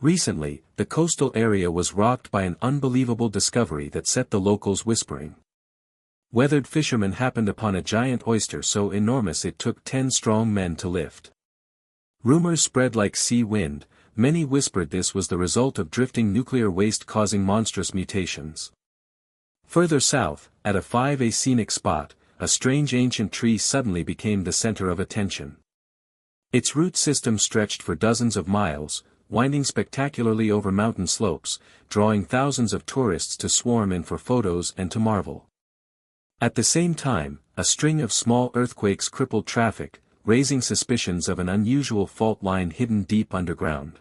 Recently, the coastal area was rocked by an unbelievable discovery that set the locals whispering. Weathered fishermen happened upon a giant oyster so enormous it took 10 strong men to lift. Rumors spread like sea wind. Many whispered this was the result of drifting nuclear waste causing monstrous mutations. Further south, at a 5A scenic spot, a strange ancient tree suddenly became the center of attention. Its root system stretched for dozens of miles, winding spectacularly over mountain slopes, drawing thousands of tourists to swarm in for photos and to marvel. At the same time, a string of small earthquakes crippled traffic, raising suspicions of an unusual fault line hidden deep underground.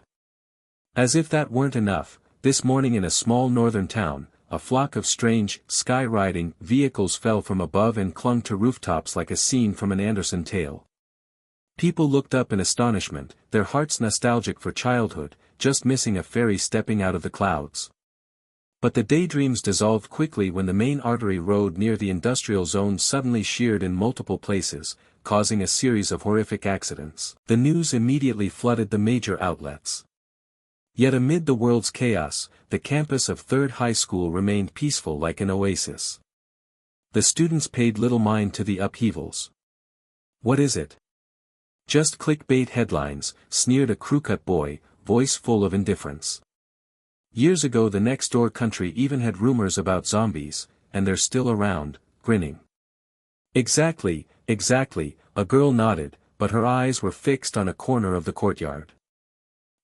As if that weren't enough, this morning in a small northern town, a flock of strange, sky-riding vehicles fell from above and clung to rooftops like a scene from an Andersen tale. People looked up in astonishment, their hearts nostalgic for childhood, just missing a fairy stepping out of the clouds. But the daydreams dissolved quickly when the main artery road near the industrial zone suddenly sheared in multiple places, causing a series of horrific accidents. The news immediately flooded the major outlets. Yet amid the world's chaos, the campus of 3rd High School remained peaceful like an oasis. The students paid little mind to the upheavals. "What is it?" "Just clickbait headlines," sneered a crew-cut boy, voice full of indifference. "Years ago the next-door country even had rumors about zombies, and they're still around," grinning. Exactly, a girl nodded, but her eyes were fixed on a corner of the courtyard.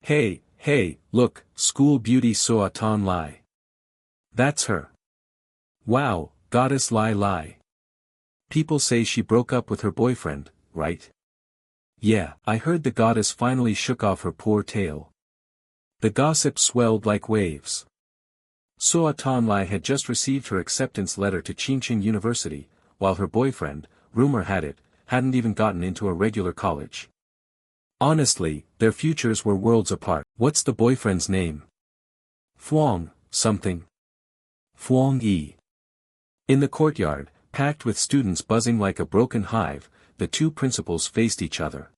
Hey, look, school beauty So-Tan Lai. That's her. Wow, goddess Lai. People say she broke up with her boyfriend, right? Yeah, I heard the goddess finally shook off her poor tail. The gossip swelled like waves. So-Tan Lai had just received her acceptance letter to Qingqing University, while her boyfriend, rumor had it, hadn't even gotten into a regular college. Honestly, their futures were worlds apart. What's the boyfriend's name? Fuang, something. Fuang Yi. In the courtyard, packed with students buzzing like a broken hive, the two principals faced each other.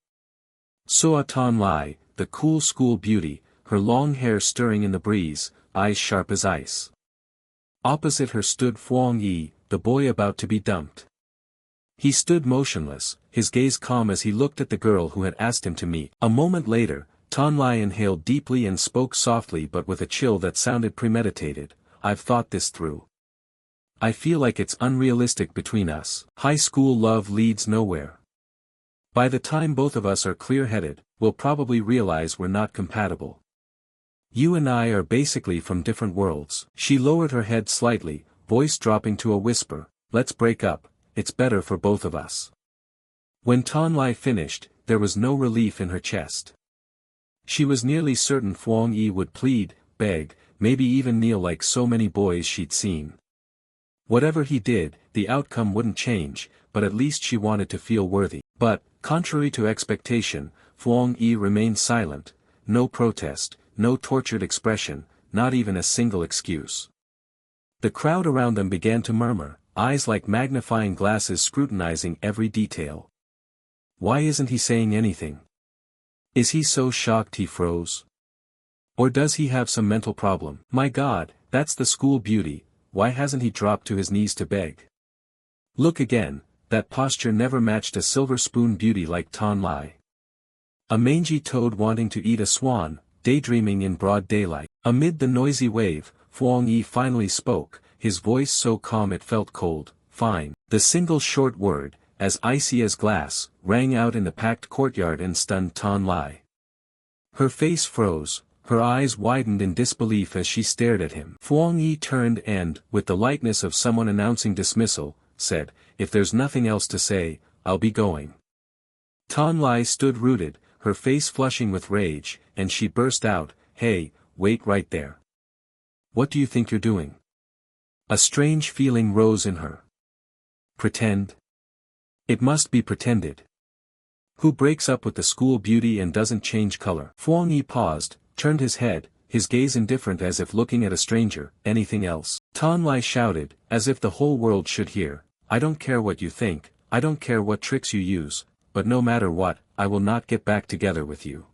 So-Tan Lai, the cool school beauty, her long hair stirring in the breeze, eyes sharp as ice. Opposite her stood Fuang Yi, the boy about to be dumped. He stood motionless, his gaze calm as he looked at the girl who had asked him to meet. A moment later, Tan Lai inhaled deeply and spoke softly but with a chill that sounded premeditated. "I've thought this through. I feel like it's unrealistic between us. High school love leads nowhere. By the time both of us are clear-headed, we'll probably realize we're not compatible. You and I are basically from different worlds." She lowered her head slightly, voice dropping to a whisper, "Let's break up, it's better for both of us." When Tan Lai finished, there was no relief in her chest. She was nearly certain Fuang Yi would plead, beg, maybe even kneel like so many boys she'd seen. Whatever he did, the outcome wouldn't change, but at least she wanted to feel worthy. But, contrary to expectation, Fuang Yi remained silent, no protest, no tortured expression, not even a single excuse. The crowd around them began to murmur, eyes like magnifying glasses scrutinizing every detail. Why isn't he saying anything? Is he so shocked he froze? Or does he have some mental problem? My God, that's the school beauty, why hasn't he dropped to his knees to beg? Look again, that posture never matched a silver spoon beauty like Tan Lai. A mangy toad wanting to eat a swan, daydreaming in broad daylight. Amid the noisy wave, Fuang Yi finally spoke, his voice so calm it felt cold. "Fine." The single short word, as icy as glass, rang out in the packed courtyard and stunned Tan Lai. Her face froze, her eyes widened in disbelief as she stared at him. Fuang Yi turned and, with the lightness of someone announcing dismissal, said, "If there's nothing else to say, I'll be going." Tan Lai stood rooted, her face flushing with rage, and she burst out, "Hey, wait right there. What do you think you're doing?" A strange feeling rose in her. Pretend? It must be pretended. Who breaks up with the school beauty and doesn't change color? Fuang Yi paused, turned his head, his gaze indifferent as if looking at a stranger. "Anything else?" Tan Lai shouted, as if the whole world should hear, "I don't care what you think, I don't care what tricks you use, but no matter what, I will not get back together with you."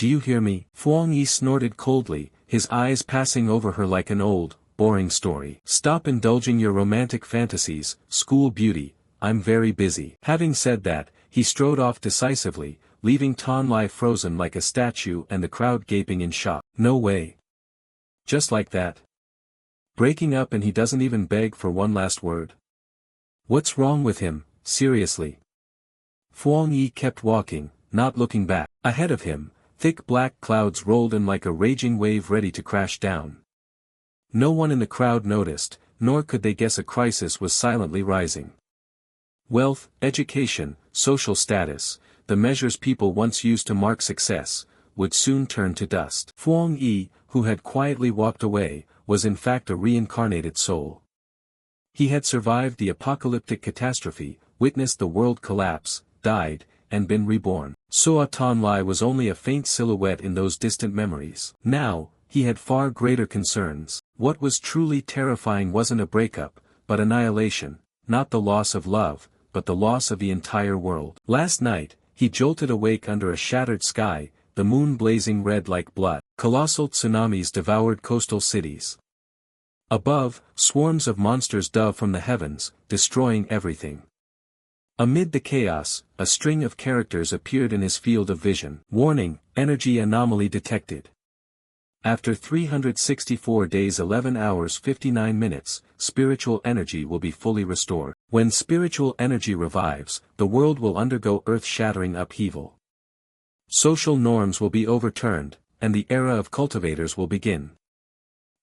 Do you hear me? Fuang Yi snorted coldly, his eyes passing over her like an old, boring story. Stop indulging your romantic fantasies, school beauty, I'm very busy. Having said that, he strode off decisively, leaving Tan Lai frozen like a statue and the crowd gaping in shock. No way. Just like that. Breaking up and he doesn't even beg for one last word. What's wrong with him, seriously? Fuang Yi kept walking, not looking back. Ahead of him, thick black clouds rolled in like a raging wave ready to crash down. No one in the crowd noticed, nor could they guess a crisis was silently rising. Wealth, education, social status, the measures people once used to mark success, would soon turn to dust. Fuang Yi, who had quietly walked away, was in fact a reincarnated soul. He had survived the apocalyptic catastrophe, witnessed the world collapse, died, and been reborn. Soa Tan Lai was only a faint silhouette in those distant memories. Now, he had far greater concerns. What was truly terrifying wasn't a breakup, but annihilation, not the loss of love, but the loss of the entire world. Last night, he jolted awake under a shattered sky, the moon blazing red like blood. Colossal tsunamis devoured coastal cities. Above, swarms of monsters dove from the heavens, destroying everything. Amid the chaos, a string of characters appeared in his field of vision. Warning, energy anomaly detected. After 364 days 11 hours 59 minutes, spiritual energy will be fully restored. When spiritual energy revives, the world will undergo earth-shattering upheaval. Social norms will be overturned, and the era of cultivators will begin.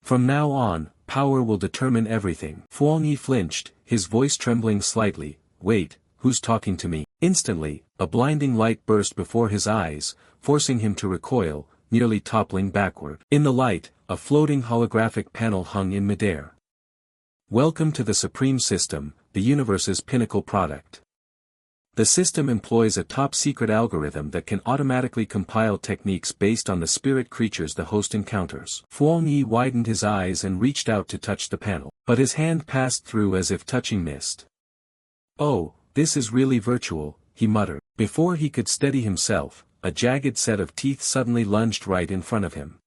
From now on, power will determine everything. Fuang Yi flinched, his voice trembling slightly. Wait, who's talking to me? Instantly, a blinding light burst before his eyes, forcing him to recoil, nearly toppling backward. In the light, a floating holographic panel hung in midair. Welcome to the Supreme System, the universe's pinnacle product. The system employs a top-secret algorithm that can automatically compile techniques based on the spirit creatures the host encounters. Fuang Yi widened his eyes and reached out to touch the panel, but his hand passed through as if touching mist. Oh, this is really virtual, he muttered. Before he could steady himself, a jagged set of teeth suddenly lunged right in front of him.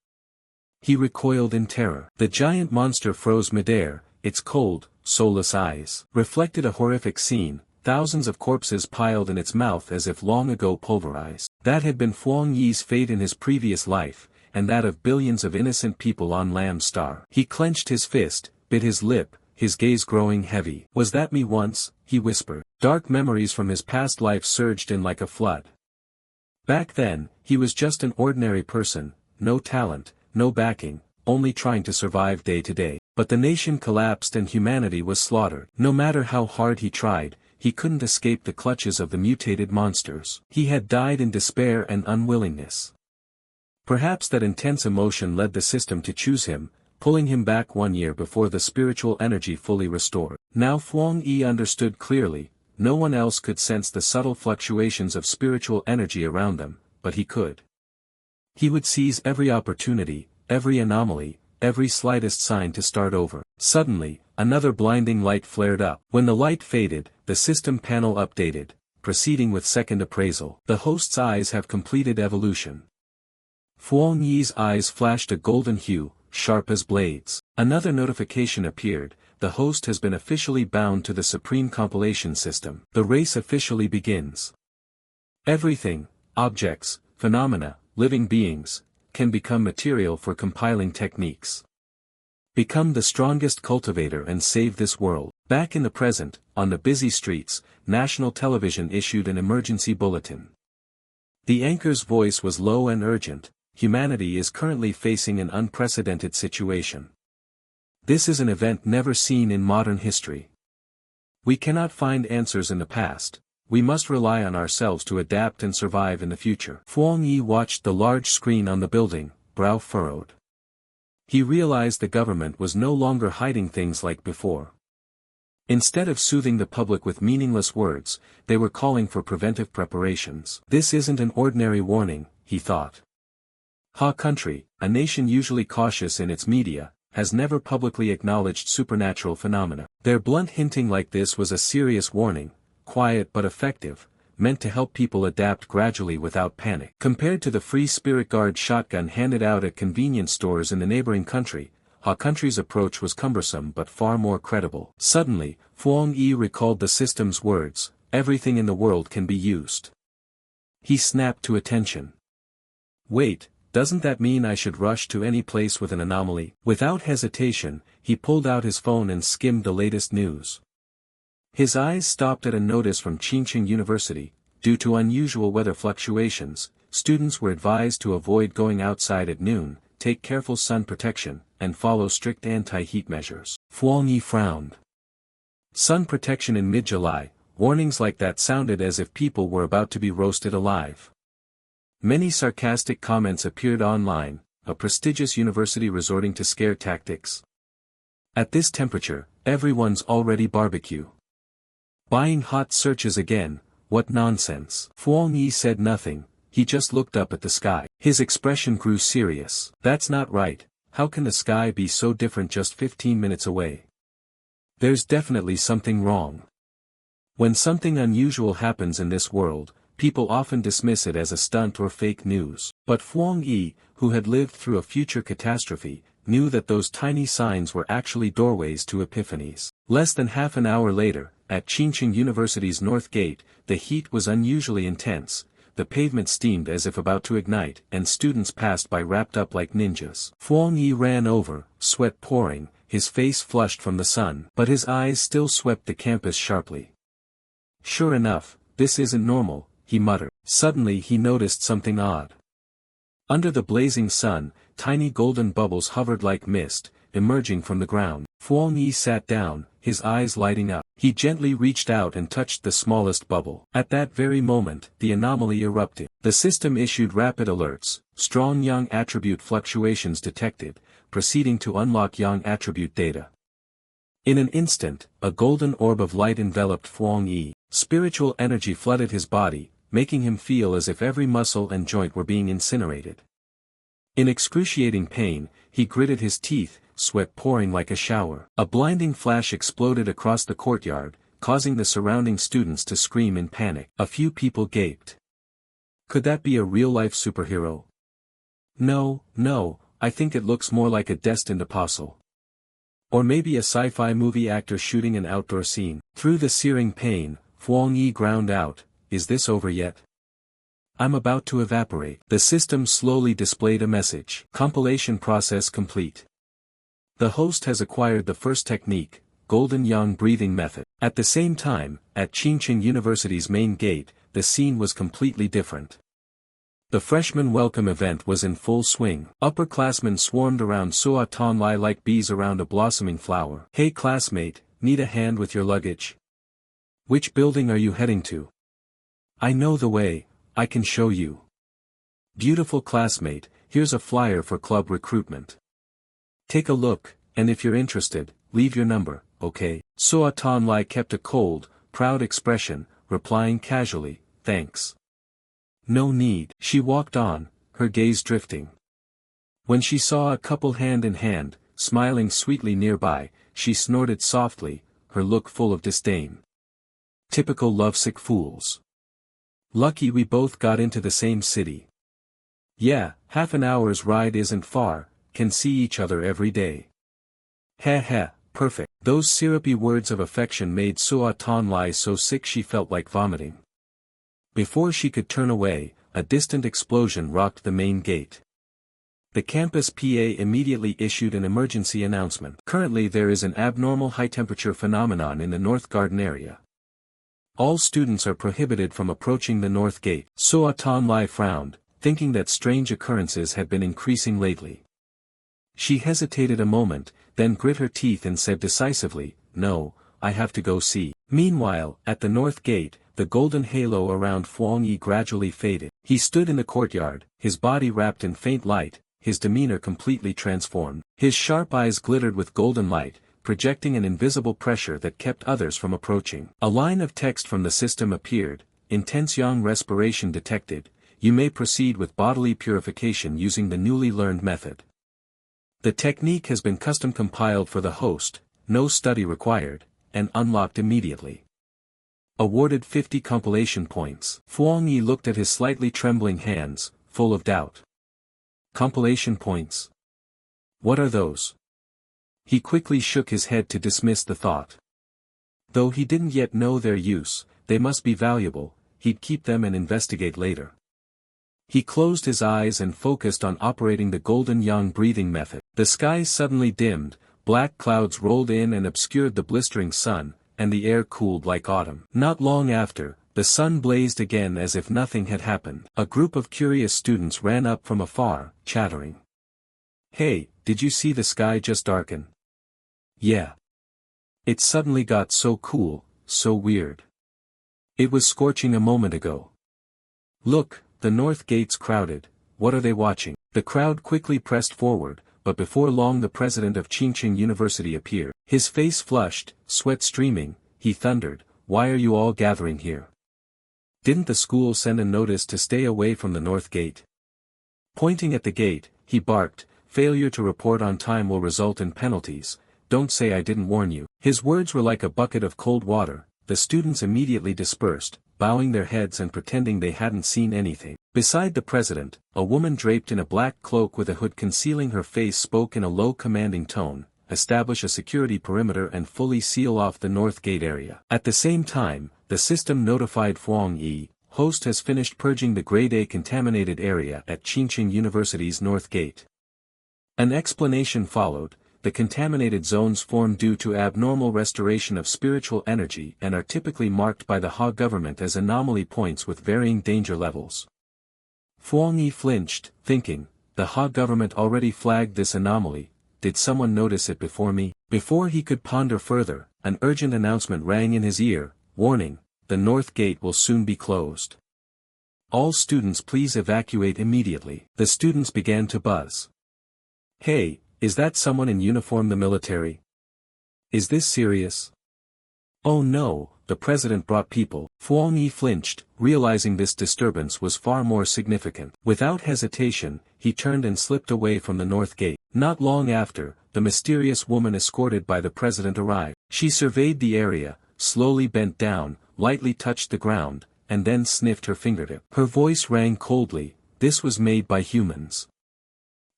He recoiled in terror. The giant monster froze midair, its cold, soulless eyes reflected a horrific scene. Thousands of corpses piled in its mouth as if long ago pulverized. That had been Fuang Yi's fate in his previous life, and that of billions of innocent people on Lam Star. He clenched his fist, bit his lip, his gaze growing heavy. Was that me once? He whispered. Dark memories from his past life surged in like a flood. Back then, he was just an ordinary person, no talent, no backing, only trying to survive day to day. But the nation collapsed and humanity was slaughtered. No matter how hard he tried, he couldn't escape the clutches of the mutated monsters. He had died in despair and unwillingness. Perhaps that intense emotion led the system to choose him, pulling him back 1 year before the spiritual energy fully restored. Now Fuang Yi understood clearly, no one else could sense the subtle fluctuations of spiritual energy around them, but he could. He would seize every opportunity, every anomaly, every slightest sign to start over. Suddenly, another blinding light flared up. When the light faded, the system panel updated, proceeding with second appraisal. The host's eyes have completed evolution. Fuang Yi's eyes flashed a golden hue, sharp as blades. Another notification appeared, the host has been officially bound to the Supreme Compilation System. The race officially begins. Everything, objects, phenomena, living beings, can become material for compiling techniques. Become the strongest cultivator and save this world. Back in the present, on the busy streets, national television issued an emergency bulletin. The anchor's voice was low and urgent. Humanity is currently facing an unprecedented situation. This is an event never seen in modern history. We cannot find answers in the past. We must rely on ourselves to adapt and survive in the future. Fuang Yi watched the large screen on the building, brow furrowed. He realized the government was no longer hiding things like before. Instead of soothing the public with meaningless words, they were calling for preventive preparations. This isn't an ordinary warning, he thought. Ha country, a nation usually cautious in its media, has never publicly acknowledged supernatural phenomena. Their blunt hinting like this was a serious warning, quiet but effective, meant to help people adapt gradually without panic. Compared to the free Spirit Guard shotgun handed out at convenience stores in the neighboring country, Ha Country's approach was cumbersome but far more credible. Suddenly, Fuang Yi recalled the system's words, "Everything in the world can be used." He snapped to attention. "Wait, doesn't that mean I should rush to any place with an anomaly?" Without hesitation, he pulled out his phone and skimmed the latest news. His eyes stopped at a notice from Qingqing University. Due to unusual weather fluctuations, students were advised to avoid going outside at noon, take careful sun protection, and follow strict anti-heat measures. Fuang Yi frowned. Sun protection in mid-July, warnings like that sounded as if people were about to be roasted alive. Many sarcastic comments appeared online, a prestigious university resorting to scare tactics. At this temperature, everyone's already barbecue. Buying hot searches again, what nonsense. Fuang Yi said nothing, he just looked up at the sky. His expression grew serious. That's not right, how can the sky be so different just 15 minutes away? There's definitely something wrong. When something unusual happens in this world, people often dismiss it as a stunt or fake news. But Fuang Yi, who had lived through a future catastrophe, knew that those tiny signs were actually doorways to epiphanies. Less than half an hour later, at Qingqing University's North Gate, the heat was unusually intense, the pavement steamed as if about to ignite, and students passed by wrapped up like ninjas. Fuang Yi ran over, sweat pouring, his face flushed from the sun, but his eyes still swept the campus sharply. "Sure enough, this isn't normal," he muttered. Suddenly he noticed something odd. Under the blazing sun, tiny golden bubbles hovered like mist, emerging from the ground. Fuang Yi sat down, his eyes lighting up. He gently reached out and touched the smallest bubble. At that very moment, the anomaly erupted. The system issued rapid alerts, strong yang attribute fluctuations detected, proceeding to unlock yang attribute data. In an instant, a golden orb of light enveloped Fuang Yi. Spiritual energy flooded his body, making him feel as if every muscle and joint were being incinerated. In excruciating pain, he gritted his teeth, sweat pouring like a shower. A blinding flash exploded across the courtyard, causing the surrounding students to scream in panic. A few people gaped. Could that be a real-life superhero? No, I think it looks more like a destined apostle. Or maybe a sci-fi movie actor shooting an outdoor scene. Through the searing pain, Fuang Yi ground out, "Is this over yet? I'm about to evaporate." The system slowly displayed a message. Compilation process complete. The host has acquired the first technique, Golden Yang breathing method. At the same time, at Qingqing University's main gate, the scene was completely different. The freshman welcome event was in full swing. Upperclassmen swarmed around Sua Tonlai like bees around a blossoming flower. "Hey classmate, need a hand with your luggage? Which building are you heading to? I know the way, I can show you. Beautiful classmate, here's a flyer for club recruitment. Take a look, and if you're interested, leave your number, okay?" Sua Tonlai kept a cold, proud expression, replying casually, "Thanks. No need." She walked on, her gaze drifting. When she saw a couple hand in hand, smiling sweetly nearby, she snorted softly, her look full of disdain. Typical lovesick fools. Lucky we both got into the same city. Yeah, half an hour's ride isn't far, can see each other every day. Heh, perfect. Those syrupy words of affection made Sua Tonlai so sick she felt like vomiting. Before she could turn away, a distant explosion rocked the main gate. The campus PA immediately issued an emergency announcement. Currently there is an abnormal high-temperature phenomenon in the North Garden area. All students are prohibited from approaching the North Gate. Sua Tonlai frowned, thinking that strange occurrences had been increasing lately. She hesitated a moment, then grit her teeth and said decisively, "No, I have to go see." Meanwhile, at the North Gate, the golden halo around Fuang Yi gradually faded. He stood in the courtyard, his body wrapped in faint light, his demeanor completely transformed. His sharp eyes glittered with golden light, projecting an invisible pressure that kept others from approaching. A line of text from the system appeared, "Intense yang respiration detected, you may proceed with bodily purification using the newly learned method. The technique has been custom compiled for the host, no study required, and unlocked immediately. Awarded 50 compilation points. Fuang Yi looked at his slightly trembling hands, full of doubt. Compilation points? What are those? He quickly shook his head to dismiss the thought. Though he didn't yet know their use, they must be valuable, he'd keep them and investigate later. He closed his eyes and focused on operating the golden yang breathing method. The skies suddenly dimmed, black clouds rolled in and obscured the blistering sun, and the air cooled like autumn. Not long after, the sun blazed again as if nothing had happened. A group of curious students ran up from afar, chattering. "Hey, did you see the sky just darken?" "Yeah. It suddenly got so cool, so weird. It was scorching a moment ago." "Look, the north gate's crowded, what are they watching?" The crowd quickly pressed forward, but before long the president of Qingqing University appeared. His face flushed, sweat streaming, he thundered, "Why are you all gathering here? Didn't the school send a notice to stay away from the north gate?" Pointing at the gate, he barked, "Failure to report on time will result in penalties, don't say I didn't warn you." His words were like a bucket of cold water. The students immediately dispersed, bowing their heads and pretending they hadn't seen anything. Beside the president, a woman draped in a black cloak with a hood concealing her face spoke in a low commanding tone, "Establish a security perimeter and fully seal off the north gate area." At the same time, the system notified Fuang Yi, "Host has finished purging the grade A contaminated area at Qingqing University's north gate." An explanation followed. The contaminated zones form due to abnormal restoration of spiritual energy and are typically marked by the Ha government as anomaly points with varying danger levels. Fuang Yi flinched, thinking, the Ha government already flagged this anomaly, did someone notice it before me? Before he could ponder further, an urgent announcement rang in his ear, "Warning, the north gate will soon be closed. All students please evacuate immediately." The students began to buzz. "Hey, is that someone in uniform, the military? Is this serious?" "Oh no, the president brought people." Fuang Yi flinched, realizing this disturbance was far more significant. Without hesitation, he turned and slipped away from the north gate. Not long after, the mysterious woman escorted by the president arrived. She surveyed the area, slowly bent down, lightly touched the ground, and then sniffed her fingertip. Her voice rang coldly, "This was made by humans.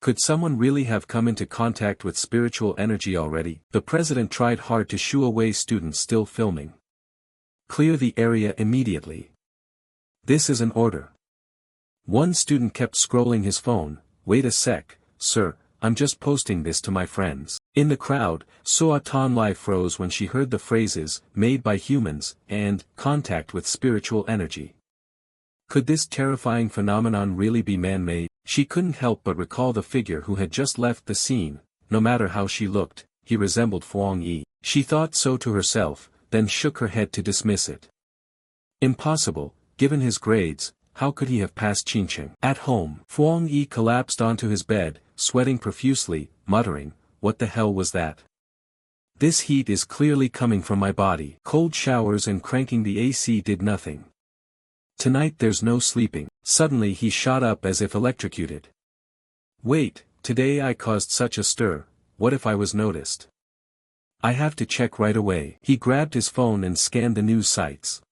Could someone really have come into contact with spiritual energy already?" The president tried hard to shoo away students still filming. "Clear the area immediately. This is an order." One student kept scrolling his phone, "Wait a sec, sir, I'm just posting this to my friends." In the crowd, Soa Tonlai froze when she heard the phrases, "made by humans," and "contact with spiritual energy." Could this terrifying phenomenon really be man-made? She couldn't help but recall the figure who had just left the scene. No matter how she looked, he resembled Fuang Yi. She thought so to herself, then shook her head to dismiss it. Impossible, given his grades, how could he have passed Qingqing? At home, Fuang Yi collapsed onto his bed, sweating profusely, muttering, "What the hell was that? This heat is clearly coming from my body." Cold showers and cranking the AC did nothing. "Tonight there's no sleeping." Suddenly he shot up as if electrocuted. "Wait, today I caused such a stir, what if I was noticed? I have to check right away." He grabbed his phone and scanned the news sites.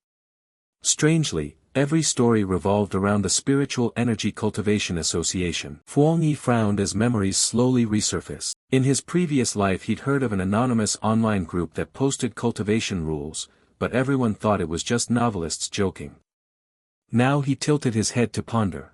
Strangely, every story revolved around the Spiritual Energy Cultivation Association. Fuang Yi frowned as memories slowly resurfaced. In his previous life he'd heard of an anonymous online group that posted cultivation rules, but everyone thought it was just novelists joking. Now he tilted his head to ponder.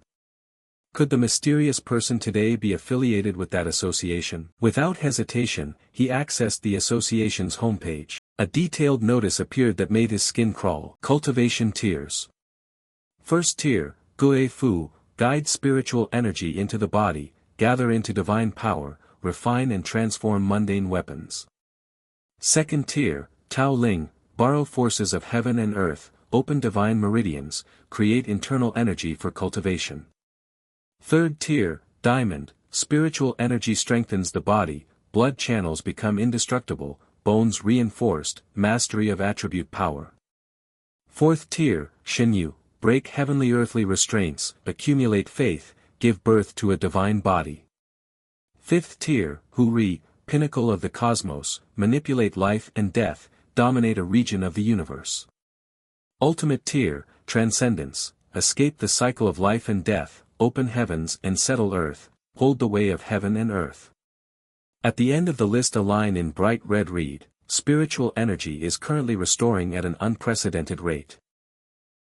Could the mysterious person today be affiliated with that association? Without hesitation, he accessed the association's homepage. A detailed notice appeared that made his skin crawl. Cultivation tiers. First tier, Gui Fu, guide spiritual energy into the body, gather into divine power, refine and transform mundane weapons. Second tier, Tao Ling, borrow forces of heaven and earth, open divine meridians, create internal energy for cultivation. Third tier, Diamond, spiritual energy strengthens the body, blood channels become indestructible, bones reinforced, mastery of attribute power. Fourth tier, Shenyu, break heavenly earthly restraints, accumulate faith, give birth to a divine body. Fifth tier, Huri, pinnacle of the cosmos, manipulate life and death, dominate a region of the universe. Ultimate tier, transcendence, escape the cycle of life and death, open heavens and settle earth, hold the way of heaven and earth. At the end of the list a line in bright red read, spiritual energy is currently restoring at an unprecedented rate.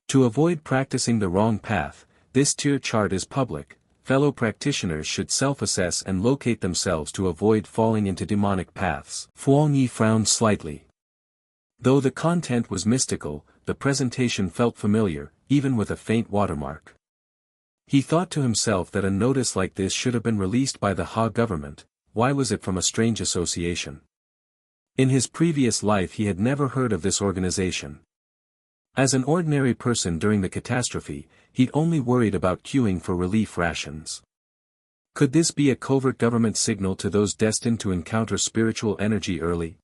To avoid practicing the wrong path, this tier chart is public. Fellow practitioners should self-assess and locate themselves to avoid falling into demonic paths. Fuang Yi frowned slightly. Though the content was mystical, the presentation felt familiar, even with a faint watermark. He thought to himself that a notice like this should have been released by the Ha government. Why was it from a strange association? In his previous life he had never heard of this organization. As an ordinary person during the catastrophe, he'd only worried about queuing for relief rations. Could this be a covert government signal to those destined to encounter spiritual energy early?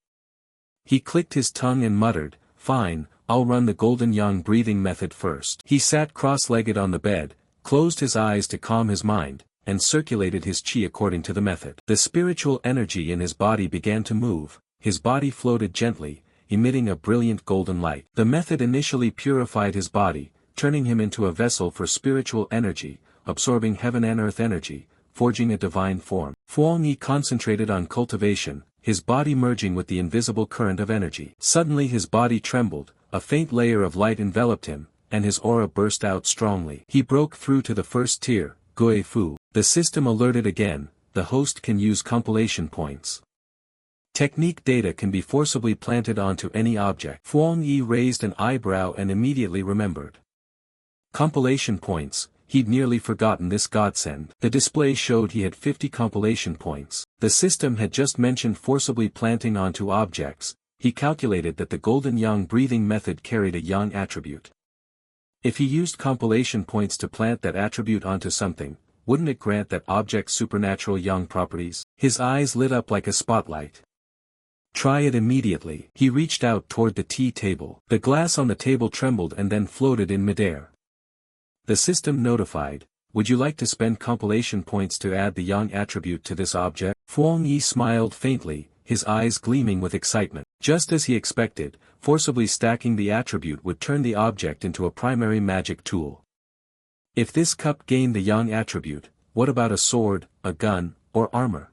He clicked his tongue and muttered, "Fine, I'll run the golden yang breathing method first." He sat cross-legged on the bed, closed his eyes to calm his mind, and circulated his qi according to the method. The spiritual energy in his body began to move, his body floated gently, emitting a brilliant golden light. The method initially purified his body, turning him into a vessel for spiritual energy, absorbing heaven and earth energy, forging a divine form. Fuang Yi concentrated on cultivation, his body merging with the invisible current of energy. Suddenly his body trembled, a faint layer of light enveloped him, and his aura burst out strongly. He broke through to the first tier, Gui Fu. The system alerted again, the host can use compilation points. Technique data can be forcibly planted onto any object. Fuang Yi raised an eyebrow and immediately remembered. Compilation points, he'd nearly forgotten this godsend. The display showed he had 50 compilation points. The system had just mentioned forcibly planting onto objects. He calculated that the golden yang breathing method carried a yang attribute. If he used compilation points to plant that attribute onto something, wouldn't it grant that object's supernatural yang properties? His eyes lit up like a spotlight. Try it immediately. He reached out toward the tea table. The glass on the table trembled and then floated in midair. The system notified, "Would you like to spend compilation points to add the yang attribute to this object?" Fuang Yi smiled faintly, his eyes gleaming with excitement. Just as he expected, forcibly stacking the attribute would turn the object into a primary magic tool. If this cup gained the yang attribute, what about a sword, a gun, or armor?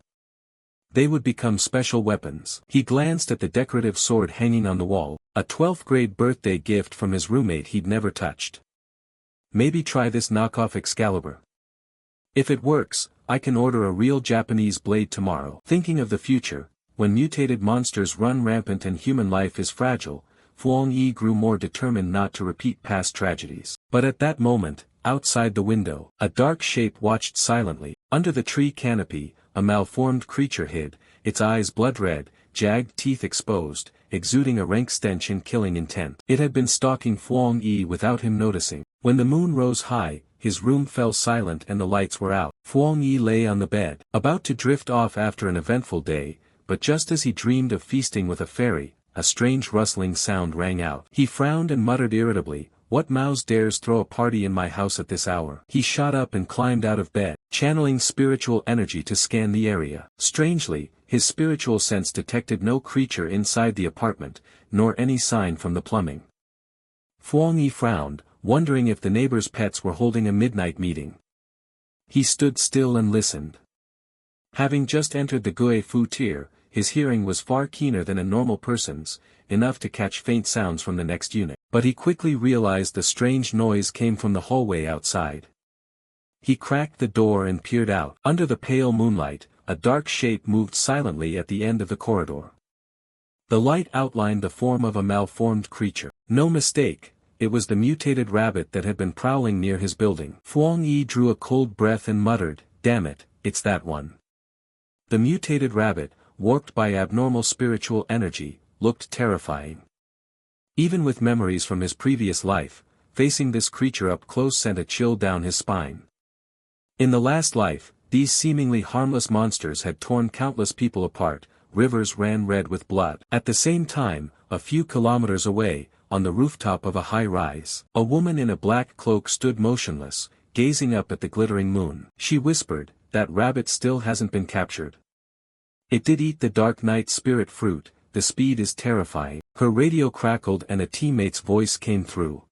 They would become special weapons. He glanced at the decorative sword hanging on the wall, a 12th grade birthday gift from his roommate he'd never touched. Maybe try this knockoff Excalibur. If it works, I can order a real Japanese blade tomorrow. Thinking of the future, when mutated monsters run rampant and human life is fragile, Fuang Yi grew more determined not to repeat past tragedies. But at that moment, outside the window, a dark shape watched silently. Under the tree canopy, a malformed creature hid, its eyes blood-red, jagged teeth exposed, exuding a rank stench and killing intent. It had been stalking Fuang Yi without him noticing. When the moon rose high, his room fell silent and the lights were out. Fuang Yi lay on the bed, about to drift off after an eventful day, but just as he dreamed of feasting with a fairy, a strange rustling sound rang out. He frowned and muttered irritably, "What mouse dares throw a party in my house at this hour?" He shot up and climbed out of bed, channeling spiritual energy to scan the area. Strangely, his spiritual sense detected no creature inside the apartment, nor any sign from the plumbing. Fuang Yi frowned, wondering if the neighbors' pets were holding a midnight meeting. He stood still and listened. Having just entered the Gui Fu tier, his hearing was far keener than a normal person's, enough to catch faint sounds from the next unit. But he quickly realized the strange noise came from the hallway outside. He cracked the door and peered out. Under the pale moonlight, a dark shape moved silently at the end of the corridor. The light outlined the form of a malformed creature. No mistake, it was the mutated rabbit that had been prowling near his building. Fuang Yi drew a cold breath and muttered, "Damn it, it's that one." The mutated rabbit, warped by abnormal spiritual energy, looked terrifying. Even with memories from his previous life, facing this creature up close sent a chill down his spine. In the last life, these seemingly harmless monsters had torn countless people apart, rivers ran red with blood. At the same time, a few kilometers away, on the rooftop of a high-rise, a woman in a black cloak stood motionless, gazing up at the glittering moon. She whispered, "That rabbit still hasn't been captured. It did eat the Dark Knight spirit fruit, the speed is terrifying." Her radio crackled and a teammate's voice came through,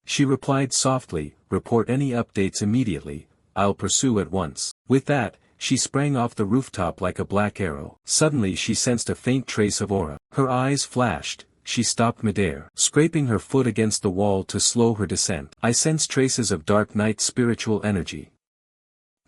She replied softly, report any updates immediately, I'll pursue at once. With that, she sprang off the rooftop like a black arrow. Suddenly she sensed a faint trace of aura. Her eyes flashed, she stopped midair, scraping her foot against the wall to slow her descent. I sense traces of Dark Knight spiritual energy.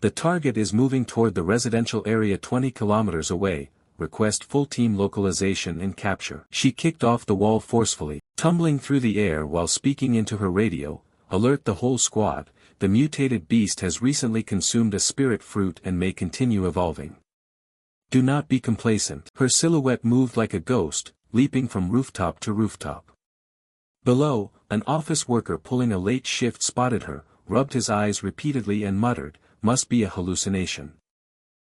The target is moving toward the residential area 20 kilometers away. Request full team localization and capture. She kicked off the wall forcefully, tumbling through the air while speaking into her radio, alert the whole squad, the mutated beast has recently consumed a spirit fruit and may continue evolving. Do not be complacent. Her silhouette moved like a ghost, leaping from rooftop to rooftop. Below, an office worker pulling a late shift spotted her, rubbed his eyes repeatedly and muttered, must be a hallucination.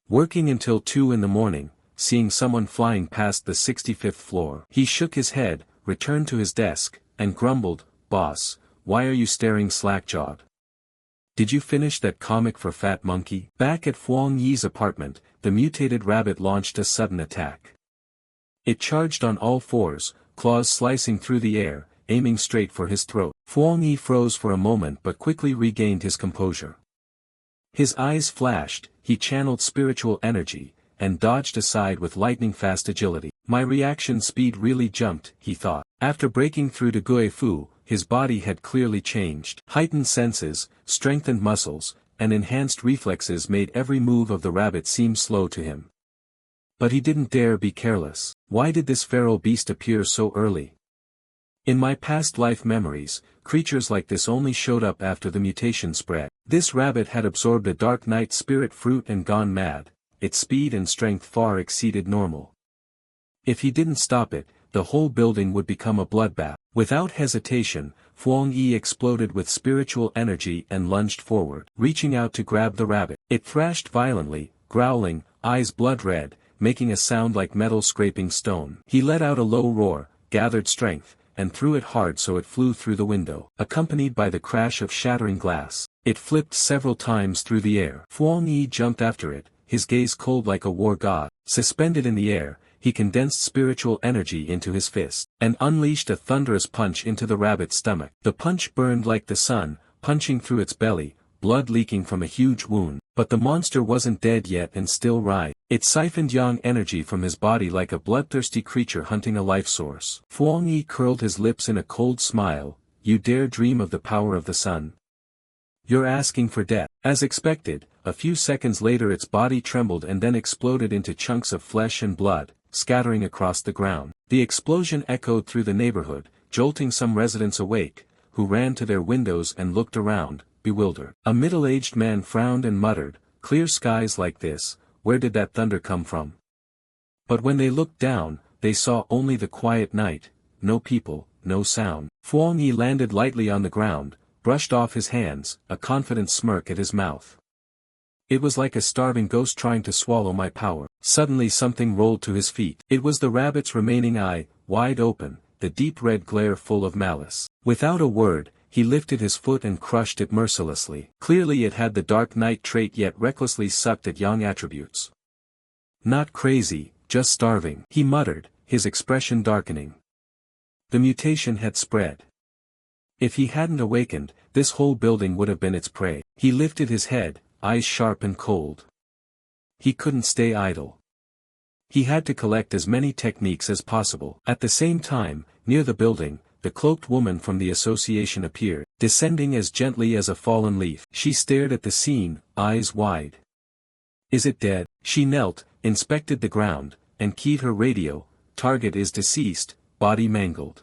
Working until 2 in the morning, seeing someone flying past the 65th floor. He shook his head, returned to his desk, and grumbled, boss, why are you staring slack-jawed? Did you finish that comic for Fat Monkey? Back at Huang Yi's apartment, the mutated rabbit launched a sudden attack. It charged on all fours, claws slicing through the air, aiming straight for his throat. Huang Yi froze for a moment but quickly regained his composure. His eyes flashed, he channeled spiritual energy, and dodged aside with lightning-fast agility. My reaction speed really jumped, he thought. After breaking through to Guifu, his body had clearly changed. Heightened senses, strengthened muscles, and enhanced reflexes made every move of the rabbit seem slow to him. But he didn't dare be careless. Why did this feral beast appear so early? In my past life memories, creatures like this only showed up after the mutation spread. This rabbit had absorbed a Dark Knight spirit fruit and gone mad. Its speed and strength far exceeded normal. If he didn't stop it, the whole building would become a bloodbath. Without hesitation, Huang Yi exploded with spiritual energy and lunged forward, reaching out to grab the rabbit. It thrashed violently, growling, eyes blood red, making a sound like metal scraping stone. He let out a low roar, gathered strength, and threw it hard so it flew through the window, accompanied by the crash of shattering glass. It flipped several times through the air. Huang Yi jumped after it, his gaze cold like a war god. Suspended in the air, he condensed spiritual energy into his fist, and unleashed a thunderous punch into the rabbit's stomach. The punch burned like the sun, punching through its belly, blood leaking from a huge wound. But the monster wasn't dead yet and still writhed. It siphoned yang energy from his body like a bloodthirsty creature hunting a life source. Huang Yi curled his lips in a cold smile. You dare dream of the power of the sun? You're asking for death. As expected, a few seconds later its body trembled and then exploded into chunks of flesh and blood, scattering across the ground. The explosion echoed through the neighborhood, jolting some residents awake, who ran to their windows and looked around, bewildered. A middle-aged man frowned and muttered, clear skies like this, where did that thunder come from? But when they looked down, they saw only the quiet night, no people, no sound. Huang Yi landed lightly on the ground, brushed off his hands, a confident smirk at his mouth. It was like a starving ghost trying to swallow my power. Suddenly something rolled to his feet. It was the rabbit's remaining eye, wide open, the deep red glare full of malice. Without a word, he lifted his foot and crushed it mercilessly. Clearly it had the Dark Knight trait yet recklessly sucked at yang attributes. Not crazy, just starving, he muttered, his expression darkening. The mutation had spread. If he hadn't awakened, this whole building would have been its prey. He lifted his head, eyes sharp and cold. He couldn't stay idle. He had to collect as many techniques as possible. At the same time, near the building, the cloaked woman from the association appeared, descending as gently as a fallen leaf. She stared at the scene, eyes wide. Is it dead? She knelt, inspected the ground, and keyed her radio. Target is deceased, body mangled.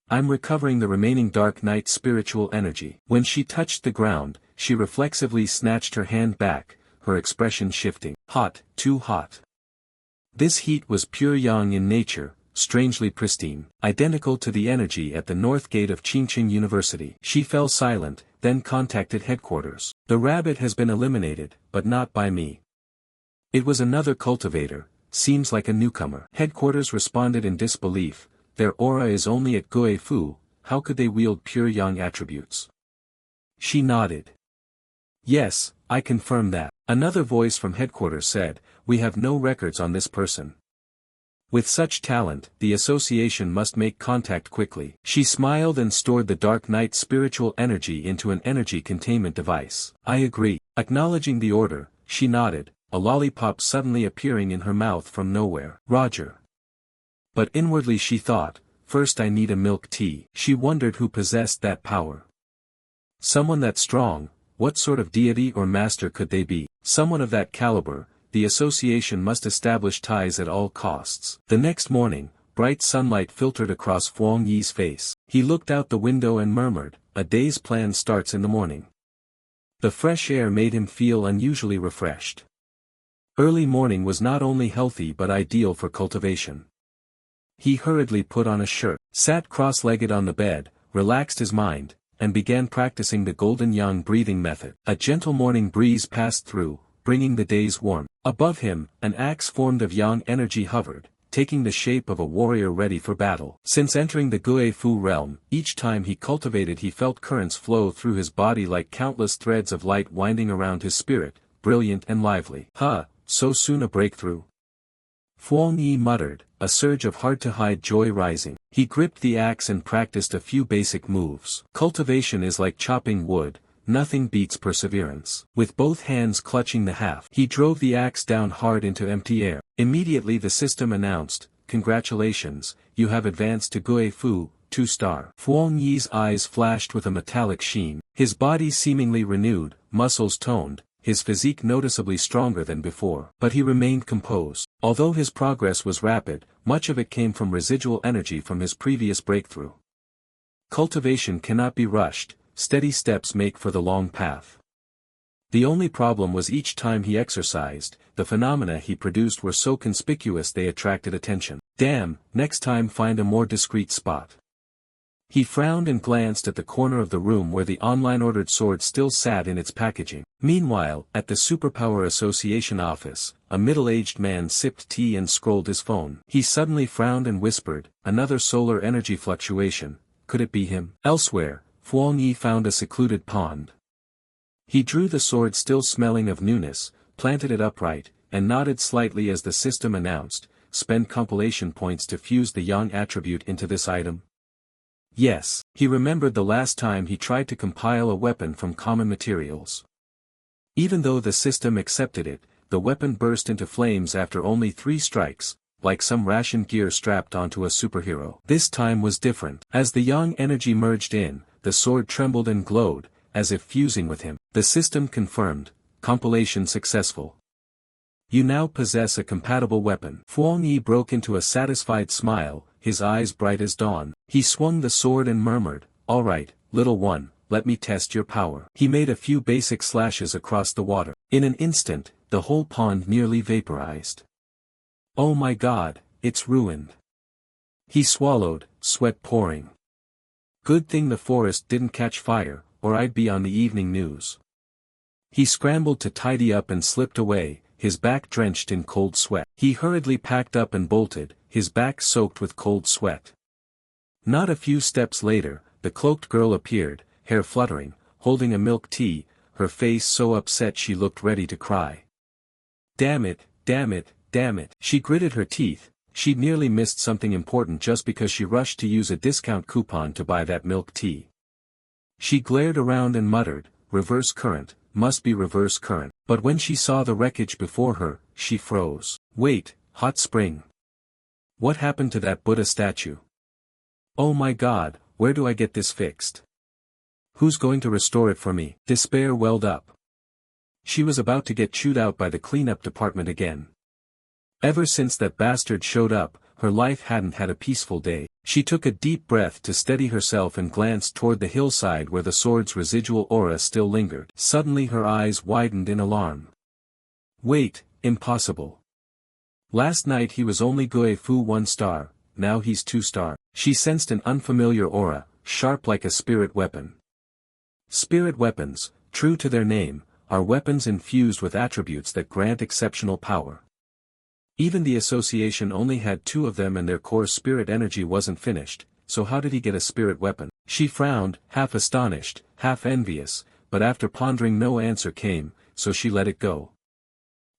I'm recovering the remaining Dark Knight spiritual energy. When she touched the ground, she reflexively snatched her hand back, her expression shifting. Hot, too hot. This heat was pure yang in nature, strangely pristine, identical to the energy at the north gate of Qingqing University. She fell silent, then contacted headquarters. The rabbit has been eliminated, but not by me. It was another cultivator, seems like a newcomer. Headquarters responded in disbelief. Their aura is only at Guifu, how could they wield pure yang attributes? She nodded. Yes, I confirm that. Another voice from headquarters said, we have no records on this person. With such talent, the association must make contact quickly. She smiled and stored the Dark Knight's spiritual energy into an energy containment device. I agree. Acknowledging the order, she nodded, a lollipop suddenly appearing in her mouth from nowhere. Roger. But inwardly she thought, first I need a milk tea. She wondered who possessed that power. Someone that strong, what sort of deity or master could they be? Someone of that caliber, the association must establish ties at all costs. The next morning, bright sunlight filtered across Huang Yi's face. He looked out the window and murmured, a day's plan starts in the morning. The fresh air made him feel unusually refreshed. Early morning was not only healthy but ideal for cultivation. He hurriedly put on a shirt, sat cross-legged on the bed, relaxed his mind, and began practicing the golden yang breathing method. A gentle morning breeze passed through, bringing the day's warmth. Above him, an axe formed of yang energy hovered, taking the shape of a warrior ready for battle. Since entering the Gui Fu realm, each time he cultivated he felt currents flow through his body like countless threads of light winding around his spirit, brilliant and lively. So soon a breakthrough? Huang Yi muttered, a surge of hard-to-hide joy rising. He gripped the axe and practiced a few basic moves. Cultivation is like chopping wood, nothing beats perseverance. With both hands clutching the haft, he drove the axe down hard into empty air. Immediately the system announced, congratulations, you have advanced to Gui Fu, 2-star. Huang Yi's eyes flashed with a metallic sheen, his body seemingly renewed, muscles toned, his physique noticeably stronger than before. But he remained composed. Although his progress was rapid, much of it came from residual energy from his previous breakthrough. Cultivation cannot be rushed, steady steps make for the long path. The only problem was each time he exercised, the phenomena he produced were so conspicuous they attracted attention. Damn, next time find a more discreet spot. He frowned and glanced at the corner of the room where the online-ordered sword still sat in its packaging. Meanwhile, at the Superpower Association office, a middle-aged man sipped tea and scrolled his phone. He suddenly frowned and whispered, another solar energy fluctuation, could it be him? Elsewhere, Huang Yi found a secluded pond. He drew the sword still smelling of newness, planted it upright, and nodded slightly as the system announced, spend compilation points to fuse the yang attribute into this item. Yes, he remembered the last time he tried to compile a weapon from common materials. Even though the system accepted it, the weapon burst into flames after only 3 strikes, like some ration gear strapped onto a superhero. This time was different. As the yang energy merged in, the sword trembled and glowed, as if fusing with him. The system confirmed, compilation successful. You now possess a compatible weapon. Huang Yi broke into a satisfied smile, his eyes bright as dawn. He swung the sword and murmured, all right, little one, let me test your power. He made a few basic slashes across the water. In an instant, the whole pond nearly vaporized. Oh my God, it's ruined. He swallowed, sweat pouring. Good thing the forest didn't catch fire, or I'd be on the evening news. He scrambled to tidy up and slipped away, his back drenched in cold sweat. He hurriedly packed up and bolted, his back soaked with cold sweat. Not a few steps later, the cloaked girl appeared, hair fluttering, holding a milk tea, her face so upset she looked ready to cry. Damn it, damn it, damn it. She gritted her teeth, she'd nearly missed something important just because she rushed to use a discount coupon to buy that milk tea. She glared around and muttered, reverse current, must be reverse current. But when she saw the wreckage before her, she froze. Wait, hot spring. What happened to that Buddha statue? Oh my God, where do I get this fixed? Who's going to restore it for me? Despair welled up. She was about to get chewed out by the cleanup department again. Ever since that bastard showed up, her life hadn't had a peaceful day. She took a deep breath to steady herself and glanced toward the hillside where the sword's residual aura still lingered. Suddenly her eyes widened in alarm. Wait, impossible. Last night he was only Gui Fu 1-star, now he's 2-star. She sensed an unfamiliar aura, sharp like a spirit weapon. Spirit weapons, true to their name, are weapons infused with attributes that grant exceptional power. Even the association only had 2 of them and their core spirit energy wasn't finished, so how did he get a spirit weapon? She frowned, half astonished, half envious, but after pondering no answer came, so she let it go.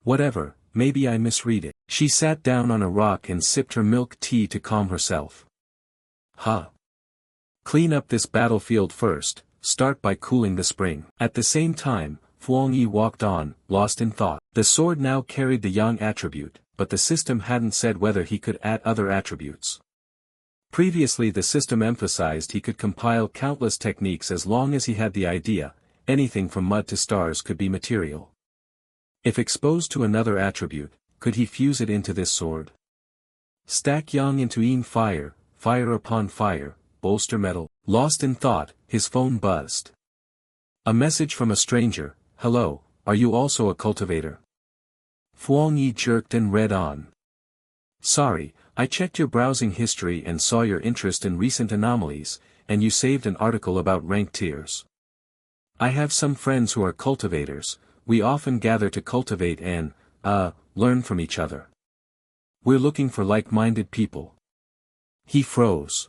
Whatever, maybe I misread it. She sat down on a rock and sipped her milk tea to calm herself. Huh. Clean up this battlefield first, start by cooling the spring. At the same time, Fuang Yi walked on, lost in thought. The sword now carried the yang attribute, but the system hadn't said whether he could add other attributes. Previously the system emphasized he could compile countless techniques as long as he had the idea, anything from mud to stars could be material. If exposed to another attribute, could he fuse it into this sword? Stack yang into yin fire, fire upon fire, bolster metal. Lost in thought, his phone buzzed. A message from a stranger, hello, are you also a cultivator? Fuang Yi jerked and read on. Sorry, I checked your browsing history and saw your interest in recent anomalies, and you saved an article about rank tiers. I have some friends who are cultivators, we often gather to cultivate and, learn from each other. We're looking for like-minded people. He froze.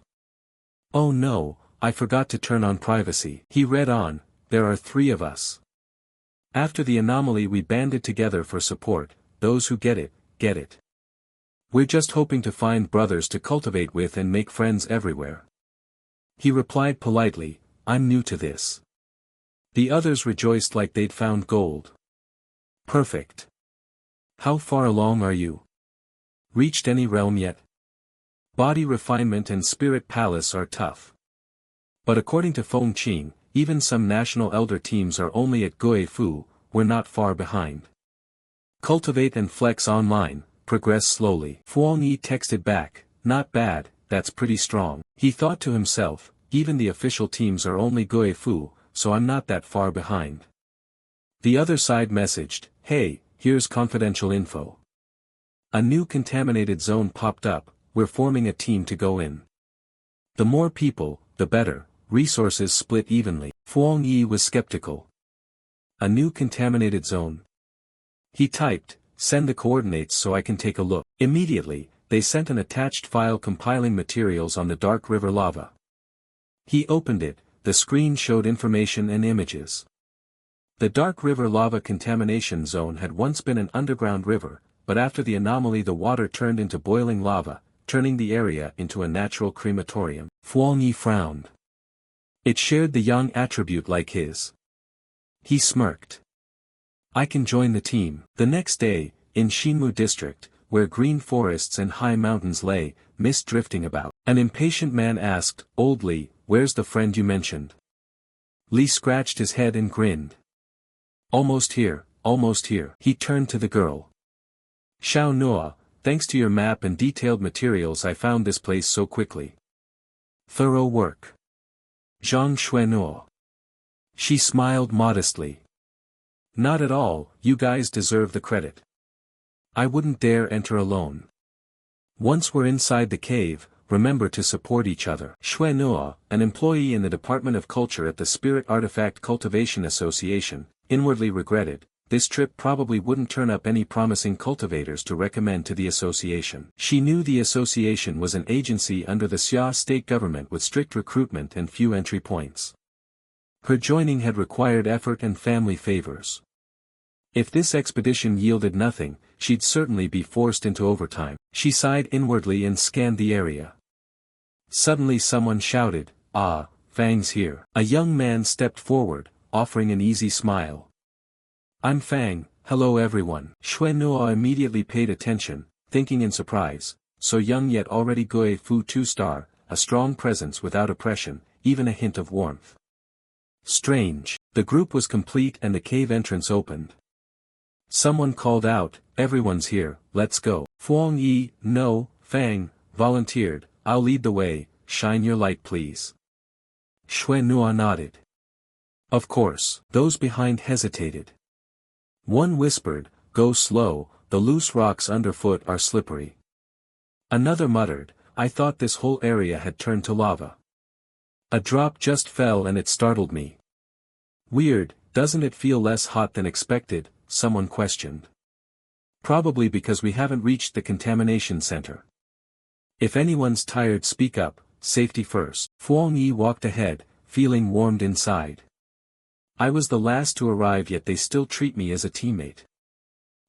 Oh no, I forgot to turn on privacy. He read on, there are 3 of us. After the anomaly we banded together for support, those who get it, get it. We're just hoping to find brothers to cultivate with and make friends everywhere. He replied politely, I'm new to this. The others rejoiced like they'd found gold. Perfect. How far along are you? Reached any realm yet? Body refinement and spirit palace are tough. But according to Feng Qing, even some national elder teams are only at Gui Fu, we're not far behind. Cultivate and flex online, progress slowly. Fuang Yi texted back, not bad, that's pretty strong. He thought to himself, even the official teams are only Gui Fu, so I'm not that far behind. The other side messaged, hey, here's confidential info. A new contaminated zone popped up, we're forming a team to go in. The more people, the better, resources split evenly. Fuang Yi was skeptical. A new contaminated zone? He typed, send the coordinates so I can take a look. Immediately, they sent an attached file compiling materials on the Dark River lava. He opened it, the screen showed information and images. The Dark River lava contamination zone had once been an underground river, but after the anomaly the water turned into boiling lava, turning the area into a natural crematorium. Fuang Yi frowned. It shared the yang attribute like his. He smirked. I can join the team. The next day, in Xinmu district, where green forests and high mountains lay, mist drifting about, an impatient man asked, Old Li, where's the friend you mentioned? Li scratched his head and grinned. Almost here, almost here. He turned to the girl. Xiao Noa, thanks to your map and detailed materials I found this place so quickly. Thorough work. Zhang Xuenoa. She smiled modestly. Not at all, you guys deserve the credit. I wouldn't dare enter alone. Once we're inside the cave, remember to support each other. Xuenoa, an employee in the Department of Culture at the Spirit Artifact Cultivation Association, inwardly regretted, this trip probably wouldn't turn up any promising cultivators to recommend to the association. She knew the association was an agency under the Xia state government with strict recruitment and few entry points. Her joining had required effort and family favors. If this expedition yielded nothing, she'd certainly be forced into overtime. She sighed inwardly and scanned the area. Suddenly someone shouted, Ah, Fang's here. A young man stepped forward, offering an easy smile. I'm Fang, hello everyone. Xuenoa immediately paid attention, thinking in surprise, so young yet already Gui Fu 2-star, a strong presence without oppression, even a hint of warmth. Strange. The group was complete and the cave entrance opened. Someone called out, everyone's here, let's go. Fuang Yi, no, Fang, volunteered, I'll lead the way, shine your light please. Xuenoa nodded. Of course. Those behind hesitated. One whispered, go slow, the loose rocks underfoot are slippery. Another muttered, I thought this whole area had turned to lava. A drop just fell and it startled me. Weird, doesn't it feel less hot than expected? Someone questioned. Probably because we haven't reached the contamination center. If anyone's tired speak up, safety first. Fuang Yi walked ahead, feeling warmed inside. I was the last to arrive yet they still treat me as a teammate.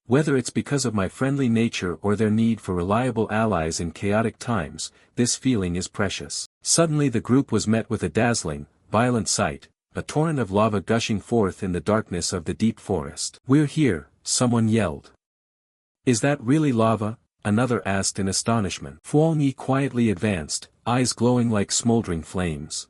Whether it's because of my friendly nature or their need for reliable allies in chaotic times, this feeling is precious. Suddenly the group was met with a dazzling, violent sight, a torrent of lava gushing forth in the darkness of the deep forest. "We're here," someone yelled. "Is that really lava?" another asked in astonishment. Huang Yi quietly advanced, eyes glowing like smoldering flames.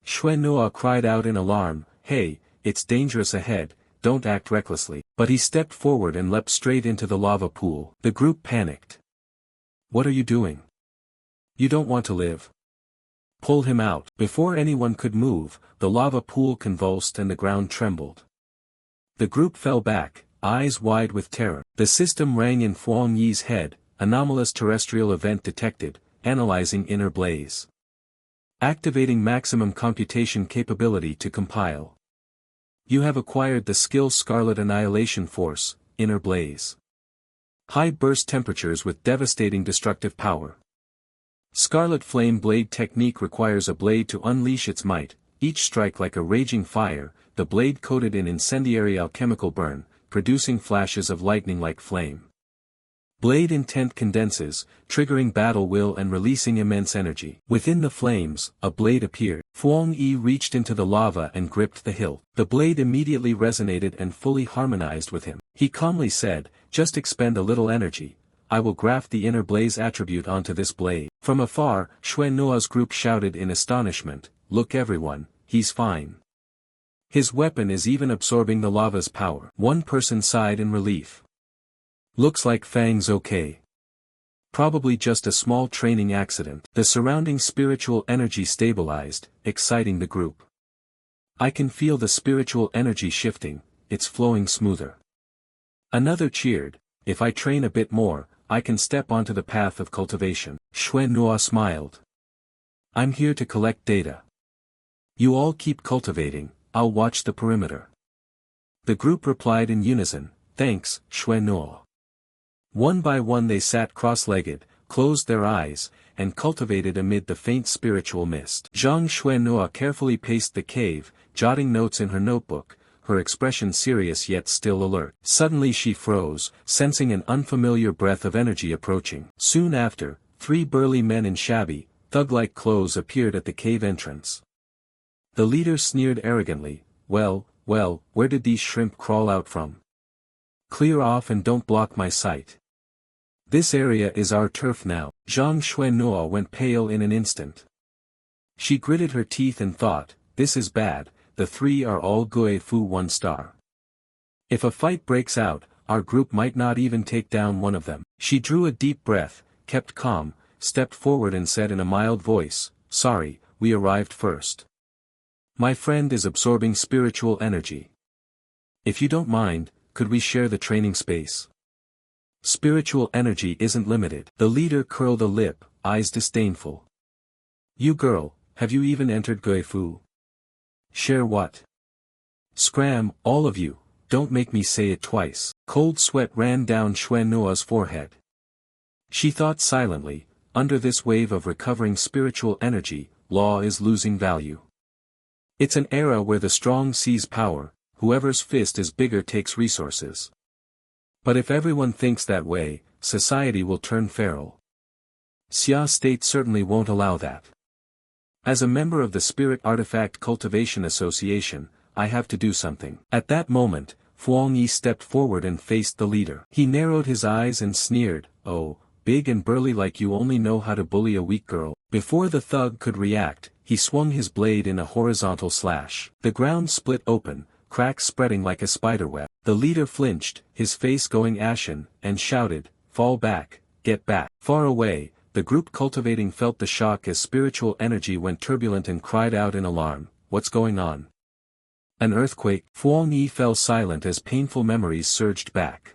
Xue Nuo cried out in alarm, "Hey, it's dangerous ahead, don't act recklessly." But he stepped forward and leapt straight into the lava pool. The group panicked. "What are you doing? You don't want to live. Pull him out." Before anyone could move, the lava pool convulsed and the ground trembled. The group fell back, eyes wide with terror. The system rang in Huang Yi's head, anomalous terrestrial event detected, analyzing inner blaze. Activating maximum computation capability to compile. You have acquired the skill Scarlet Annihilation Force, Inner Blaze. High burst temperatures with devastating destructive power. Scarlet Flame Blade technique requires a blade to unleash its might, each strike like a raging fire, the blade coated in incendiary alchemical burn, producing flashes of lightning like flame. Blade intent condenses, triggering battle will and releasing immense energy. Within the flames, a blade appeared. Huang Yi reached into the lava and gripped the hilt. The blade immediately resonated and fully harmonized with him. He calmly said, "Just expend a little energy. I will graft the inner blaze attribute onto this blade." From afar, Xue Nuo's group shouted in astonishment, "Look everyone, he's fine. His weapon is even absorbing the lava's power." One person sighed in relief. "Looks like Fang's okay. Probably just a small training accident." The surrounding spiritual energy stabilized, exciting the group. "I can feel the spiritual energy shifting, it's flowing smoother." Another cheered, "If I train a bit more, I can step onto the path of cultivation." Xue Nuo smiled. "I'm here to collect data. You all keep cultivating, I'll watch the perimeter." The group replied in unison, "Thanks, Xue Nuo." One by one they sat cross-legged, closed their eyes, and cultivated amid the faint spiritual mist. Zhang Xuenua carefully paced the cave, jotting notes in her notebook, her expression serious yet still alert. Suddenly she froze, sensing an unfamiliar breath of energy approaching. Soon after, 3 burly men in shabby, thug-like clothes appeared at the cave entrance. The leader sneered arrogantly, well, where did these shrimp crawl out from? Clear off and don't block my sight. This area is our turf now." Zhang Xuenua went pale in an instant. She gritted her teeth and thought, "This is bad, the 3 are all Gue Fu 1 star. If a fight breaks out, our group might not even take down one of them." She drew a deep breath, kept calm, stepped forward and said in a mild voice, "Sorry, we arrived first. My friend is absorbing spiritual energy. If you don't mind, could we share the training space? Spiritual energy isn't limited." The leader curled a lip, eyes disdainful. "You girl, have you even entered Guifu? Share what? Scram, all of you, don't make me say it twice." Cold sweat ran down Xuenua's forehead. She thought silently, under this wave of recovering spiritual energy, law is losing value. It's an era where the strong seize power, whoever's fist is bigger takes resources. But if everyone thinks that way, society will turn feral. Xia State certainly won't allow that. As a member of the Spirit Artifact Cultivation Association, I have to do something. At that moment, Huang Yi stepped forward and faced the leader. He narrowed his eyes and sneered, "Oh, big and burly like you only know how to bully a weak girl." Before the thug could react, he swung his blade in a horizontal slash. The ground split open, cracks spreading like a spiderweb. The leader flinched, his face going ashen, and shouted, "Fall back, get back." Far away, the group cultivating felt the shock as spiritual energy went turbulent and cried out in alarm, "What's going on? An earthquake?" Huang Yi fell silent as painful memories surged back.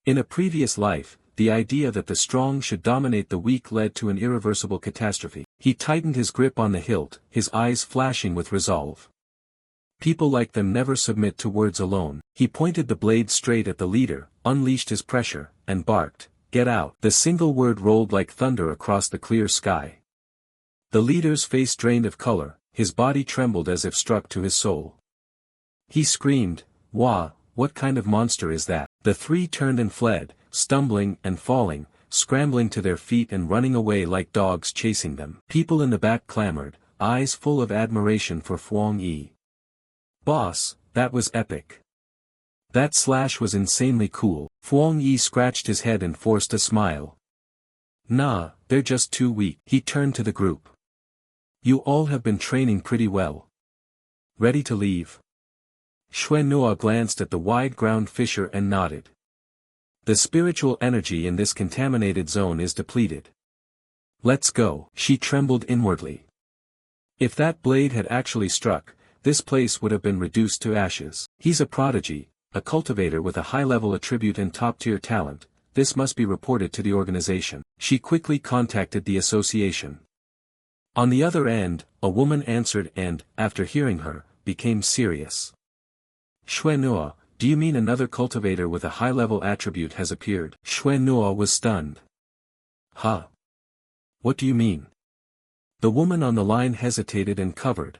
In a previous life, the idea that the strong should dominate the weak led to an irreversible catastrophe. He tightened his grip on the hilt, his eyes flashing with resolve. People like them never submit to words alone. He pointed the blade straight at the leader, unleashed his pressure, and barked, "Get out." The single word rolled like thunder across the clear sky. The leader's face drained of color, his body trembled as if struck to his soul. He screamed, "Wah, what kind of monster is that?" The three turned and fled, stumbling and falling, scrambling to their feet and running away like dogs chasing them. People in the back clamored, eyes full of admiration for Huang Yi. "Boss, that was epic. That slash was insanely cool." Huang Yi scratched his head and forced a smile. "Nah, they're just too weak." He turned to the group. "You all have been training pretty well. Ready to leave?" Xuanhua glanced at the wide-ground fissure and nodded. "The spiritual energy in this contaminated zone is depleted. Let's go." She trembled inwardly. If that blade had actually struck, this place would have been reduced to ashes. "He's a prodigy, a cultivator with a high-level attribute and top-tier talent. This must be reported to the organization." She quickly contacted the association. On the other end, a woman answered and, after hearing her, became serious. "Xuanhua, do you mean another cultivator with a high-level attribute has appeared?" Xuanhua was stunned. "Huh? What do you mean?" The woman on the line hesitated and covered.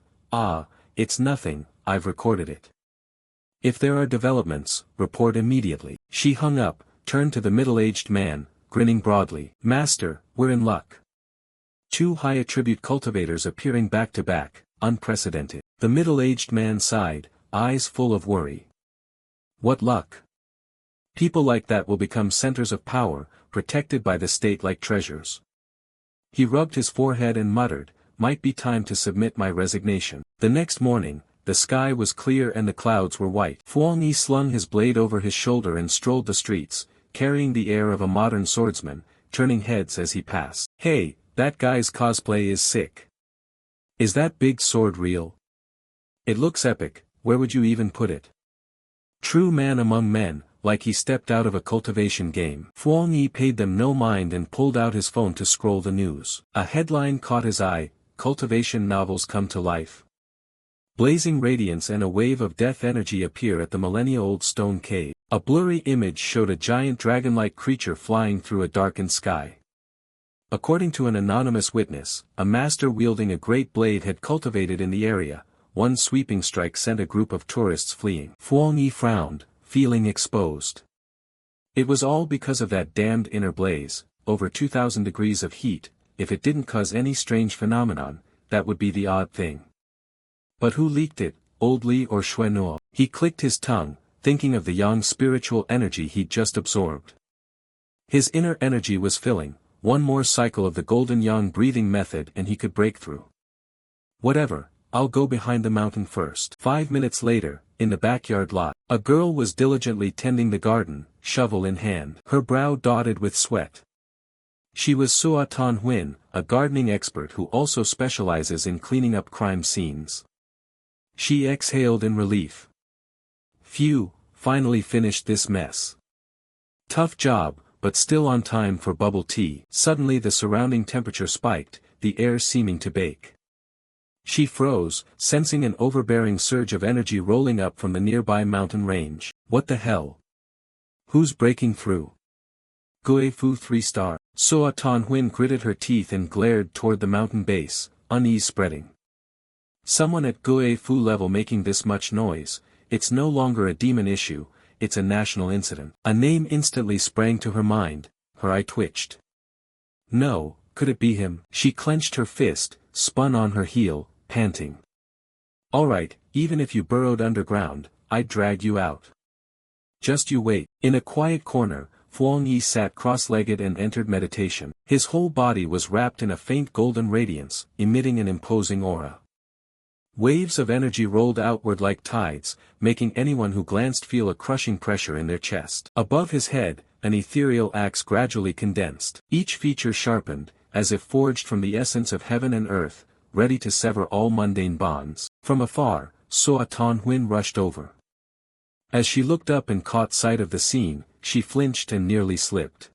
It's nothing, I've recorded it. If there are developments, report immediately." She hung up, turned to the middle-aged man, grinning broadly. "Master, we're in luck. 2 high-attribute cultivators appearing back-to-back, unprecedented." The middle-aged man sighed, eyes full of worry. "What luck? People like that will become centers of power, protected by the state like treasures." He rubbed his forehead and muttered, "Might be time to submit my resignation." The next morning, the sky was clear and the clouds were white. Huang Yi slung his blade over his shoulder and strolled the streets, carrying the air of a modern swordsman, turning heads as he passed. "Hey, that guy's cosplay is sick. Is that big sword real? It looks epic, where would you even put it? True man among men, like he stepped out of a cultivation game." Huang Yi paid them no mind and pulled out his phone to scroll the news. A headline caught his eye, "Cultivation novels come to life. Blazing radiance and a wave of death energy appear at the millennia-old stone cave." A blurry image showed a giant dragon-like creature flying through a darkened sky. According to an anonymous witness, a master wielding a great blade had cultivated in the area. One sweeping strike sent a group of tourists fleeing. Huang Yi frowned, feeling exposed. It was all because of that damned inner blaze, over 2,000 degrees of heat. If it didn't cause any strange phenomenon, that would be the odd thing. But who leaked it, Old Li or Xuanhua? He clicked his tongue, thinking of the yang spiritual energy he'd just absorbed. His inner energy was filling, one more cycle of the golden yang breathing method and he could break through. "Whatever, I'll go behind the mountain first." 5 minutes later, in the backyard lot, a girl was diligently tending the garden, shovel in hand. Her brow dotted with sweat. She was Sua Tan Huin, a gardening expert who also specializes in cleaning up crime scenes. She exhaled in relief. "Phew, finally finished this mess. Tough job, but still on time for bubble tea." Suddenly the surrounding temperature spiked, the air seeming to bake. She froze, sensing an overbearing surge of energy rolling up from the nearby mountain range. What the hell? Who's breaking through? Gui Fu 3-star. Sua Tan Huin gritted her teeth and glared toward the mountain base, unease spreading. Someone at Gui Fu level making this much noise, it's no longer a demon issue, it's a national incident. A name instantly sprang to her mind, her eye twitched. No, could it be him? She clenched her fist, spun on her heel, panting. "Alright, even if you burrowed underground, I'd drag you out. Just you wait." In a quiet corner, Huang Yi sat cross-legged and entered meditation. His whole body was wrapped in a faint golden radiance, emitting an imposing aura. Waves of energy rolled outward like tides, making anyone who glanced feel a crushing pressure in their chest. Above his head, an ethereal axe gradually condensed, each feature sharpened, as if forged from the essence of heaven and earth, ready to sever all mundane bonds. From afar, Sua Tan Huin rushed over. As she looked up and caught sight of the scene, she flinched and nearly slipped.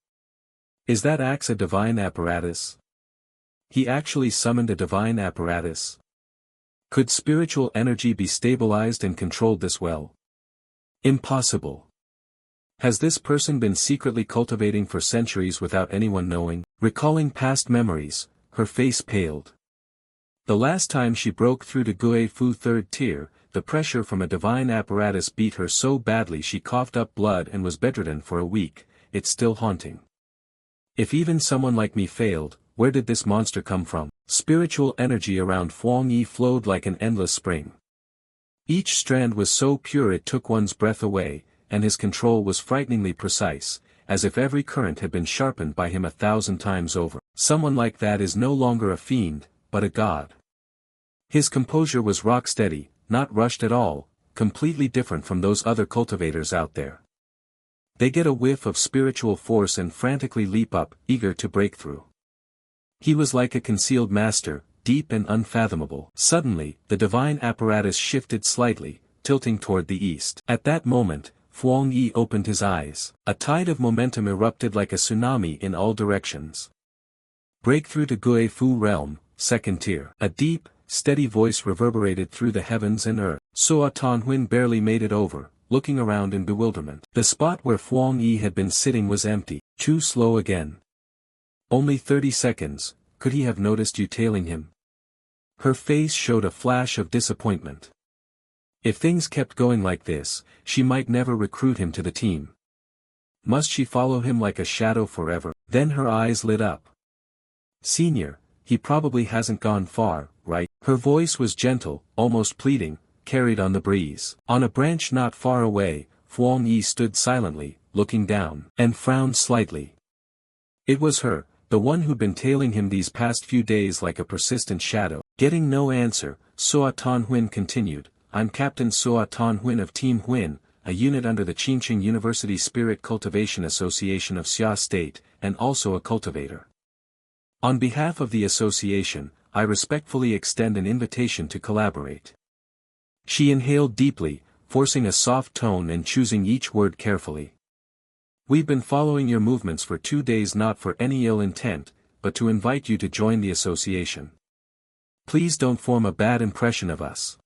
Is that axe a divine apparatus? He actually summoned a divine apparatus? Could spiritual energy be stabilized and controlled this well? Impossible. Has this person been secretly cultivating for centuries without anyone knowing? Recalling past memories, her face paled. The last time she broke through to Gui Fu 3rd tier, the pressure from a divine apparatus beat her so badly she coughed up blood and was bedridden for a week. It's still haunting. If even someone like me failed, where did this monster come from? Spiritual energy around Huang Yi flowed like an endless spring. Each strand was so pure it took one's breath away, and his control was frighteningly precise, as if every current had been sharpened by him 1,000 times over. Someone like that is no longer a fiend, but a god. His composure was rock steady, not rushed at all, completely different from those other cultivators out there. They get a whiff of spiritual force and frantically leap up, eager to break through. He was like a concealed master, deep and unfathomable. Suddenly, the divine apparatus shifted slightly, tilting toward the east. At that moment, Huang Yi opened his eyes. A tide of momentum erupted like a tsunami in all directions. Breakthrough to Gui Fu realm, second tier. A deep, steady voice reverberated through the heavens and earth. Suo Tonhuin barely made it over, looking around in bewilderment. The spot where Huang Yi had been sitting was empty. Too slow again. Only 30 seconds, could he have noticed you tailing him? Her face showed a flash of disappointment. If things kept going like this, she might never recruit him to the team. Must she follow him like a shadow forever? Then her eyes lit up. Senior, he probably hasn't gone far, right? Her voice was gentle, almost pleading, carried on the breeze. On a branch not far away, Huang Yi stood silently, looking down, and frowned slightly. It was her, the one who'd been tailing him these past few days like a persistent shadow. Getting no answer, Suo Tonhuin continued, I'm Captain Suo Tonhuin of Team Huin, a unit under the Qingqing University Spirit Cultivation Association of Xia State, and also a cultivator. On behalf of the association, I respectfully extend an invitation to collaborate. She inhaled deeply, forcing a soft tone and choosing each word carefully. We've been following your movements for 2 days not for any ill intent, but to invite you to join the association. Please don't form a bad impression of us.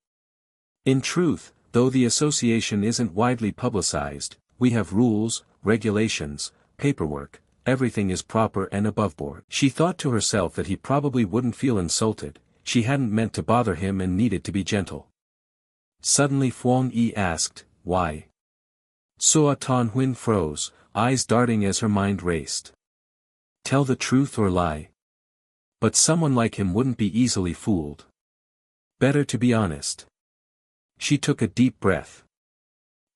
In truth, though the association isn't widely publicized, we have rules, regulations, paperwork, everything is proper and above board. She thought to herself that he probably wouldn't feel insulted, she hadn't meant to bother him and needed to be gentle. Suddenly Huang Yi asked, why? Suo Tonhuin froze, eyes darting as her mind raced. Tell the truth or lie? But someone like him wouldn't be easily fooled. Better to be honest. She took a deep breath.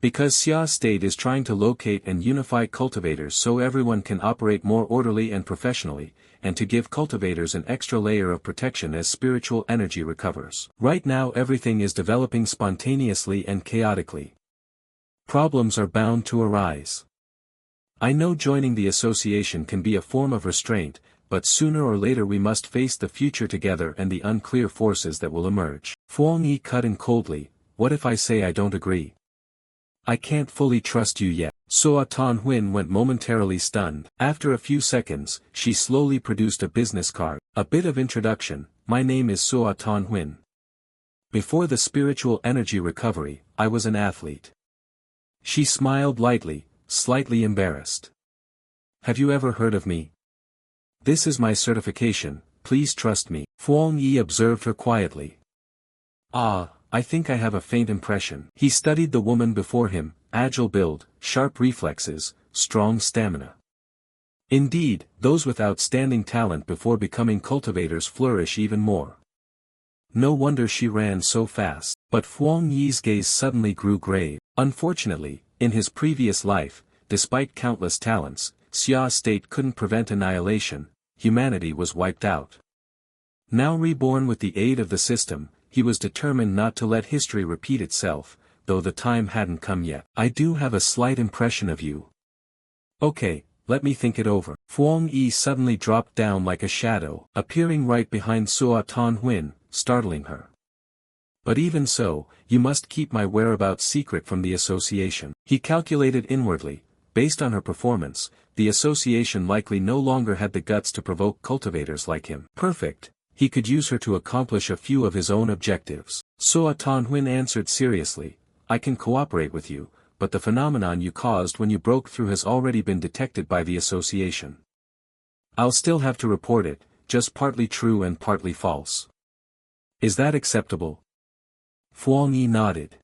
Because Xia State is trying to locate and unify cultivators so everyone can operate more orderly and professionally, and to give cultivators an extra layer of protection as spiritual energy recovers. Right now everything is developing spontaneously and chaotically. Problems are bound to arise. I know joining the association can be a form of restraint, but sooner or later we must face the future together and the unclear forces that will emerge. Huang Yi cut in coldly, what if I say I don't agree? I can't fully trust you yet. Suo Tonhuin went momentarily stunned. After a few seconds, she slowly produced a business card. A bit of introduction, my name is Suo Tonhuin. Before the spiritual energy recovery, I was an athlete. She smiled lightly, slightly embarrassed. Have you ever heard of me? This is my certification, please trust me. Huang Yi observed her quietly. Ah, I think I have a faint impression. He studied the woman before him, agile build, sharp reflexes, strong stamina. Indeed, those with outstanding talent before becoming cultivators flourish even more. No wonder she ran so fast. But Huang Yi's gaze suddenly grew grave. Unfortunately, in his previous life, despite countless talents, Xia State couldn't prevent annihilation, humanity was wiped out. Now reborn with the aid of the system, he was determined not to let history repeat itself, though the time hadn't come yet. I do have a slight impression of you. Okay, let me think it over. Huang Yi suddenly dropped down like a shadow, appearing right behind Suo Tonhuin, startling her. But even so, you must keep my whereabouts secret from the association. He calculated inwardly, based on her performance, the association likely no longer had the guts to provoke cultivators like him. Perfect, he could use her to accomplish a few of his own objectives. Suo Tonhuin answered seriously, I can cooperate with you, but the phenomenon you caused when you broke through has already been detected by the association. I'll still have to report it, just partly true and partly false. Is that acceptable? Fuang Yi nodded.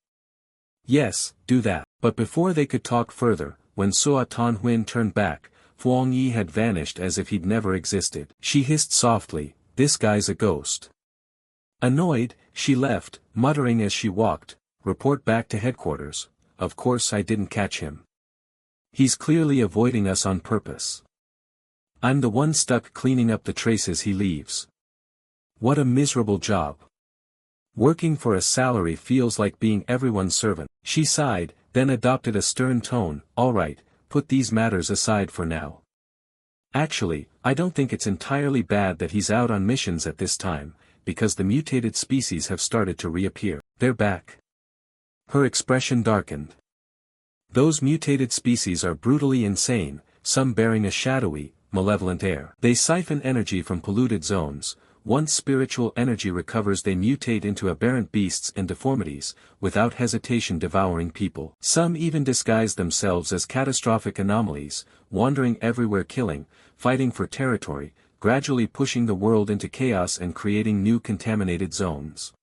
Yes, do that. But before they could talk further, when Sua Tanhuin turned back, Fuang Yi had vanished as if he'd never existed. She hissed softly, "This guy's a ghost." Annoyed, she left, muttering as she walked, "Report back to headquarters. Of course I didn't catch him. He's clearly avoiding us on purpose. I'm the one stuck cleaning up the traces he leaves. What a miserable job. Working for a salary feels like being everyone's servant." She sighed, then adopted a stern tone, "All right, put these matters aside for now. Actually, I don't think it's entirely bad that he's out on missions at this time, because the mutated species have started to reappear. They're back." Her expression darkened. "Those mutated species are brutally insane, some bearing a shadowy, malevolent air. They siphon energy from polluted zones. Once spiritual energy recovers, they mutate into aberrant beasts and deformities, without hesitation devouring people. Some even disguise themselves as catastrophic anomalies, wandering everywhere, killing, fighting for territory, gradually pushing the world into chaos and creating new contaminated zones.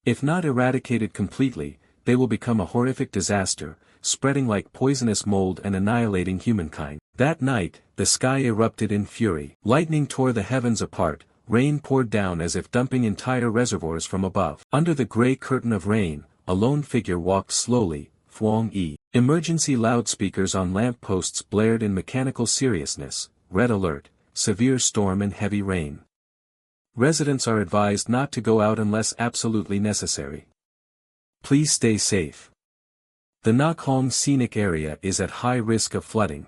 If not eradicated completely, they will become a horrific disaster, spreading like poisonous mold and annihilating humankind." That night, the sky erupted in fury. Lightning tore the heavens apart. Rain poured down as if dumping entire reservoirs from above. Under the gray curtain of rain, a lone figure walked slowly, Fuang Yi. Emergency loudspeakers on lamp posts blared in mechanical seriousness, "Red alert, severe storm and heavy rain. Residents are advised not to go out unless absolutely necessary. Please stay safe. The Nakhong scenic area is at high risk of flooding.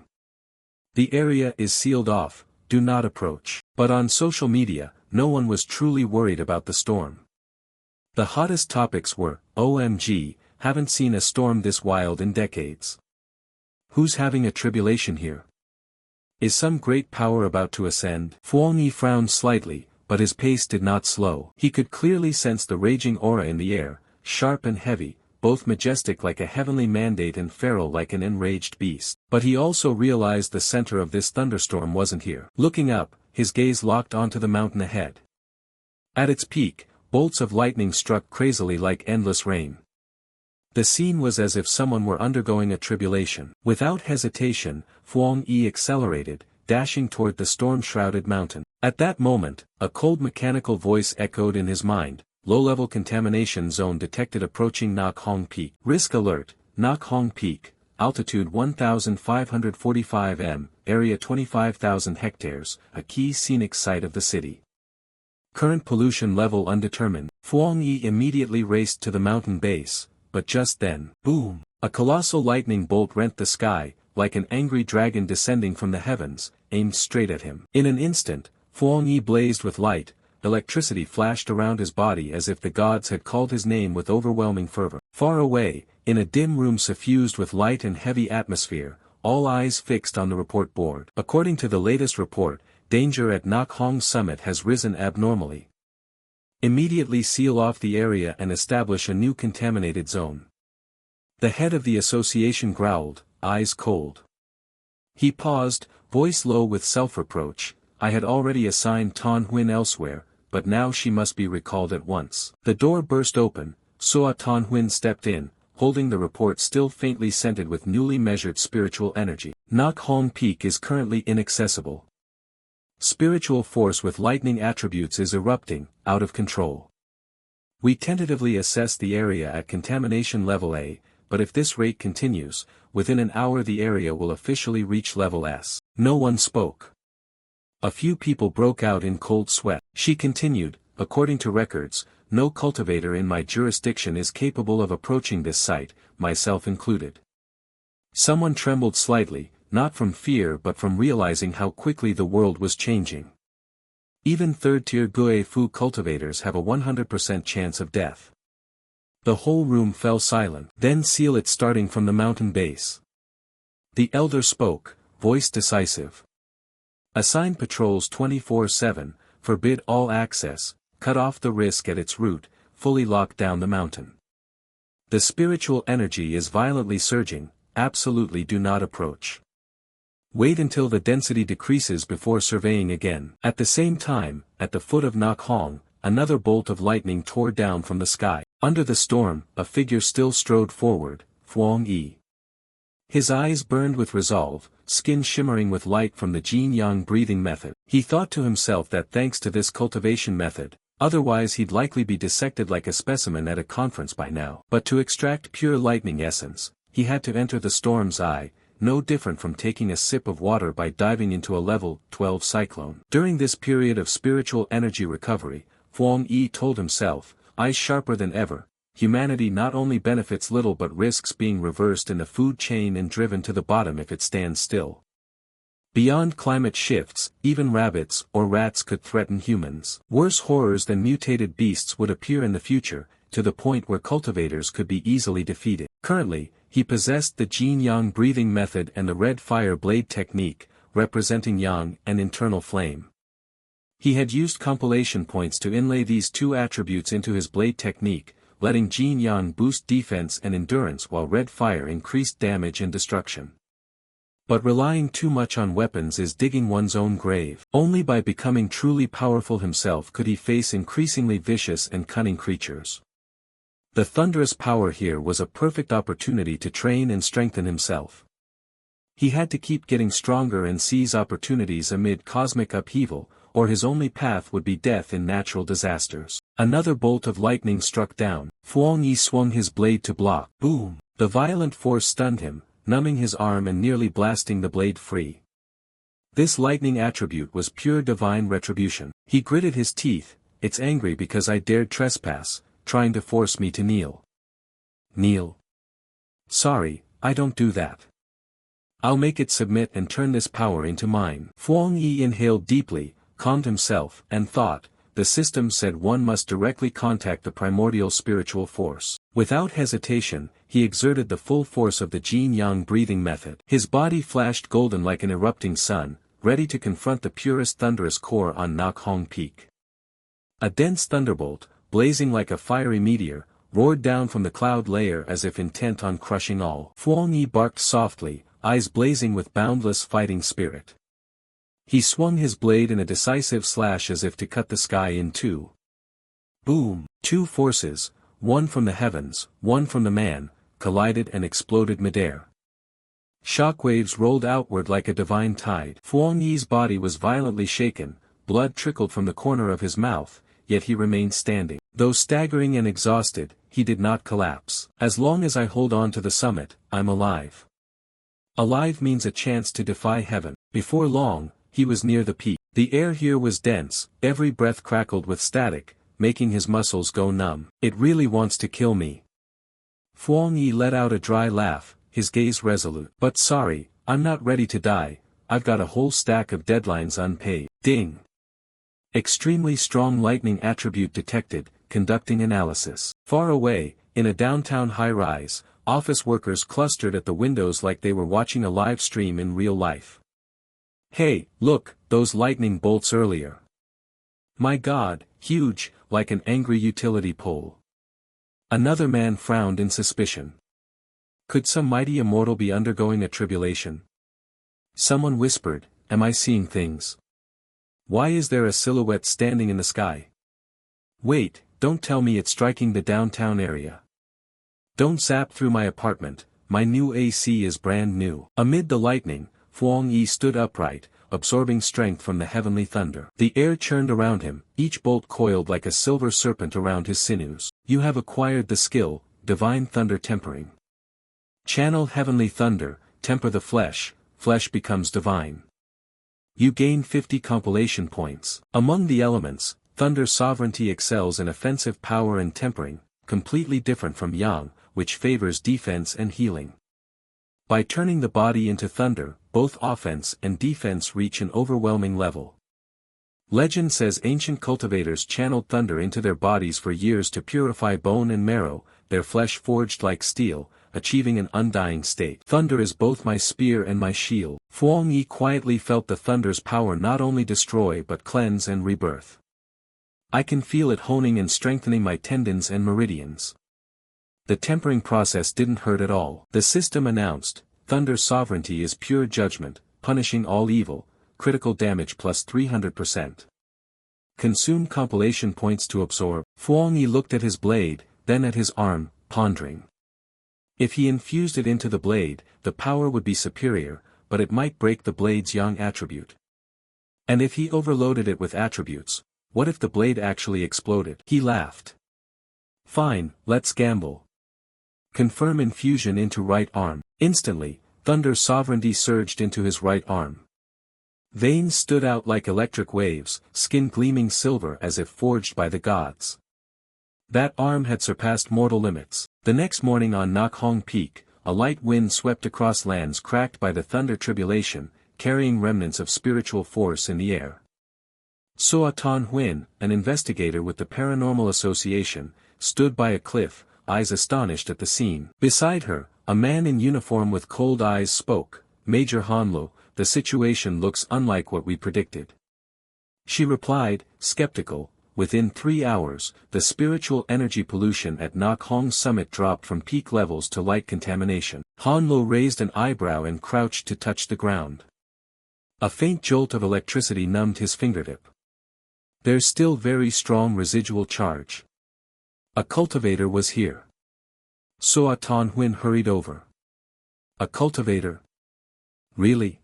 The area is sealed off, do not approach." But on social media, no one was truly worried about the storm. The hottest topics were, "OMG, haven't seen a storm this wild in decades. Who's having a tribulation here? Is some great power about to ascend?" Fuang Yi frowned slightly, but his pace did not slow. He could clearly sense the raging aura in the air, sharp and heavy, both majestic like a heavenly mandate and feral like an enraged beast. But he also realized the center of this thunderstorm wasn't here. Looking up, his gaze locked onto the mountain ahead. At its peak, bolts of lightning struck crazily like endless rain. The scene was as if someone were undergoing a tribulation. Without hesitation, Fuang Yi accelerated, dashing toward the storm-shrouded mountain. At that moment, a cold mechanical voice echoed in his mind, "Low-level contamination zone detected approaching Nakhong Peak. Risk alert, Nakhong Peak, altitude 1,545 m, area 25,000 hectares, a key scenic site of the city. Current pollution level undetermined." Fuang Yi immediately raced to the mountain base, but just then, boom! A colossal lightning bolt rent the sky, like an angry dragon descending from the heavens, aimed straight at him. In an instant, Fuang Yi blazed with light. Electricity flashed around his body as if the gods had called his name with overwhelming fervor. Far away, in a dim room suffused with light and heavy atmosphere, all eyes fixed on the report board. According to the latest report, danger at Nakhong summit has risen abnormally. Immediately seal off the area and establish a new contaminated zone. The head of the association growled, eyes cold. He paused, voice low with self-reproach. "I had already assigned Tan Huin elsewhere, but now she must be recalled at once." The door burst open, Sua Tan Huin stepped in, holding the report still faintly scented with newly measured spiritual energy. "Nakhong Peak is currently inaccessible. Spiritual force with lightning attributes is erupting, out of control. We tentatively assess the area at contamination level A, but if this rate continues, within an hour the area will officially reach level S." No one spoke. A few people broke out in cold sweat. She continued, "According to records, no cultivator in my jurisdiction is capable of approaching this site, myself included." Someone trembled slightly, not from fear but from realizing how quickly the world was changing. Even third-tier Gui Fu cultivators have a 100% chance of death. The whole room fell silent. "Then seal it starting from the mountain base." The elder spoke, voice decisive. "Assign patrols 24/7, forbid all access, cut off the risk at its root, fully lock down the mountain. The spiritual energy is violently surging, absolutely do not approach. Wait until the density decreases before surveying again." At the same time, at the foot of Nakhong, another bolt of lightning tore down from the sky. Under the storm, a figure still strode forward, Huang Yi. His eyes burned with resolve, skin shimmering with light from the yin-yang breathing method. He thought to himself that thanks to this cultivation method, otherwise he'd likely be dissected like a specimen at a conference by now. But to extract pure lightning essence, he had to enter the storm's eye, no different from taking a sip of water by diving into a level 12 cyclone. During this period of spiritual energy recovery, Huang Yi told himself, eyes sharper than ever, humanity not only benefits little but risks being reversed in the food chain and driven to the bottom if it stands still. Beyond climate shifts, even rabbits or rats could threaten humans. Worse horrors than mutated beasts would appear in the future, to the point where cultivators could be easily defeated. Currently, he possessed the yin-yang breathing method and the red fire blade technique, representing yang and internal flame. He had used compilation points to inlay these two attributes into his blade technique, letting yin-yang boost defense and endurance while red fire increased damage and destruction. But relying too much on weapons is digging one's own grave. Only by becoming truly powerful himself could he face increasingly vicious and cunning creatures. The thunderous power here was a perfect opportunity to train and strengthen himself. He had to keep getting stronger and seize opportunities amid cosmic upheaval, or his only path would be death in natural disasters. Another bolt of lightning struck down. Huang Yi swung his blade to block. Boom! The violent force stunned him, numbing his arm and nearly blasting the blade free. This lightning attribute was pure divine retribution. He gritted his teeth, "It's angry because I dared trespass, trying to force me to kneel." Kneel? Sorry, I don't do that. I'll make it submit and turn this power into mine. Huang Yi inhaled deeply, calmed himself, and thought, the system said one must directly contact the primordial spiritual force. Without hesitation, he exerted the full force of the yin-yang breathing method. His body flashed golden like an erupting sun, ready to confront the purest thunderous core on Nakhong Peak. A dense thunderbolt, blazing like a fiery meteor, roared down from the cloud layer as if intent on crushing all. Huang Yi barked softly, eyes blazing with boundless fighting spirit. He swung his blade in a decisive slash as if to cut the sky in two. Boom! Two forces, one from the heavens, one from the man, collided and exploded midair. Shockwaves rolled outward like a divine tide. Huang Yi's body was violently shaken, blood trickled from the corner of his mouth, yet he remained standing. Though staggering and exhausted, he did not collapse. As long as I hold on to the summit, I'm alive. Alive means a chance to defy heaven. Before long, he was near the peak. The air here was dense, every breath crackled with static, making his muscles go numb. It really wants to kill me. Huang Yi let out a dry laugh, his gaze resolute. But sorry, I'm not ready to die, I've got a whole stack of deadlines unpaid. Ding! Extremely strong lightning attribute detected, conducting analysis. Far away, in a downtown high-rise, office workers clustered at the windows like they were watching a live stream in real life. Hey, look, those lightning bolts earlier. My God, huge, like an angry utility pole. Another man frowned in suspicion. Could some mighty immortal be undergoing a tribulation? Someone whispered, am I seeing things? Why is there a silhouette standing in the sky? Wait, don't tell me it's striking the downtown area. Don't zap through my apartment, my new AC is brand new. Amid the lightning, Huang Yi stood upright, absorbing strength from the heavenly thunder. The air churned around him, each bolt coiled like a silver serpent around his sinews. You have acquired the skill, divine thunder tempering. Channel heavenly thunder, temper the flesh, flesh becomes divine. You gain 50 compilation points. Among the elements, thunder sovereignty excels in offensive power and tempering, completely different from yang, which favors defense and healing. By turning the body into thunder, both offense and defense reach an overwhelming level. Legend says ancient cultivators channeled thunder into their bodies for years to purify bone and marrow, their flesh forged like steel, achieving an undying state. Thunder is both my spear and my shield. Huang Yi quietly felt the thunder's power not only destroy but cleanse and rebirth. I can feel it honing and strengthening my tendons and meridians. The tempering process didn't hurt at all. The system announced, Thunder's sovereignty is pure judgment, punishing all evil, critical damage plus 300%. Consume compilation points to absorb. Huang Yi looked at his blade, then at his arm, pondering. If he infused it into the blade, the power would be superior, but it might break the blade's yang attribute. And if he overloaded it with attributes, what if the blade actually exploded? He laughed. Fine, let's gamble. Confirm infusion into right arm. Instantly, thunder sovereignty surged into his right arm. Veins stood out like electric waves, skin gleaming silver as if forged by the gods. That arm had surpassed mortal limits. The next morning on Nakhong Peak, a light wind swept across lands cracked by the thunder tribulation, carrying remnants of spiritual force in the air. Soa Tan Huin, an investigator with the Paranormal Association, stood by a cliff, eyes astonished at the scene. Beside her, a man in uniform with cold eyes spoke, "Major Hanlo, the situation looks unlike what we predicted." She replied, skeptical, "Within 3 hours, the spiritual energy pollution at Nakhong summit dropped from peak levels to light contamination." Hanlo raised an eyebrow and crouched to touch the ground. A faint jolt of electricity numbed his fingertip. "There's still very strong residual charge. A cultivator was here." Soa Tan Huin hurried over. "A cultivator? Really?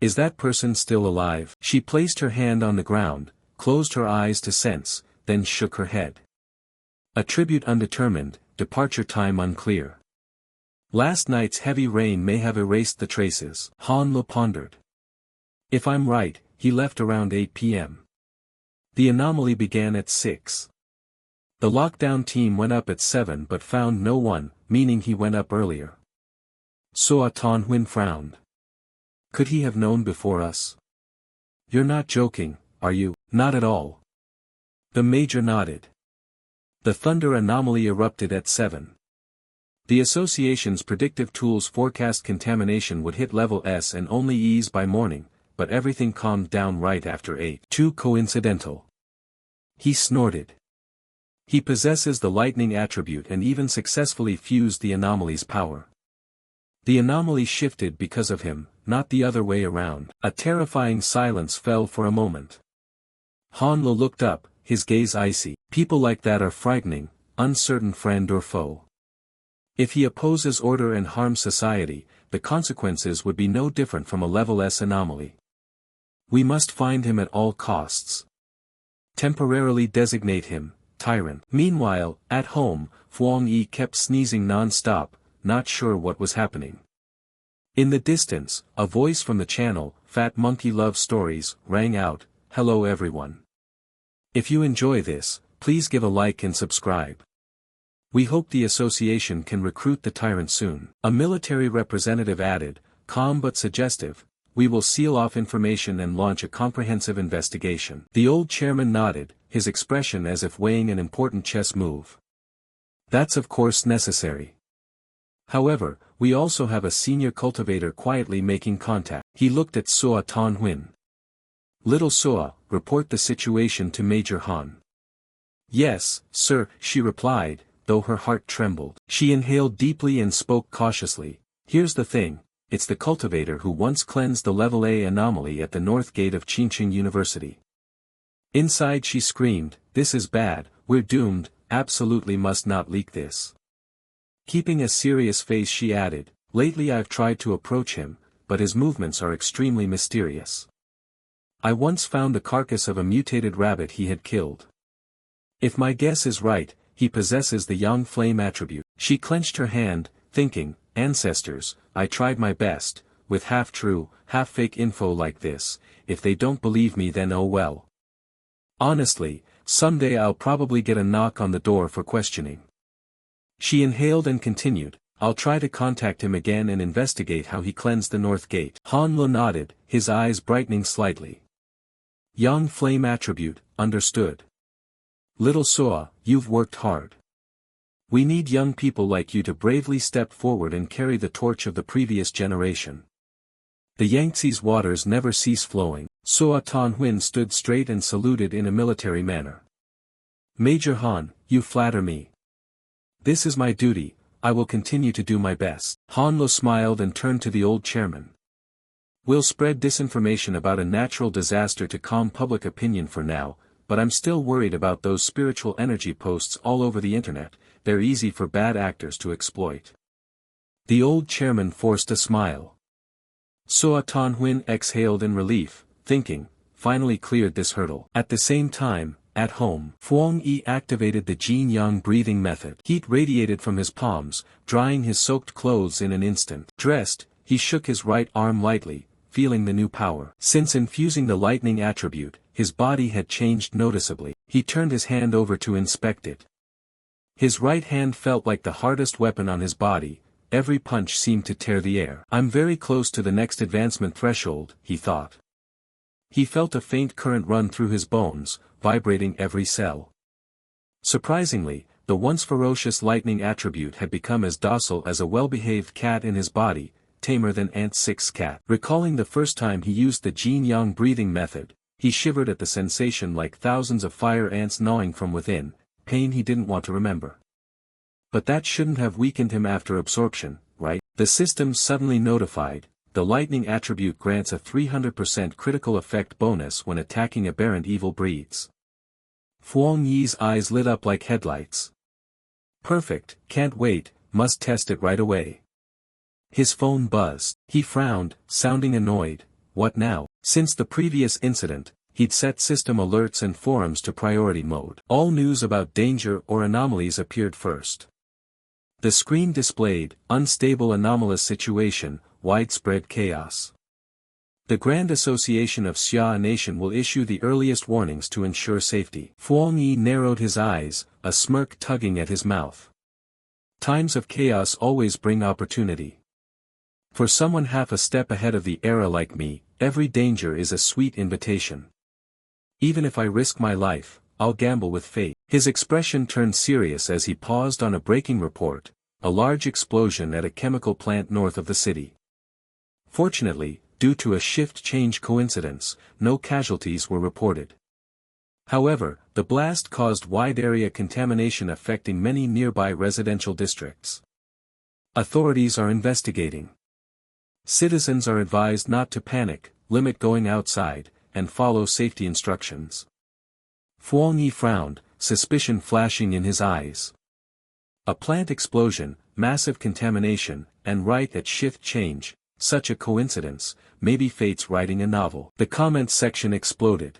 Is that person still alive?" She placed her hand on the ground, closed her eyes to sense, then shook her head. "Attribute undetermined, departure time unclear. Last night's heavy rain may have erased the traces." Han Lo pondered. "If I'm right, he left around 8 p.m. The anomaly began at 6. The lockdown team went up at 7 but found no one, meaning he went up earlier." Soa Tan Huin frowned. "Could he have known before us?" "You're not joking, are you?" "Not at all." The Major nodded. "The thunder anomaly erupted at 7. The association's predictive tools forecast contamination would hit level S and only ease by morning, but everything calmed down right after 8. Too coincidental." He snorted. "He possesses the lightning attribute and even successfully fused the anomaly's power. The anomaly shifted because of him, not the other way around." A terrifying silence fell for a moment. Han Lo looked up, his gaze icy. "People like that are frightening, uncertain friend or foe. If he opposes order and harms society, the consequences would be no different from a level S anomaly. We must find him at all costs. Temporarily designate him tyrant." Meanwhile, at home, Huang Yi kept sneezing non-stop, not sure what was happening. In the distance, a voice from the channel, Fat Monkey Love Stories, rang out, "Hello everyone. If you enjoy this, please give a like and subscribe. We hope the association can recruit the tyrant soon." A military representative added, calm but suggestive, "We will seal off information and launch a comprehensive investigation." The old chairman nodded, his expression as if weighing an important chess move. "That's of course necessary. However, we also have a senior cultivator quietly making contact." He looked at Soa Tan Huin. "Little Soa, report the situation to Major Han." "Yes, sir," she replied, though her heart trembled. She inhaled deeply and spoke cautiously, "Here's the thing, it's the cultivator who once cleansed the level A anomaly at the north gate of Qingqing University." Inside she screamed, "This is bad, we're doomed, absolutely must not leak this." Keeping a serious face she added, "Lately I've tried to approach him, but his movements are extremely mysterious. I once found the carcass of a mutated rabbit he had killed. If my guess is right, he possesses the Yang Flame attribute." She clenched her hand, thinking, "Ancestors, I tried my best, with half-true, half-fake info like this, if they don't believe me then oh well. Honestly, someday I'll probably get a knock on the door for questioning." She inhaled and continued, "I'll try to contact him again and investigate how he cleansed the north gate." Han Lo nodded, his eyes brightening slightly. "Yang Flame attribute, understood. Little Soa, you've worked hard. We need young people like you to bravely step forward and carry the torch of the previous generation. The Yangtze's waters never cease flowing." Soa Tan Huin stood straight and saluted in a military manner. "Major Han, you flatter me. This is my duty, I will continue to do my best." Han Lo smiled and turned to the old chairman. "We'll spread disinformation about a natural disaster to calm public opinion for now, but I'm still worried about those spiritual energy posts all over the internet. They're easy for bad actors to exploit. The old chairman forced a smile. Soa Tonhuin exhaled in relief, thinking, finally cleared this hurdle. At the same time, at home, Fuang Yi activated the Jin-Yang breathing method. Heat radiated from his palms, drying his soaked clothes in an instant. Dressed, he shook his right arm lightly, feeling the new power. Since infusing the lightning attribute, his body had changed noticeably. He turned his hand over to inspect it. His right hand felt like the hardest weapon on his body. Every punch seemed to tear the air. I'm very close to the next advancement threshold, he thought. He felt a faint current run through his bones, vibrating every cell. Surprisingly, the once ferocious lightning attribute had become as docile as a well-behaved cat in his body, tamer than Ant 6's cat. Recalling the first time he used the Jin-Yang breathing method, he shivered at the sensation like thousands of fire ants gnawing from within, pain he didn't want to remember. But that shouldn't have weakened him after absorption, right? The system suddenly notified, the lightning attribute grants a 300% critical effect bonus when attacking aberrant evil breeds. Fuang Yi's eyes lit up like headlights. Perfect, can't wait, must test it right away. His phone buzzed. He frowned, sounding annoyed. What now? Since the previous incident, he'd set system alerts and forums to priority mode. All news about danger or anomalies appeared first. The screen displayed, unstable anomalous situation, widespread chaos. The Grand Association of Xia Nation will issue the earliest warnings to ensure safety. Fuang Yi narrowed his eyes, a smirk tugging at his mouth. Times of chaos always bring opportunity. For someone half a step ahead of the era like me, every danger is a sweet invitation. Even if I risk my life, I'll gamble with fate. His expression turned serious as he paused on a breaking report, a large explosion at a chemical plant north of the city. Fortunately, due to a shift-change coincidence, no casualties were reported. However, the blast caused wide-area contamination affecting many nearby residential districts. Authorities are investigating. Citizens are advised not to panic, limit going outside, and follow safety instructions. Fuang Yi frowned, suspicion flashing in his eyes. A plant explosion, massive contamination, and right at shift change, such a coincidence, maybe fate's writing a novel. The comments section exploded.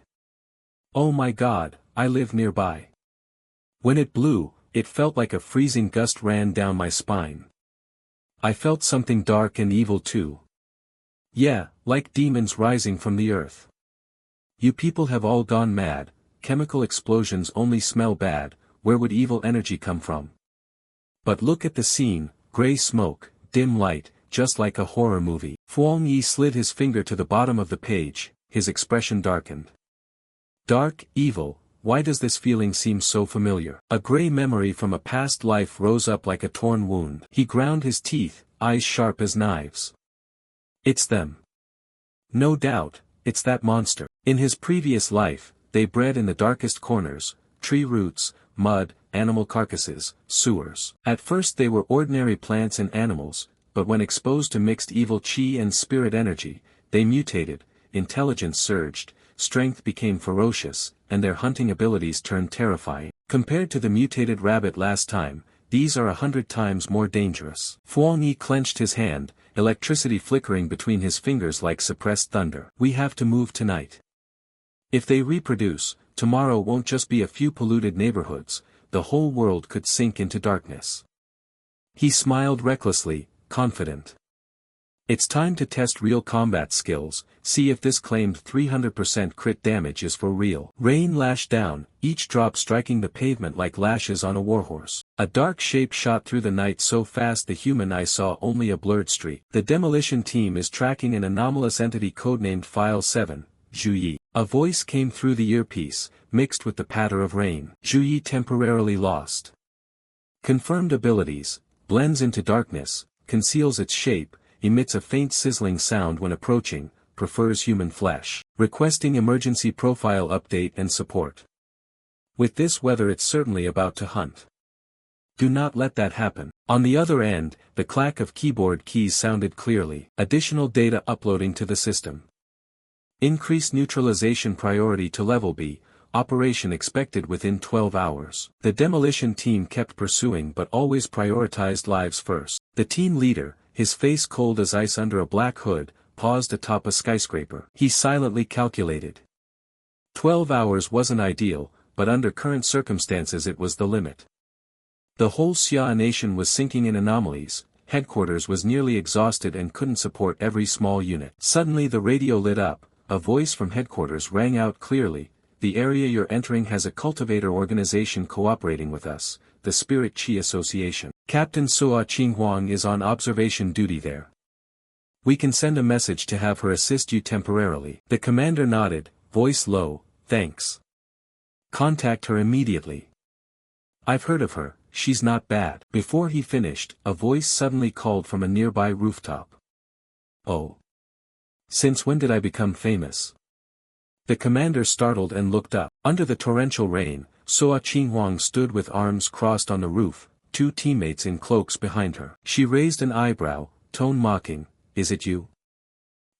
Oh my god, I live nearby. When it blew, it felt like a freezing gust ran down my spine. I felt something dark and evil too. Yeah, like demons rising from the earth. You people have all gone mad, chemical explosions only smell bad, where would evil energy come from? But look at the scene, gray smoke, dim light, just like a horror movie. Fuang Yi slid his finger to the bottom of the page, his expression darkened. Dark, evil, why does this feeling seem so familiar? A gray memory from a past life rose up like a torn wound. He ground his teeth, eyes sharp as knives. It's them. No doubt, it's that monster. In his previous life, they bred in the darkest corners, tree roots, mud, animal carcasses, sewers. At first they were ordinary plants and animals, but when exposed to mixed evil chi and spirit energy, they mutated, intelligence surged, strength became ferocious, and their hunting abilities turned terrifying. Compared to the mutated rabbit last time, these are 100 times more dangerous. Fuang Yi clenched his hand, electricity flickering between his fingers like suppressed thunder. We have to move tonight. If they reproduce, tomorrow won't just be a few polluted neighborhoods, the whole world could sink into darkness. He smiled recklessly, confident. It's time to test real combat skills, see if this claimed 300% crit damage is for real. Rain lashed down, each drop striking the pavement like lashes on a warhorse. A dark shape shot through the night so fast the human eye saw only a blurred streak. The demolition team is tracking an anomalous entity codenamed File 7, Zhu Yi. A voice came through the earpiece, mixed with the patter of rain. Zhu Yi temporarily lost. Confirmed abilities, blends into darkness, conceals its shape, emits a faint sizzling sound when approaching, prefers human flesh. Requesting emergency profile update and support. With this weather it's certainly about to hunt. Do not let that happen. On the other end, the clack of keyboard keys sounded clearly. Additional data uploading to the system. Increase neutralization priority to level B, operation expected within 12 hours. The demolition team kept pursuing but always prioritized lives first. The team leader, his face cold as ice under a black hood, paused atop a skyscraper. He silently calculated. 12 hours wasn't ideal, but under current circumstances it was the limit. The whole Xia nation was sinking in anomalies, headquarters was nearly exhausted and couldn't support every small unit. Suddenly the radio lit up, a voice from headquarters rang out clearly, "The area you're entering has a cultivator organization cooperating with us, the Spirit Chi Association. Captain Suo Qinghuang is on observation duty there. We can send a message to have her assist you temporarily." The commander nodded, voice low, "Thanks. Contact her immediately. I've heard of her, she's not bad." Before he finished, a voice suddenly called from a nearby rooftop. "Oh. Since when did I become famous?" The commander startled and looked up. Under the torrential rain, Suo Qinghuang stood with arms crossed on the roof, two teammates in cloaks behind her. She raised an eyebrow, tone mocking, "Is it you?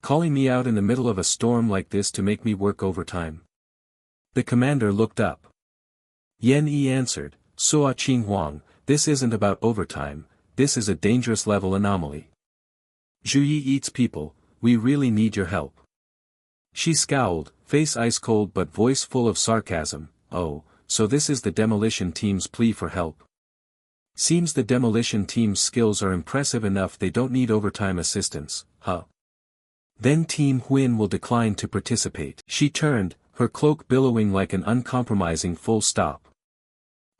Calling me out in the middle of a storm like this to make me work overtime?" The commander looked up. Yan Yi answered, "Suo Qinghuang, this isn't about overtime, this is a dangerous level anomaly. Zhu Yi eats people, we really need your help." She scowled, face ice cold but voice full of sarcasm, "Oh, so this is the demolition team's plea for help. Seems the demolition team's skills are impressive enough they don't need overtime assistance, huh? Then Team Huin will decline to participate." She turned, her cloak billowing like an uncompromising full stop.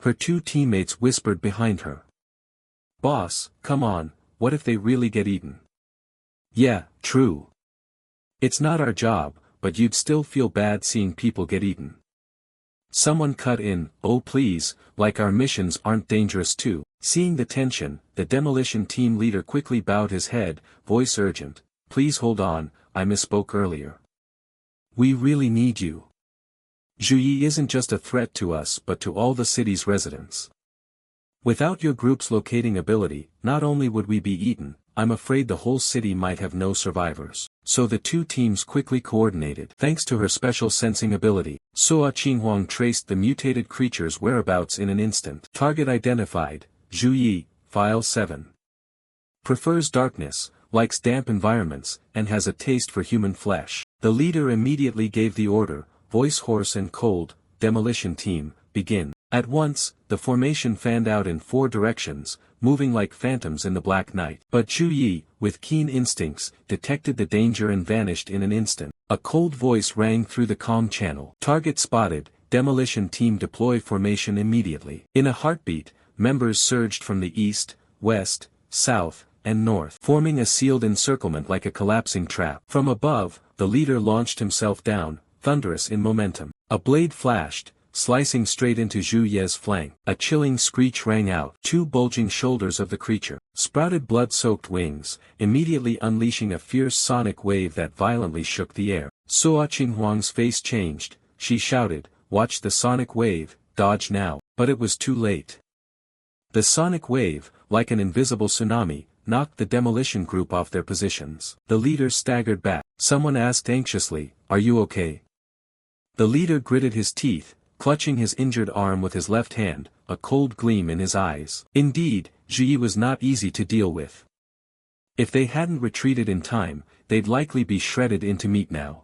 Her two teammates whispered behind her. "Boss, come on, what if they really get eaten?" "Yeah, true. It's not our job, but you'd still feel bad seeing people get eaten." Someone cut in, "Oh please, like our missions aren't dangerous too." Seeing the tension, the demolition team leader quickly bowed his head, voice urgent, "Please hold on, I misspoke earlier. We really need you. Zhu Yi isn't just a threat to us but to all the city's residents. Without your group's locating ability, not only would we be eaten, I'm afraid the whole city might have no survivors." So the two teams quickly coordinated. Thanks to her special sensing ability, Suo Qinghuang traced the mutated creature's whereabouts in an instant. Target identified, Zhu Yi, File 7. Prefers darkness, likes damp environments, and has a taste for human flesh. The leader immediately gave the order, voice hoarse and cold, "Demolition team, begin." At once, the formation fanned out in four directions, moving like phantoms in the black night. But Zhu Yi, with keen instincts, detected the danger and vanished in an instant. A cold voice rang through the comm channel. "Target spotted, demolition team deploy formation immediately." In a heartbeat, members surged from the east, west, south, and north, forming a sealed encirclement like a collapsing trap. From above, the leader launched himself down, thunderous in momentum. A blade flashed, slicing straight into Zhu Ye's flank. A chilling screech rang out. Two bulging shoulders of the creature sprouted blood-soaked wings, immediately unleashing a fierce sonic wave that violently shook the air. Suo Qinghuang's face changed. She shouted, "Watch the sonic wave, dodge now." But it was too late. The sonic wave, like an invisible tsunami, knocked the demolition group off their positions. The leader staggered back. Someone asked anxiously, "Are you okay?" The leader gritted his teeth, clutching his injured arm with his left hand, a cold gleam in his eyes. Indeed, Zhu Yi was not easy to deal with. If they hadn't retreated in time, they'd likely be shredded into meat now.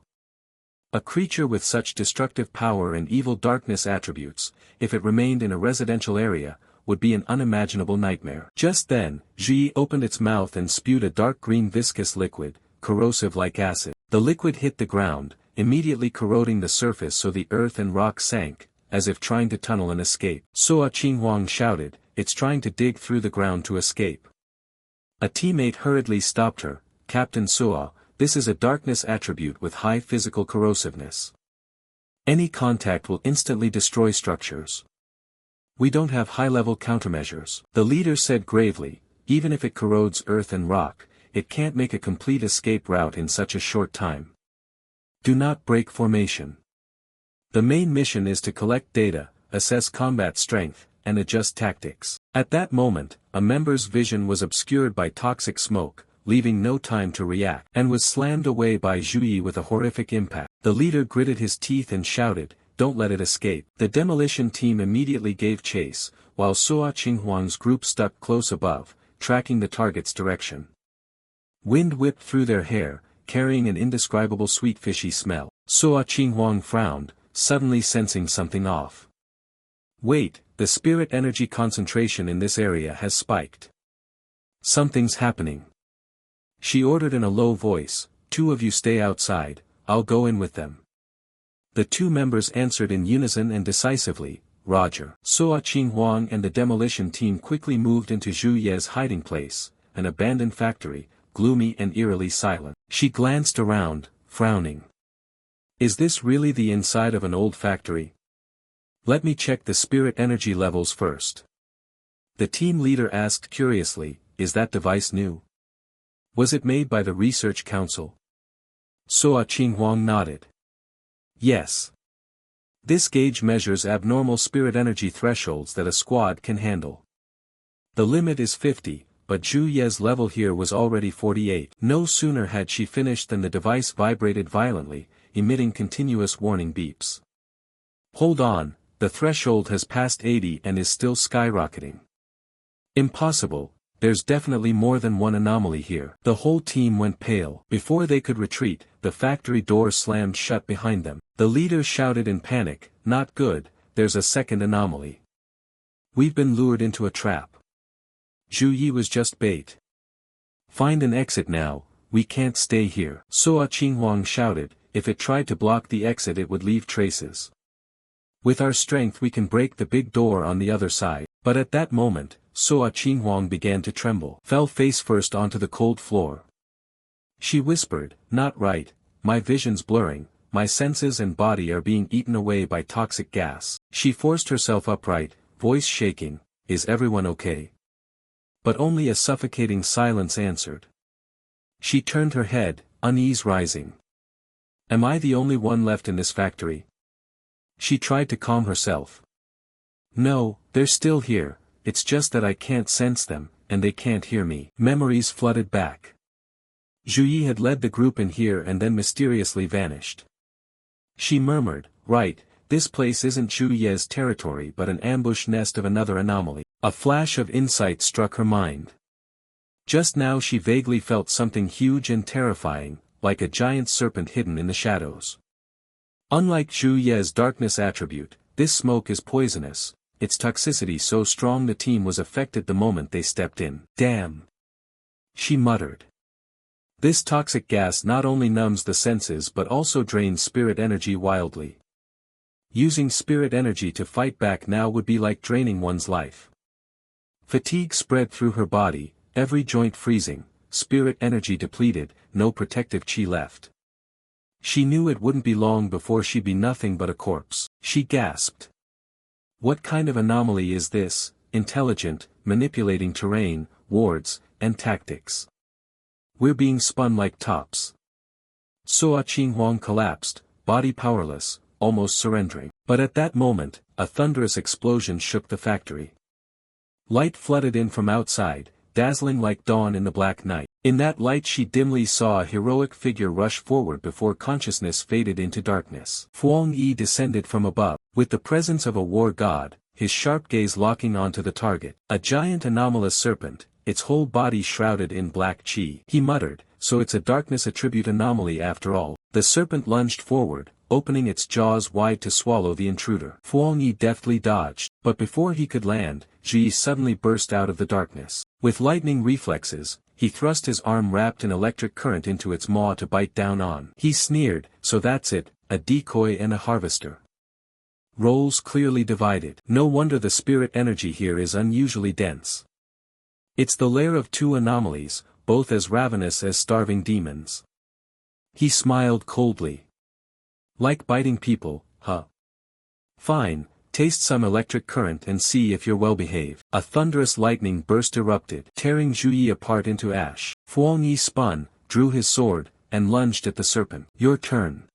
A creature with such destructive power and evil darkness attributes, if it remained in a residential area, would be an unimaginable nightmare. Just then, Zhu Yi opened its mouth and spewed a dark green viscous liquid, corrosive like acid. The liquid hit the ground, immediately corroding the surface so the earth and rock sank, as if trying to tunnel an escape. Suo Qinghuang shouted, "It's trying to dig through the ground to escape." A teammate hurriedly stopped her, "Captain Suo, this is a darkness attribute with high physical corrosiveness. Any contact will instantly destroy structures. We don't have high-level countermeasures." The leader said gravely, "Even if it corrodes earth and rock, it can't make a complete escape route in such a short time. Do not break formation. The main mission is to collect data, assess combat strength, and adjust tactics." At that moment, a member's vision was obscured by toxic smoke, leaving no time to react, and was slammed away by Zhu Yi with a horrific impact. The leader gritted his teeth and shouted, don't let it escape. The demolition team immediately gave chase, while Suo Qinghuang's group stuck close above, tracking the target's direction. Wind whipped through their hair, carrying an indescribable sweet fishy smell. Suo Qinghuang frowned, suddenly sensing something off. Wait, the spirit energy concentration in this area has spiked. Something's happening. She ordered in a low voice, "Two of you stay outside, I'll go in with them." The two members answered in unison and decisively, "Roger." Suo Qinghuang and the demolition team quickly moved into Zhu Ye's hiding place, an abandoned factory, gloomy and eerily silent. She glanced around, frowning. Is this really the inside of an old factory? Let me check the spirit energy levels first. The team leader asked curiously, "Is that device new? Was it made by the Research Council?" Suo Qinghuang nodded. Yes. This gauge measures abnormal spirit energy thresholds that a squad can handle. The limit is 50, but Zhu Ye's level here was already 48. No sooner had she finished than the device vibrated violently, emitting continuous warning beeps. Hold on, the threshold has passed 80 and is still skyrocketing. Impossible, there's definitely more than one anomaly here. The whole team went pale. Before they could retreat, the factory door slammed shut behind them. The leader shouted in panic, "Not good, there's a second anomaly. We've been lured into a trap. Zhu Yi was just bait. Find an exit now, we can't stay here." Suo Qinghuang shouted, "If it tried to block the exit it would leave traces. With our strength we can break the big door on the other side." But at that moment, Suo Qinghuang began to tremble, fell face first onto the cold floor. She whispered, "Not right, my vision's blurring, my senses and body are being eaten away by toxic gas." She forced herself upright, voice shaking, "Is everyone okay?" But only a suffocating silence answered. She turned her head, unease rising. "Am I the only one left in this factory?" She tried to calm herself. "No, they're still here, it's just that I can't sense them, and they can't hear me." Memories flooded back. Zhu Yi had led the group in here and then mysteriously vanished. She murmured, "Right, this place isn't Zhu Ye's territory but an ambush nest of another anomaly." A flash of insight struck her mind. Just now she vaguely felt something huge and terrifying, like a giant serpent hidden in the shadows. Unlike Zhu Ye's darkness attribute, this smoke is poisonous, its toxicity so strong the team was affected the moment they stepped in. "Damn!" she muttered. This toxic gas not only numbs the senses but also drains spirit energy wildly. Using spirit energy to fight back now would be like draining one's life. Fatigue spread through her body, every joint freezing, spirit energy depleted, no protective chi left. She knew it wouldn't be long before she'd be nothing but a corpse. She gasped. What kind of anomaly is this? Intelligent, manipulating terrain, wards, and tactics. We're being spun like tops. Suo Qinghuang collapsed, body powerless, almost surrendering. But at that moment, a thunderous explosion shook the factory. Light flooded in from outside, dazzling like dawn in the black night. In that light she dimly saw a heroic figure rush forward before consciousness faded into darkness. Huang Yi descended from above, with the presence of a war god, his sharp gaze locking onto the target. A giant anomalous serpent, its whole body shrouded in black chi. He muttered, "So it's a darkness attribute anomaly after all." The serpent lunged forward, opening its jaws wide to swallow the intruder. Huang Yi deftly dodged, but before he could land, Zhu Yi suddenly burst out of the darkness. With lightning reflexes, he thrust his arm wrapped in electric current into its maw to bite down on. He sneered, "So that's it, a decoy and a harvester. Roles clearly divided. No wonder the spirit energy here is unusually dense. It's the lair of two anomalies, both as ravenous as starving demons." He smiled coldly. "Like biting people, huh? Fine, taste some electric current and see if you're well behaved." A thunderous lightning burst erupted, tearing Zhu Yi apart into ash. Huang Yi spun, drew his sword, and lunged at the serpent. "Your turn.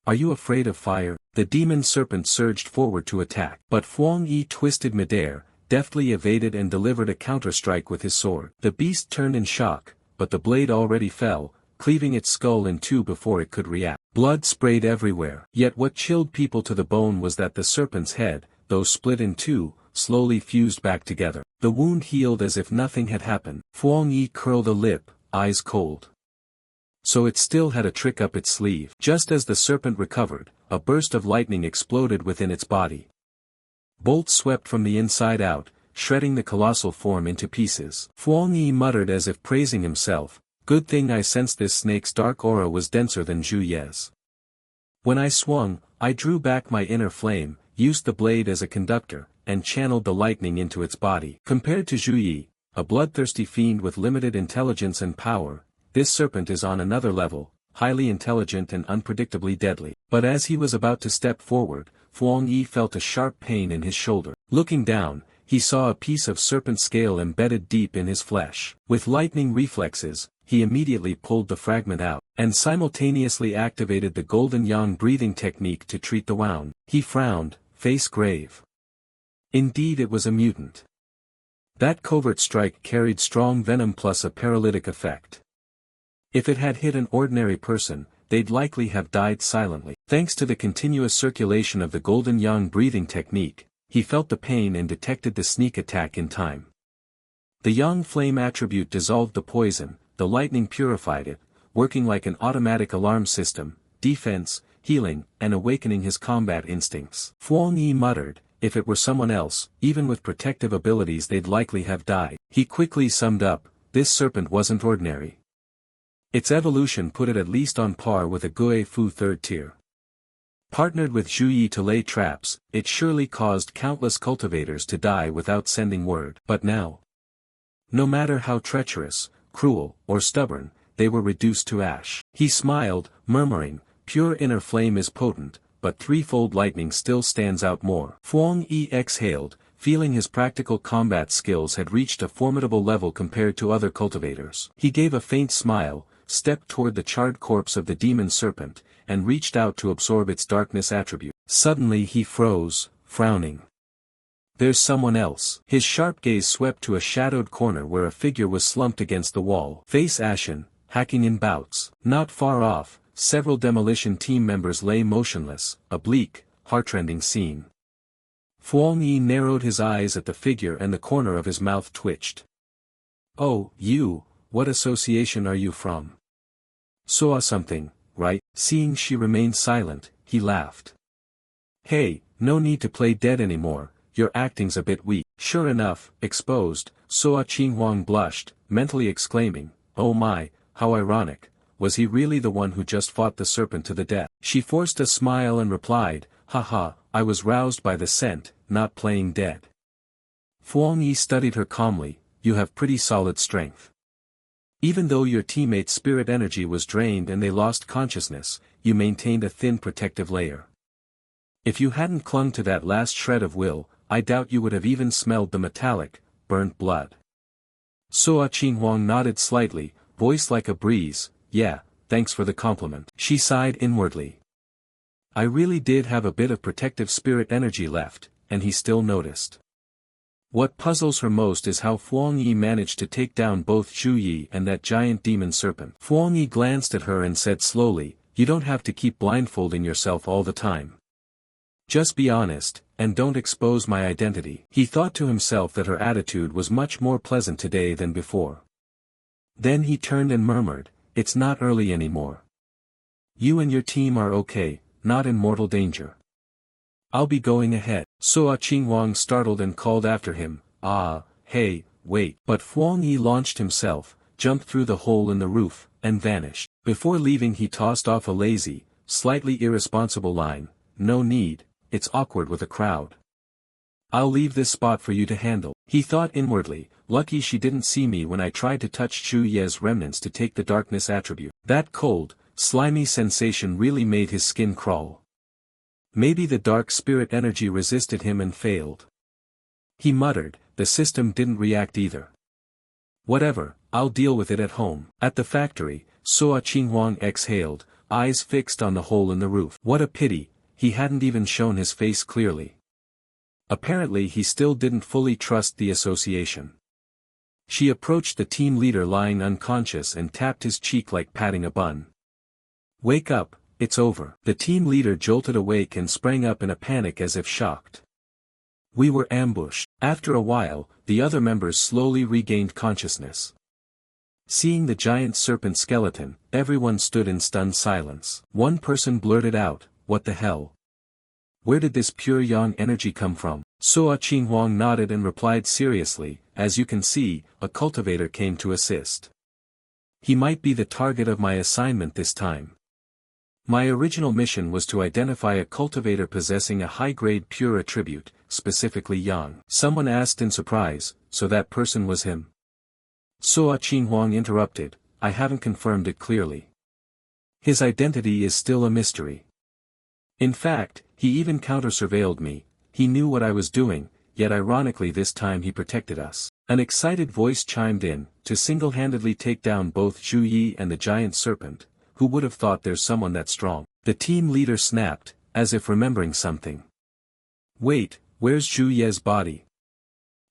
Are you afraid of fire?" The demon serpent surged forward to attack. But Huang Yi twisted midair, deftly evaded and delivered a counter-strike with his sword. The beast turned in shock, but the blade already fell, cleaving its skull in two before it could react. Blood sprayed everywhere. Yet what chilled people to the bone was that the serpent's head, though split in two, slowly fused back together. The wound healed as if nothing had happened. Huang Yi curled a lip, eyes cold. So it still had a trick up its sleeve. Just as the serpent recovered, a burst of lightning exploded within its body. Bolts swept from the inside out, shredding the colossal form into pieces. Huang Yi muttered as if praising himself, "Good thing I sensed this snake's dark aura was denser than Zhu Ye's. When I swung, I drew back my inner flame, used the blade as a conductor, and channeled the lightning into its body." Compared to Zhu Yi, a bloodthirsty fiend with limited intelligence and power, this serpent is on another level, highly intelligent and unpredictably deadly. But as he was about to step forward, Huang Yi felt a sharp pain in his shoulder. Looking down, he saw a piece of serpent scale embedded deep in his flesh. With lightning reflexes, he immediately pulled the fragment out, and simultaneously activated the golden yang breathing technique to treat the wound. He frowned, face grave. Indeed, it was a mutant. That covert strike carried strong venom plus a paralytic effect. If it had hit an ordinary person, they'd likely have died silently. Thanks to the continuous circulation of the golden yang breathing technique, he felt the pain and detected the sneak attack in time. The yang flame attribute dissolved the poison, the lightning purified it, working like an automatic alarm system, defense, healing, and awakening his combat instincts. Huang Yi muttered, if it were someone else, even with protective abilities, they'd likely have died. He quickly summed up, this serpent wasn't ordinary. Its evolution put it at least on par with a Gui Fu third tier. Partnered with Zhu Yi to lay traps, it surely caused countless cultivators to die without sending word. But now, no matter how treacherous, cruel, or stubborn, they were reduced to ash. He smiled, murmuring, pure inner flame is potent, but threefold lightning still stands out more. Huang Yi exhaled, feeling his practical combat skills had reached a formidable level compared to other cultivators. He gave a faint smile, stepped toward the charred corpse of the demon serpent, and reached out to absorb its darkness attribute. Suddenly he froze, frowning. There's someone else. His sharp gaze swept to a shadowed corner where a figure was slumped against the wall. Face ashen, hacking in bouts. Not far off, several demolition team members lay motionless, a bleak, heartrending scene. Huang Yi narrowed his eyes at the figure and the corner of his mouth twitched. Oh, you, what association are you from? Saw something, right? Seeing she remained silent, he laughed. Hey, no need to play dead anymore, your acting's a bit weak. Sure enough, exposed, Soa Qinghuang blushed, mentally exclaiming, oh my, how ironic, was he really the one who just fought the serpent to the death? She forced a smile and replied, haha, I was roused by the scent, not playing dead. Huang Yi studied her calmly, you have pretty solid strength. Even though your teammates' spirit energy was drained and they lost consciousness, you maintained a thin protective layer. If you hadn't clung to that last shred of will, I doubt you would have even smelled the metallic, burnt blood. Soa Qinghuang nodded slightly, voice like a breeze, yeah, thanks for the compliment. She sighed inwardly. I really did have a bit of protective spirit energy left, and he still noticed. What puzzles her most is how Huang Yi managed to take down both Zhu Yi and that giant demon serpent. Huang Yi glanced at her and said slowly, you don't have to keep blindfolding yourself all the time. Just be honest, and don't expose my identity. He thought to himself that her attitude was much more pleasant today than before. Then he turned and murmured, it's not early anymore. You and your team are okay, not in mortal danger. I'll be going ahead. Soa Qinghuang startled and called after him, hey, wait. But Huang Yi launched himself, jumped through the hole in the roof, and vanished. Before leaving he tossed off a lazy, slightly irresponsible line, no need, it's awkward with a crowd. I'll leave this spot for you to handle. He thought inwardly, lucky she didn't see me when I tried to touch Zhu Ye's remnants to take the darkness attribute. That cold, slimy sensation really made his skin crawl. Maybe the dark spirit energy resisted him and failed. He muttered, the system didn't react either. Whatever, I'll deal with it at home. At the factory, Soa Qinghuang exhaled, eyes fixed on the hole in the roof. What a pity, he hadn't even shown his face clearly. Apparently he still didn't fully trust the association. She approached the team leader lying unconscious and tapped his cheek like patting a bun. "Wake up, it's over." The team leader jolted awake and sprang up in a panic as if shocked. We were ambushed. After a while, the other members slowly regained consciousness. Seeing the giant serpent skeleton, everyone stood in stunned silence. One person blurted out, "What the hell? Where did this pure yang energy come from?" Suo Qinghuang nodded and replied seriously, "As you can see, a cultivator came to assist. He might be the target of my assignment this time. My original mission was to identify a cultivator possessing a high-grade pure attribute, specifically yang." Someone asked in surprise, "So that person was him?" Suo Qinghuang interrupted, "I haven't confirmed it clearly. His identity is still a mystery. In fact, he even counter-surveilled me. He knew what I was doing, yet ironically this time he protected us." An excited voice chimed in, "To single-handedly take down both Zhu Yi and the giant serpent, who would have thought there's someone that strong?" The team leader snapped, as if remembering something. "Wait, where's Zhu Ye's body?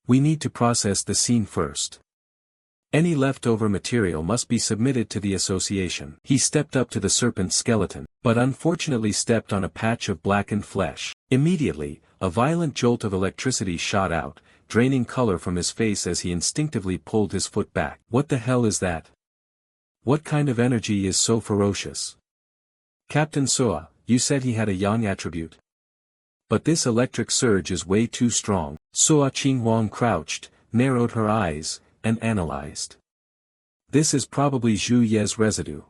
We need to process the scene first. Any leftover material must be submitted to the association." He stepped up to the serpent's skeleton, but unfortunately stepped on a patch of blackened flesh. Immediately, a violent jolt of electricity shot out, draining color from his face as he instinctively pulled his foot back. "What the hell is that? What kind of energy is so ferocious?" "Captain Suo, you said he had a yang attribute. But this electric surge is way too strong." Suo Qinghuang crouched, narrowed her eyes, and analyzed. "This is probably Zhu Ye's residue.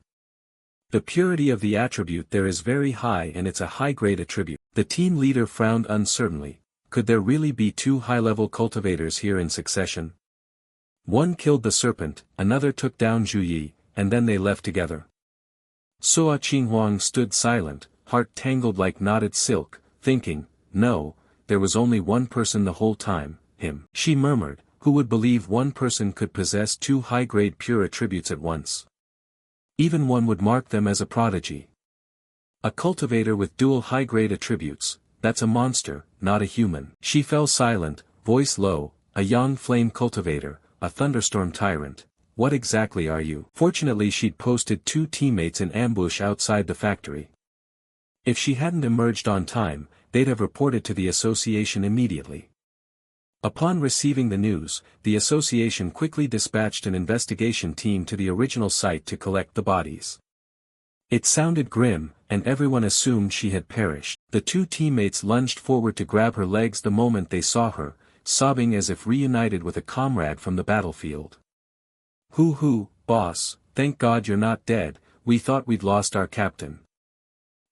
The purity of the attribute there is very high and it's a high-grade attribute." The team leader frowned uncertainly. Could there really be two high-level cultivators here in succession? One killed the serpent, another took down Zhu Yi, and then they left together. Suo Qinghuang stood silent, heart tangled like knotted silk, thinking, "No, there was only one person the whole time, him." She murmured, "Who would believe one person could possess two high-grade pure attributes at once? Even one would mark them as a prodigy. A cultivator with dual high-grade attributes, that's a monster, not a human." She fell silent, voice low, "A yang flame cultivator, a thunderstorm tyrant. What exactly are you?" Fortunately she'd posted two teammates in ambush outside the factory. If she hadn't emerged on time, they'd have reported to the association immediately. Upon receiving the news, the association quickly dispatched an investigation team to the original site to collect the bodies. It sounded grim, and everyone assumed she had perished. The two teammates lunged forward to grab her legs the moment they saw her, sobbing as if reunited with a comrade from the battlefield. Hoo, boss, thank God you're not dead, we thought we'd lost our captain."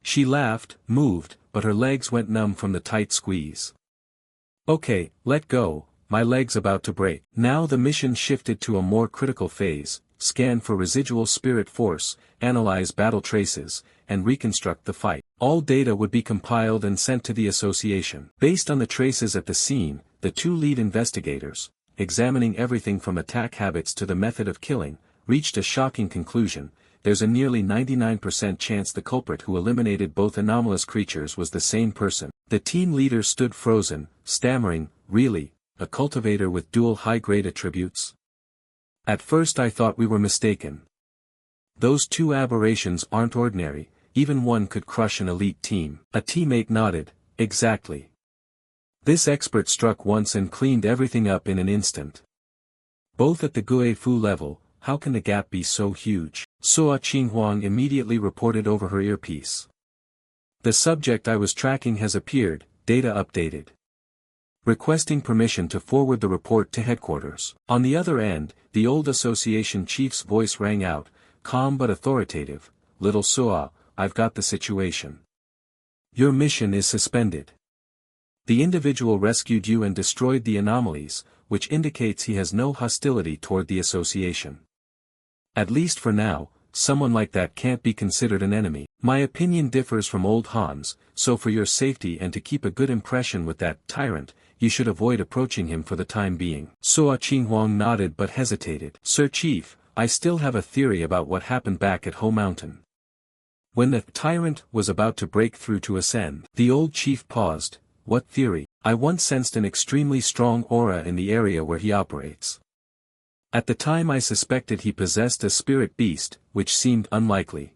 She laughed, moved, but her legs went numb from the tight squeeze. "Okay, let go, my leg's about to break." Now the mission shifted to a more critical phase: scan for residual spirit force, analyze battle traces, and reconstruct the fight. All data would be compiled and sent to the association. Based on the traces at the scene, the two lead investigators, examining everything from attack habits to the method of killing, reached a shocking conclusion: there's a nearly 99% chance the culprit who eliminated both anomalous creatures was the same person. The team leader stood frozen, stammering, "Really, a cultivator with dual high-grade attributes? At first I thought we were mistaken. Those two aberrations aren't ordinary, even one could crush an elite team." A teammate nodded, "Exactly. This expert struck once and cleaned everything up in an instant. Both at the Guifu level, how can the gap be so huge?" Suo Qinghuang immediately reported over her earpiece. "The subject I was tracking has appeared, data updated. Requesting permission to forward the report to headquarters." On the other end, the old association chief's voice rang out, calm but authoritative, "Little Suo, I've got the situation. Your mission is suspended. The individual rescued you and destroyed the anomalies, which indicates he has no hostility toward the association. At least for now, someone like that can't be considered an enemy. My opinion differs from old Hans, so for your safety and to keep a good impression with that tyrant, you should avoid approaching him for the time being." Suo Qinghuang nodded but hesitated. "Sir Chief, I still have a theory about what happened back at Ho Mountain. When the tyrant was about to break through to ascend." The old chief paused. "What theory?" "I once sensed an extremely strong aura in the area where he operates. At the time I suspected he possessed a spirit beast, which seemed unlikely.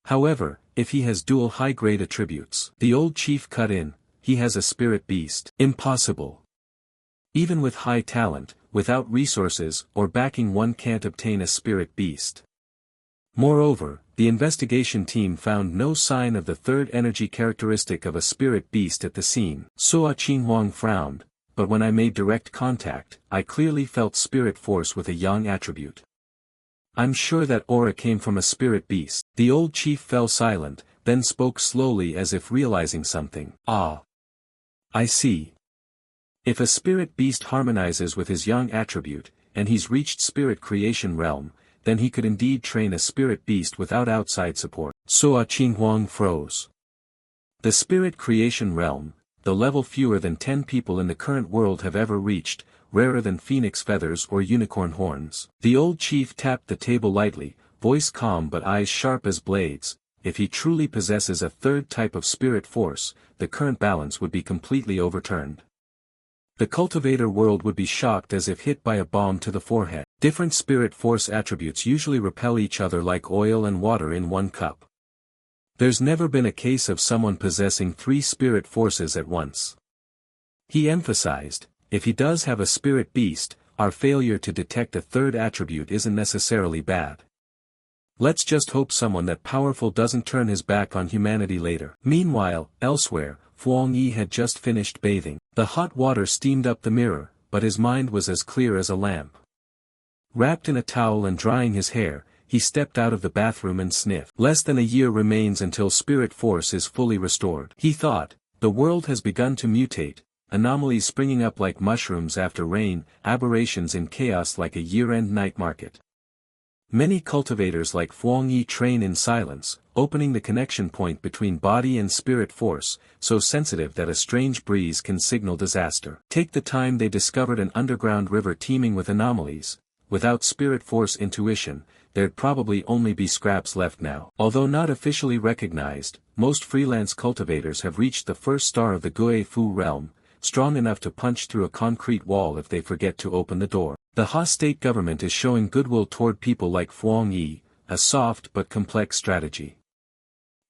However, if he has dual high-grade attributes, the old chief cut in, he has a spirit beast. Impossible. Even with high talent, without resources or backing one can't obtain a spirit beast. Moreover, the investigation team found no sign of the third energy characteristic of a spirit beast at the scene. Suo Qinhuang frowned, but when I made direct contact, I clearly felt spirit force with a yang attribute. I'm sure that aura came from a spirit beast. The old chief fell silent, then spoke slowly as if realizing something. Ah. I see. If a spirit beast harmonizes with his yang attribute, and he's reached spirit creation realm, then he could indeed train a spirit beast without outside support. Suo Qinhuang froze. The spirit creation realm, the level fewer than 10 people in the current world have ever reached, rarer than phoenix feathers or unicorn horns. The old chief tapped the table lightly, voice calm but eyes sharp as blades. If he truly possesses a third type of spirit force, the current balance would be completely overturned. The cultivator world would be shocked as if hit by a bomb to the forehead. Different spirit force attributes usually repel each other like oil and water in one cup. There's never been a case of someone possessing 3 spirit forces at once. He emphasized, if he does have a spirit beast, our failure to detect a third attribute isn't necessarily bad. Let's just hope someone that powerful doesn't turn his back on humanity later. Meanwhile, elsewhere, Huang Yi had just finished bathing. The hot water steamed up the mirror, but his mind was as clear as a lamp. Wrapped in a towel and drying his hair, he stepped out of the bathroom and sniffed. Less than a year remains until spirit force is fully restored. He thought, the world has begun to mutate, anomalies springing up like mushrooms after rain, aberrations in chaos like a year-end night market. Many cultivators like Huang Yi train in silence, opening the connection point between body and spirit force, so sensitive that a strange breeze can signal disaster. Take the time they discovered an underground river teeming with anomalies. Without spirit force intuition, there'd probably only be scraps left now. Although not officially recognized, most freelance cultivators have reached the first star of the Gui Fu realm, strong enough to punch through a concrete wall if they forget to open the door. The Ha state government is showing goodwill toward people like Huang Yi, a soft but complex strategy.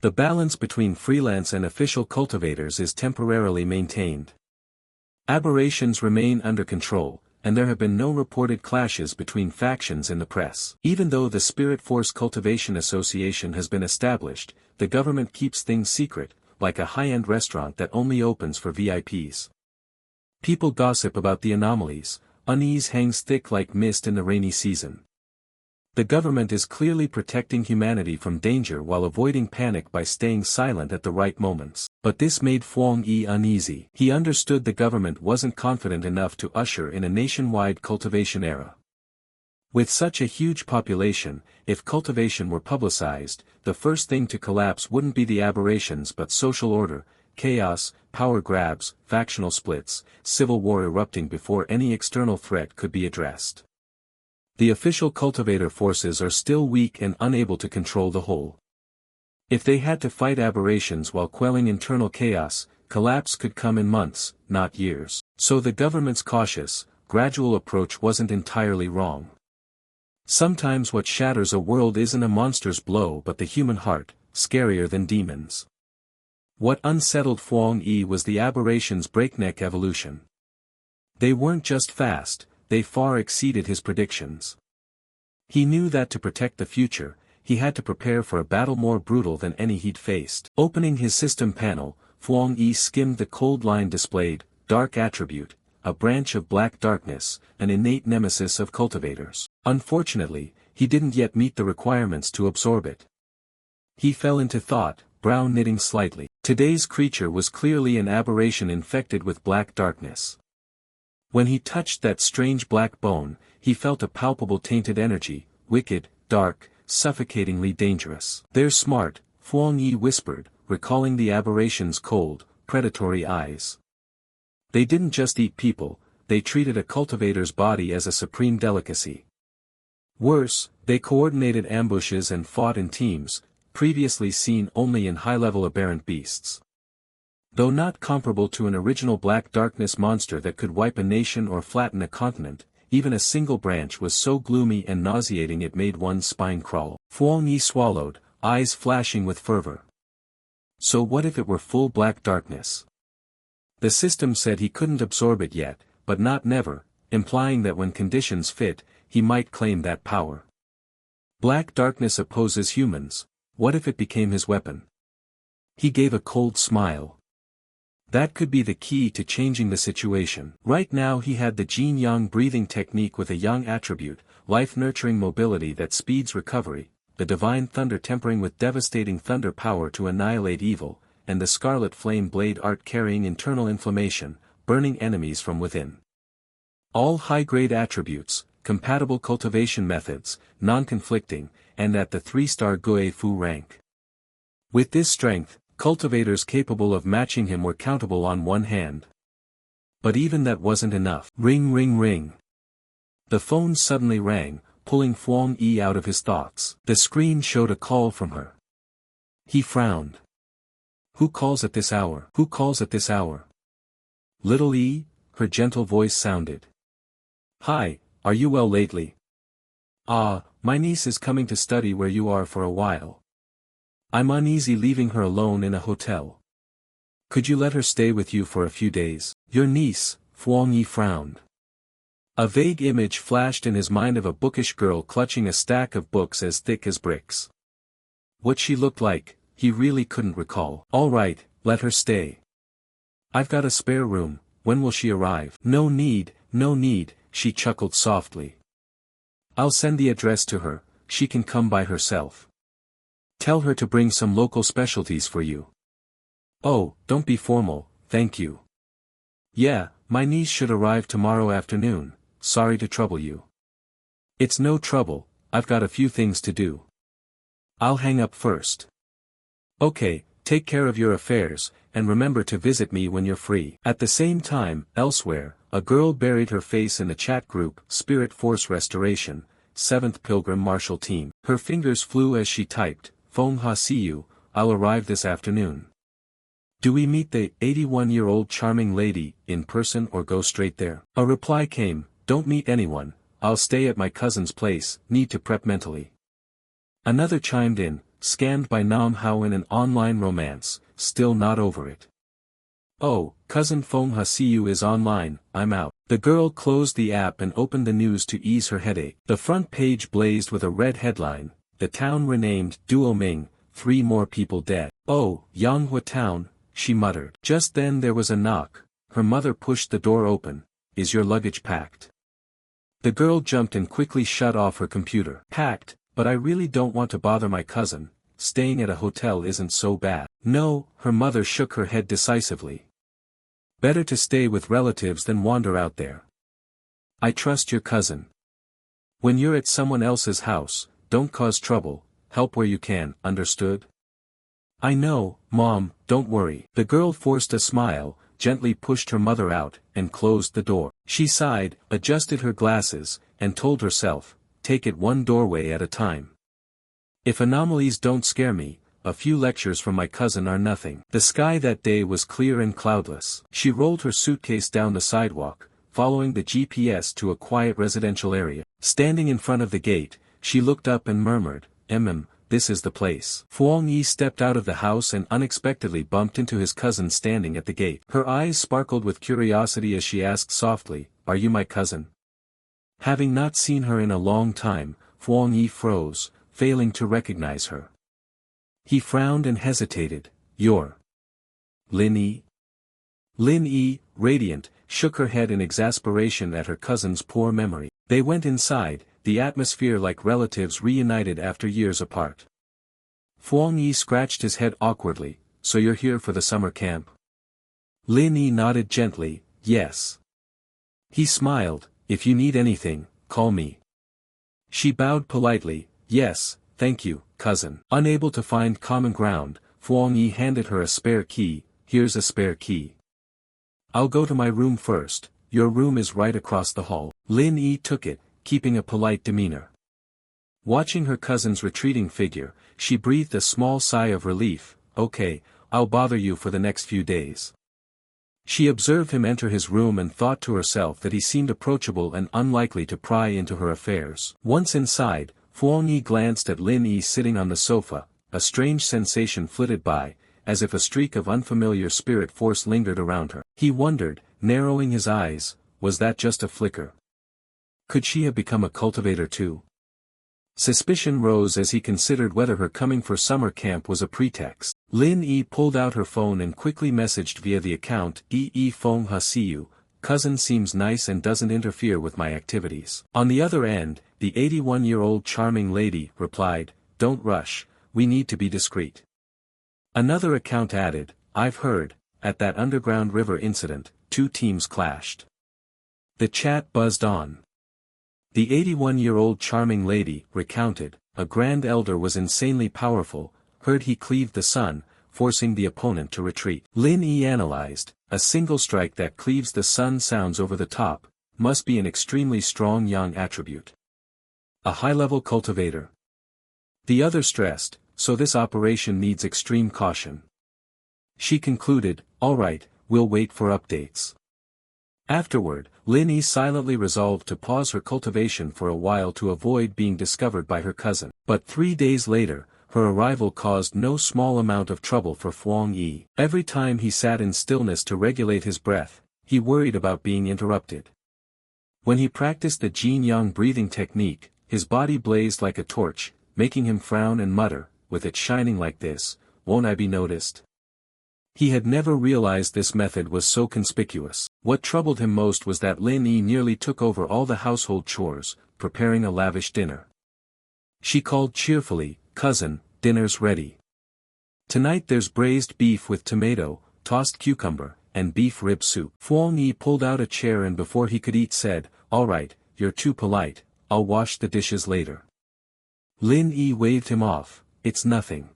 The balance between freelance and official cultivators is temporarily maintained. Aberrations remain under control, and there have been no reported clashes between factions in the press. Even though the Spirit Force Cultivation Association has been established, the government keeps things secret, like a high-end restaurant that only opens for VIPs. People gossip about the anomalies. Unease hangs thick like mist in the rainy season. The government is clearly protecting humanity from danger while avoiding panic by staying silent at the right moments. But this made Huang Yi uneasy. He understood the government wasn't confident enough to usher in a nationwide cultivation era. With such a huge population, if cultivation were publicized, the first thing to collapse wouldn't be the aberrations but social order, chaos, power grabs, factional splits, civil war erupting before any external threat could be addressed. The official cultivator forces are still weak and unable to control the whole. If they had to fight aberrations while quelling internal chaos, collapse could come in months, not years. So the government's cautious, gradual approach wasn't entirely wrong. Sometimes what shatters a world isn't a monster's blow but the human heart, scarier than demons. What unsettled Huang Yi was the aberrations' breakneck evolution. They weren't just fast, they far exceeded his predictions. He knew that to protect the future, he had to prepare for a battle more brutal than any he'd faced. Opening his system panel, Huang Yi skimmed the cold line displayed, dark attribute, a branch of black darkness, an innate nemesis of cultivators. Unfortunately, he didn't yet meet the requirements to absorb it. He fell into thought, brow knitting slightly. Today's creature was clearly an aberration infected with black darkness. When he touched that strange black bone, he felt a palpable tainted energy, wicked, dark, suffocatingly dangerous. "They're smart," Huang Yi whispered, recalling the aberration's cold, predatory eyes. They didn't just eat people, they treated a cultivator's body as a supreme delicacy. Worse, they coordinated ambushes and fought in teams, previously seen only in high-level aberrant beasts. Though not comparable to an original black darkness monster that could wipe a nation or flatten a continent, even a single branch was so gloomy and nauseating it made one's spine crawl. Fuang Yi swallowed, eyes flashing with fervor. So what if it were full black darkness? The system said he couldn't absorb it yet, but not never, implying that when conditions fit, he might claim that power. Black darkness opposes humans, what if it became his weapon? He gave a cold smile. That could be the key to changing the situation. Right now he had the Jin-Yang breathing technique with a yang attribute, life-nurturing mobility that speeds recovery, the divine thunder tempering with devastating thunder power to annihilate evil, and the scarlet flame blade art carrying internal inflammation, burning enemies from within. All high-grade attributes, compatible cultivation methods, non-conflicting, and at the 3-star Guei Fu rank. With this strength, cultivators capable of matching him were countable on one hand. But even that wasn't enough. Ring ring ring. The phone suddenly rang, pulling Fuang Yi out of his thoughts. The screen showed a call from her. He frowned. Who calls at this hour? Who calls at this hour? Little E, her gentle voice sounded. Hi, are you well lately? Ah, my niece is coming to study where you are for a while. I'm uneasy leaving her alone in a hotel. Could you let her stay with you for a few days? Your niece, Fuang Yi frowned. A vague image flashed in his mind of a bookish girl clutching a stack of books as thick as bricks. What she looked like, he really couldn't recall. All right, let her stay. I've got a spare room, when will she arrive? No need, she chuckled softly. I'll send the address to her, she can come by herself. Tell her to bring some local specialties for you. Oh, don't be formal, thank you. Yeah, my niece should arrive tomorrow afternoon, sorry to trouble you. It's no trouble, I've got a few things to do. I'll hang up first. Okay, take care of your affairs, and remember to visit me when you're free. At the same time, elsewhere, a girl buried her face in the chat group, Spirit Force Restoration, 7th Pilgrim Marshal Team. Her fingers flew as she typed, Feng Ha see you, I'll arrive this afternoon. Do we meet the 81-year-old charming lady in person or go straight there? A reply came, don't meet anyone, I'll stay at my cousin's place, need to prep mentally. Another chimed in, scammed by Nam Hao in an online romance, still not over it. Oh, cousin Feng Ha see you is online, I'm out. The girl closed the app and opened the news to ease her headache. The front page blazed with a red headline, the town renamed Duoming, 3 more people dead. Oh, Yanghua town, she muttered. Just then there was a knock, her mother pushed the door open, is your luggage packed? The girl jumped and quickly shut off her computer. Packed, but I really don't want to bother my cousin, staying at a hotel isn't so bad. No, her mother shook her head decisively. Better to stay with relatives than wander out there. I trust your cousin. When you're at someone else's house, don't cause trouble, help where you can, understood? I know, Mom, don't worry. The girl forced a smile, gently pushed her mother out, and closed the door. She sighed, adjusted her glasses, and told herself, take it one doorway at a time. If anomalies don't scare me, a few lectures from my cousin are nothing. The sky that day was clear and cloudless. She rolled her suitcase down the sidewalk, following the GPS to a quiet residential area. Standing in front of the gate, she looked up and murmured, this is the place. Fuang Yi stepped out of the house and unexpectedly bumped into his cousin standing at the gate. Her eyes sparkled with curiosity as she asked softly, are you my cousin? Having not seen her in a long time, Fuang Yi froze, failing to recognize her. He frowned and hesitated, you're Lin Yi? Lin Yi, radiant, shook her head in exasperation at her cousin's poor memory. They went inside, the atmosphere like relatives reunited after years apart. Fuang Yi scratched his head awkwardly, so you're here for the summer camp? Lin Yi nodded gently, yes. He smiled, if you need anything, call me. She bowed politely, yes, thank you, cousin. Unable to find common ground, Fuang Yi handed her a spare key, here's a spare key. I'll go to my room first, your room is right across the hall. Lin Yi took it, keeping a polite demeanor. Watching her cousin's retreating figure, she breathed a small sigh of relief, okay, I'll bother you for the next few days. She observed him enter his room and thought to herself that he seemed approachable and unlikely to pry into her affairs. Once inside, Fuang Yi glanced at Lin Yi sitting on the sofa. A strange sensation flitted by, as if a streak of unfamiliar spirit force lingered around her. He wondered, narrowing his eyes, was that just a flicker? Could she have become a cultivator too? Suspicion rose as he considered whether her coming for summer camp was a pretext. Lin Yi pulled out her phone and quickly messaged via the account, Feng Ha see you, cousin seems nice and doesn't interfere with my activities. On the other end, the 81-year-old charming lady replied, don't rush, we need to be discreet. Another account added, I've heard, at that underground river incident, 2 teams clashed. The chat buzzed on. The 81-year-old charming lady recounted, a grand elder was insanely powerful, heard he cleaved the sun, forcing the opponent to retreat. Lin Yi analyzed, a single strike that cleaves the sun sounds over the top, must be an extremely strong yang attribute. A high-level cultivator. The other stressed, so this operation needs extreme caution. She concluded, all right, we'll wait for updates. Afterward, Lin Yi silently resolved to pause her cultivation for a while to avoid being discovered by her cousin. But 3 days later, her arrival caused no small amount of trouble for Fuang Yi. Every time he sat in stillness to regulate his breath, he worried about being interrupted. When he practiced the Jin-Yang breathing technique, his body blazed like a torch, making him frown and mutter, with it shining like this, won't I be noticed? He had never realized this method was so conspicuous. What troubled him most was that Lin Yi nearly took over all the household chores, preparing a lavish dinner. She called cheerfully, cousin, dinner's ready. Tonight there's braised beef with tomato, tossed cucumber, and beef rib soup. Fuang Yi pulled out a chair and before he could eat said, all right, you're too polite, I'll wash the dishes later. Lin Yi waved him off, it's nothing.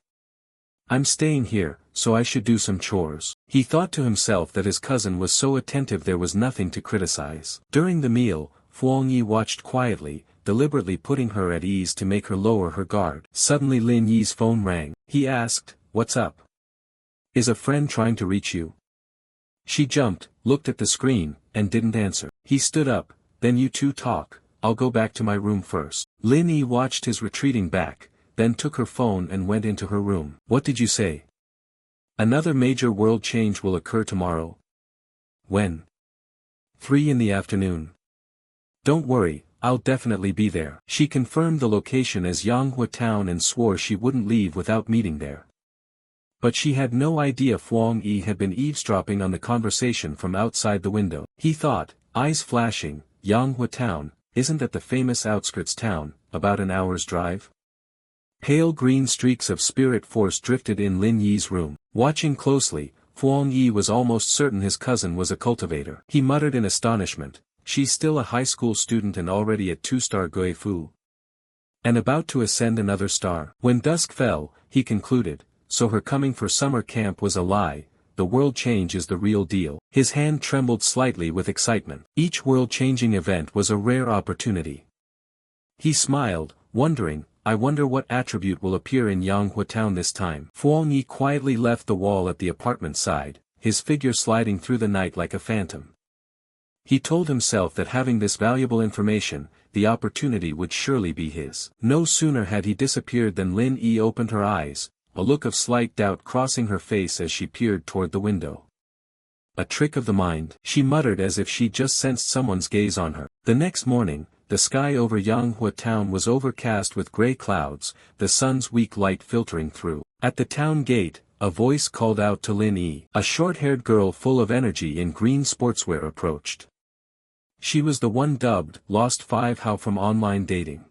I'm staying here, so I should do some chores. He thought to himself that his cousin was so attentive there was nothing to criticize. During the meal, Fuang Yi watched quietly, deliberately putting her at ease to make her lower her guard. Suddenly Lin Yi's phone rang. He asked, what's up? Is a friend trying to reach you? She jumped, looked at the screen, and didn't answer. He stood up, then you two talk, I'll go back to my room first. Lin Yi watched his retreating back, then took her phone and went into her room. What did you say? Another major world change will occur tomorrow. When? 3 in the afternoon. Don't worry, I'll definitely be there. She confirmed the location as Yanghua Town and swore she wouldn't leave without meeting there. But she had no idea Fuang Yi had been eavesdropping on the conversation from outside the window. He thought, eyes flashing, Yanghua Town, isn't that the famous outskirts town, about an hour's drive? Pale green streaks of spirit force drifted in Lin Yi's room. Watching closely, Fuang Yi was almost certain his cousin was a cultivator. He muttered in astonishment, she's still a high school student and already at 2-star Guifu. And about to ascend another star. When dusk fell, he concluded, so her coming for summer camp was a lie, the world change is the real deal. His hand trembled slightly with excitement. Each world-changing event was a rare opportunity. He smiled, wondering, I wonder what attribute will appear in Yanghua Town this time. Fuang Yi quietly left the wall at the apartment side, his figure sliding through the night like a phantom. He told himself that having this valuable information, the opportunity would surely be his. No sooner had he disappeared than Lin Yi opened her eyes, a look of slight doubt crossing her face as she peered toward the window. A trick of the mind, she muttered as if she just sensed someone's gaze on her. The next morning, the sky over Yanghua Town was overcast with gray clouds, the sun's weak light filtering through. At the town gate, a voice called out to Lin Yi. A short-haired girl full of energy in green sportswear approached. She was the one dubbed Lost 5 How from online dating.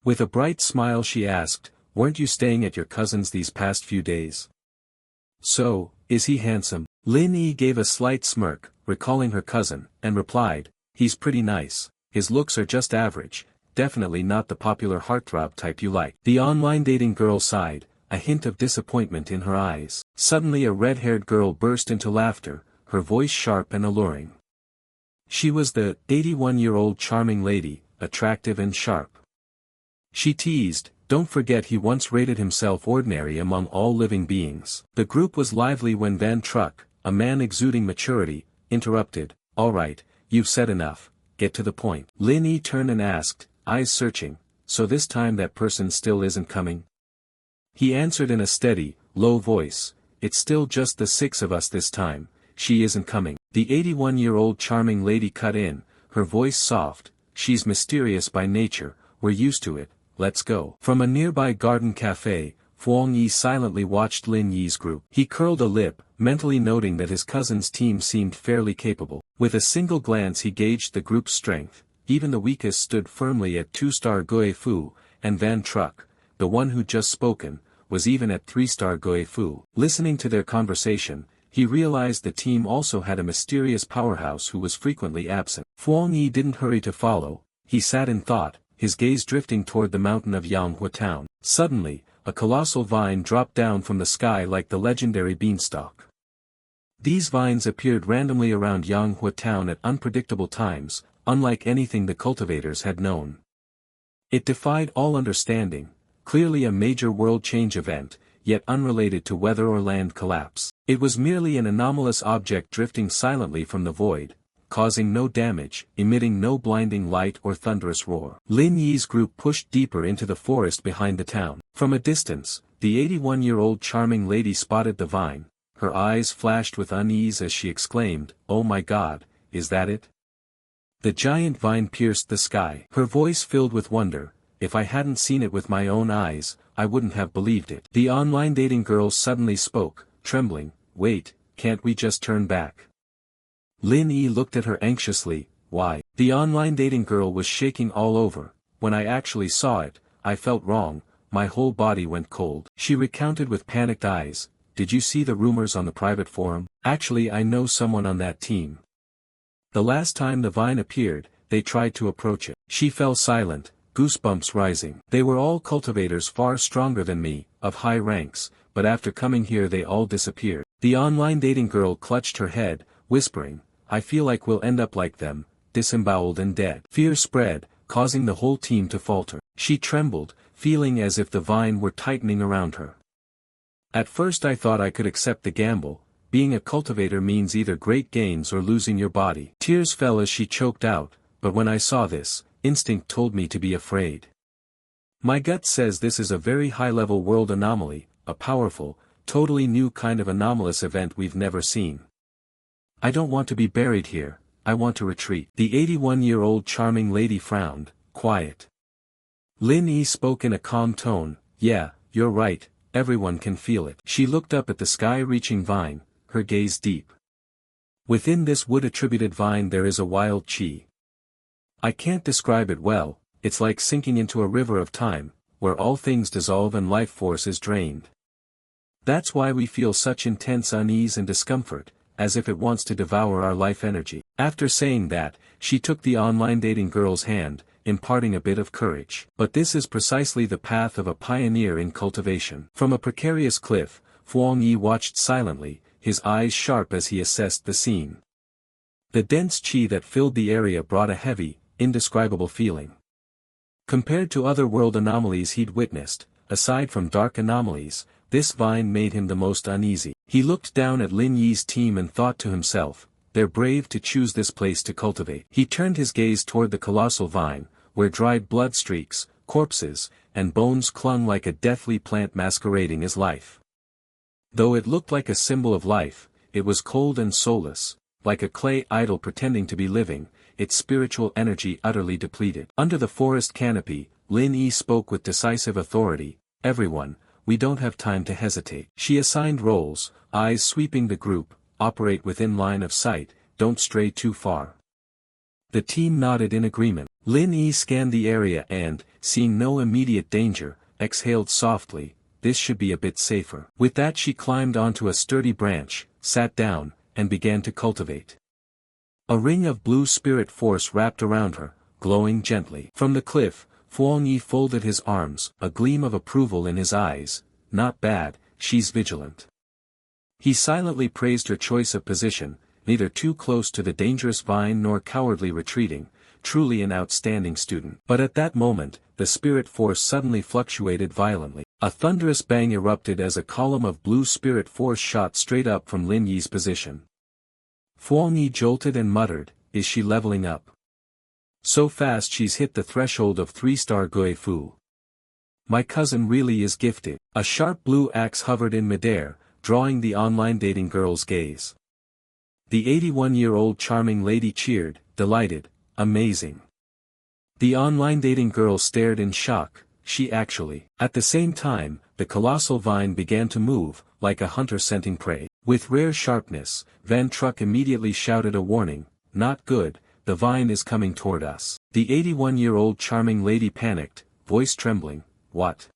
With a bright smile she asked, weren't you staying at your cousin's these past few days? So, is he handsome? Lin Yi gave a slight smirk, recalling her cousin, and replied, he's pretty nice. His looks are just average, definitely not the popular heartthrob type you like. The online dating girl sighed, a hint of disappointment in her eyes. Suddenly a red-haired girl burst into laughter, her voice sharp and alluring. She was the 81-year-old charming lady, attractive and sharp. She teased, don't forget he once rated himself ordinary among all living beings. The group was lively when Van Truck, a man exuding maturity, interrupted, "All right, you've said enough, get to the point." Lin Yi turned and asked, eyes searching, "So this time that person still isn't coming?" He answered in a steady, low voice, "It's still just the 6 of us this time, she isn't coming." The 81-year-old charming lady cut in, her voice soft, "She's mysterious by nature, we're used to it, let's go." From a nearby garden cafe, Fuang Yi silently watched Lin Yi's group. He curled a lip, mentally noting that his cousin's team seemed fairly capable. With a single glance he gauged the group's strength, even the weakest stood firmly at 2-star Goe Fu, and Van Truck, the one who'd just spoken, was even at 3-star Goe Fu. Listening to their conversation, he realized the team also had a mysterious powerhouse who was frequently absent. Fuang Yi didn't hurry to follow, he sat in thought, his gaze drifting toward the mountain of Yanghua town. Suddenly, a colossal vine dropped down from the sky like the legendary beanstalk. These vines appeared randomly around Yanghua town at unpredictable times, unlike anything the cultivators had known. It defied all understanding, clearly a major world change event, yet unrelated to weather or land collapse. It was merely an anomalous object drifting silently from the void, causing no damage, emitting no blinding light or thunderous roar. Lin Yi's group pushed deeper into the forest behind the town. From a distance, the 81-year-old charming lady spotted the vine, her eyes flashed with unease as she exclaimed, "Oh my God, is that it?" The giant vine pierced the sky. Her voice filled with wonder, "If I hadn't seen it with my own eyes, I wouldn't have believed it." The online dating girl suddenly spoke, trembling, "Wait, can't we just turn back?" Lin Yi looked at her anxiously, "Why?" The online dating girl was shaking all over, "When I actually saw it, I felt wrong, my whole body went cold." She recounted with panicked eyes, "Did you see the rumors on the private forum? Actually I know someone on that team. The last time the vine appeared, they tried to approach it." She fell silent, goosebumps rising. "They were all cultivators far stronger than me, of high ranks, but after coming here they all disappeared." The online dating girl clutched her head, whispering, "I feel like we'll end up like them, disemboweled and dead." Fear spread, causing the whole team to falter. She trembled, feeling as if the vine were tightening around her. "At first I thought I could accept the gamble, being a cultivator means either great gains or losing your body." Tears fell as she choked out, "But when I saw this, instinct told me to be afraid. My gut says this is a very high-level world anomaly, a powerful, totally new kind of anomalous event we've never seen. I don't want to be buried here, I want to retreat." The 81-year-old charming lady frowned, "Quiet." Lin Yi spoke in a calm tone, "Yeah, you're right, everyone can feel it." She looked up at the sky-reaching vine, her gaze deep. "Within this wood-attributed vine there is a wild chi. I can't describe it well, it's like sinking into a river of time, where all things dissolve and life force is drained. That's why we feel such intense unease and discomfort, as if it wants to devour our life energy." After saying that, she took the online dating girl's hand, imparting a bit of courage. "But this is precisely the path of a pioneer in cultivation." From a precarious cliff, Fuang Yi watched silently, his eyes sharp as he assessed the scene. The dense qi that filled the area brought a heavy, indescribable feeling. Compared to other world anomalies he'd witnessed, aside from dark anomalies, this vine made him the most uneasy. He looked down at Lin Yi's team and thought to himself, "They're brave to choose this place to cultivate." He turned his gaze toward the colossal vine, where dried blood streaks, corpses, and bones clung like a deathly plant masquerading as life. Though it looked like a symbol of life, it was cold and soulless, like a clay idol pretending to be living, its spiritual energy utterly depleted. Under the forest canopy, Lin Yi spoke with decisive authority, "Everyone, we don't have time to hesitate." She assigned roles, eyes sweeping the group, "Operate within line of sight, don't stray too far." The team nodded in agreement. Lin Yi scanned the area and, seeing no immediate danger, exhaled softly, "This should be a bit safer." With that she climbed onto a sturdy branch, sat down, and began to cultivate. A ring of blue spirit force wrapped around her, glowing gently. From the cliff, Fuang Yi folded his arms, a gleam of approval in his eyes, "Not bad, she's vigilant." He silently praised her choice of position, neither too close to the dangerous vine nor cowardly retreating, truly an outstanding student. But at that moment, the spirit force suddenly fluctuated violently. A thunderous bang erupted as a column of blue spirit force shot straight up from Lin Yi's position. Fuang Yi jolted and muttered, "Is she leveling up? So fast she's hit the threshold of 3-star Gui Fu. My cousin really is gifted." A sharp blue axe hovered in midair, drawing the online dating girl's gaze. The 81-year-old charming lady cheered, delighted, "Amazing." The online dating girl stared in shock. She actually. At the same time, the colossal vine began to move, like a hunter scenting prey. With rare sharpness, Van Truck immediately shouted a warning, "Not good, the vine is coming toward us." The 81-year-old charming lady panicked, voice trembling, "What?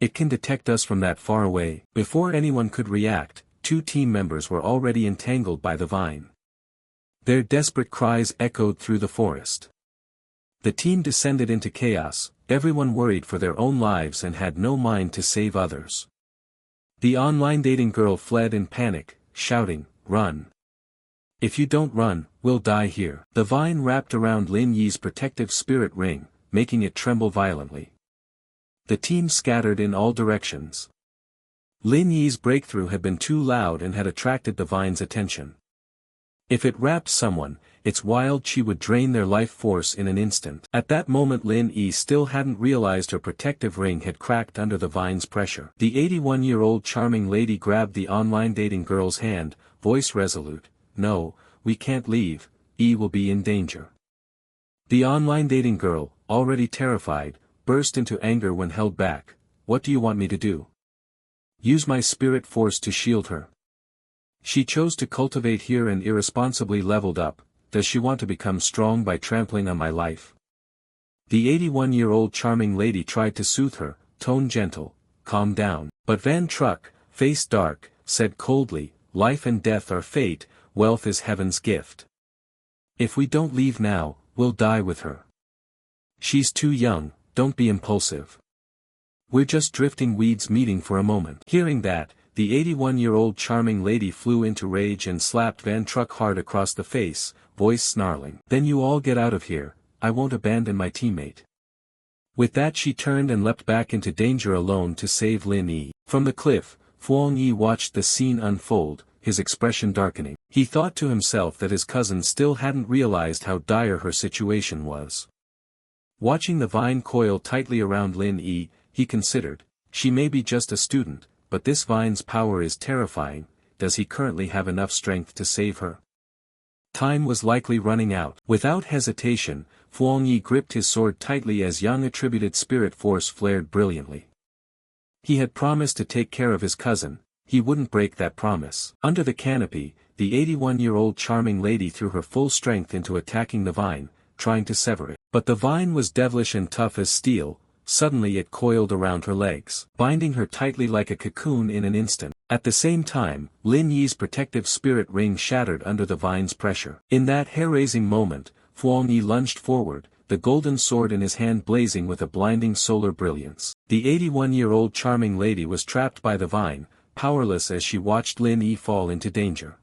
It can detect us from that far away." Before anyone could react, 2 team members were already entangled by the vine. Their desperate cries echoed through the forest. The team descended into chaos, everyone worried for their own lives and had no mind to save others. The online dating girl fled in panic, shouting, "Run! If you don't run, we'll die here." The vine wrapped around Lin Yi's protective spirit ring, making it tremble violently. The team scattered in all directions. Lin Yi's breakthrough had been too loud and had attracted the vine's attention. If it wrapped someone, its wild chi would drain their life force in an instant. At that moment Lin Yi still hadn't realized her protective ring had cracked under the vine's pressure. The 81-year-old charming lady grabbed the online dating girl's hand, voice resolute, "No, we can't leave, Yi will be in danger." The online dating girl, already terrified, burst into anger when held back. "What do you want me to do? Use my spirit force to shield her. She chose to cultivate here and irresponsibly leveled up, does she want to become strong by trampling on my life?" The 81-year-old charming lady tried to soothe her, tone gentle, "Calm down." But Van Truck, face dark, said coldly, "Life and death are fate, wealth is heaven's gift. If we don't leave now, we'll die with her. She's too young, don't be impulsive. We're just drifting weeds meeting for a moment." Hearing that, the 81-year-old charming lady flew into rage and slapped Van Truck hard across the face, voice snarling, "Then you all get out of here, I won't abandon my teammate." With that she turned and leapt back into danger alone to save Lin Yi. From the cliff, Fuang Yi watched the scene unfold, his expression darkening. He thought to himself that his cousin still hadn't realized how dire her situation was. Watching the vine coil tightly around Lin Yi, he considered, she may be just a student, but this vine's power is terrifying, does he currently have enough strength to save her? Time was likely running out. Without hesitation, Fuang Yi gripped his sword tightly as Yang attributed spirit force flared brilliantly. He had promised to take care of his cousin, he wouldn't break that promise. Under the canopy, the 81-year-old charming lady threw her full strength into attacking the vine, trying to sever it. But the vine was devilish and tough as steel. Suddenly it coiled around her legs, binding her tightly like a cocoon in an instant. At the same time, Lin Yi's protective spirit ring shattered under the vine's pressure. In that hair-raising moment, Fuang Yi lunged forward, the golden sword in his hand blazing with a blinding solar brilliance. The 81-year-old charming lady was trapped by the vine, powerless as she watched Lin Yi fall into danger.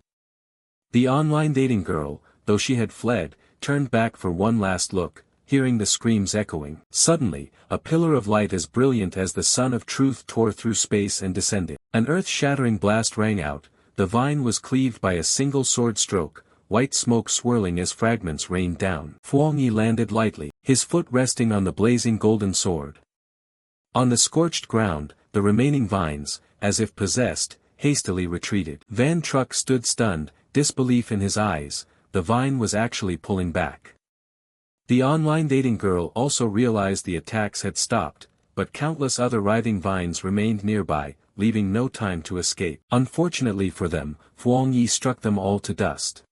The online dating girl, though she had fled, turned back for one last look, hearing the screams echoing. Suddenly, a pillar of light as brilliant as the sun of truth tore through space and descended. An earth-shattering blast rang out, the vine was cleaved by a single sword stroke, white smoke swirling as fragments rained down. Fuang Yi landed lightly, his foot resting on the blazing golden sword. On the scorched ground, the remaining vines, as if possessed, hastily retreated. Van Truck stood stunned, disbelief in his eyes, the vine was actually pulling back. The online dating girl also realized the attacks had stopped, but countless other writhing vines remained nearby, leaving no time to escape. Unfortunately for them, Fuang Yi struck them all to dust.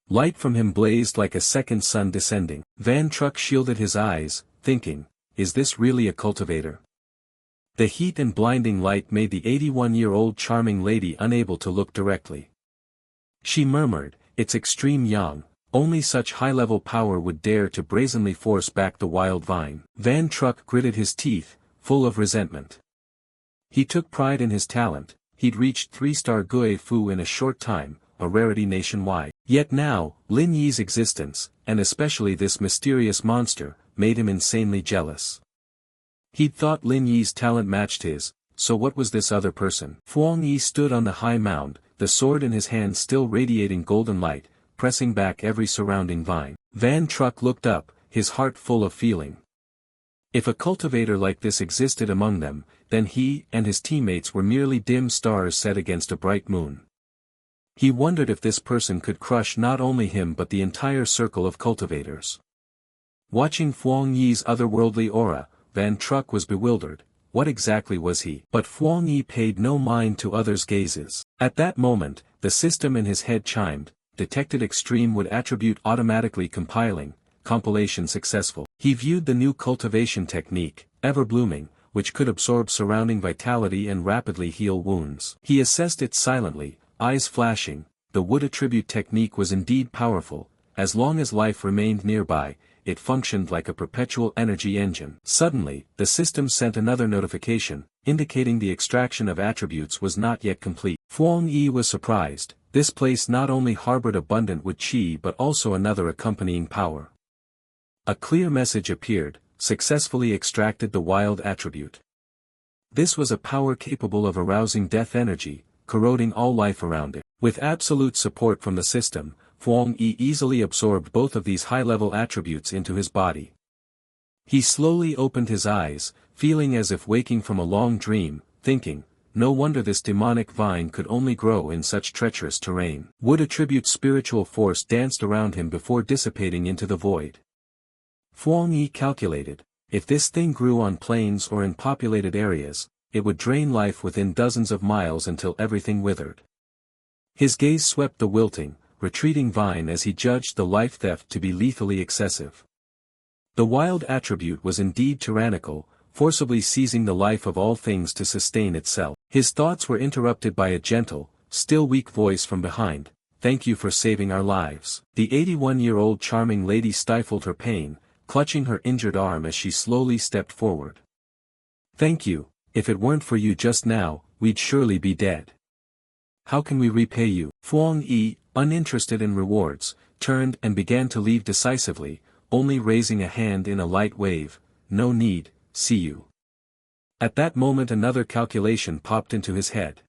Light from him blazed like a second sun descending. Van Truck shielded his eyes, thinking, is this really a cultivator? The heat and blinding light made the 81-year-old charming lady unable to look directly. She murmured, it's extreme yang. Only such high-level power would dare to brazenly force back the wild vine. Van Truck gritted his teeth, full of resentment. He took pride in his talent, he'd reached 3-star Gui Fu in a short time, a rarity nationwide. Yet now, Lin Yi's existence, and especially this mysterious monster, made him insanely jealous. He'd thought Lin Yi's talent matched his, so what was this other person? Huang Yi stood on the high mound, the sword in his hand still radiating golden light, pressing back every surrounding vine. Van Truck looked up, his heart full of feeling. If a cultivator like this existed among them, then he and his teammates were merely dim stars set against a bright moon. He wondered if this person could crush not only him but the entire circle of cultivators. Watching Huang Yi's otherworldly aura, Van Truck was bewildered. What exactly was he? But Huang Yi paid no mind to others' gazes. At that moment, the system in his head chimed, detected extreme wood attribute automatically compiling, compilation successful. He viewed the new cultivation technique, ever blooming, which could absorb surrounding vitality and rapidly heal wounds. He assessed it silently, eyes flashing. The wood attribute technique was indeed powerful. As long as life remained nearby, it functioned like a perpetual energy engine. Suddenly, the system sent another notification, indicating the extraction of attributes was not yet complete. Huang Yi was surprised. This place not only harbored abundant wood qi but also another accompanying power. A clear message appeared, successfully extracted the wild attribute. This was a power capable of arousing death energy, corroding all life around it. With absolute support from the system, Huang Yi easily absorbed both of these high-level attributes into his body. He slowly opened his eyes, feeling as if waking from a long dream, thinking, no wonder this demonic vine could only grow in such treacherous terrain. Wood attribute spiritual force danced around him before dissipating into the void. Huang Yi calculated, if this thing grew on plains or in populated areas, it would drain life within dozens of miles until everything withered. His gaze swept the wilting, retreating vine as he judged the life theft to be lethally excessive. The wild attribute was indeed tyrannical, forcibly seizing the life of all things to sustain itself. His thoughts were interrupted by a gentle, still weak voice from behind, "Thank you for saving our lives." The 81-year-old charming lady stifled her pain, clutching her injured arm as she slowly stepped forward. "Thank you, if it weren't for you just now, we'd surely be dead. How can we repay you?" Huang Yi, uninterested in rewards, turned and began to leave decisively, only raising a hand in a light wave, "No need, see you." At that moment another calculation popped into his head.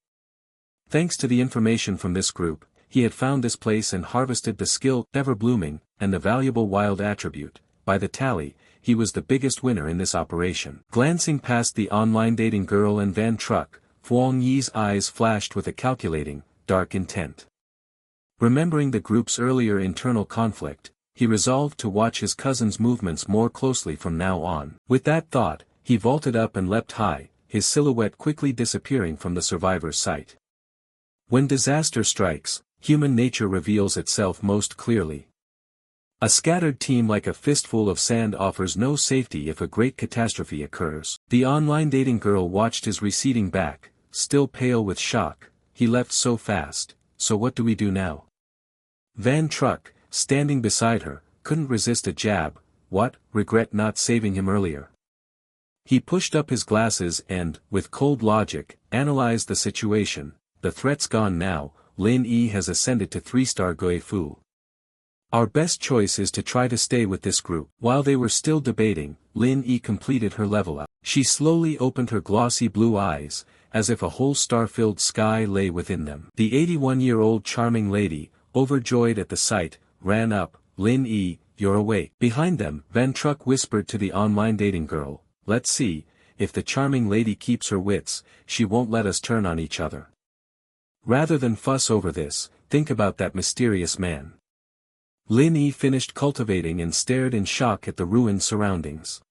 Thanks to the information from this group, he had found this place and harvested the skill ever blooming, and the valuable wild attribute. By the tally, he was the biggest winner in this operation. Glancing past the online dating girl and Van Truck, Huang Yi's eyes flashed with a calculating, dark intent. Remembering the group's earlier internal conflict, he resolved to watch his cousin's movements more closely from now on. With that thought, he vaulted up and leapt high, his silhouette quickly disappearing from the survivor's sight. When disaster strikes, human nature reveals itself most clearly. A scattered team like a fistful of sand offers no safety if a great catastrophe occurs. The online dating girl watched his receding back, still pale with shock. He left so fast, so what do we do now? Van Truck, standing beside her, couldn't resist a jab. What, regret not saving him earlier? He pushed up his glasses and, with cold logic, analyzed the situation. The threat's gone now. Lin Yi has ascended to 3-star Guifu. Our best choice is to try to stay with this group. While they were still debating, Lin Yi completed her level up. She slowly opened her glossy blue eyes, as if a whole star-filled sky lay within them. The 81-year-old charming lady, overjoyed at the sight, ran up. "Lin Yi, you're awake." Behind them, Van Truck whispered to the online dating girl, "Let's see, if the charming lady keeps her wits, she won't let us turn on each other. Rather than fuss over this, think about that mysterious man." Lin Yi finished cultivating and stared in shock at the ruined surroundings.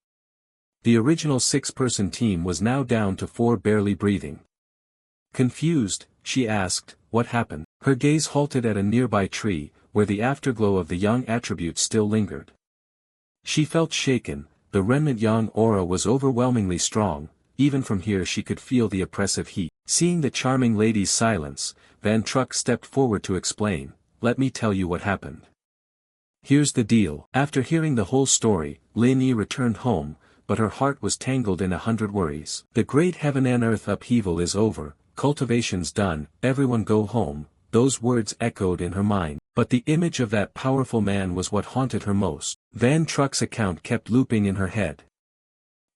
The original 6-person team was now down to 4 barely breathing. Confused, she asked, "What happened?" Her gaze halted at a nearby tree, where the afterglow of the yang attribute still lingered. She felt shaken. The remnant yang aura was overwhelmingly strong. Even from here she could feel the oppressive heat. Seeing the charming lady's silence, Van Truck stepped forward to explain, "Let me tell you what happened. Here's the deal." After hearing the whole story, Lin Yi returned home, but her heart was tangled in 100 worries. The great heaven and earth upheaval is over, cultivation's done, everyone go home. Those words echoed in her mind, but the image of that powerful man was what haunted her most. Van Truck's account kept looping in her head.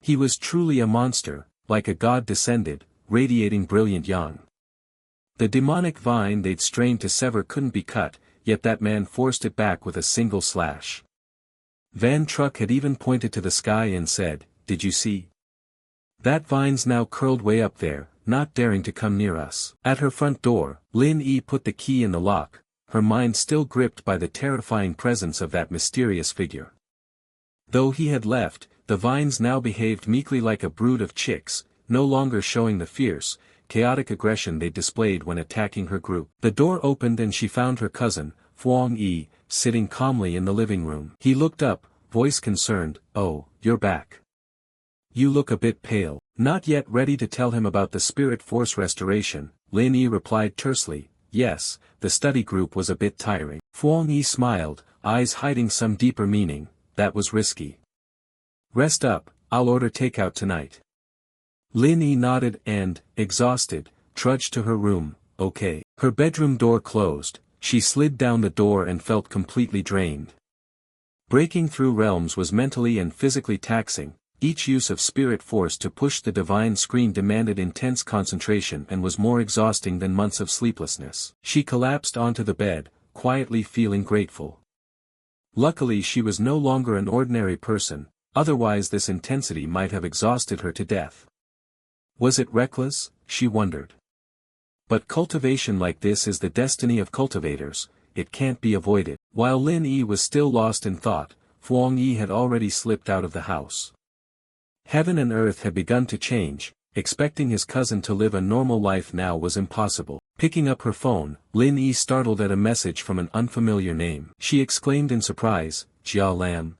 He was truly a monster, like a god descended, radiating brilliant yang. The demonic vine they'd strained to sever couldn't be cut, yet that man forced it back with a single slash. Van Truck had even pointed to the sky and said, "Did you see? That vine's now curled way up there, not daring to come near us." At her front door, Lin Yi put the key in the lock, her mind still gripped by the terrifying presence of that mysterious figure. Though he had left, the vines now behaved meekly like a brood of chicks, no longer showing the fierce, chaotic aggression they displayed when attacking her group. The door opened and she found her cousin, Fuang Yi, sitting calmly in the living room. He looked up, voice concerned, "Oh, you're back. You look a bit pale." Not yet ready to tell him about the spirit force restoration, Lin Yi replied tersely, "Yes, the study group was a bit tiring." Fuang Yi smiled, eyes hiding some deeper meaning. "That was risky. Rest up, I'll order takeout tonight." Lin Yi nodded and, exhausted, trudged to her room. Okay. Her bedroom door closed, she slid down the door and felt completely drained. Breaking through realms was mentally and physically taxing. Each use of spirit force to push the divine screen demanded intense concentration and was more exhausting than months of sleeplessness. She collapsed onto the bed, quietly feeling grateful. Luckily she was no longer an ordinary person, otherwise this intensity might have exhausted her to death. Was it reckless, she wondered. But cultivation like this is the destiny of cultivators, it can't be avoided. While Lin Yi was still lost in thought, Fuang Yi had already slipped out of the house. Heaven and earth had begun to change, expecting his cousin to live a normal life now was impossible. Picking up her phone, Lin Yi startled at a message from an unfamiliar name. She exclaimed in surprise, "Jia Lam."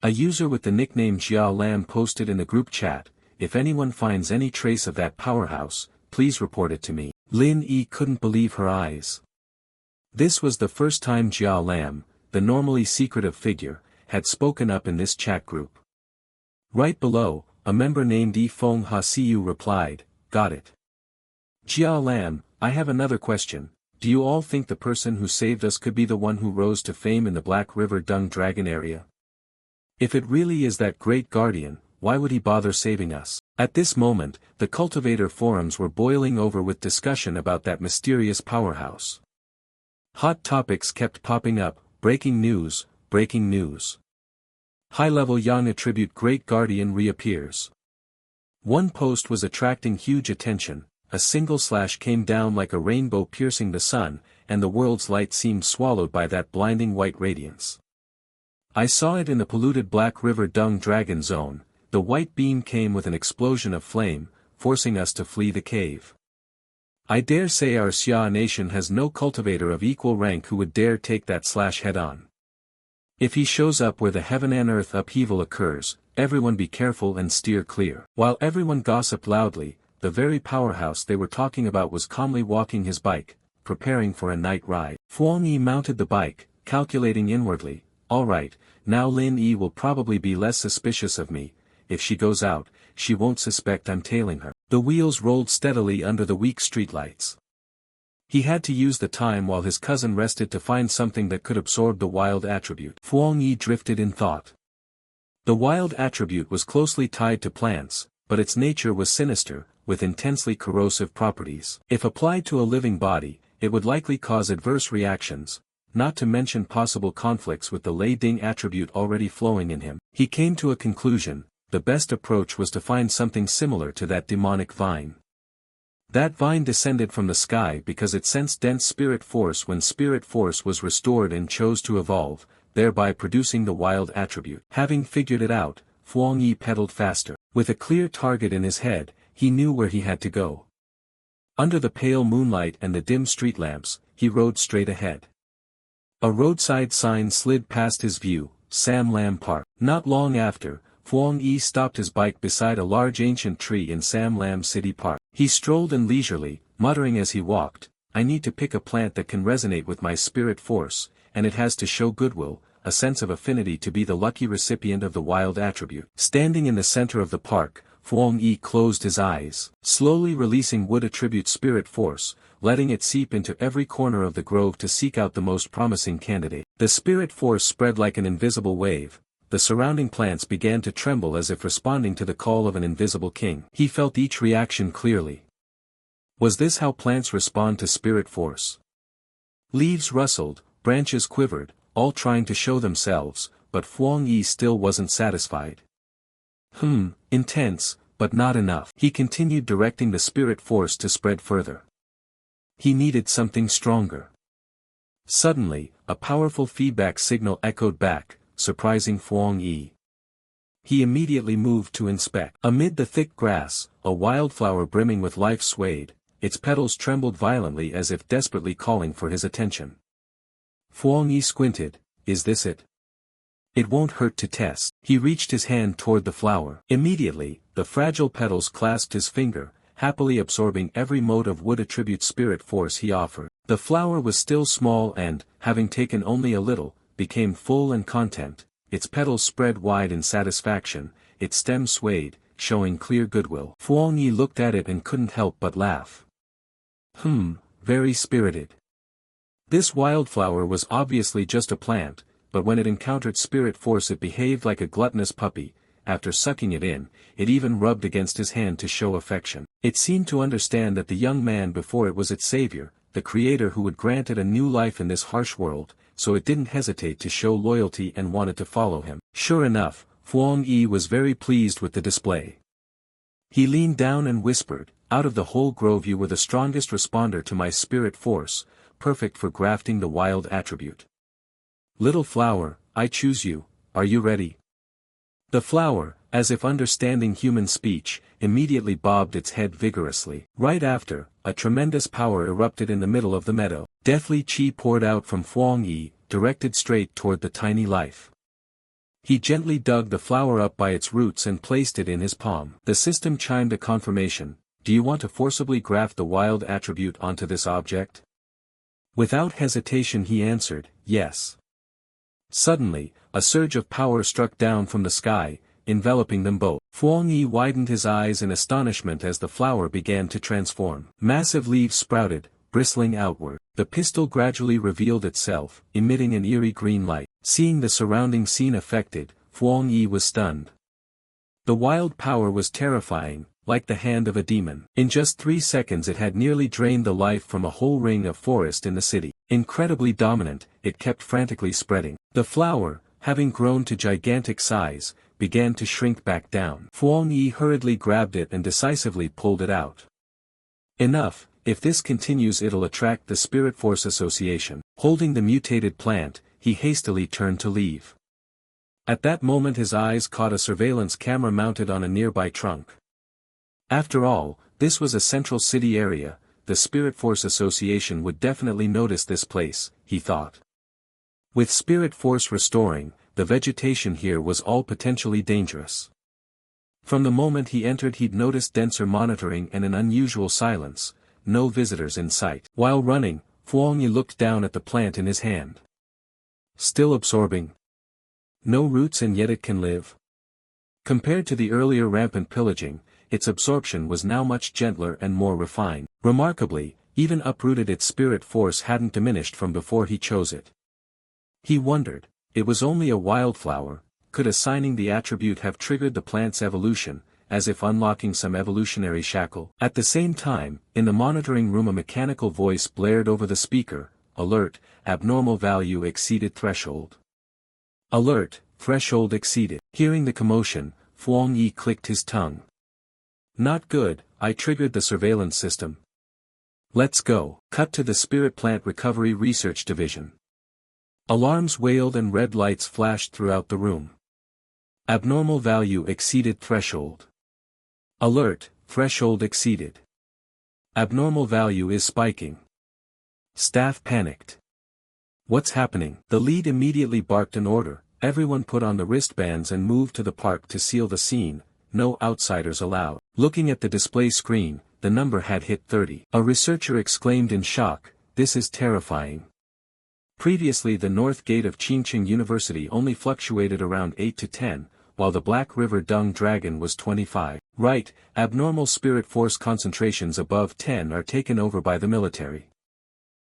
A user with the nickname Jia Lam posted in the group chat, "If anyone finds any trace of that powerhouse, please report it to me." Lin Yi couldn't believe her eyes. This was the first time Jia Lam, the normally secretive figure, had spoken up in this chat group. Right below, a member named Yi Feng Ha Siu replied, "Got it. Jia Lam, I have another question. Do you all think the person who saved us could be the one who rose to fame in the Black River Dung Dragon area? If it really is that great guardian, why would he bother saving us?" At this moment, the cultivator forums were boiling over with discussion about that mysterious powerhouse. Hot topics kept popping up, breaking news, breaking news. High-level Yang attribute Great Guardian reappears. One post was attracting huge attention, a single slash came down like a rainbow piercing the sun, and the world's light seemed swallowed by that blinding white radiance. I saw it in the polluted Black River Dung Dragon Zone. The white beam came with an explosion of flame, forcing us to flee the cave. I dare say our Xia nation has no cultivator of equal rank who would dare take that slash head-on. If he shows up where the heaven and earth upheaval occurs, everyone be careful and steer clear. While everyone gossiped loudly, the very powerhouse they were talking about was calmly walking his bike, preparing for a night ride. Fuang Yi mounted the bike, calculating inwardly, "Alright, now Lin Yi will probably be less suspicious of me. If she goes out, she won't suspect I'm tailing her." The wheels rolled steadily under the weak streetlights. He had to use the time while his cousin rested to find something that could absorb the wild attribute. Fuang Yi drifted in thought. The wild attribute was closely tied to plants, but its nature was sinister, with intensely corrosive properties. If applied to a living body, it would likely cause adverse reactions, not to mention possible conflicts with the Lei Ding attribute already flowing in him. He came to a conclusion: the best approach was to find something similar to that demonic vine. That vine descended from the sky because it sensed dense spirit force when spirit force was restored and chose to evolve, thereby producing the wild attribute. Having figured it out, Fuang Yi pedaled faster. With a clear target in his head, he knew where he had to go. Under the pale moonlight and the dim street lamps, he rode straight ahead. A roadside sign slid past his view, Sam Lam Park. Not long after, Fuang Yi stopped his bike beside a large ancient tree in Sam Lam City Park. He strolled in leisurely, muttering as he walked, "I need to pick a plant that can resonate with my spirit force, and it has to show goodwill, a sense of affinity to be the lucky recipient of the wild attribute." Standing in the center of the park, Fuang Yi closed his eyes, slowly releasing wood attribute spirit force, letting it seep into every corner of the grove to seek out the most promising candidate. The spirit force spread like an invisible wave, the surrounding plants began to tremble as if responding to the call of an invisible king. He felt each reaction clearly. Was this how plants respond to spirit force? Leaves rustled, branches quivered, all trying to show themselves, but Huang Yi still wasn't satisfied. Intense, but not enough. He continued directing the spirit force to spread further. He needed something stronger. Suddenly, a powerful feedback signal echoed back, surprising Huang Yi. He immediately moved to inspect. Amid the thick grass, a wildflower brimming with life swayed, its petals trembled violently as if desperately calling for his attention. Huang Yi squinted. Is this it? It won't hurt to test. He reached his hand toward the flower. Immediately, the fragile petals clasped his finger, happily absorbing every mode of wood attribute spirit force he offered. The flower was still small and, having taken only a little, became full and content. Its petals spread wide in satisfaction, its stem swayed, showing clear goodwill. Huang Yi looked at it and couldn't help but laugh. Very spirited. This wildflower was obviously just a plant, but when it encountered spirit force it behaved like a gluttonous puppy. After sucking it in, it even rubbed against his hand to show affection. It seemed to understand that the young man before it was its savior, the creator who would grant it a new life in this harsh world, so it didn't hesitate to show loyalty and wanted to follow him. Sure enough, Huang Yi was very pleased with the display. He leaned down and whispered, "Out of the whole grove you were the strongest responder to my spirit force, perfect for grafting the wild attribute. Little flower, I choose you, are you ready?" The flower, as if understanding human speech, immediately bobbed its head vigorously. Right after, a tremendous power erupted in the middle of the meadow. Deathly chi poured out from Huang Yi, directed straight toward the tiny life. He gently dug the flower up by its roots and placed it in his palm. The system chimed a confirmation. Do you want to forcibly graft the wild attribute onto this object? Without hesitation he answered, yes. Suddenly, a surge of power struck down from the sky, enveloping them both. Huang Yi widened his eyes in astonishment as the flower began to transform. Massive leaves sprouted, bristling outward. The pistil gradually revealed itself, emitting an eerie green light. Seeing the surrounding scene affected, Huang Yi was stunned. The wild power was terrifying, like the hand of a demon. In just 3 seconds it had nearly drained the life from a whole ring of forest in the city. Incredibly dominant, it kept frantically spreading. The flower, having grown to gigantic size, began to shrink back down. Huang Yi hurriedly grabbed it and decisively pulled it out. Enough, if this continues it'll attract the Spirit Force Association. Holding the mutated plant, he hastily turned to leave. At that moment his eyes caught a surveillance camera mounted on a nearby trunk. After all, this was a central city area, the Spirit Force Association would definitely notice this place, he thought. With spirit force restoring, the vegetation here was all potentially dangerous. From the moment he entered he'd noticed denser monitoring and an unusual silence, no visitors in sight. While running, Huang Yi looked down at the plant in his hand. Still absorbing. No roots and yet it can live. Compared to the earlier rampant pillaging, its absorption was now much gentler and more refined. Remarkably, even uprooted its spirit force hadn't diminished from before he chose it. He wondered, it was only a wildflower, could assigning the attribute have triggered the plant's evolution, as if unlocking some evolutionary shackle? At the same time, in the monitoring room a mechanical voice blared over the speaker, "Alert, abnormal value exceeded threshold." Alert, threshold exceeded. Hearing the commotion, Huang Yi clicked his tongue. Not good, I triggered the surveillance system. Let's go. Cut to the Spirit Plant Recovery Research Division. Alarms wailed and red lights flashed throughout the room. Abnormal value exceeded threshold. Alert, threshold exceeded. Abnormal value is spiking. Staff panicked. What's happening? The lead immediately barked an order, everyone put on the wristbands and moved to the park to seal the scene, no outsiders allowed. Looking at the display screen, the number had hit 30. A researcher exclaimed in shock, this is terrifying. Previously the north gate of Qingqing University only fluctuated around 8 to 10, while the Black River Dung Dragon was 25. Right, abnormal spirit force concentrations above 10 are taken over by the military.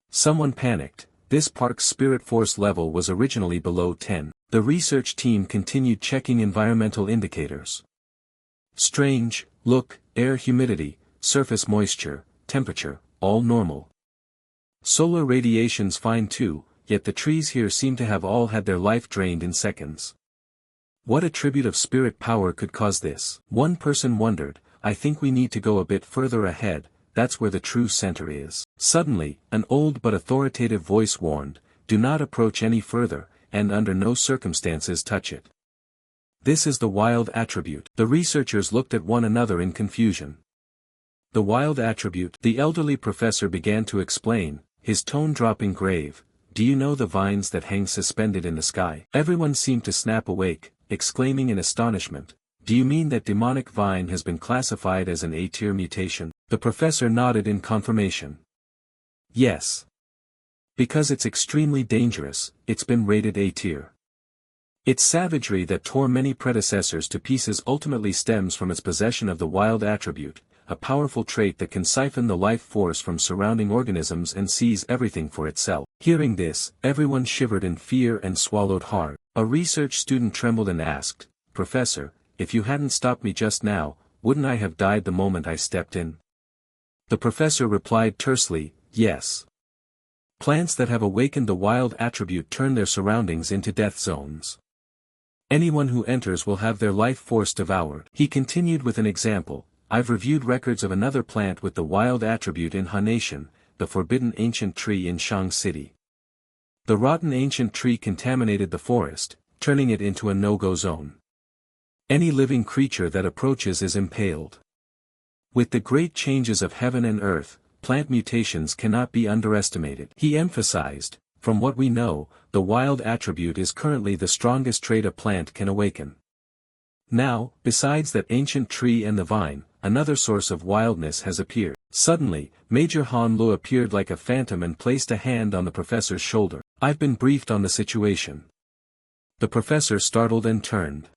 Someone panicked, this park's spirit force level was originally below 10. The research team continued checking environmental indicators. Strange, look, air humidity, surface moisture, temperature, all normal. Solar radiation's fine too, yet the trees here seem to have all had their life drained in seconds. What attribute of spirit power could cause this? One person wondered, I think we need to go a bit further ahead, that's where the true center is. Suddenly, an old but authoritative voice warned, do not approach any further, and under no circumstances touch it. This is the wild attribute. The researchers looked at one another in confusion. The wild attribute, the elderly professor began to explain, his tone dropping grave, do you know the vines that hang suspended in the sky? Everyone seemed to snap awake, exclaiming in astonishment, do you mean that demonic vine has been classified as an A-tier mutation? The professor nodded in confirmation. Yes. Because it's extremely dangerous, it's been rated A-tier. Its savagery that tore many predecessors to pieces ultimately stems from its possession of the wild attribute, a powerful trait that can siphon the life force from surrounding organisms and seize everything for itself. Hearing this, everyone shivered in fear and swallowed hard. A research student trembled and asked, Professor, if you hadn't stopped me just now, wouldn't I have died the moment I stepped in? The professor replied tersely, yes. Plants that have awakened the wild attribute turn their surroundings into death zones. Anyone who enters will have their life force devoured. He continued with an example, I've reviewed records of another plant with the wild attribute in Han Nation, the forbidden ancient tree in Shang City. The rotten ancient tree contaminated the forest, turning it into a no-go zone. Any living creature that approaches is impaled. With the great changes of heaven and earth, plant mutations cannot be underestimated. He emphasized, from what we know, the wild attribute is currently the strongest trait a plant can awaken. Now, besides that ancient tree and the vine, another source of wildness has appeared. Suddenly, Major Han Lu appeared like a phantom and placed a hand on the professor's shoulder. I've been briefed on the situation. The professor startled and turned.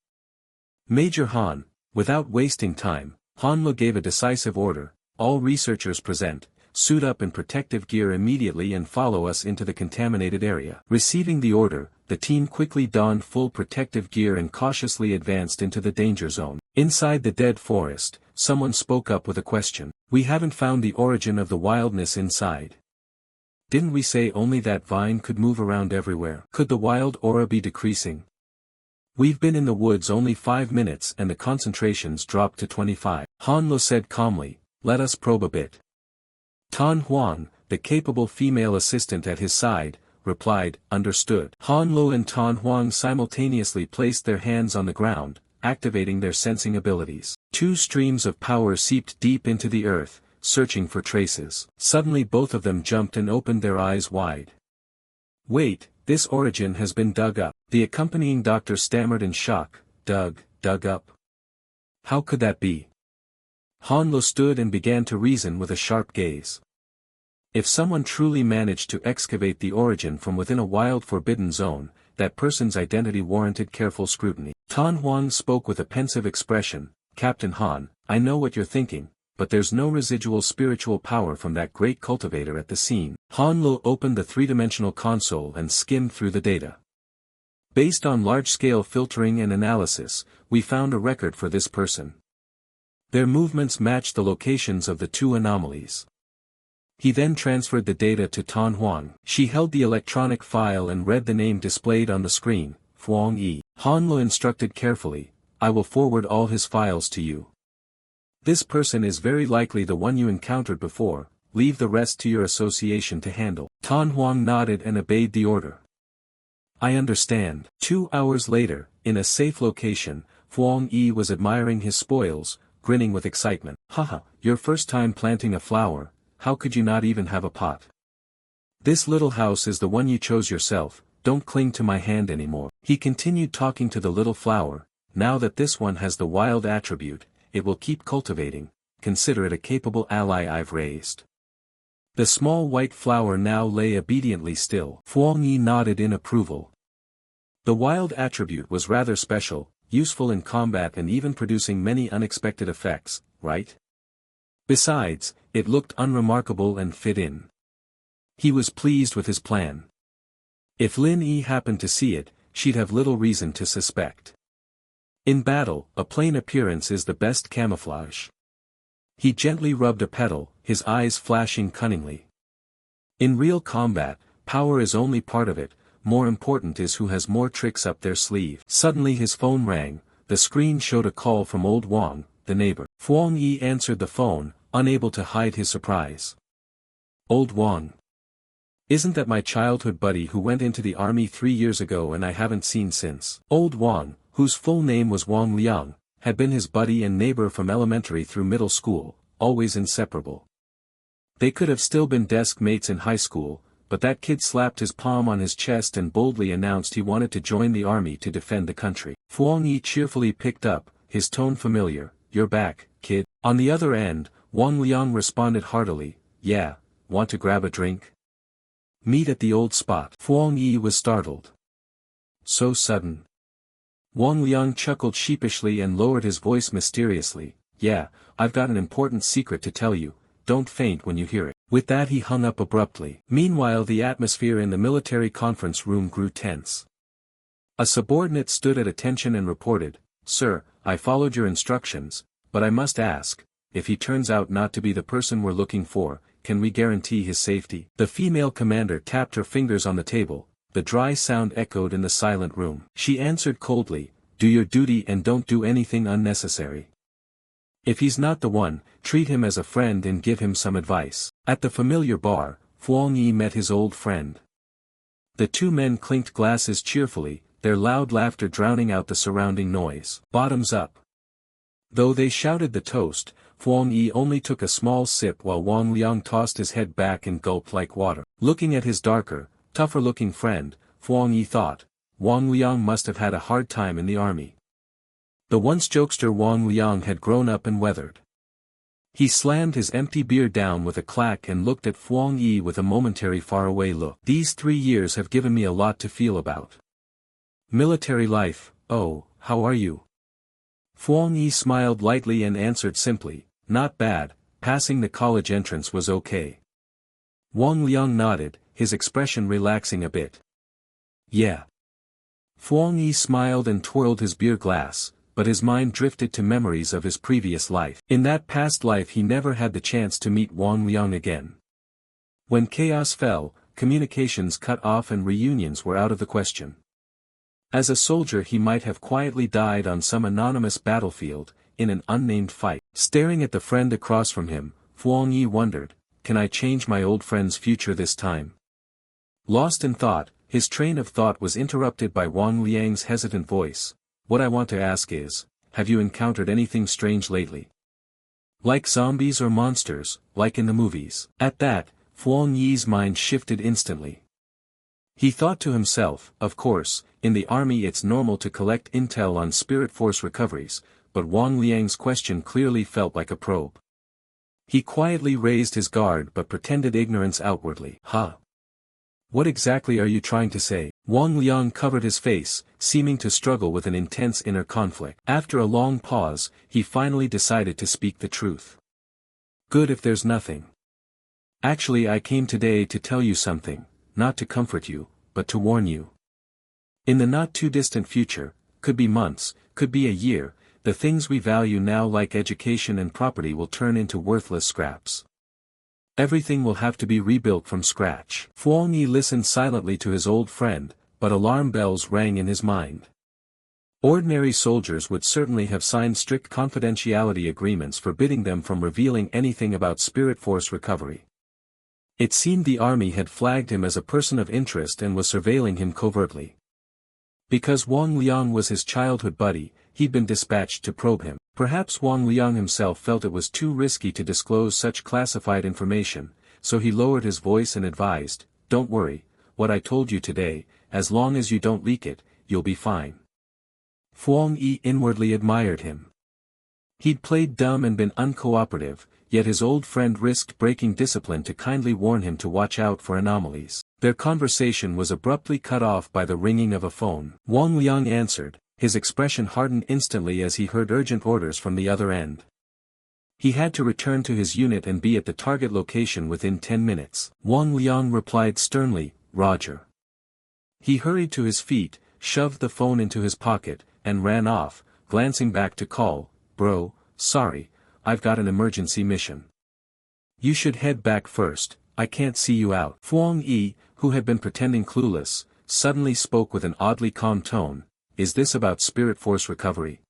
Major Han, without wasting time, Han Lu gave a decisive order, all researchers present, suit up in protective gear immediately and follow us into the contaminated area. Receiving the order, the team quickly donned full protective gear and cautiously advanced into the danger zone. Inside the dead forest, someone spoke up with a question. We haven't found the origin of the wildness inside. Didn't we say only that vine could move around everywhere? Could the wild aura be decreasing? We've been in the woods only 5 minutes and the concentrations dropped to 25. Han Lu said calmly, let us probe a bit. Tan Huang, the capable female assistant at his side, replied, understood. Han Lu and Tan Huang simultaneously placed their hands on the ground, activating their sensing abilities. 2 streams of power seeped deep into the earth, searching for traces. Suddenly both of them jumped and opened their eyes wide. Wait, this origin has been dug up. The accompanying doctor stammered in shock, dug up? How could that be? Han Lu stood and began to reason with a sharp gaze. If someone truly managed to excavate the origin from within a wild forbidden zone, that person's identity warranted careful scrutiny. Tan Huang spoke with a pensive expression, Captain Han, I know what you're thinking, but there's no residual spiritual power from that great cultivator at the scene. Han Lu opened the 3-dimensional console and skimmed through the data. Based on large-scale filtering and analysis, we found a record for this person. Their movements matched the locations of the 2 anomalies. He then transferred the data to Tan Huang. She held the electronic file and read the name displayed on the screen, Fuang Yi. Han Lu instructed carefully, I will forward all his files to you. This person is very likely the one you encountered before, leave the rest to your association to handle. Tan Huang nodded and obeyed the order. I understand. 2 hours later, in a safe location, Fuang Yi was admiring his spoils, grinning with excitement. Haha, your first time planting a flower, how could you not even have a pot? This little house is the one you chose yourself, don't cling to my hand anymore. He continued talking to the little flower, now that this one has the wild attribute, it will keep cultivating, consider it a capable ally I've raised. The small white flower now lay obediently still. Fuang Yi nodded in approval. The wild attribute was rather special, useful in combat and even producing many unexpected effects, right? Besides, it looked unremarkable and fit in. He was pleased with his plan. If Lin Yi happened to see it, she'd have little reason to suspect. In battle, a plain appearance is the best camouflage. He gently rubbed a pedal, his eyes flashing cunningly. In real combat, power is only part of it, more important is who has more tricks up their sleeve. Suddenly his phone rang, the screen showed a call from old Wang, the neighbor. Huang Yi answered the phone, unable to hide his surprise. Old Wang. Isn't that my childhood buddy who went into the army 3 years ago and I haven't seen since? Old Wang, whose full name was Wang Liang, had been his buddy and neighbor from elementary through middle school, always inseparable. They could have still been desk mates in high school, but that kid slapped his palm on his chest and boldly announced he wanted to join the army to defend the country. Huang Yi cheerfully picked up, his tone familiar, "You're back, kid." On the other end, Wang Liang responded heartily, "Yeah, want to grab a drink? Meet at the old spot." Huang Yi was startled. So sudden. Wang Liang chuckled sheepishly and lowered his voice mysteriously, "Yeah, I've got an important secret to tell you, don't faint when you hear it." With that he hung up abruptly. Meanwhile the atmosphere in the military conference room grew tense. A subordinate stood at attention and reported, "Sir, I followed your instructions, but I must ask, if he turns out not to be the person we're looking for, can we guarantee his safety?" The female commander tapped her fingers on the table, the dry sound echoed in the silent room. She answered coldly, "Do your duty and don't do anything unnecessary. If he's not the one, treat him as a friend and give him some advice." At the familiar bar, Huang Yi met his old friend. The two men clinked glasses cheerfully, their loud laughter drowning out the surrounding noise. "Bottoms up." Though they shouted the toast, Huang Yi only took a small sip while Wang Liang tossed his head back and gulped like water. Looking at his darker, tougher-looking friend, Huang Yi thought, Wang Liang must have had a hard time in the army. The once jokester Wang Liang had grown up and weathered. He slammed his empty beer down with a clack and looked at Huang Yi with a momentary faraway look. "These 3 years have given me a lot to feel about. Military life, oh, how are you?" Huang Yi smiled lightly and answered simply, "Not bad, passing the college entrance was okay." Wang Liang nodded, his expression relaxing a bit. "Yeah." Huang Yi smiled and twirled his beer glass, but his mind drifted to memories of his previous life. In that past life he never had the chance to meet Wang Liang again. When chaos fell, communications cut off and reunions were out of the question. As a soldier he might have quietly died on some anonymous battlefield, in an unnamed fight. Staring at the friend across from him, Huang Yi wondered, can I change my old friend's future this time? Lost in thought, his train of thought was interrupted by Wang Liang's hesitant voice. "What I want to ask is, have you encountered anything strange lately? Like zombies or monsters, like in the movies?" At that, Huang Yi's mind shifted instantly. He thought to himself, of course, in the army it's normal to collect intel on spirit force recoveries, but Wang Liang's question clearly felt like a probe. He quietly raised his guard but pretended ignorance outwardly. "Huh? What exactly are you trying to say?" Wang Liang covered his face, seeming to struggle with an intense inner conflict. After a long pause, he finally decided to speak the truth. "Good if there's nothing. Actually I came today to tell you something, not to comfort you, but to warn you. In the not-too-distant future, could be months, could be a year, the things we value now like education and property will turn into worthless scraps. Everything will have to be rebuilt from scratch." Huang Yi listened silently to his old friend, but alarm bells rang in his mind. Ordinary soldiers would certainly have signed strict confidentiality agreements forbidding them from revealing anything about spirit force recovery. It seemed the army had flagged him as a person of interest and was surveilling him covertly. Because Wang Liang was his childhood buddy, he'd been dispatched to probe him. Perhaps Wang Liang himself felt it was too risky to disclose such classified information, so he lowered his voice and advised, "Don't worry, what I told you today, as long as you don't leak it, you'll be fine." Huang Yi inwardly admired him. He'd played dumb and been uncooperative, yet his old friend risked breaking discipline to kindly warn him to watch out for anomalies. Their conversation was abruptly cut off by the ringing of a phone. Wang Liang answered, his expression hardened instantly as he heard urgent orders from the other end. He had to return to his unit and be at the target location within 10 minutes. Wang Liang replied sternly, "Roger." He hurried to his feet, shoved the phone into his pocket, and ran off, glancing back to call, "Bro, sorry, I've got an emergency mission. You should head back first, I can't see you out." Huang Yi, who had been pretending clueless, suddenly spoke with an oddly calm tone, "Is this about spirit force recovery?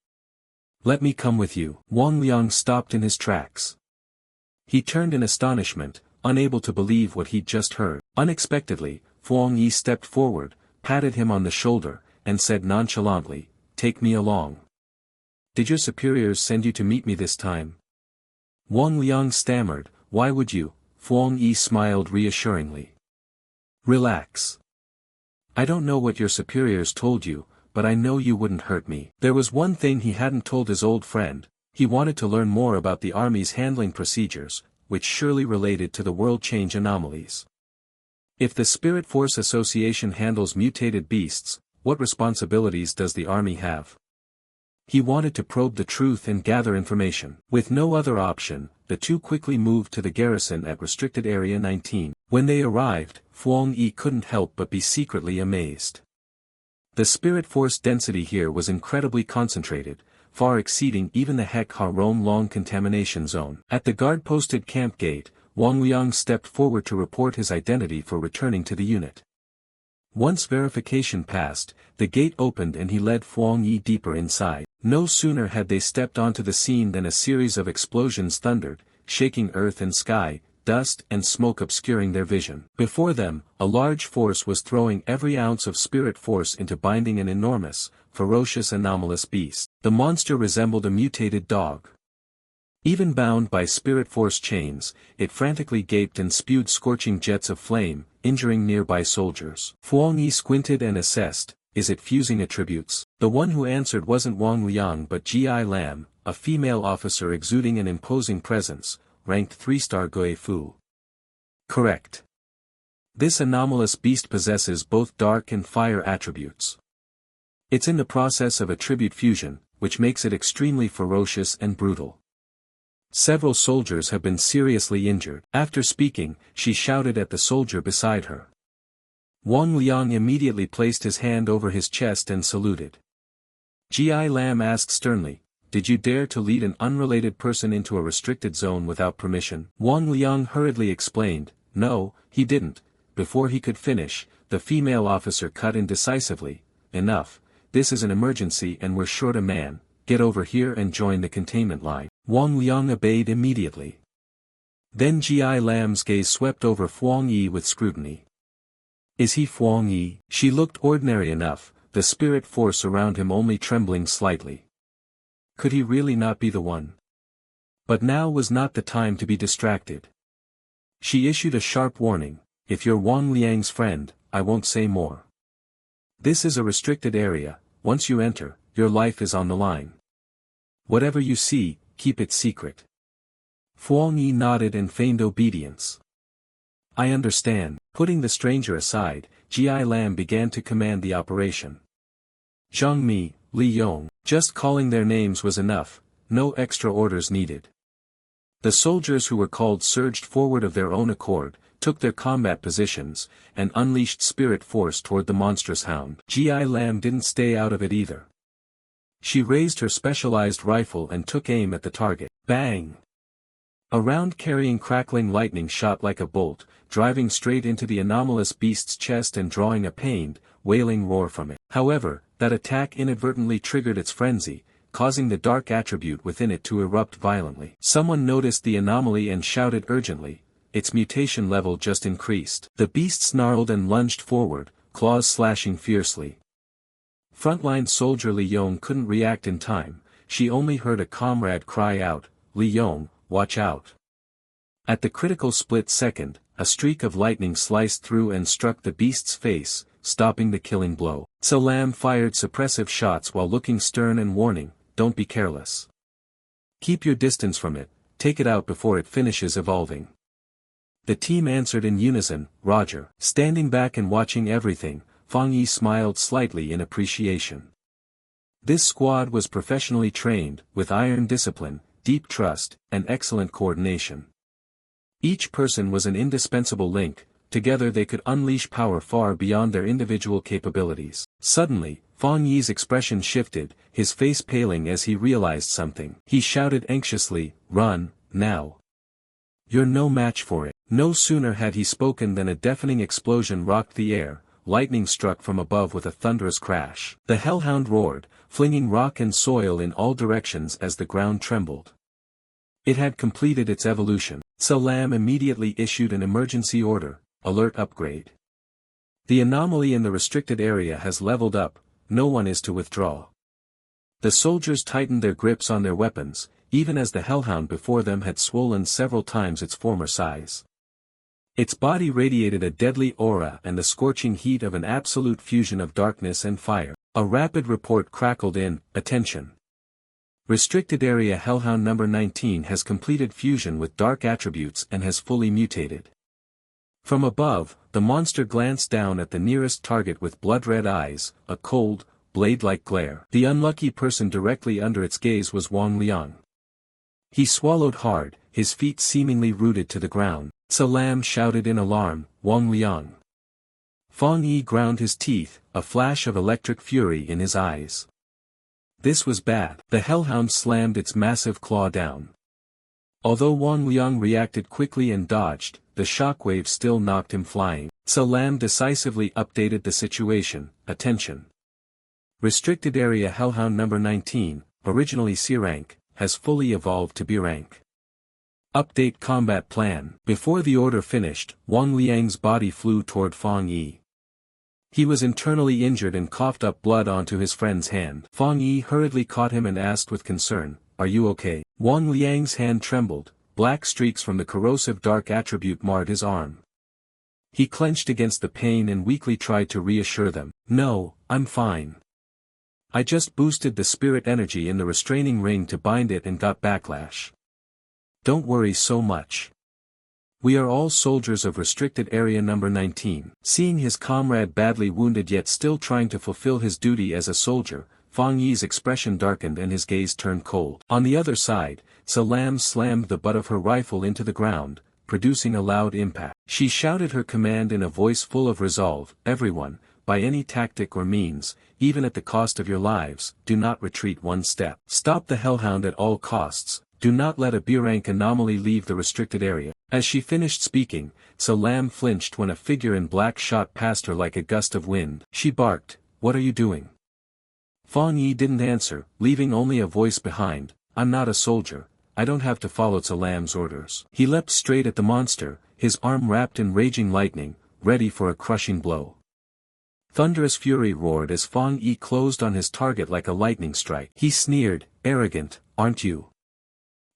Let me come with you." Wang Liang stopped in his tracks. He turned in astonishment, unable to believe what he'd just heard. Unexpectedly, Huang Yi stepped forward, patted him on the shoulder, and said nonchalantly, "Take me along. Did your superiors send you to meet me this time?" Wang Liang stammered, "Why would you?" Huang Yi smiled reassuringly. "Relax. I don't know what your superiors told you, but I know you wouldn't hurt me." There was one thing he hadn't told his old friend: he wanted to learn more about the army's handling procedures, which surely related to the world change anomalies. If the Spirit Force Association handles mutated beasts, what responsibilities does the army have? He wanted to probe the truth and gather information. With no other option, the two quickly moved to the garrison at Restricted Area 19. When they arrived, Huang Yi couldn't help but be secretly amazed. The spirit force density here was incredibly concentrated, far exceeding even the Hek Ha Rome Long contamination zone. At the guard-posted camp gate, Wang Liang stepped forward to report his identity for returning to the unit. Once verification passed, the gate opened and he led Huang Yi deeper inside. No sooner had they stepped onto the scene than a series of explosions thundered, shaking earth and sky, dust and smoke obscuring their vision. Before them, a large force was throwing every ounce of spirit force into binding an enormous, ferocious anomalous beast. The monster resembled a mutated dog. Even bound by spirit force chains, it frantically gaped and spewed scorching jets of flame, injuring nearby soldiers. Huang Yi squinted and assessed, "Is it fusing attributes?" The one who answered wasn't Wang Liang but Ji Lam, a female officer exuding an imposing presence, ranked 3-star Gui Fu. "Correct. This anomalous beast possesses both dark and fire attributes. It's in the process of attribute fusion, which makes it extremely ferocious and brutal. Several soldiers have been seriously injured." After speaking, she shouted at the soldier beside her. Wang Liang immediately placed his hand over his chest and saluted. Ji Lam asked sternly, "Did you dare to lead an unrelated person into a restricted zone without permission?" Wang Liang hurriedly explained, "No, he didn't." Before he could finish, the female officer cut in decisively, "Enough, this is an emergency and we're short a man, get over here and join the containment line." Wang Liang obeyed immediately. Then Ji Lam's gaze swept over Huang Yi with scrutiny. "Is he Huang Yi?" She looked ordinary enough, the spirit force around him only trembling slightly. Could he really not be the one? But now was not the time to be distracted. She issued a sharp warning, "If you're Wang Liang's friend, I won't say more. This is a restricted area, once you enter, your life is on the line. Whatever you see, keep it secret." Huang Yi nodded and feigned obedience. "I understand." Putting the stranger aside, Ji Lam began to command the operation. Zhang Mi, Li Yong, just calling their names was enough, no extra orders needed. The soldiers who were called surged forward of their own accord, took their combat positions, and unleashed spirit force toward the monstrous hound. Ji Lam didn't stay out of it either. She raised her specialized rifle and took aim at the target. Bang! A round carrying crackling lightning shot like a bolt, driving straight into the anomalous beast's chest and drawing a pained, wailing roar from it. However, that attack inadvertently triggered its frenzy, causing the dark attribute within it to erupt violently. Someone noticed the anomaly and shouted urgently, its mutation level just increased. The beast snarled and lunged forward, claws slashing fiercely. Frontline soldier Li Yong couldn't react in time, she only heard a comrade cry out, "Li Yong, watch out." At the critical split second, a streak of lightning sliced through and struck the beast's face, stopping the killing blow. Lam fired suppressive shots while looking stern and warning, "Don't be careless. Keep your distance from it, take it out before it finishes evolving." The team answered in unison, "Roger." Standing back and watching everything, Fang Yi smiled slightly in appreciation. This squad was professionally trained, with iron discipline, deep trust, and excellent coordination. Each person was an indispensable link, together they could unleash power far beyond their individual capabilities. Suddenly, Fang Yi's expression shifted, his face paling as he realized something. He shouted anxiously, "Run, now! You're no match for it." No sooner had he spoken than a deafening explosion rocked the air, lightning struck from above with a thunderous crash. The hellhound roared, flinging rock and soil in all directions as the ground trembled. It had completed its evolution. Salam immediately issued an emergency order, "Alert upgrade. The anomaly in the restricted area has leveled up, no one is to withdraw." The soldiers tightened their grips on their weapons, even as the hellhound before them had swollen several times its former size. Its body radiated a deadly aura and the scorching heat of an absolute fusion of darkness and fire. A rapid report crackled in, "Attention! Restricted Area Hellhound number 19 has completed fusion with dark attributes and has fully mutated." From above, the monster glanced down at the nearest target with blood-red eyes, a cold, blade-like glare. The unlucky person directly under its gaze was Wang Liang. He swallowed hard, his feet seemingly rooted to the ground. Salam shouted in alarm, "Wang Liang!" Fang Yi ground his teeth, a flash of electric fury in his eyes. This was bad. The hellhound slammed its massive claw down. Although Wang Liang reacted quickly and dodged, the shockwave still knocked him flying. Salam decisively updated the situation, "Attention! Restricted Area Hellhound number 19, originally C rank, has fully evolved to B rank. Update combat plan." Before the order finished, Wang Liang's body flew toward Fang Yi. He was internally injured and coughed up blood onto his friend's hand. Fang Yi hurriedly caught him and asked with concern, "Are you okay?" Wang Liang's hand trembled, black streaks from the corrosive dark attribute marred his arm. He clenched against the pain and weakly tried to reassure them, "No, I'm fine. I just boosted the spirit energy in the restraining ring to bind it and got backlash. Don't worry so much. We are all soldiers of restricted area number 19. Seeing his comrade badly wounded yet still trying to fulfill his duty as a soldier, Fang Yi's expression darkened and his gaze turned cold. On the other side, Salam slammed the butt of her rifle into the ground, producing a loud impact. She shouted her command in a voice full of resolve, "Everyone, by any tactic or means, even at the cost of your lives, do not retreat one step. Stop the hellhound at all costs. Do not let a B-rank anomaly leave the restricted area." As she finished speaking, Salam flinched when a figure in black shot past her like a gust of wind. She barked, "What are you doing?" Fang Yi didn't answer, leaving only a voice behind, "I'm not a soldier, I don't have to follow Salam's orders." He leapt straight at the monster, his arm wrapped in raging lightning, ready for a crushing blow. Thunderous fury roared as Fang Yi closed on his target like a lightning strike. He sneered, "Arrogant, aren't you?"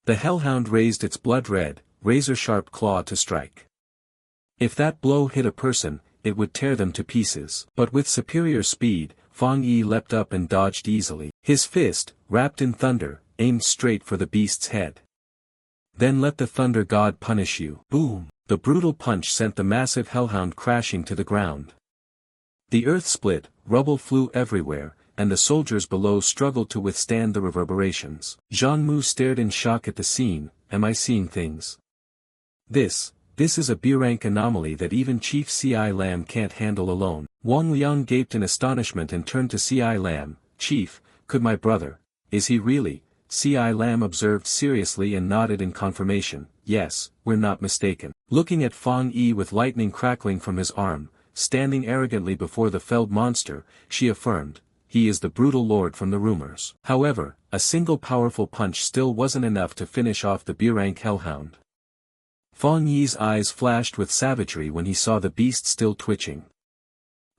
The hellhound raised its blood-red, razor-sharp claw to strike. If that blow hit a person, it would tear them to pieces. But with superior speed, Fang Yi leapt up and dodged easily. His fist, wrapped in thunder, aimed straight for the beast's head. "Then let the thunder god punish you." Boom! The brutal punch sent the massive hellhound crashing to the ground. The earth split, rubble flew everywhere, and the soldiers below struggled to withstand the reverberations. Zhang Mu stared in shock at the scene. "Am I seeing things? This is a B-rank anomaly that even Chief C.I. Lam can't handle alone." Wang Liang gaped in astonishment and turned to C.I. Lam, "Chief, could my brother, is he really?" C.I. Lam observed seriously and nodded in confirmation, "Yes, we're not mistaken." Looking at Fang Yi with lightning crackling from his arm, standing arrogantly before the felled monster, she affirmed, "He is the brutal lord from the rumors." However, a single powerful punch still wasn't enough to finish off the B-rank hellhound. Fang Yi's eyes flashed with savagery when he saw the beast still twitching.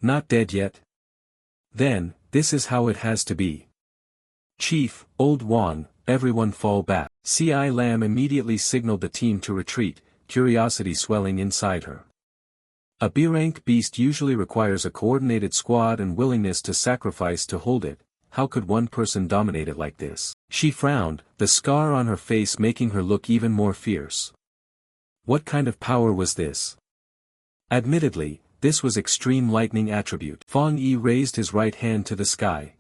"Not dead yet? Then, this is how it has to be. Chief, old Wang, everyone fall back." C.I. Lam immediately signaled the team to retreat, curiosity swelling inside her. A B-rank beast usually requires a coordinated squad and willingness to sacrifice to hold it. How could one person dominate it like this? She frowned, the scar on her face making her look even more fierce. What kind of power was this? Admittedly, this was extreme lightning attribute. Fang Yi raised his right hand to the sky.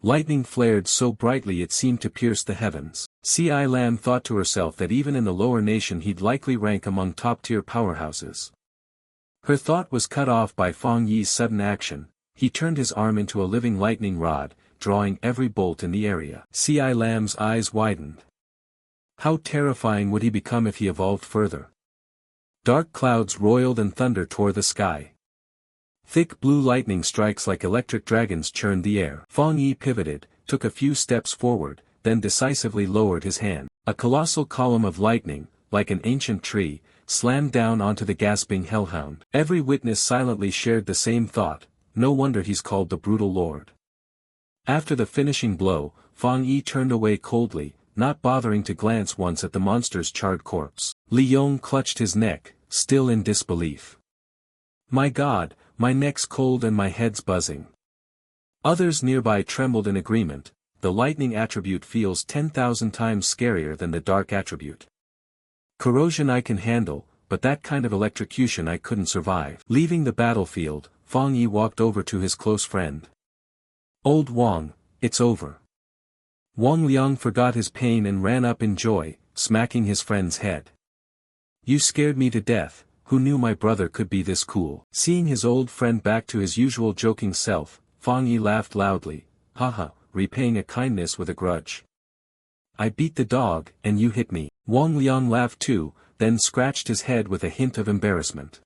Lightning flared so brightly it seemed to pierce the heavens. C.I. Lam thought to herself that even in the lower nation he'd likely rank among top-tier powerhouses. Her thought was cut off by Fang Yi's sudden action. He turned his arm into a living lightning rod, drawing every bolt in the area. C.I. Lam's eyes widened. How terrifying would he become if he evolved further? Dark clouds roiled and thunder tore the sky. Thick blue lightning strikes like electric dragons churned the air. Fang Yi pivoted, took a few steps forward, then decisively lowered his hand. A colossal column of lightning, like an ancient tree, slammed down onto the gasping hellhound. Every witness silently shared the same thought, no wonder he's called the brutal lord. After the finishing blow, Fang Yi turned away coldly, not bothering to glance once at the monster's charred corpse. Li Yong clutched his neck, still in disbelief. My God, my neck's cold and my head's buzzing. Others nearby trembled in agreement. The lightning attribute feels 10,000 times scarier than the dark attribute. Corrosion I can handle, but that kind of electrocution I couldn't survive. Leaving the battlefield, Fang Yi walked over to his close friend. Old Wang, it's over. Wang Liang forgot his pain and ran up in joy, smacking his friend's head. You scared me to death. Who knew my brother could be this cool? Seeing his old friend back to his usual joking self, Fang Yi laughed loudly. Haha, repaying a kindness with a grudge. I beat the dog, and you hit me. Wang Liang laughed too, then scratched his head with a hint of embarrassment.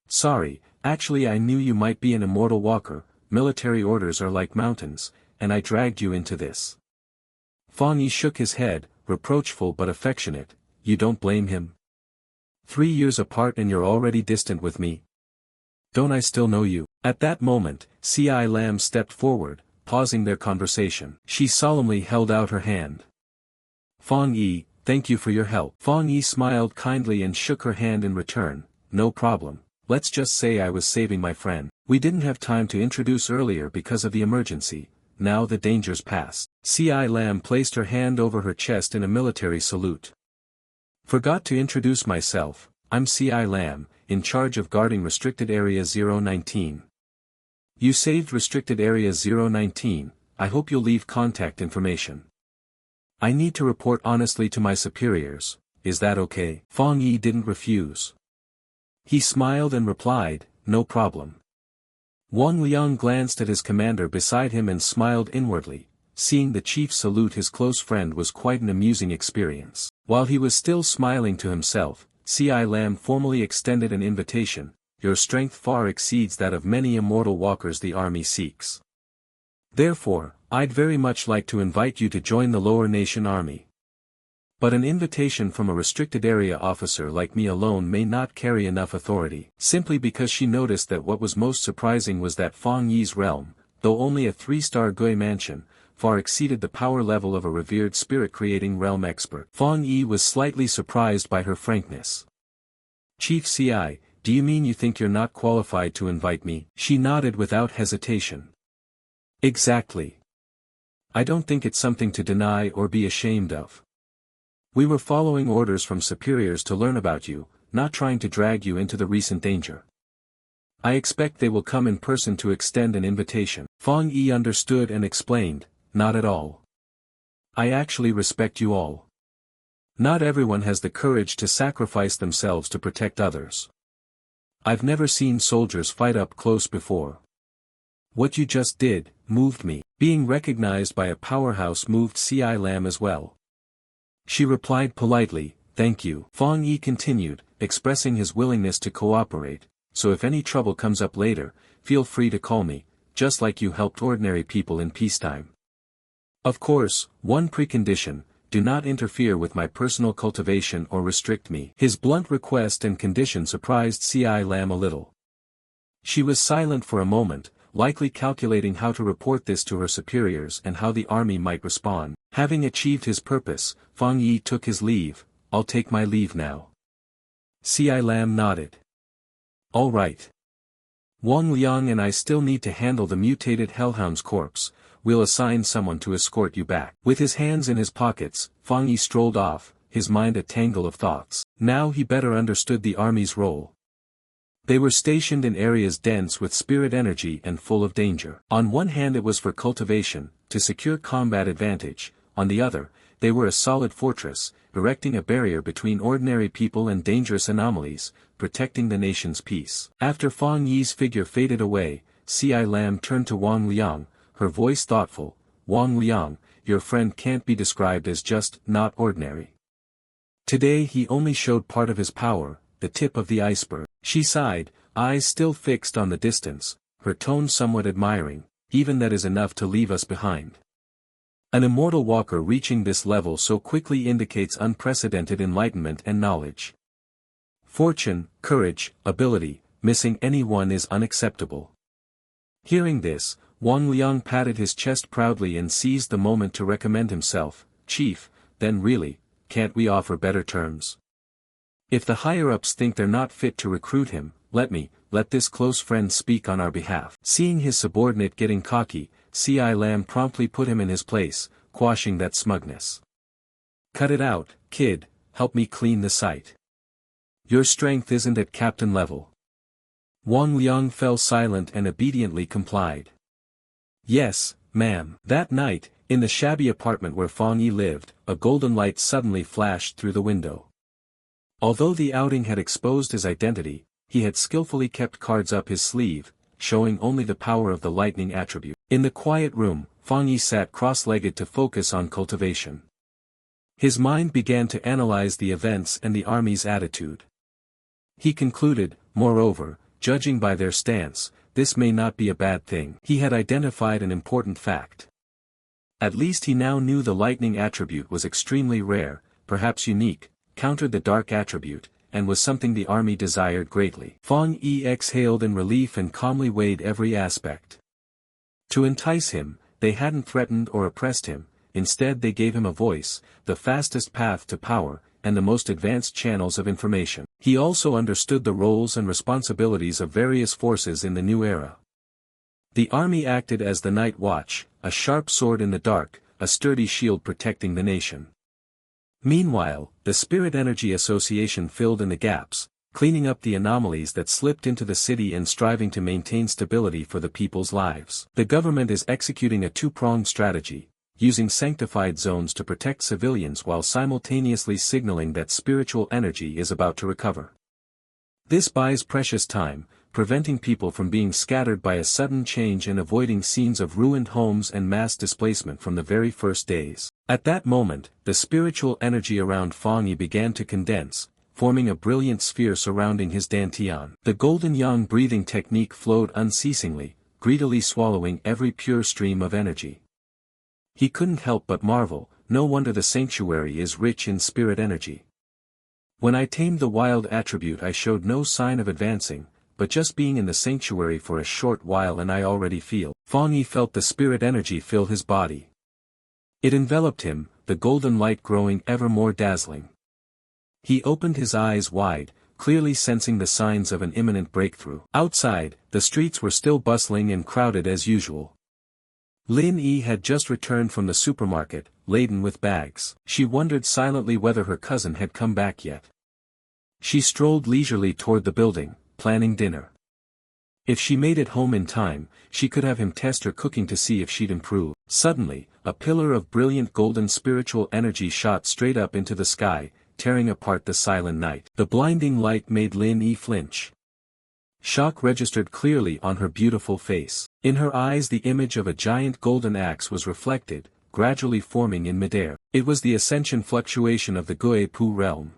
Sorry, actually I knew you might be an immortal walker, military orders are like mountains, and I dragged you into this. Fang Yi shook his head, reproachful but affectionate. You don't blame him? 3 years apart and you're already distant with me. Don't I still know you? At that moment, C.I. Lam stepped forward, pausing their conversation. She solemnly held out her hand. Fang Yi, thank you for your help. Fang Yi smiled kindly and shook her hand in return. No problem, let's just say I was saving my friend. We didn't have time to introduce earlier because of the emergency, now the danger's past. C.I. Lam placed her hand over her chest in a military salute. Forgot to introduce myself, I'm C.I. Lam, in charge of guarding Restricted Area 019. You saved Restricted Area 019, I hope you'll leave contact information. I need to report honestly to my superiors, is that okay? Fang Yi didn't refuse. He smiled and replied, no problem. Wang Liang glanced at his commander beside him and smiled inwardly. Seeing the chief salute his close friend was quite an amusing experience. While he was still smiling to himself, C.I. Lam formally extended an invitation. Your strength far exceeds that of many immortal walkers the army seeks. Therefore, I'd very much like to invite you to join the lower nation army. But an invitation from a restricted area officer like me alone may not carry enough authority. Simply because she noticed that what was most surprising was that Fang Yi's realm, though only a 3-star Gui mansion, far exceeded the power level of a revered spirit-creating realm expert. Fang Yi was slightly surprised by her frankness. Chief C.I., do you mean you think you're not qualified to invite me? She nodded without hesitation. Exactly. I don't think it's something to deny or be ashamed of. We were following orders from superiors to learn about you, not trying to drag you into the recent danger. I expect they will come in person to extend an invitation. Fang Yi understood and explained, not at all. I actually respect you all. Not everyone has the courage to sacrifice themselves to protect others. I've never seen soldiers fight up close before. What you just did, moved me. Being recognized by a powerhouse moved C.I. Lam as well. She replied politely, thank you. Fang Yi continued, expressing his willingness to cooperate, so if any trouble comes up later, feel free to call me, just like you helped ordinary people in peacetime. Of course, one precondition, do not interfere with my personal cultivation or restrict me. His blunt request and condition surprised C.I. Lam a little. She was silent for a moment, likely calculating how to report this to her superiors and how the army might respond. Having achieved his purpose, Fang Yi took his leave. I'll take my leave now. C.I. Lam nodded. All right. Wang Liang and I still need to handle the mutated hellhound's corpse. We'll assign someone to escort you back. With his hands in his pockets, Fang Yi strolled off, his mind a tangle of thoughts. Now he better understood the army's role. They were stationed in areas dense with spirit energy and full of danger. On one hand it was for cultivation, to secure combat advantage, on the other, they were a solid fortress, erecting a barrier between ordinary people and dangerous anomalies, protecting the nation's peace. After Fang Yi's figure faded away, Ci Lam turned to Wang Liang, her voice thoughtful. Wang Liang, your friend can't be described as just not ordinary. Today he only showed part of his power, the tip of the iceberg. She sighed, eyes still fixed on the distance, her tone somewhat admiring. Even that is enough to leave us behind. An immortal walker reaching this level so quickly indicates unprecedented enlightenment and knowledge. Fortune, courage, ability, missing any one is unacceptable. Hearing this, Wang Liang patted his chest proudly and seized the moment to recommend himself. Chief, then really, can't we offer better terms? If the higher-ups think they're not fit to recruit him, let this close friend speak on our behalf. Seeing his subordinate getting cocky, Ci Lam promptly put him in his place, quashing that smugness. Cut it out, kid, help me clean the site. Your strength isn't at captain level. Wang Liang fell silent and obediently complied. Yes, ma'am. That night, in the shabby apartment where Fang Yi lived, a golden light suddenly flashed through the window. Although the outing had exposed his identity, he had skillfully kept cards up his sleeve, showing only the power of the lightning attribute. In the quiet room, Fang Yi sat cross-legged to focus on cultivation. His mind began to analyze the events and the army's attitude. He concluded, moreover, judging by their stance, this may not be a bad thing. He had identified an important fact. At least he now knew the lightning attribute was extremely rare, perhaps unique, countered the dark attribute, and was something the army desired greatly. Fang Yi exhaled in relief and calmly weighed every aspect. To entice him, they hadn't threatened or oppressed him, instead they gave him a voice, the fastest path to power, and the most advanced channels of information. He also understood the roles and responsibilities of various forces in the new era. The army acted as the night watch, a sharp sword in the dark, a sturdy shield protecting the nation. Meanwhile, the Spirit Energy Association filled in the gaps, cleaning up the anomalies that slipped into the city and striving to maintain stability for the people's lives. The government is executing a two-pronged strategy, using sanctified zones to protect civilians while simultaneously signaling that spiritual energy is about to recover. This buys precious time, preventing people from being scattered by a sudden change and avoiding scenes of ruined homes and mass displacement from the very first days. At that moment, the spiritual energy around Fang Yi began to condense, forming a brilliant sphere surrounding his dantian. The golden yang breathing technique flowed unceasingly, greedily swallowing every pure stream of energy. He couldn't help but marvel, no wonder the sanctuary is rich in spirit energy. When I tamed the wild attribute I showed no sign of advancing, but just being in the sanctuary for a short while and I already feel. Fang Yi felt the spirit energy fill his body. It enveloped him, the golden light growing ever more dazzling. He opened his eyes wide, clearly sensing the signs of an imminent breakthrough. Outside, the streets were still bustling and crowded as usual. Lin Yi had just returned from the supermarket, laden with bags. She wondered silently whether her cousin had come back yet. She strolled leisurely toward the building, planning dinner. If she made it home in time, she could have him test her cooking to see if she'd improve. Suddenly, a pillar of brilliant golden spiritual energy shot straight up into the sky, tearing apart the silent night. The blinding light made Lin Yi flinch. Shock registered clearly on her beautiful face. In her eyes the image of a giant golden axe was reflected, gradually forming in midair. It was the ascension fluctuation of the Guepu realm.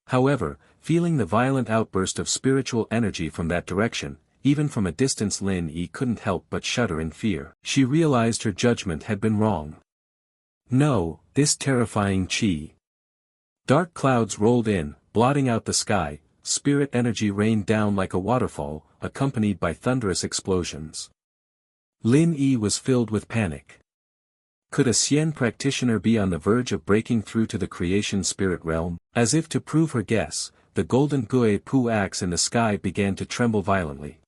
However, feeling the violent outburst of spiritual energy from that direction, even from a distance Lin Yi couldn't help but shudder in fear. She realized her judgment had been wrong. No, this terrifying chi. Dark clouds rolled in, blotting out the sky. Spirit energy rained down like a waterfall, accompanied by thunderous explosions. Lin Yi was filled with panic. Could a Xian practitioner be on the verge of breaking through to the creation spirit realm? As if to prove her guess, the golden Gui Pu axe in the sky began to tremble violently.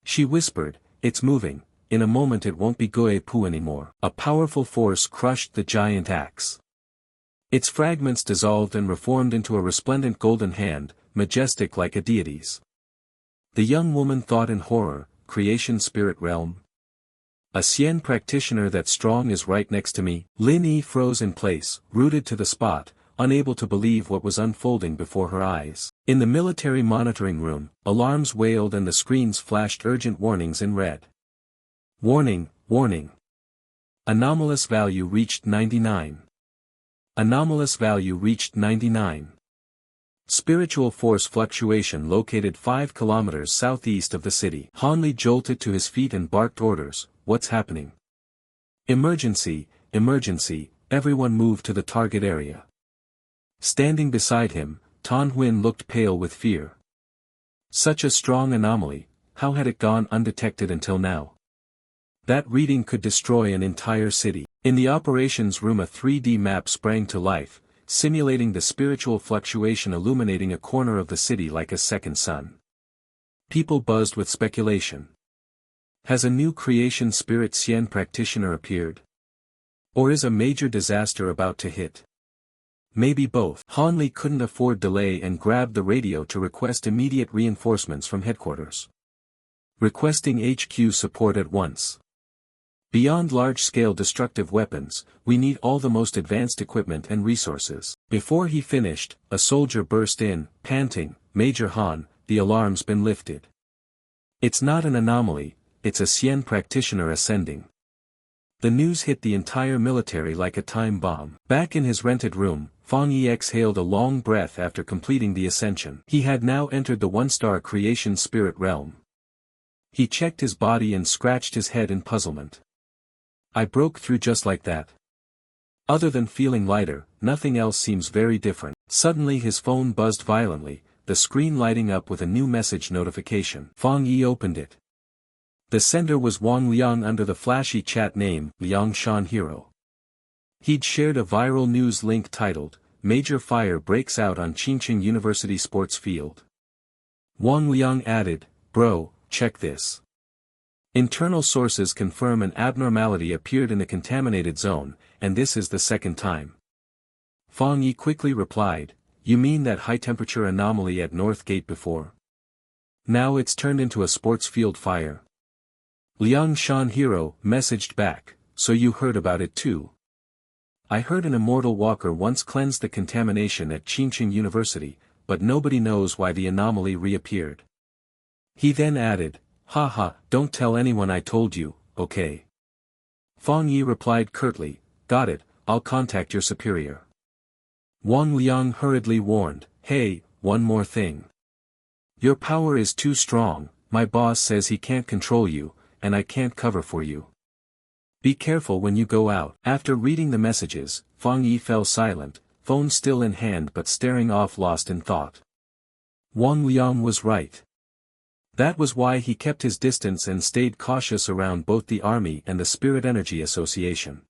She whispered, "It's moving, in a moment it won't be Gui Pu anymore." A powerful force crushed the giant axe. Its fragments dissolved and reformed into a resplendent golden hand, majestic like a deity's. The young woman thought in horror, creation spirit realm? A Xian practitioner that strong is right next to me? Lin Yi froze in place, rooted to the spot, unable to believe what was unfolding before her eyes. In the military monitoring room, alarms wailed and the screens flashed urgent warnings in red. Warning, warning. Anomalous value reached 99. Anomalous value reached 99. Spiritual force fluctuation located 5 kilometers southeast of the city. Hanli jolted to his feet and barked orders, "What's happening?" "Emergency, emergency, everyone move to the target area." Standing beside him, Tan Huin looked pale with fear. Such a strong anomaly, how had it gone undetected until now? That reading could destroy an entire city. In the operations room a 3D map sprang to life, simulating the spiritual fluctuation illuminating a corner of the city like a second sun. People buzzed with speculation. Has a new creation spirit Xian practitioner appeared? Or is a major disaster about to hit? Maybe both. Hanli couldn't afford delay and grabbed the radio to request immediate reinforcements from headquarters. Requesting HQ support at once. Beyond large-scale destructive weapons, we need all the most advanced equipment and resources. Before he finished, a soldier burst in, panting, "Major Han, the alarm's been lifted. It's not an anomaly, it's a Xian practitioner ascending." The news hit the entire military like a time bomb. Back in his rented room, Fang Yi exhaled a long breath after completing the ascension. He had now entered the one-star creation spirit realm. He checked his body and scratched his head in puzzlement. I broke through just like that. Other than feeling lighter, nothing else seems very different. Suddenly his phone buzzed violently, the screen lighting up with a new message notification. Fang Yi opened it. The sender was Wang Liang under the flashy chat name, Liang Shan Hero. He'd shared a viral news link titled, "Major Fire Breaks Out on Qingqing University Sports Field." Wang Liang added, "Bro, check this. Internal sources confirm an abnormality appeared in the contaminated zone, and this is the second time." Fang Yi quickly replied, "You mean that high-temperature anomaly at North Gate before? Now it's turned into a sports field fire." Liang Shan Hero messaged back, "So you heard about it too?" "I heard an immortal walker once cleansed the contamination at Qingqing University, but nobody knows why the anomaly reappeared." He then added, "Haha, don't tell anyone I told you, okay?" Fang Yi replied curtly, "Got it, I'll contact your superior." Wang Liang hurriedly warned, "Hey, one more thing. Your power is too strong, my boss says he can't control you, and I can't cover for you. Be careful when you go out." After reading the messages, Fang Yi fell silent, phone still in hand but staring off lost in thought. Wang Liang was right. That was why he kept his distance and stayed cautious around both the army and the Spirit Energy Association.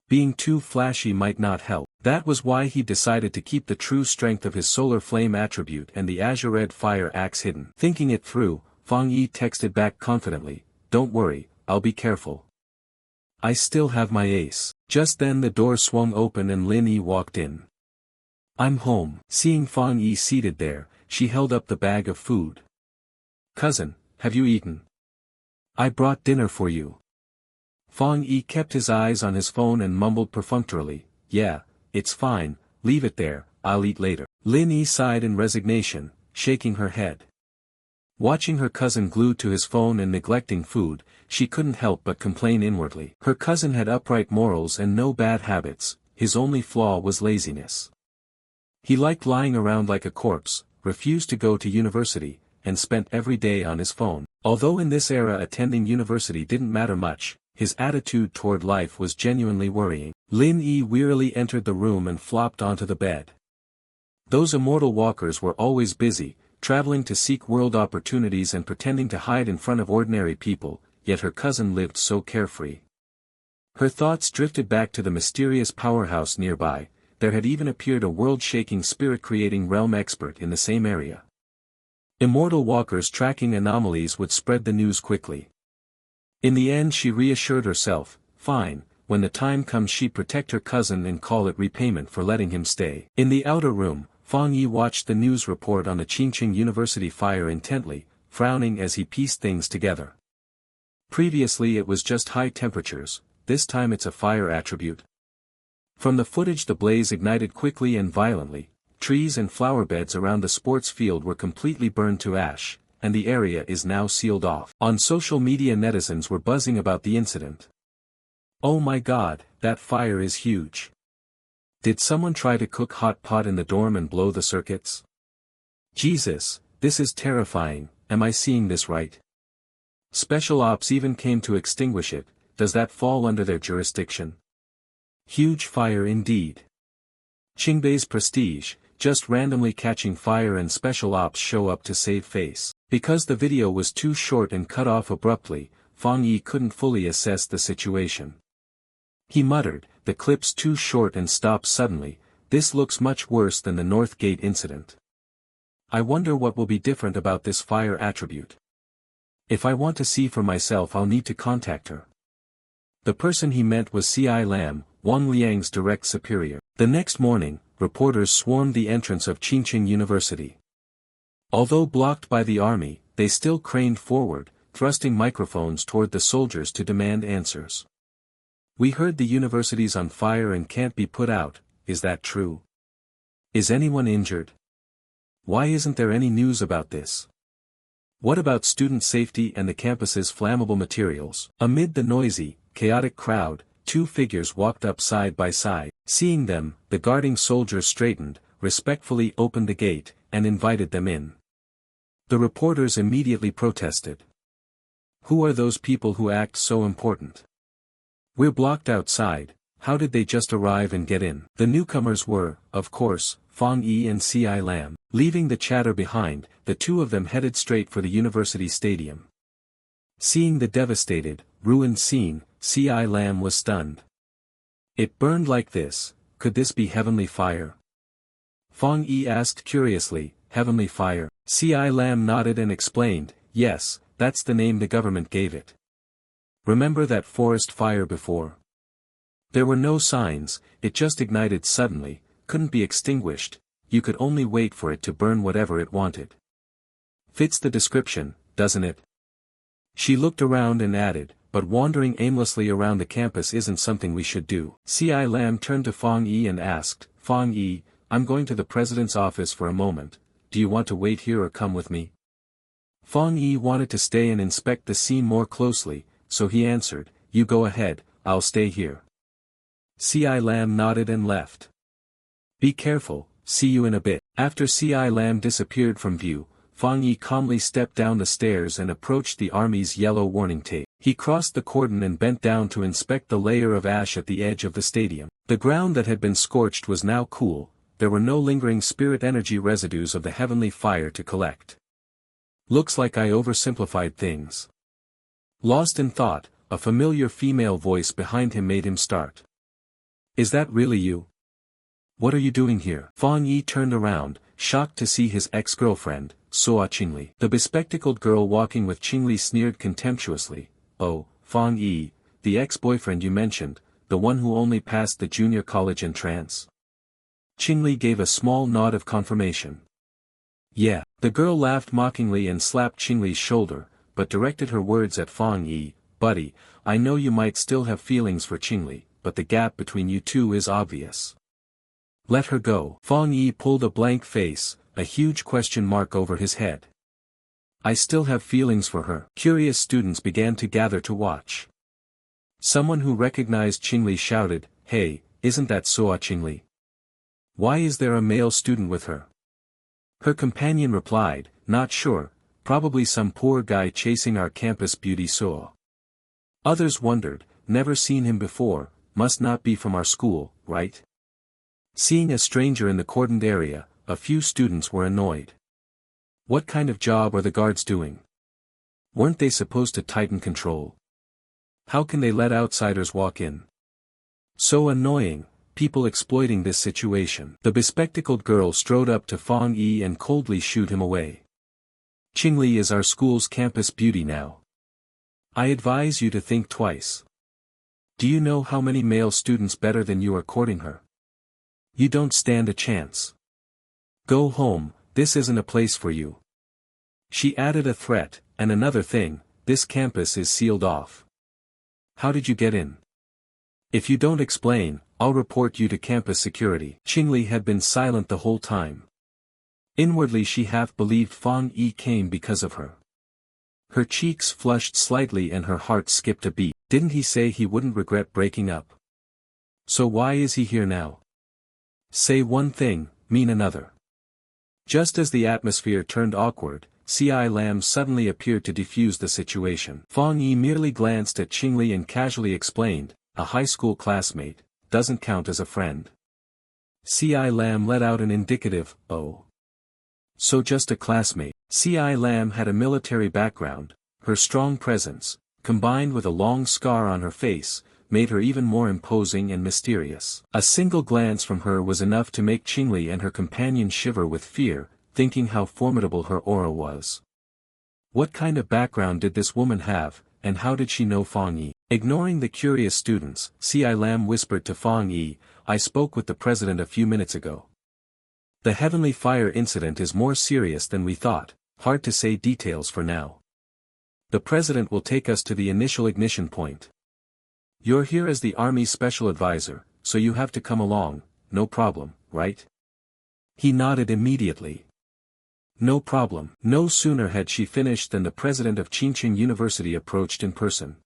Being too flashy might not help. That was why he decided to keep the true strength of his solar flame attribute and the azure red fire axe hidden. Thinking it through, Fang Yi texted back confidently, "Don't worry, I'll be careful. I still have my ace." Just then the door swung open and Lin Yi walked in. "I'm home." Seeing Fang Yi seated there, she held up the bag of food. "Cousin, have you eaten? I brought dinner for you." Fang Yi kept his eyes on his phone and mumbled perfunctorily, "Yeah, it's fine, leave it there, I'll eat later." Lin Yi sighed in resignation, shaking her head. Watching her cousin glued to his phone and neglecting food, she couldn't help but complain inwardly. Her cousin had upright morals and no bad habits, his only flaw was laziness. He liked lying around like a corpse, refused to go to university, and spent every day on his phone. Although in this era attending university didn't matter much, his attitude toward life was genuinely worrying. Lin Yi wearily entered the room and flopped onto the bed. Those immortal walkers were always busy, traveling to seek world opportunities and pretending to hide in front of ordinary people, yet her cousin lived so carefree. Her thoughts drifted back to the mysterious powerhouse nearby. There had even appeared a world-shaking spirit-creating realm expert in the same area. Immortal walkers tracking anomalies would spread the news quickly. In the end she reassured herself, fine, when the time comes she'd protect her cousin and call it repayment for letting him stay. In the outer room, Fang Yi watched the news report on the Qingqing University fire intently, frowning as he pieced things together. Previously it was just high temperatures, this time it's a fire attribute. From the footage the blaze ignited quickly and violently, trees and flower beds around the sports field were completely burned to ash, and the area is now sealed off. On social media, netizens were buzzing about the incident. "Oh my god, that fire is huge. Did someone try to cook hot pot in the dorm and blow the circuits? Jesus, this is terrifying, am I seeing this right? Special ops even came to extinguish it, does that fall under their jurisdiction? Huge fire indeed. Qingbei's prestige, just randomly catching fire and special ops show up to save face." Because the video was too short and cut off abruptly, Fang Yi couldn't fully assess the situation. He muttered, "The clip's too short," and stopped suddenly. "This looks much worse than the North Gate incident. I wonder what will be different about this fire attribute. If I want to see for myself, I'll need to contact her." The person he meant was C.I. Lam, Wang Liang's direct superior. The next morning, reporters swarmed the entrance of Qingqing University. Although blocked by the army, they still craned forward, thrusting microphones toward the soldiers to demand answers. "We heard the university's on fire and can't be put out, is that true? Is anyone injured? Why isn't there any news about this? What about student safety and the campus's flammable materials?" Amid the noisy, chaotic crowd, two figures walked up side by side. Seeing them, the guarding soldiers straightened, respectfully opened the gate, and invited them in. The reporters immediately protested. "Who are those people who act so important? We're blocked outside, how did they just arrive and get in?" The newcomers were, of course, Fang Yi and C.I. Lam. Leaving the chatter behind, the two of them headed straight for the university stadium. Seeing the devastated, ruined scene, C.I. Lam was stunned. "It burned like this, could this be heavenly fire?" Fang Yi asked curiously. "Heavenly fire?" C.I. Lam nodded and explained, "Yes, that's the name the government gave it. Remember that forest fire before? There were no signs, it just ignited suddenly, couldn't be extinguished, you could only wait for it to burn whatever it wanted. Fits the description, doesn't it?" She looked around and added, "But wandering aimlessly around the campus isn't something we should do." C.I. Lam turned to Fang Yi and asked, "Fang Yi, I'm going to the president's office for a moment, do you want to wait here or come with me?" Fang Yi wanted to stay and inspect the scene more closely, so he answered, "You go ahead, I'll stay here." C.I. Lam nodded and left. "Be careful, see you in a bit." After C.I. Lam disappeared from view, Fang Yi calmly stepped down the stairs and approached the army's yellow warning tape. He crossed the cordon and bent down to inspect the layer of ash at the edge of the stadium. The ground that had been scorched was now cool, there were no lingering spirit energy residues of the heavenly fire to collect. "Looks like I oversimplified things." Lost in thought, a familiar female voice behind him made him start. "Is that really you? What are you doing here?" Fang Yi turned around, shocked to see his ex-girlfriend, Suo Qingli. The bespectacled girl walking with Qingli sneered contemptuously, "Oh, Fang Yi, the ex-boyfriend you mentioned, the one who only passed the junior college entrance?" Qingli gave a small nod of confirmation. "Yeah." The girl laughed mockingly and slapped Qingli's shoulder, but directed her words at Fang Yi, "Buddy, I know you might still have feelings for Qingli, but the gap between you two is obvious. Let her go." Fang Yi pulled a blank face, a huge question mark over his head. "I still have feelings for her." Curious students began to gather to watch. Someone who recognized Qingli shouted, "Hey, isn't that Suo Qingli? Why is there a male student with her?" Her companion replied, "Not sure, probably some poor guy chasing our campus beauty Suo." Others wondered, "Never seen him before, must not be from our school, right?" Seeing a stranger in the cordoned area, a few students were annoyed. What kind of job are the guards doing? Weren't they supposed to tighten control? How can they let outsiders walk in? So annoying, people exploiting this situation. The bespectacled girl strode up to Fang Yi and coldly shooed him away. "Qingli is our school's campus beauty now. I advise you to think twice. Do you know how many male students better than you are courting her? You don't stand a chance. Go home, this isn't a place for you." She added a threat, "And another thing, this campus is sealed off. How did you get in?" If you don't explain, I'll report you to campus security. Qingli had been silent the whole time. Inwardly she half believed Fang Yi came because of her. Her cheeks flushed slightly and her heart skipped a beat. Didn't he say he wouldn't regret breaking up? So why is he here now? Say one thing, mean another. Just as the atmosphere turned awkward, C.I. Lam suddenly appeared to defuse the situation. Fang Yi merely glanced at Qingli and casually explained, a high school classmate, doesn't count as a friend. C.I. Lam let out an indicative, oh. So just a classmate. C.I. Lam had a military background, her strong presence, combined with a long scar on her face, made her even more imposing and mysterious. A single glance from her was enough to make Qingli and her companion shiver with fear, thinking how formidable her aura was. What kind of background did this woman have, and how did she know Fang Yi? Ignoring the curious students, C.I. Lam whispered to Fang Yi, I spoke with the president a few minutes ago. The heavenly fire incident is more serious than we thought, hard to say details for now. The president will take us to the initial ignition point. You're here as the Army's special advisor, so you have to come along, no problem, right? He nodded immediately. No problem. No sooner had she finished than the president of Qingqing University approached in person.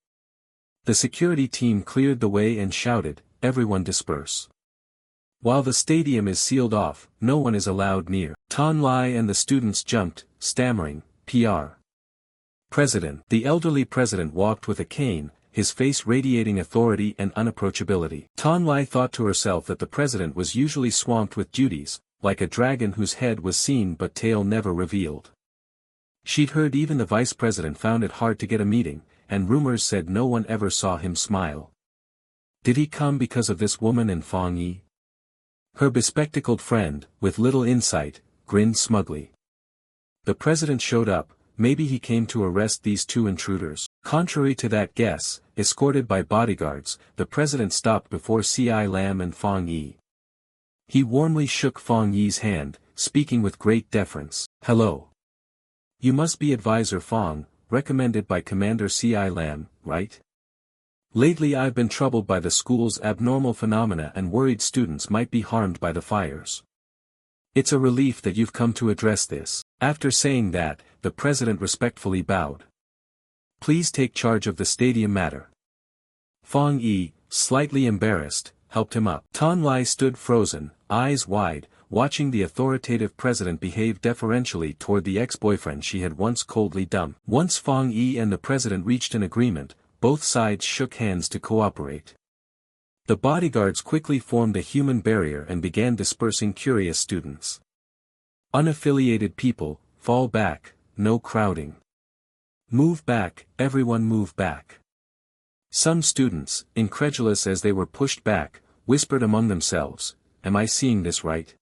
The security team cleared the way and shouted, everyone disperse. While the stadium is sealed off, no one is allowed near. Tan Lai and the students jumped, stammering, PR. President. The elderly president walked with a cane, his face radiating authority and unapproachability. Tan Lai thought to herself that the president was usually swamped with duties, like a dragon whose head was seen but tail never revealed. She'd heard even the vice president found it hard to get a meeting, and rumors said no one ever saw him smile. Did he come because of this woman and Fang Yi? Her bespectacled friend, with little insight, grinned smugly. The president showed up, maybe he came to arrest these two intruders. Contrary to that guess, escorted by bodyguards, the president stopped before C.I. Lam and Fang Yi. He warmly shook Fang Yi's hand, speaking with great deference. Hello. You must be Advisor Fang, recommended by Commander C.I. Lam, right? Lately I've been troubled by the school's abnormal phenomena and worried students might be harmed by the fires. It's a relief that you've come to address this. After saying that, the president respectfully bowed. Please take charge of the stadium matter. Fang Yi, slightly embarrassed, helped him up. Tan Lai stood frozen, eyes wide, watching the authoritative president behave deferentially toward the ex-boyfriend she had once coldly dumped. Once Fang Yi and the president reached an agreement, both sides shook hands to cooperate. The bodyguards quickly formed a human barrier and began dispersing curious students. Unaffiliated people, fall back, no crowding. Move back, everyone move back. Some students, incredulous as they were pushed back, whispered among themselves, am I seeing this right?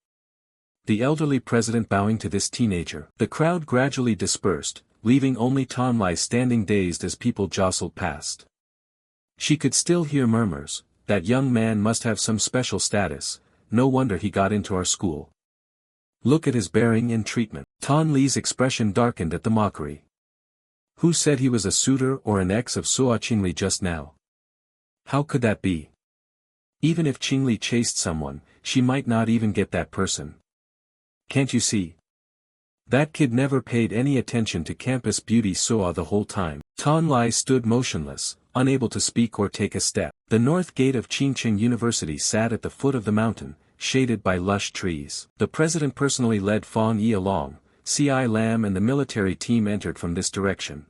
The elderly president bowing to this teenager. The crowd gradually dispersed, leaving only Tan Lai standing dazed as people jostled past. She could still hear murmurs, that young man must have some special status, no wonder he got into our school. Look at his bearing and treatment. Tan Li's expression darkened at the mockery. Who said he was a suitor or an ex of Suo Qingli just now? How could that be? Even if Qingli chased someone, she might not even get that person. Can't you see? That kid never paid any attention to campus beauty Suo the whole time. Tan Lai stood motionless, unable to speak or take a step. The north gate of Qingqing University sat at the foot of the mountain, shaded by lush trees. The president personally led Fang Yi along, C.I. Lam and the military team entered from this direction.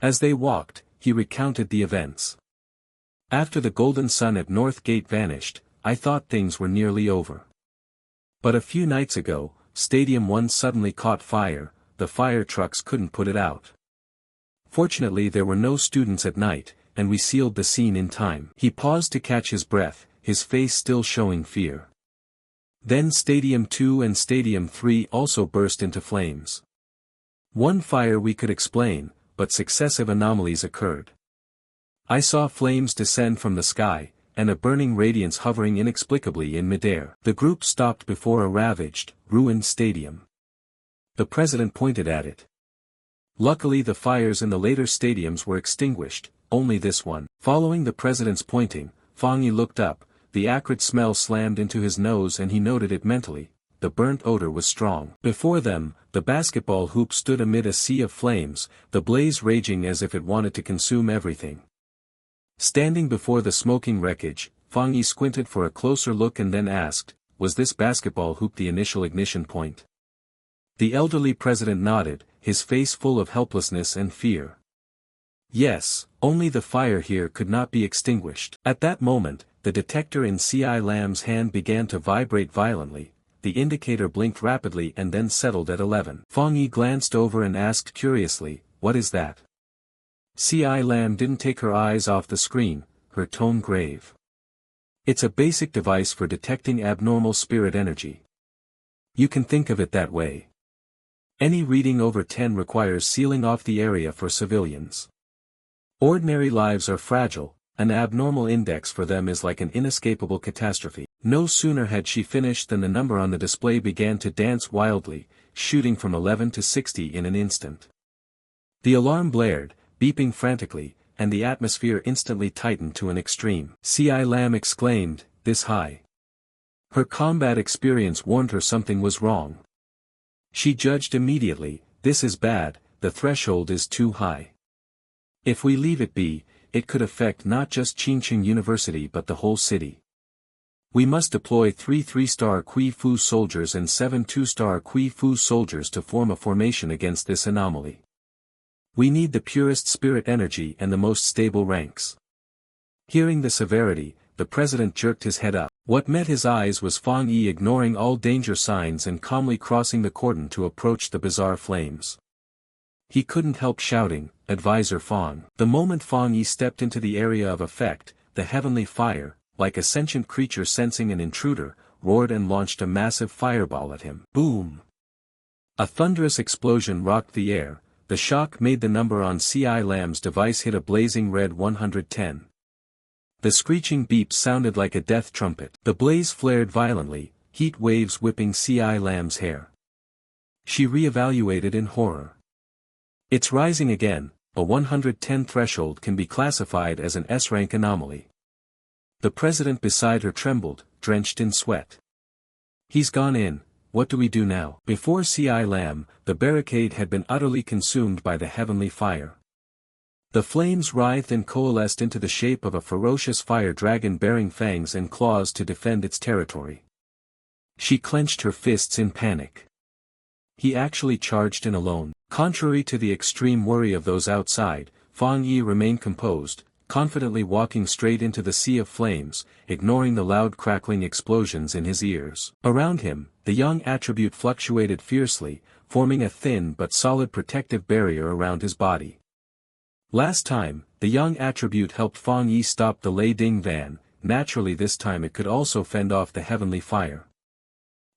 As they walked, he recounted the events. After the golden sun at North Gate vanished, I thought things were nearly over. But a few nights ago, Stadium 1 suddenly caught fire, the fire trucks couldn't put it out. Fortunately there were no students at night, and we sealed the scene in time. He paused to catch his breath, his face still showing fear. Then Stadium 2 and Stadium 3 also burst into flames. One fire we could explain, but successive anomalies occurred. I saw flames descend from the sky, and a burning radiance hovering inexplicably in midair. The group stopped before a ravaged, ruined stadium. The president pointed at it. Luckily the fires in the later stadiums were extinguished, only this one. Following the president's pointing, Fang Yi looked up, the acrid smell slammed into his nose and he noted it mentally. The burnt odor was strong. Before them, the basketball hoop stood amid a sea of flames, the blaze raging as if it wanted to consume everything. Standing before the smoking wreckage, Fang Yi squinted for a closer look and then asked, was this basketball hoop the initial ignition point? The elderly president nodded, his face full of helplessness and fear. Yes, only the fire here could not be extinguished. At that moment, the detector in C.I. Lam's hand began to vibrate violently, the indicator blinked rapidly and then settled at 11. Fang Yi glanced over and asked curiously, what is that? C.I. Lam didn't take her eyes off the screen, her tone grave. It's a basic device for detecting abnormal spirit energy. You can think of it that way. Any reading over 10 requires sealing off the area for civilians. Ordinary lives are fragile, an abnormal index for them is like an inescapable catastrophe. No sooner had she finished than the number on the display began to dance wildly, shooting from 11 to 60 in an instant. The alarm blared, beeping frantically, and the atmosphere instantly tightened to an extreme. C.I. Lam exclaimed, this high. Her combat experience warned her something was wrong. She judged immediately, this is bad, the threshold is too high. If we leave it be, it could affect not just Qingqing University but the whole city. We must deploy 3 3-star Kui Fu soldiers and 7 2-star Kui Fu soldiers to form a formation against this anomaly. We need the purest spirit energy and the most stable ranks. Hearing the severity, the president jerked his head up. What met his eyes was Fang Yi ignoring all danger signs and calmly crossing the cordon to approach the bizarre flames. He couldn't help shouting, Advisor Fang. The moment Fang Yi stepped into the area of effect, the heavenly fire, like a sentient creature sensing an intruder, roared and launched a massive fireball at him. Boom! A thunderous explosion rocked the air, the shock made the number on C.I. Lam's device hit a blazing red 110. The screeching beep sounded like a death trumpet. The blaze flared violently, heat waves whipping C.I. Lam's hair. She reevaluated in horror. It's rising again, a 110 threshold can be classified as an S-rank anomaly. The president beside her trembled, drenched in sweat. He's gone in, what do we do now? Before C.I. Lam, the barricade had been utterly consumed by the heavenly fire. The flames writhed and coalesced into the shape of a ferocious fire dragon bearing fangs and claws to defend its territory. She clenched her fists in panic. He actually charged in alone. Contrary to the extreme worry of those outside, Fang Yi remained composed, confidently walking straight into the sea of flames, ignoring the loud crackling explosions in his ears. Around him, the young attribute fluctuated fiercely, forming a thin but solid protective barrier around his body. Last time, the young attribute helped Fang Yi stop the Lei Ding van, naturally this time it could also fend off the heavenly fire.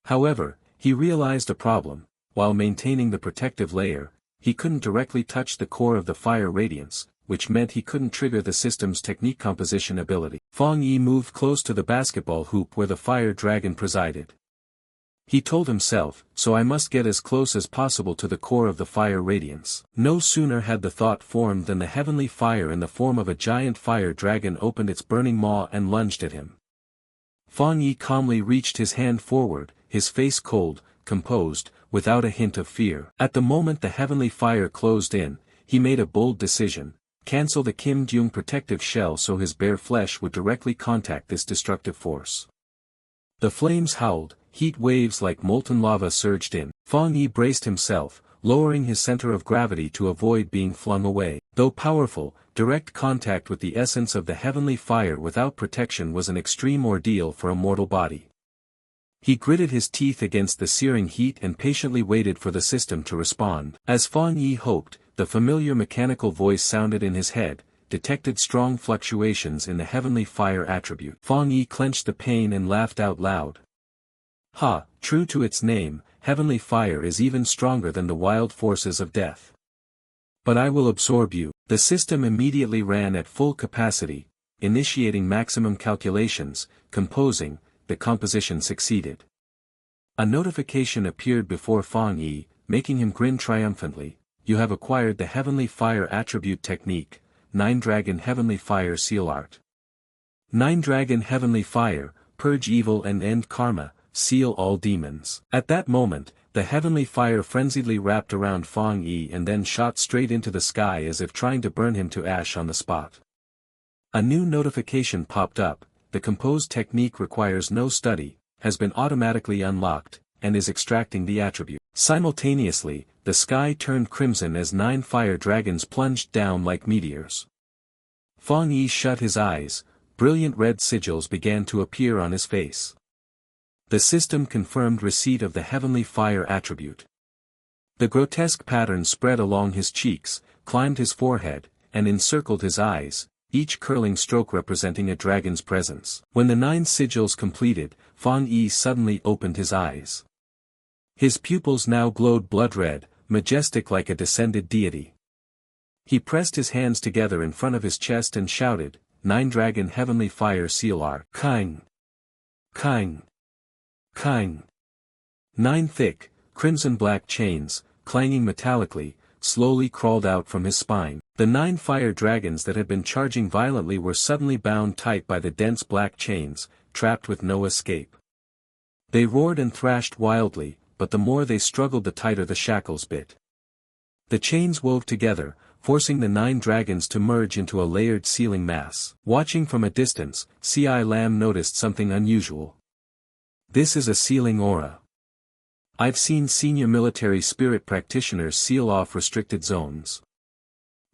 However, he realized a problem. While maintaining the protective layer, he couldn't directly touch the core of the fire radiance, which meant he couldn't trigger the system's technique composition ability. Fang Yi moved close to the basketball hoop where the fire dragon presided. He told himself, so I must get as close as possible to the core of the fire radiance. No sooner had the thought formed than the heavenly fire in the form of a giant fire dragon opened its burning maw and lunged at him. Fang Yi calmly reached his hand forward, his face cold, composed, without a hint of fear. At the moment the heavenly fire closed in, he made a bold decision, cancel the Kim Deung protective shell so his bare flesh would directly contact this destructive force. The flames howled, heat waves like molten lava surged in. Fang Yi braced himself, lowering his center of gravity to avoid being flung away. Though powerful, direct contact with the essence of the heavenly fire without protection was an extreme ordeal for a mortal body. He gritted his teeth against the searing heat and patiently waited for the system to respond. As Fang Yi hoped, the familiar mechanical voice sounded in his head, detected strong fluctuations in the heavenly fire attribute. Fang Yi clenched the pain and laughed out loud. Ha, true to its name, heavenly fire is even stronger than the wild forces of death. But I will absorb you. The system immediately ran at full capacity, initiating maximum calculations, composing. The composition succeeded. A notification appeared before Fang Yi, making him grin triumphantly. You have acquired the Heavenly Fire Attribute Technique, 9 Dragon Heavenly Fire Seal Art. 9-dragon heavenly fire, purge evil and end karma, seal all demons. At that moment, the heavenly fire frenziedly wrapped around Fang Yi and then shot straight into the sky as if trying to burn him to ash on the spot. A new notification popped up: the composed technique requires no study, has been automatically unlocked, and is extracting the attribute. Simultaneously, the sky turned crimson as 9 fire dragons plunged down like meteors. Fang Yi shut his eyes, brilliant red sigils began to appear on his face. The system confirmed receipt of the heavenly fire attribute. The grotesque pattern spread along his cheeks, climbed his forehead, and encircled his eyes, each curling stroke representing a dragon's presence. When the 9 sigils completed, Fang Yi suddenly opened his eyes. His pupils now glowed blood red, majestic like a descended deity. He pressed his hands together in front of his chest and shouted, 9-dragon heavenly fire seal are Kang. Kang. Kang. 9 thick, crimson-black chains, clanging metallically, slowly crawled out from his spine. The 9 fire dragons that had been charging violently were suddenly bound tight by the dense black chains, trapped with no escape. They roared and thrashed wildly, but the more they struggled the tighter the shackles bit. The chains wove together, forcing the 9 dragons to merge into a layered sealing mass. Watching from a distance, C1-25 noticed something unusual. This is a sealing aura. I've seen senior military spirit practitioners seal off restricted zones.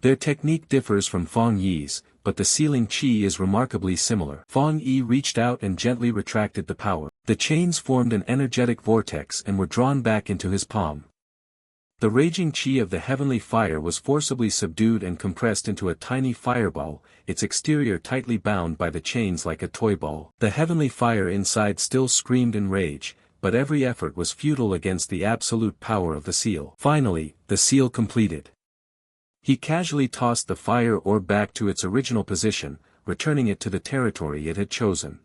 Their technique differs from Fang Yi's, but the sealing chi is remarkably similar. Fang Yi reached out and gently retracted the power. The chains formed an energetic vortex and were drawn back into his palm. The raging chi of the heavenly fire was forcibly subdued and compressed into a tiny fireball, its exterior tightly bound by the chains like a toy ball. The heavenly fire inside still screamed in rage, but every effort was futile against the absolute power of the seal. Finally, the seal completed. He casually tossed the fire orb back to its original position, returning it to the territory it had chosen.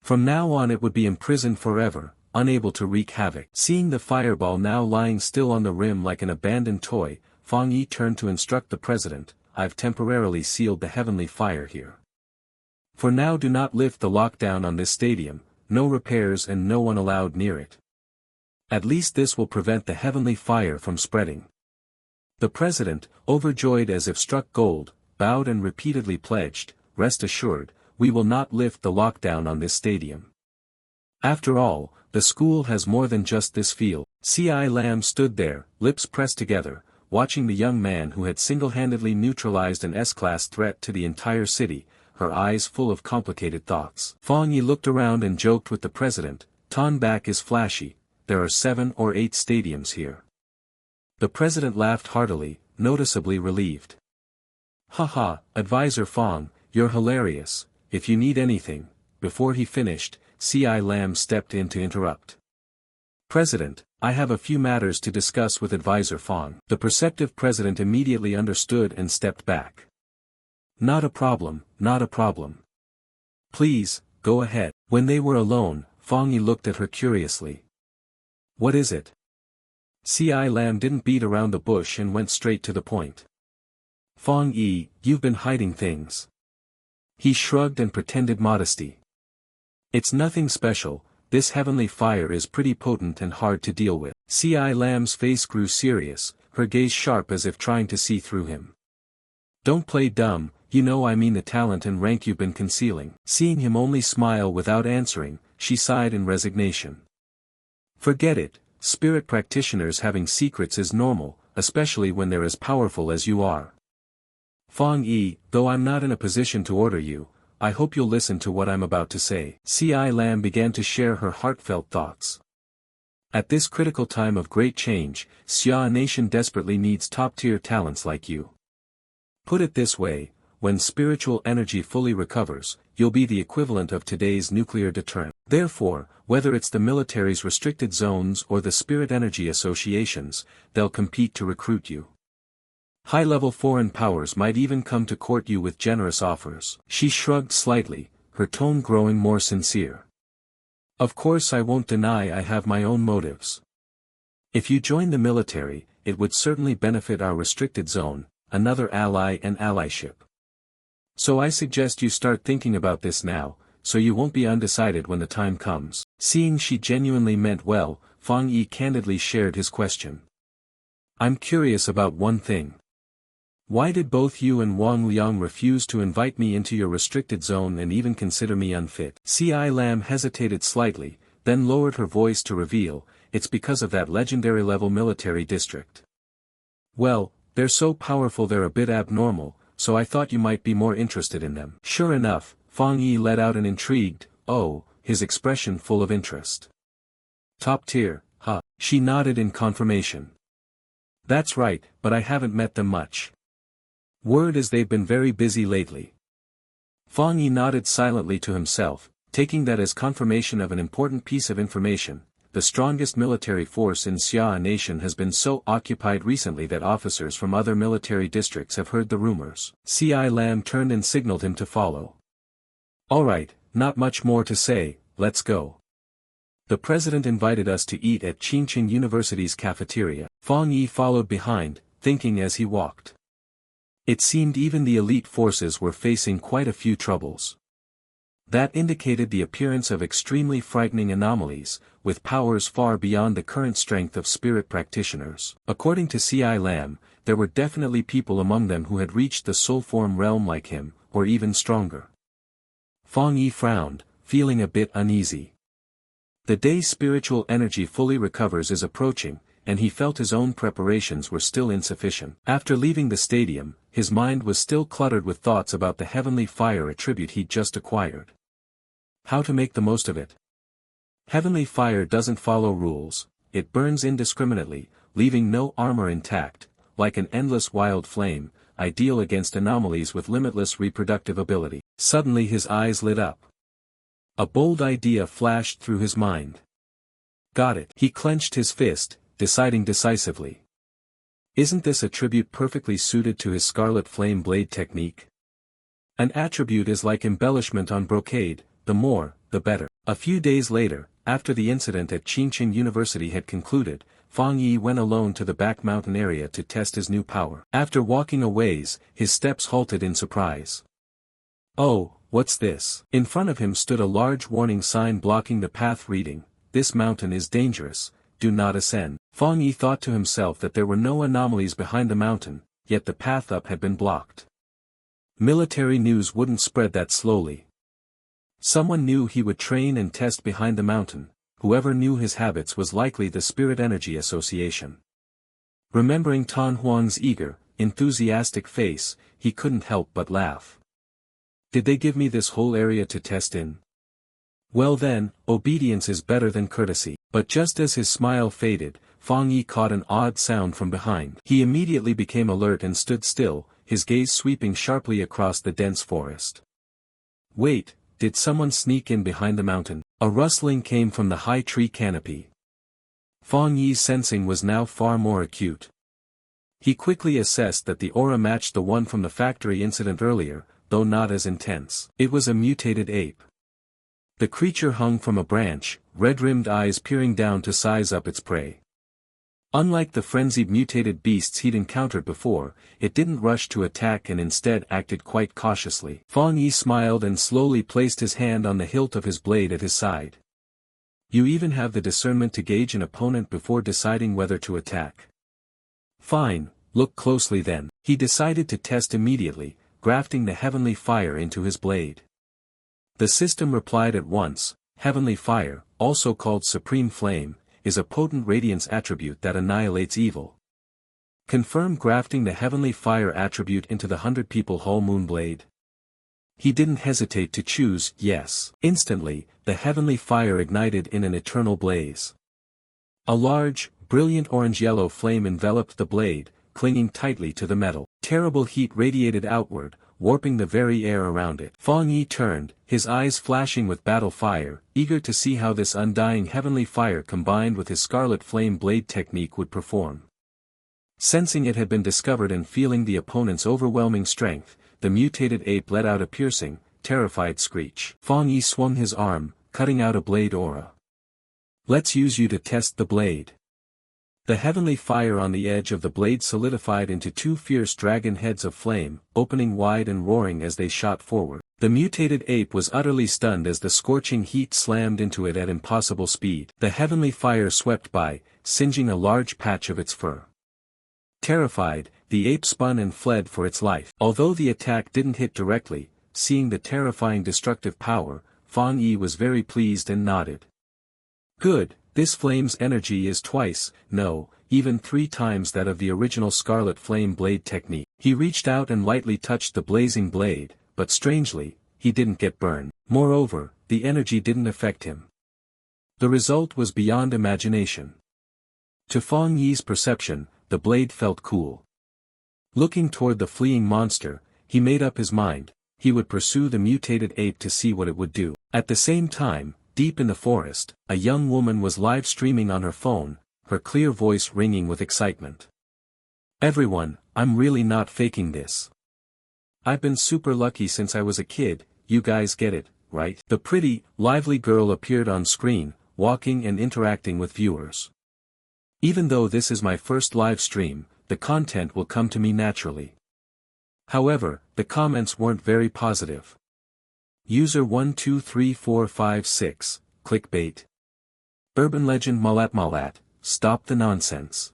From now on it would be imprisoned forever, unable to wreak havoc. Seeing the fireball now lying still on the rim like an abandoned toy, Fang Yi turned to instruct the president, I've temporarily sealed the heavenly fire here. For now do not lift the lockdown on this stadium, no repairs and no one allowed near it. At least this will prevent the heavenly fire from spreading. The president, overjoyed as if struck gold, bowed and repeatedly pledged, rest assured, we will not lift the lockdown on this stadium. After all, the school has more than just this field. C1-25 stood there, lips pressed together, watching the young man who had single-handedly neutralized an S-class threat to the entire city, her eyes full of complicated thoughts. Fang Yi looked around and joked with the president, Tonbak is flashy, there are 7 or 8 stadiums here. The president laughed heartily, noticeably relieved. Haha, Advisor Fang, you're hilarious, if you need anything. Before he finished, C1-25 stepped in to interrupt. President, I have a few matters to discuss with Advisor Fang. The perceptive president immediately understood and stepped back. Not a problem, not a problem. Please, go ahead. When they were alone, Fang Yi looked at her curiously. What is it? C1-25 didn't beat around the bush and went straight to the point. Fang Yi, you've been hiding things. He shrugged and pretended modesty. It's nothing special, this heavenly fire is pretty potent and hard to deal with. C1-25's face grew serious, her gaze sharp as if trying to see through him. Don't play dumb, you know I mean the talent and rank you've been concealing. Seeing him only smile without answering, she sighed in resignation. Forget it, spirit practitioners having secrets is normal, especially when they're as powerful as you are. Fang Yi, though I'm not in a position to order you, I hope you'll listen to what I'm about to say. C1-25 began to share her heartfelt thoughts. At this critical time of great change, Xia Nation desperately needs top-tier talents like you. Put it this way, when spiritual energy fully recovers, you'll be the equivalent of today's nuclear deterrent. Therefore, whether it's the military's restricted zones or the spirit energy associations, they'll compete to recruit you. High-level foreign powers might even come to court you with generous offers. She shrugged slightly, her tone growing more sincere. Of course I won't deny I have my own motives. If you join the military, it would certainly benefit our restricted zone, another ally and allyship. So I suggest you start thinking about this now, so you won't be undecided when the time comes. Seeing she genuinely meant well, Fang Yi candidly shared his question. I'm curious about one thing. Why did both you and Wang Liang refuse to invite me into your restricted zone and even consider me unfit? C.I. Lam hesitated slightly, then lowered her voice to reveal, it's because of that legendary level military district. Well, they're so powerful they're a bit abnormal, so I thought you might be more interested in them. Sure enough, Fang Yi let out an intrigued, oh, his expression full of interest. Top tier, huh? She nodded in confirmation. That's right, but I haven't met them much. Word is they've been very busy lately. Fang Yi nodded silently to himself, taking that as confirmation of an important piece of information. The strongest military force in Xia Nation has been so occupied recently that officers from other military districts have heard the rumors. C.I. Lam turned and signaled him to follow. Alright, not much more to say, let's go. The president invited us to eat at Qingqing University's cafeteria. Fang Yi followed behind, thinking as he walked. It seemed even the elite forces were facing quite a few troubles. That indicated the appearance of extremely frightening anomalies, with powers far beyond the current strength of spirit practitioners. According to C.I. Lam, there were definitely people among them who had reached the soul form realm like him, or even stronger. Fang Yi frowned, feeling a bit uneasy. The day spiritual energy fully recovers is approaching, and he felt his own preparations were still insufficient. After leaving the stadium, his mind was still cluttered with thoughts about the heavenly fire attribute he'd just acquired. How to make the most of it? Heavenly fire doesn't follow rules, it burns indiscriminately, leaving no armor intact, like an endless wild flame, ideal against anomalies with limitless reproductive ability. Suddenly his eyes lit up. A bold idea flashed through his mind. Got it. He clenched his fist, deciding decisively. Isn't this attribute perfectly suited to his scarlet flame blade technique? An attribute is like embellishment on brocade, the more, the better. A few days later, after the incident at Qingqing University had concluded, Fang Yi went alone to the back mountain area to test his new power. After walking a ways, his steps halted in surprise. Oh, what's this? In front of him stood a large warning sign blocking the path reading, "This mountain is dangerous, do not ascend." Fang Yi thought to himself that there were no anomalies behind the mountain, yet the path up had been blocked. Military news wouldn't spread that slowly. Someone knew he would train and test behind the mountain, whoever knew his habits was likely the Spirit Energy Association. Remembering Tan Huang's eager, enthusiastic face, he couldn't help but laugh. Did they give me this whole area to test in? Well then, obedience is better than courtesy. But just as his smile faded, Fang Yi caught an odd sound from behind. He immediately became alert and stood still, his gaze sweeping sharply across the dense forest. Wait, did someone sneak in behind the mountain? A rustling came from the high tree canopy. Fang Yi's sensing was now far more acute. He quickly assessed that the aura matched the one from the factory incident earlier, though not as intense. It was a mutated ape. The creature hung from a branch, red-rimmed eyes peering down to size up its prey. Unlike the frenzied mutated beasts he'd encountered before, it didn't rush to attack and instead acted quite cautiously. Fang Yi smiled and slowly placed his hand on the hilt of his blade at his side. You even have the discernment to gauge an opponent before deciding whether to attack. Fine, look closely then. He decided to test immediately, grafting the heavenly fire into his blade. The system replied at once. Heavenly fire, also called supreme flame, is a potent radiance attribute that annihilates evil. Confirm grafting the heavenly fire attribute into the 100 People Whole Moon blade. He didn't hesitate to choose yes. Instantly, the heavenly fire ignited in an eternal blaze. A large, brilliant orange-yellow flame enveloped the blade, clinging tightly to the metal. Terrible heat radiated outward, warping the very air around it. Fang Yi turned, his eyes flashing with battle fire, eager to see how this undying heavenly fire combined with his scarlet flame blade technique would perform. Sensing it had been discovered and feeling the opponent's overwhelming strength, the mutated ape let out a piercing, terrified screech. Fang Yi swung his arm, cutting out a blade aura. Let's use you to test the blade. The heavenly fire on the edge of the blade solidified into two fierce dragon heads of flame, opening wide and roaring as they shot forward. The mutated ape was utterly stunned as the scorching heat slammed into it at impossible speed. The heavenly fire swept by, singeing a large patch of its fur. Terrified, the ape spun and fled for its life. Although the attack didn't hit directly, seeing the terrifying destructive power, Fang Yi was very pleased and nodded. Good, this flame's energy is twice, no, even 3 times that of the original Scarlet Flame blade technique. He reached out and lightly touched the blazing blade, but strangely, he didn't get burned. Moreover, the energy didn't affect him. The result was beyond imagination. To Fang Yi's perception, the blade felt cool. Looking toward the fleeing monster, he made up his mind, he would pursue the mutated ape to see what it would do. At the same time, deep in the forest, a young woman was live streaming on her phone, her clear voice ringing with excitement. Everyone, I'm really not faking this. I've been super lucky since I was a kid, you guys get it, right? The pretty, lively girl appeared on screen, walking and interacting with viewers. Even though this is my first live stream, the content will come to me naturally. However, the comments weren't very positive. User 123456, clickbait. Urban legend Malat, stop the nonsense.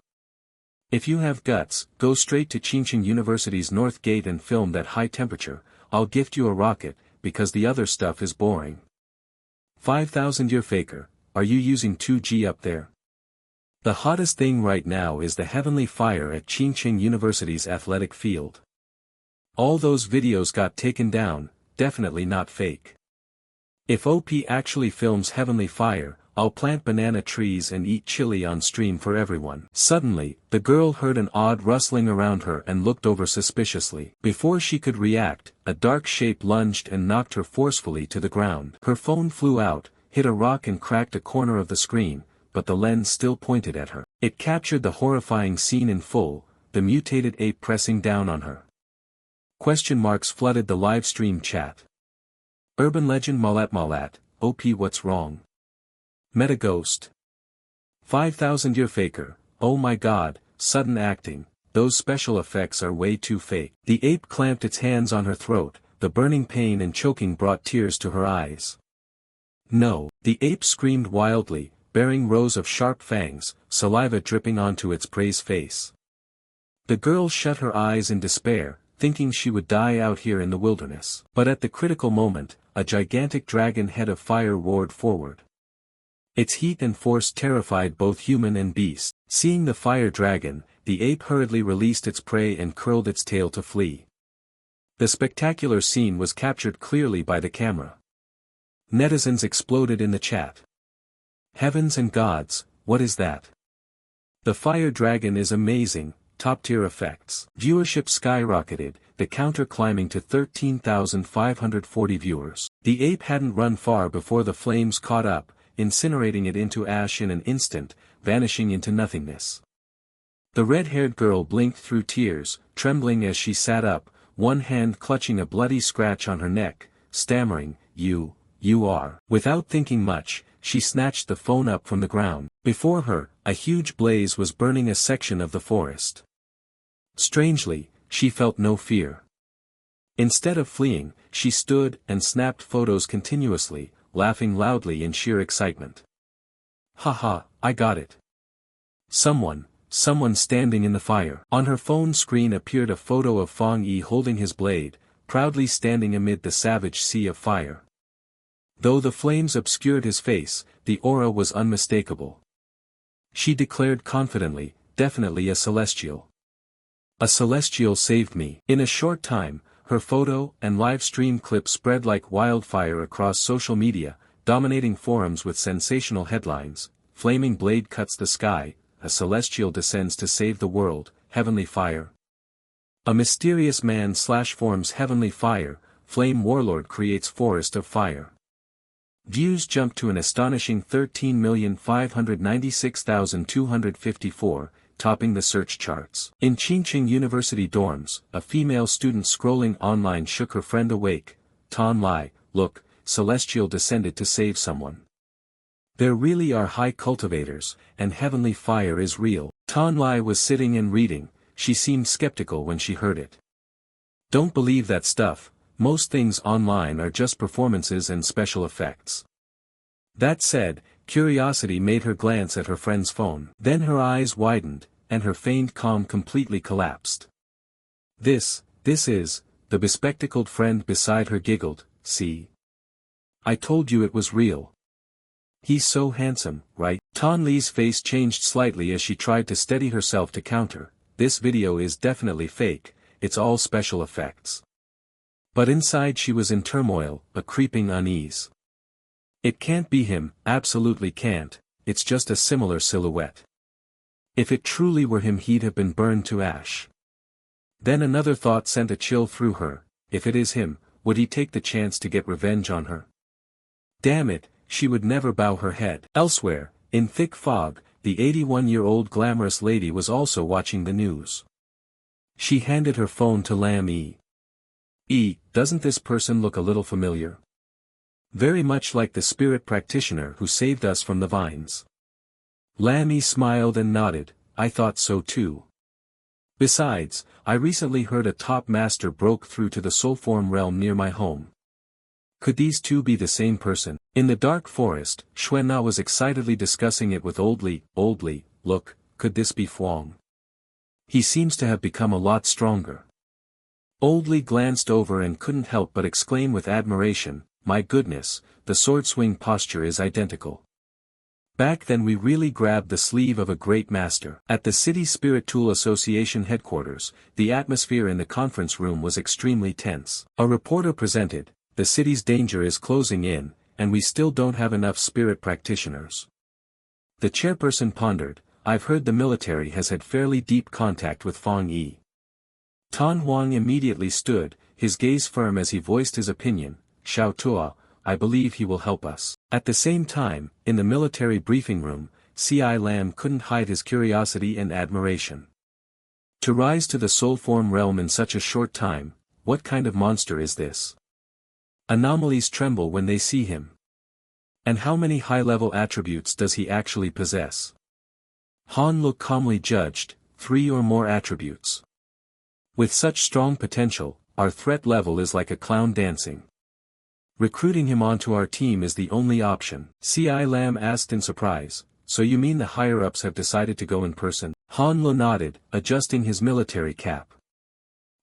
If you have guts, go straight to Qingqing University's North Gate and film that high temperature, I'll gift you a rocket, because the other stuff is boring. 5,000-year faker, are you using 2G up there? The hottest thing right now is the heavenly fire at Qingqing University's athletic field. All those videos got taken down, definitely not fake. If OP actually films heavenly fire, I'll plant banana trees and eat chili on stream for everyone. Suddenly, the girl heard an odd rustling around her and looked over suspiciously. Before she could react, a dark shape lunged and knocked her forcefully to the ground. Her phone flew out, hit a rock and cracked a corner of the screen, but the lens still pointed at her. It captured the horrifying scene in full, the mutated ape pressing down on her. Question marks flooded the live stream chat. Urban legend Malat, OP what's wrong? Meta ghost. 5,000-year faker, oh my god, sudden acting, those special effects are way too fake. The ape clamped its hands on her throat, the burning pain and choking brought tears to her eyes. No, the ape screamed wildly, bearing rows of sharp fangs, saliva dripping onto its prey's face. The girl shut her eyes in despair, thinking she would die out here in the wilderness. But at the critical moment, a gigantic dragon head of fire roared forward. Its heat and force terrified both human and beast. Seeing the fire dragon, the ape hurriedly released its prey and curled its tail to flee. The spectacular scene was captured clearly by the camera. Netizens exploded in the chat. Heavens and gods, what is that? The fire dragon is amazing, top-tier effects. Viewership skyrocketed, the counter climbing to 13,540 viewers. The ape hadn't run far before the flames caught up, incinerating it into ash in an instant, vanishing into nothingness. The red-haired girl blinked through tears, trembling as she sat up, one hand clutching a bloody scratch on her neck, stammering, you are. Without thinking much, she snatched the phone up from the ground. Before her, a huge blaze was burning a section of the forest. Strangely, she felt no fear. Instead of fleeing, she stood and snapped photos continuously, laughing loudly in sheer excitement. Haha, I got it. Someone standing in the fire. On her phone screen appeared a photo of Fang Yi holding his blade, proudly standing amid the savage sea of fire. Though the flames obscured his face, the aura was unmistakable. She declared confidently, definitely a celestial. A celestial saved me. In a short time, her photo and live stream clip spread like wildfire across social media, dominating forums with sensational headlines: Flaming blade cuts the sky, a celestial descends to save the world, heavenly fire. A mysterious man forms heavenly fire, flame warlord creates forest of fire. Views jumped to an astonishing 13,596,254, topping the search charts. In Qingqing University dorms, a female student scrolling online shook her friend awake. Tan Lai, look, celestial descended to save someone. There really are high cultivators, and heavenly fire is real. Tan Lai was sitting and reading. She seemed skeptical when she heard it. Don't believe that stuff, most things online are just performances and special effects. That said, curiosity made her glance at her friend's phone. Then her eyes widened, and her feigned calm completely collapsed. This is, the bespectacled friend beside her giggled, see? I told you it was real. He's so handsome, right? Tan Li's face changed slightly as she tried to steady herself to counter, this video is definitely fake, it's all special effects. But inside she was in turmoil, a creeping unease. It can't be him, absolutely can't, it's just a similar silhouette. If it truly were him he'd have been burned to ash. Then another thought sent a chill through her, if it is him, would he take the chance to get revenge on her? Damn it, she would never bow her head. Elsewhere, in thick fog, the 81-year-old glamorous lady was also watching the news. She handed her phone to Lam E. Doesn't this person look a little familiar? Very much like the spirit practitioner who saved us from the vines. Lam E smiled and nodded, I thought so too. Besides, I recently heard a top master broke through to the soul form realm near my home. Could these two be the same person? In the dark forest, Xuanna was excitedly discussing it with Old Li. Look, could this be Fuang? He seems to have become a lot stronger. Old Li glanced over and couldn't help but exclaim with admiration, my goodness, the sword swing posture is identical. Back then we really grabbed the sleeve of a great master. At the City Spirit Tool Association headquarters, the atmosphere in the conference room was extremely tense. A reporter presented, the city's danger is closing in, and we still don't have enough spirit practitioners. The chairperson pondered, I've heard the military has had fairly deep contact with Fang Yi. Tan Huang immediately stood, his gaze firm as he voiced his opinion, Xiao Tua, I believe he will help us. At the same time, in the military briefing room, C.I. Lam couldn't hide his curiosity and admiration. To rise to the soul form realm in such a short time, what kind of monster is this? Anomalies tremble when they see him. And how many high-level attributes does he actually possess? Han Lu calmly judged, 3 or more attributes. With such strong potential, our threat level is like a clown dancing. Recruiting him onto our team is the only option. C.I. Lam asked in surprise, so you mean the higher-ups have decided to go in person? Han Lu nodded, adjusting his military cap.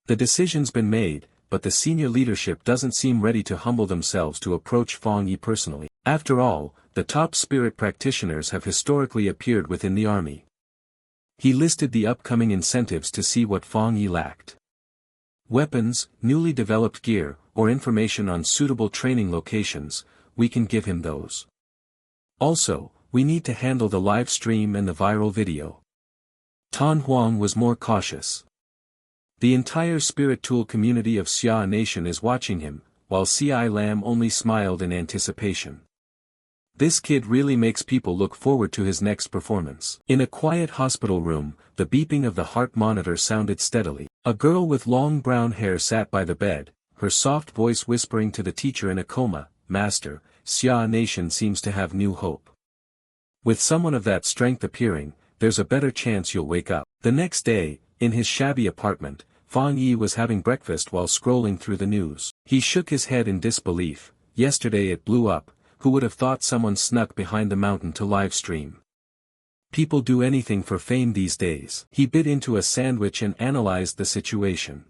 The decision's been made, but the senior leadership doesn't seem ready to humble themselves to approach Fang Yi personally. After all, the top spirit practitioners have historically appeared within the army. He listed the upcoming incentives to see what Fang Yi lacked. Weapons, newly developed gear, or information on suitable training locations, we can give him those. Also, we need to handle the live stream and the viral video. Tan Huang was more cautious. The entire spirit tool community of Xia Nation is watching him, while C.I. Lam only smiled in anticipation. This kid really makes people look forward to his next performance. In a quiet hospital room, the beeping of the heart monitor sounded steadily. A girl with long brown hair sat by the bed, her soft voice whispering to the teacher in a coma, Master, Xia Nation seems to have new hope. With someone of that strength appearing, there's a better chance you'll wake up. The next day, in his shabby apartment, Fang Yi was having breakfast while scrolling through the news. He shook his head in disbelief, yesterday it blew up, who would have thought someone snuck behind the mountain to live stream? People do anything for fame these days. He bit into a sandwich and analyzed the situation.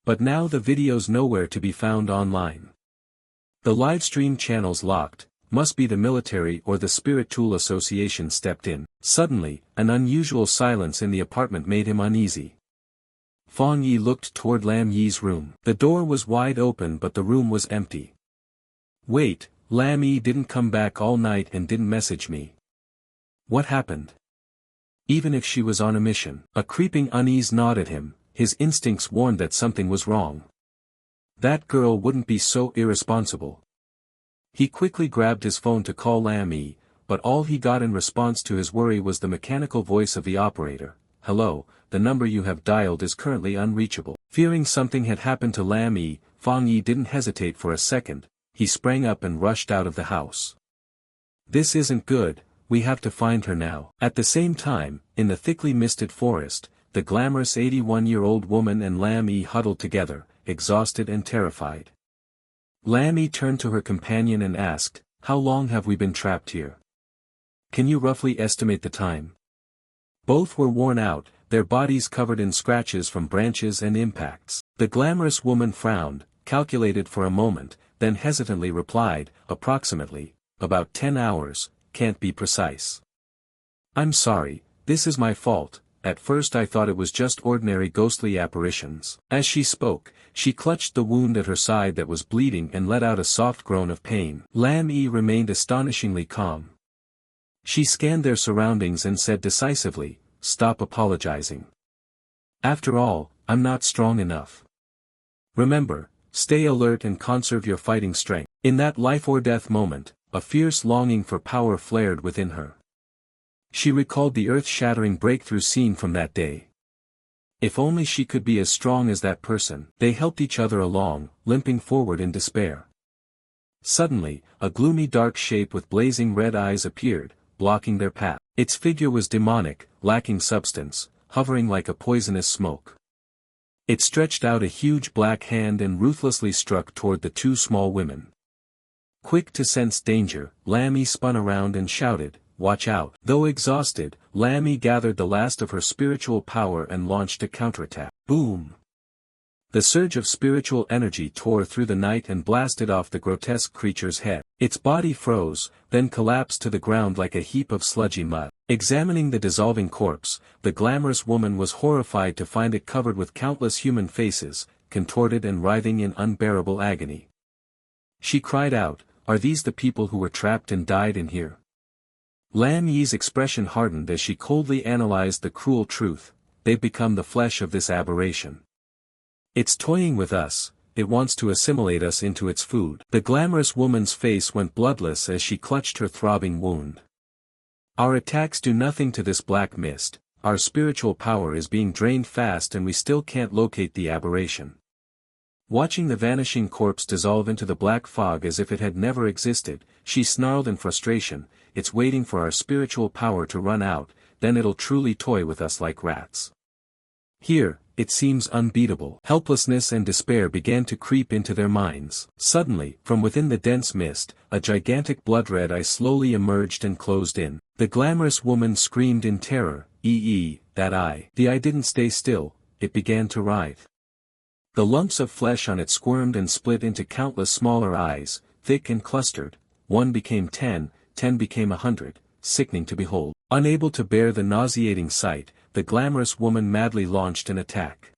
But now the video's nowhere to be found online. The livestream channel's locked, must be the military or the Spirit Tool Association stepped in. Suddenly, an unusual silence in the apartment made him uneasy. Fang Yi looked toward Lam Yi's room. The door was wide open but the room was empty. Wait, Lam Yi didn't come back all night and didn't message me. What happened? Even if she was on a mission. A creeping unease gnawed at him, his instincts warned that something was wrong. That girl wouldn't be so irresponsible. He quickly grabbed his phone to call Lam Yi, but all he got in response to his worry was the mechanical voice of the operator. Hello, the number you have dialed is currently unreachable. Fearing something had happened to Lam Yi, Fang Yi didn't hesitate for a second, he sprang up and rushed out of the house. This isn't good, we have to find her now. At the same time, in the thickly misted forest, the glamorous 81-year-old woman and Lam Yi huddled together, exhausted and terrified. Lam Yi turned to her companion and asked, "How long have we been trapped here? Can you roughly estimate the time?" Both were worn out, their bodies covered in scratches from branches and impacts. The glamorous woman frowned, calculated for a moment, then hesitantly replied, "Approximately, about 10 hours, can't be precise." "I'm sorry, this is my fault, at first I thought it was just ordinary ghostly apparitions." As she spoke, she clutched the wound at her side that was bleeding and let out a soft groan of pain. Lam Yi remained astonishingly calm. She scanned their surroundings and said decisively, "Stop apologizing. After all, I'm not strong enough. Remember, stay alert and conserve your fighting strength." In that life-or-death moment, a fierce longing for power flared within her. She recalled the earth-shattering breakthrough scene from that day. If only she could be as strong as that person. They helped each other along, limping forward in despair. Suddenly, a gloomy dark shape with blazing red eyes appeared, blocking their path. Its figure was demonic, lacking substance, hovering like a poisonous smoke. It stretched out a huge black hand and ruthlessly struck toward the two small women. Quick to sense danger, Lam Yi spun around and shouted, "Watch out!" Though exhausted, Lam Yi gathered the last of her spiritual power and launched a counterattack. Boom! The surge of spiritual energy tore through the night and blasted off the grotesque creature's head. Its body froze, then collapsed to the ground like a heap of sludgy mud. Examining the dissolving corpse, the glamorous woman was horrified to find it covered with countless human faces, contorted and writhing in unbearable agony. She cried out, "Are these the people who were trapped and died in here?" Lam Yi's expression hardened as she coldly analyzed the cruel truth. "They've become the flesh of this aberration. It's toying with us, it wants to assimilate us into its food." The glamorous woman's face went bloodless as she clutched her throbbing wound. "Our attacks do nothing to this black mist, our spiritual power is being drained fast and we still can't locate the aberration." Watching the vanishing corpse dissolve into the black fog as if it had never existed, she snarled in frustration, "It's waiting for our spiritual power to run out, then it'll truly toy with us like rats. Here, it seems unbeatable." Helplessness and despair began to creep into their minds. Suddenly, from within the dense mist, a gigantic blood-red eye slowly emerged and closed in. The glamorous woman screamed in terror, that eye." The eye didn't stay still, it began to writhe. The lumps of flesh on it squirmed and split into countless smaller eyes, thick and clustered. One became 10, 10 became 100, sickening to behold. Unable to bear the nauseating sight, the glamorous woman madly launched an attack.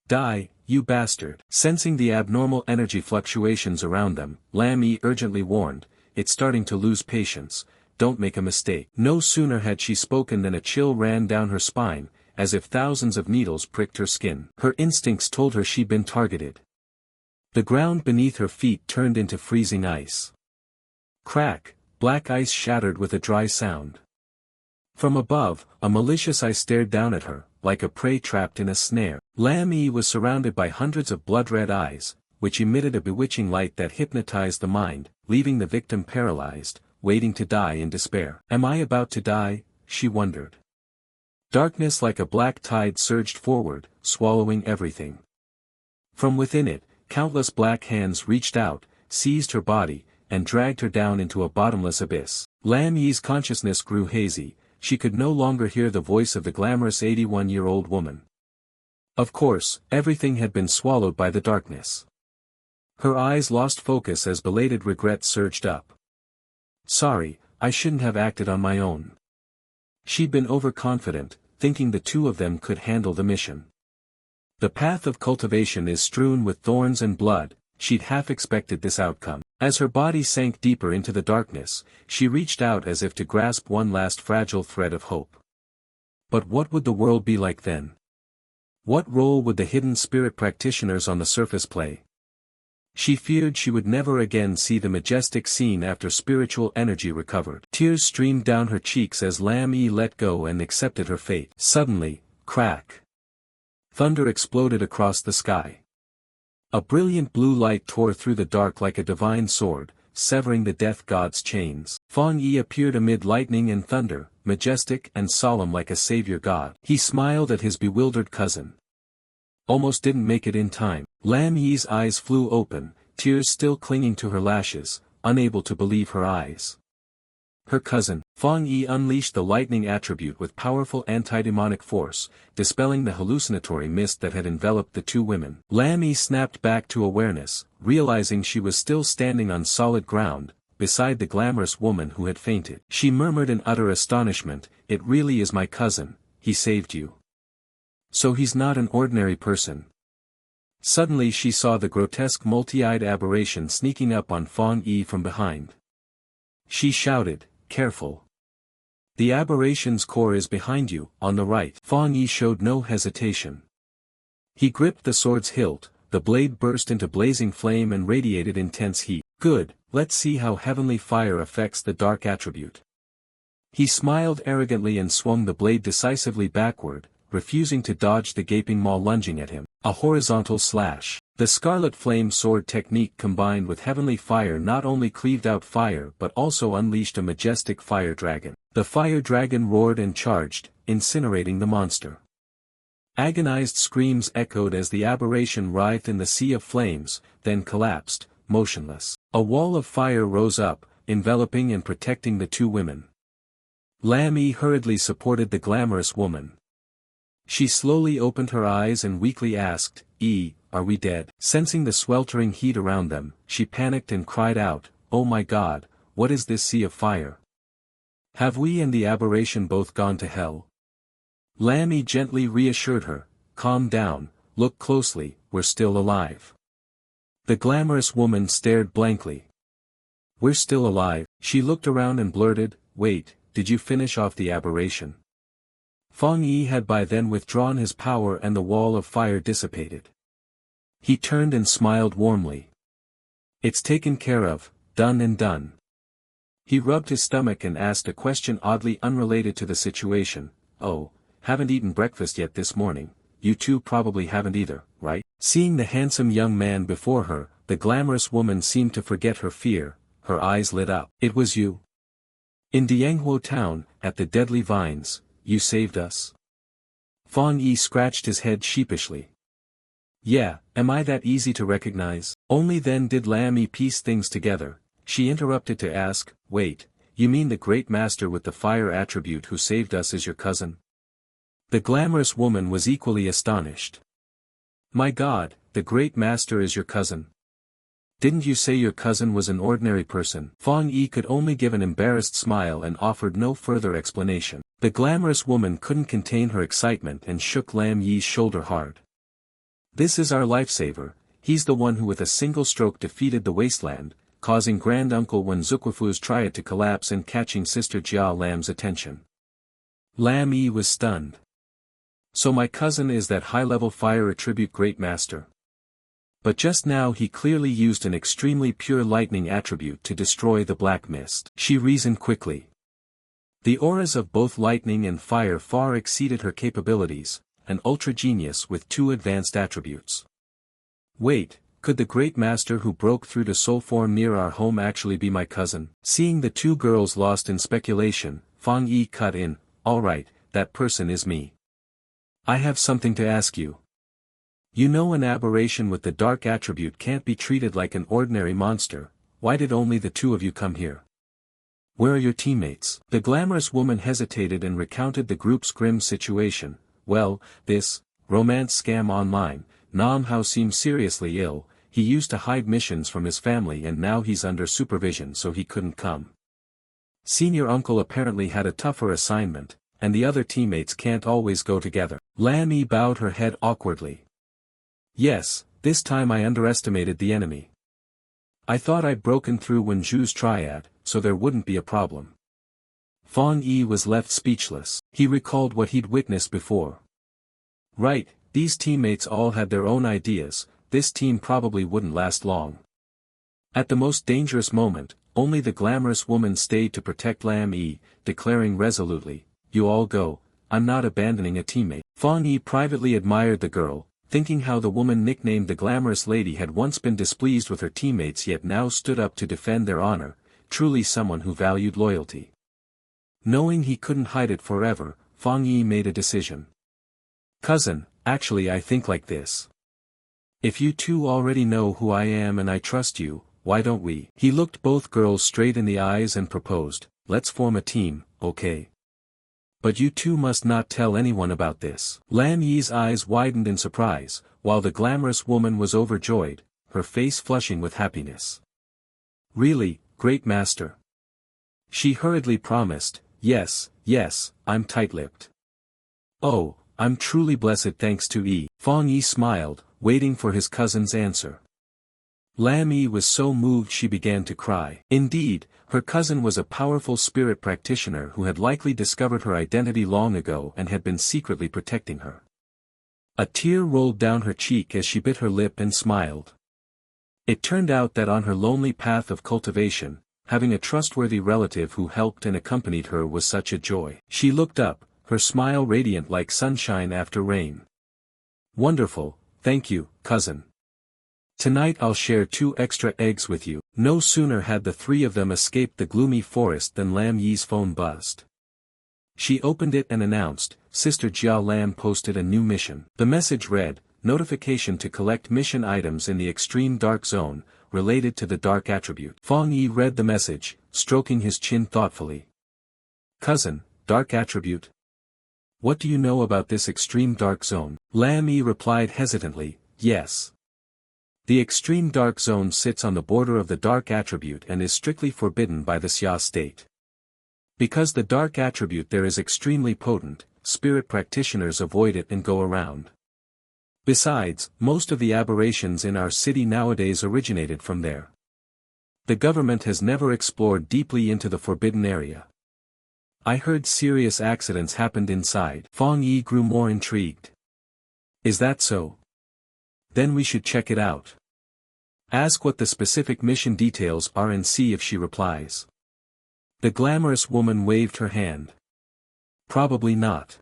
"Die, you bastard!" Sensing the abnormal energy fluctuations around them, Lam Yi urgently warned, "It's starting to lose patience, don't make a mistake." No sooner had she spoken than a chill ran down her spine, as if thousands of needles pricked her skin. Her instincts told her she'd been targeted. The ground beneath her feet turned into freezing ice. Crack, black ice shattered with a dry sound. From above, a malicious eye stared down at her, like a prey trapped in a snare. Lam Yi was surrounded by hundreds of blood-red eyes, which emitted a bewitching light that hypnotized the mind, leaving the victim paralyzed, waiting to die in despair. "Am I about to die?" she wondered. Darkness like a black tide surged forward, swallowing everything. From within it, countless black hands reached out, seized her body, and dragged her down into a bottomless abyss. Lam Yi's consciousness grew hazy. She could no longer hear the voice of the glamorous 81-year-old woman. Of course, everything had been swallowed by the darkness. Her eyes lost focus as belated regret surged up. "Sorry, I shouldn't have acted on my own." She'd been overconfident, thinking the two of them could handle the mission. The path of cultivation is strewn with thorns and blood, she'd half expected this outcome. As her body sank deeper into the darkness, she reached out as if to grasp one last fragile thread of hope. But what would the world be like then? What role would the hidden spirit practitioners on the surface play? She feared she would never again see the majestic scene after spiritual energy recovered. Tears streamed down her cheeks as Lam Yi let go and accepted her fate. Suddenly, crack! Thunder exploded across the sky. A brilliant blue light tore through the dark like a divine sword, severing the death god's chains. Fang Yi appeared amid lightning and thunder, majestic and solemn like a savior god. He smiled at his bewildered cousin. Almost didn't make it in time. Lam Yi's eyes flew open, tears still clinging to her lashes, unable to believe her eyes. Her cousin, Fang Yi unleashed the lightning attribute with powerful anti-demonic force, dispelling the hallucinatory mist that had enveloped the two women. Lam Yi snapped back to awareness, realizing she was still standing on solid ground, beside the glamorous woman who had fainted. She murmured in utter astonishment, "It really is my cousin, he saved you. So he's not an ordinary person." Suddenly she saw the grotesque multi-eyed aberration sneaking up on Fang Yi from behind. She shouted, "Careful. The aberration's core is behind you, on the right." Fang Yi showed no hesitation. He gripped the sword's hilt, the blade burst into blazing flame and radiated intense heat. "Good, let's see how heavenly fire affects the dark attribute." He smiled arrogantly and swung the blade decisively backward, refusing to dodge the gaping maw lunging at him. A horizontal slash. The scarlet flame sword technique combined with heavenly fire not only cleaved out fire but also unleashed a majestic fire dragon. The fire dragon roared and charged, incinerating the monster. Agonized screams echoed as the aberration writhed in the sea of flames, then collapsed, motionless. A wall of fire rose up, enveloping and protecting the two women. Lam Yi hurriedly supported the glamorous woman. She slowly opened her eyes and weakly asked, "Are we dead?" Sensing the sweltering heat around them, she panicked and cried out, "Oh my God, what is this sea of fire? Have we and the aberration both gone to hell?" Lam Yi gently reassured her, "Calm down, look closely, we're still alive." The glamorous woman stared blankly. "We're still alive?" She looked around and blurted, "Wait, did you finish off the aberration?" Fang Yi had by then withdrawn his power and the wall of fire dissipated. He turned and smiled warmly. "It's taken care of, done and done." He rubbed his stomach and asked a question oddly unrelated to the situation. "Oh, haven't eaten breakfast yet this morning, you two probably haven't either, right?" Seeing the handsome young man before her, the glamorous woman seemed to forget her fear, her eyes lit up. "It was you? In Dianghua town, at the deadly vines, you saved us?" Fang Yi scratched his head sheepishly. "Yeah, am I that easy to recognize?" Only then did Lam Yi piece things together. She interrupted to ask, "Wait, you mean the great master with the fire attribute who saved us is your cousin?" The glamorous woman was equally astonished. "My God, the great master is your cousin? Didn't you say your cousin was an ordinary person?" Fang Yi could only give an embarrassed smile and offered no further explanation. The glamorous woman couldn't contain her excitement and shook Lam Yi's shoulder hard. "This is our lifesaver, he's the one who with a single stroke defeated the wasteland, causing Granduncle Wen Zuquafu's triad to collapse and catching Sister Jia Lam's attention." Lam Yi was stunned. "So my cousin is that high-level fire attribute great master? But just now he clearly used an extremely pure lightning attribute to destroy the black mist." She reasoned quickly. The auras of both lightning and fire far exceeded her capabilities, an ultra-genius with two advanced attributes. "Wait, could the great master who broke through the soul form near our home actually be my cousin?" Seeing the two girls lost in speculation, Fang Yi cut in, "All right, that person is me. I have something to ask you. You know an aberration with the dark attribute can't be treated like an ordinary monster, why did only the two of you come here? Where are your teammates?" The glamorous woman hesitated and recounted the group's grim situation. "Well, this romance scam online, Nam Hao seems seriously ill, he used to hide missions from his family and now he's under supervision so he couldn't come. Senior uncle apparently had a tougher assignment, and the other teammates can't always go together." Lam Yi bowed her head awkwardly. "Yes, this time I underestimated the enemy. I thought I'd broken through Wenju's triad, so there wouldn't be a problem." Fang Yi was left speechless. He recalled what he'd witnessed before. Right, these teammates all had their own ideas, this team probably wouldn't last long. At the most dangerous moment, only the glamorous woman stayed to protect Lam Yi, declaring resolutely, "You all go, I'm not abandoning a teammate." Fang Yi privately admired the girl, thinking how the woman nicknamed the glamorous lady had once been displeased with her teammates yet now stood up to defend their honor, truly someone who valued loyalty. Knowing he couldn't hide it forever, Fang Yi made a decision. Cousin, actually I think like this. If you two already know who I am and I trust you, why don't we? He looked both girls straight in the eyes and proposed, let's form a team, okay? But you two must not tell anyone about this. Lam Yi's eyes widened in surprise, while the glamorous woman was overjoyed, her face flushing with happiness. Really, great master. She hurriedly promised, yes, I'm tight-lipped. Oh, I'm truly blessed thanks to Yi. Fang Yi smiled, waiting for his cousin's answer. Lam Yi was so moved she began to cry. Indeed, her cousin was a powerful spirit practitioner who had likely discovered her identity long ago and had been secretly protecting her. A tear rolled down her cheek as she bit her lip and smiled. It turned out that on her lonely path of cultivation, having a trustworthy relative who helped and accompanied her was such a joy. She looked up, her smile radiant like sunshine after rain. Wonderful, thank you, cousin. Tonight I'll share 2 extra eggs with you. No sooner had the 3 of them escaped the gloomy forest than Lam Yi's phone buzzed. She opened it and announced, Sister Jia Lam posted a new mission. The message read, notification to collect mission items in the extreme dark zone, related to the dark attribute. Fang Yi read the message, stroking his chin thoughtfully. Cousin, dark attribute? What do you know about this extreme dark zone? Lam Yi replied hesitantly, yes. The extreme dark zone sits on the border of the dark attribute and is strictly forbidden by the Xia state. Because the dark attribute there is extremely potent, spirit practitioners avoid it and go around. Besides, most of the aberrations in our city nowadays originated from there. The government has never explored deeply into the forbidden area. I heard serious accidents happened inside. Fang Yi grew more intrigued. Is that so? Then we should check it out. Ask what the specific mission details are and see if she replies. The glamorous woman waved her hand. Probably not.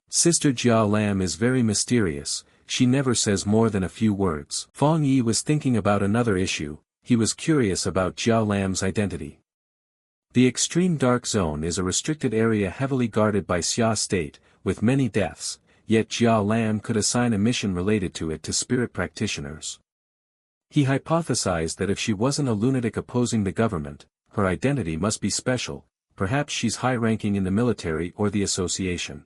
Sister Jia Lam is very mysterious, she never says more than a few words. Fang Yi was thinking about another issue, he was curious about Jia Lam's identity. The extreme dark zone is a restricted area heavily guarded by Xia state, with many deaths. Yet Jia Lam could assign a mission related to it to spirit practitioners. He hypothesized that if she wasn't a lunatic opposing the government, her identity must be special, perhaps she's high-ranking in the military or the association.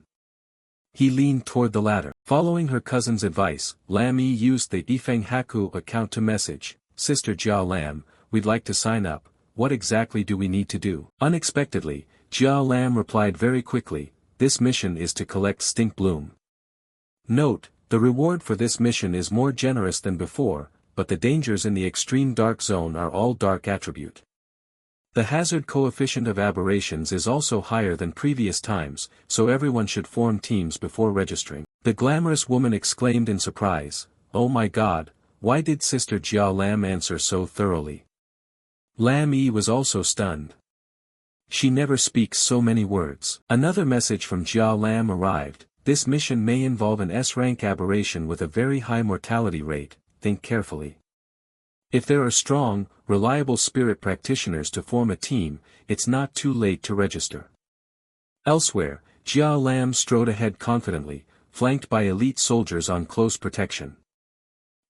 He leaned toward the latter. Following her cousin's advice, Lam Yi used the Yifeng Haku account to message, Sister Jia Lam, we'd like to sign up, what exactly do we need to do? Unexpectedly, Jia Lam replied very quickly, this mission is to collect stink bloom. Note, the reward for this mission is more generous than before, but the dangers in the extreme dark zone are all dark attribute. The hazard coefficient of aberrations is also higher than previous times, so everyone should form teams before registering. The glamorous woman exclaimed in surprise, oh my god, why did Sister Jia Lam answer so thoroughly? Lam Yi was also stunned. She never speaks so many words. Another message from Jia Lam arrived. This mission may involve an S-rank aberration with a very high mortality rate, think carefully. If there are strong, reliable spirit practitioners to form a team, it's not too late to register. Elsewhere, Jia Lam strode ahead confidently, flanked by elite soldiers on close protection.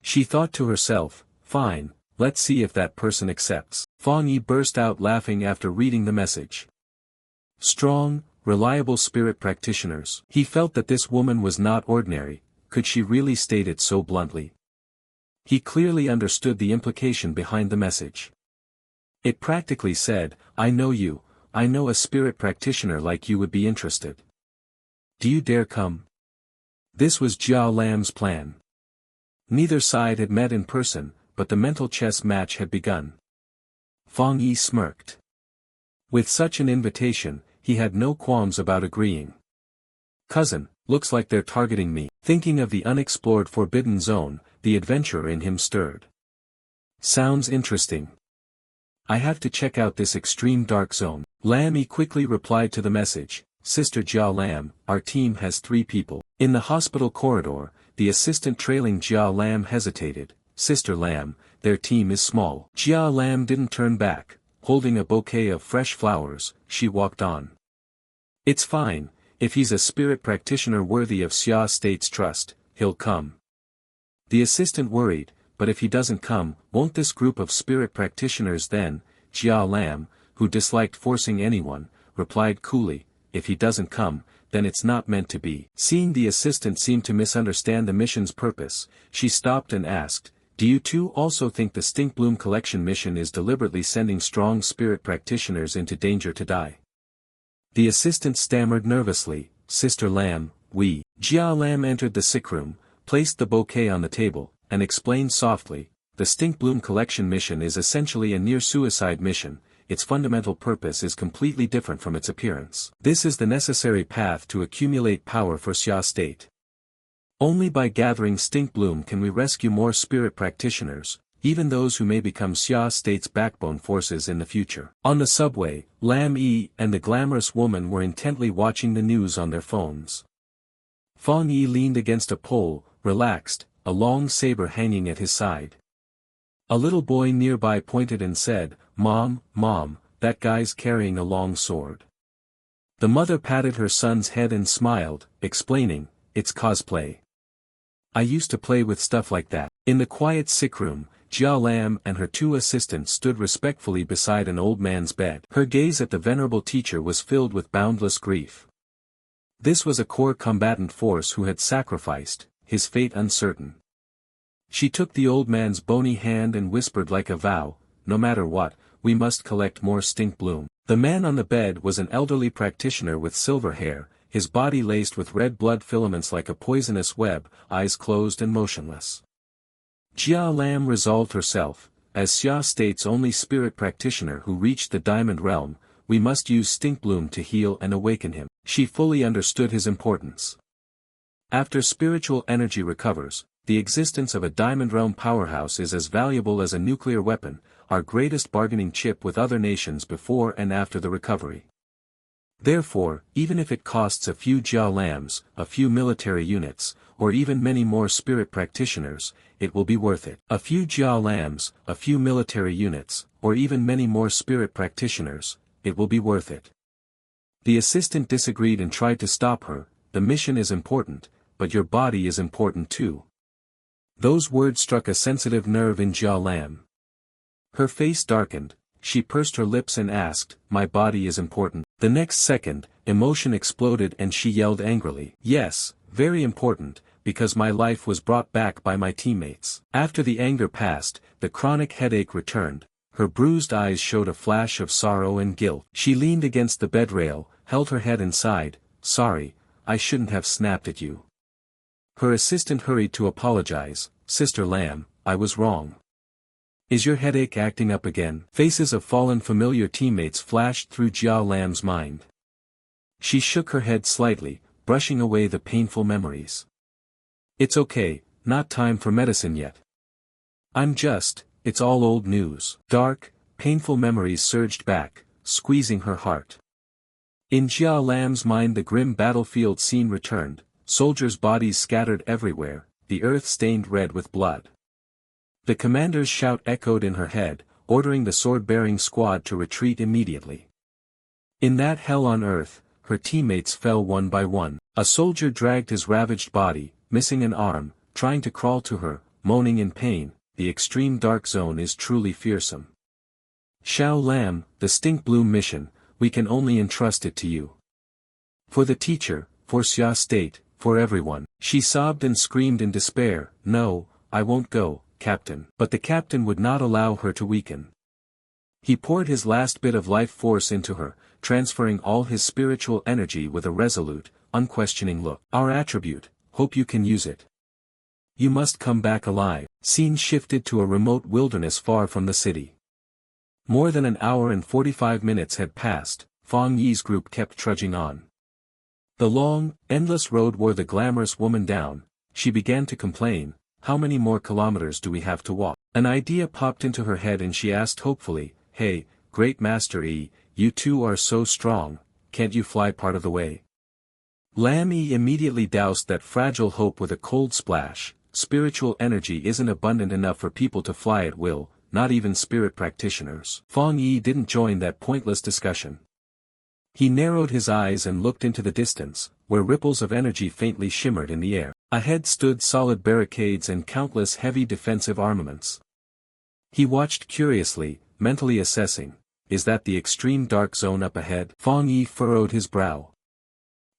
She thought to herself, fine, let's see if that person accepts. Fang Yi burst out laughing after reading the message. Strong, reliable spirit practitioners. He felt that this woman was not ordinary, could she really state it so bluntly? He clearly understood the implication behind the message. It practically said, I know you, I know a spirit practitioner like you would be interested. Do you dare come? This was Jia Lam's plan. Neither side had met in person, but the mental chess match had begun. Fang Yi smirked. With such an invitation, he had no qualms about agreeing. Cousin, looks like they're targeting me. Thinking of the unexplored forbidden zone, the adventurer in him stirred. Sounds interesting. I have to check out this extreme dark zone. Lam Yi quickly replied to the message, Sister Jia Lam, our team has 3 people. In the hospital corridor, The assistant trailing Jia Lam hesitated. Sister Lam, their team is small. Jia Lam didn't turn back. Holding a bouquet of fresh flowers, she walked on. It's fine, if he's a spirit practitioner worthy of Xia State's trust, he'll come. The assistant worried, but if he doesn't come, won't this group of spirit practitioners then? Jia Lam, who disliked forcing anyone, replied coolly, if he doesn't come, then it's not meant to be. Seeing the assistant seem to misunderstand the mission's purpose, she stopped and asked, do you two also think the Stink Bloom Collection mission is deliberately sending strong spirit practitioners into danger to die? The assistant stammered nervously, Sister Lam, we. Jia Lam entered the sick room, placed the bouquet on the table, and explained softly, the Stink Bloom Collection mission is essentially a near-suicide mission. Its fundamental purpose is completely different from its appearance. This is the necessary path to accumulate power for Xia State. Only by gathering Stink Bloom can we rescue more spirit practitioners, even those who may become Xia State's backbone forces in the future. On the subway, Lam Yi and the glamorous woman were intently watching the news on their phones. Fang Yi leaned against a pole, relaxed, a long saber hanging at his side. A little boy nearby pointed and said, Mom, that guy's carrying a long sword. The mother patted her son's head and smiled, explaining, it's cosplay. I used to play with stuff like that. In the quiet sick room, Jia Lam and her two assistants stood respectfully beside an old man's bed. Her gaze at the venerable teacher was filled with boundless grief. This was a core combatant force who had sacrificed, his fate uncertain. She took the old man's bony hand and whispered like a vow, no matter what, we must collect more Stink Bloom. The man on the bed was an elderly practitioner with silver hair, his body laced with red blood filaments like a poisonous web, eyes closed and motionless. Jia Lam resolved herself, as Xia State's only spirit practitioner who reached the Diamond Realm, we must use Stink Bloom to heal and awaken him. She fully understood his importance. After spiritual energy recovers, the existence of a Diamond Realm powerhouse is as valuable as a nuclear weapon, our greatest bargaining chip with other nations before and after the recovery. Therefore, even if it costs a few Jia Lams, a few military units, or even many more spirit practitioners, it will be worth it. A few Jia Lams, a few military units, or even many more spirit practitioners, it will be worth it. The assistant disagreed and tried to stop her, the mission is important, but your body is important too. Those words struck a sensitive nerve in Jia Lam. Her face darkened, she pursed her lips and asked, my body is important. The next second, emotion exploded and she yelled angrily, yes, very important, because my life was brought back by my teammates. After the anger passed, the chronic headache returned, her bruised eyes showed a flash of sorrow and guilt. She leaned against the bed rail, held her head and sighed, sorry, I shouldn't have snapped at you. Her assistant hurried to apologize, Sister Lam, I was wrong. Is your headache acting up again? Faces of fallen familiar teammates flashed through Jia Lam's mind. She shook her head slightly, brushing away the painful memories. It's okay, not time for medicine yet. It's all old news. Dark, painful memories surged back, squeezing her heart. In Jia Lam's mind the grim battlefield scene returned, soldiers' bodies scattered everywhere, the earth stained red with blood. The commander's shout echoed in her head, ordering the sword-bearing squad to retreat immediately. In that hell on earth, her teammates fell one by one. A soldier dragged his ravaged body, missing an arm, trying to crawl to her, moaning in pain. The extreme dark zone is truly fearsome. Xiao Lam, the Stink Bloom mission, we can only entrust it to you. For the teacher, for Xia State, for everyone. She sobbed and screamed in despair, no, I won't go, Captain. But the captain would not allow her to weaken. He poured his last bit of life force into her, transferring all his spiritual energy with a resolute, unquestioning look. Our attribute, hope you can use it. You must come back alive. Scene shifted to a remote wilderness far from the city. More than an hour and 45 minutes had passed, Fang Yi's group kept trudging on. The long, endless road wore the glamorous woman down. She began to complain, how many more kilometers do we have to walk? An idea popped into her head and she asked hopefully, hey, Great Master Yi, you two are so strong, can't you fly part of the way? Lam Yi immediately doused that fragile hope with a cold splash. Spiritual energy isn't abundant enough for people to fly at will, not even spirit practitioners. Fang Yi didn't join that pointless discussion. He narrowed his eyes and looked into the distance, where ripples of energy faintly shimmered in the air. Ahead stood solid barricades and countless heavy defensive armaments. He watched curiously, mentally assessing, is that the extreme dark zone up ahead? Fang Yi furrowed his brow.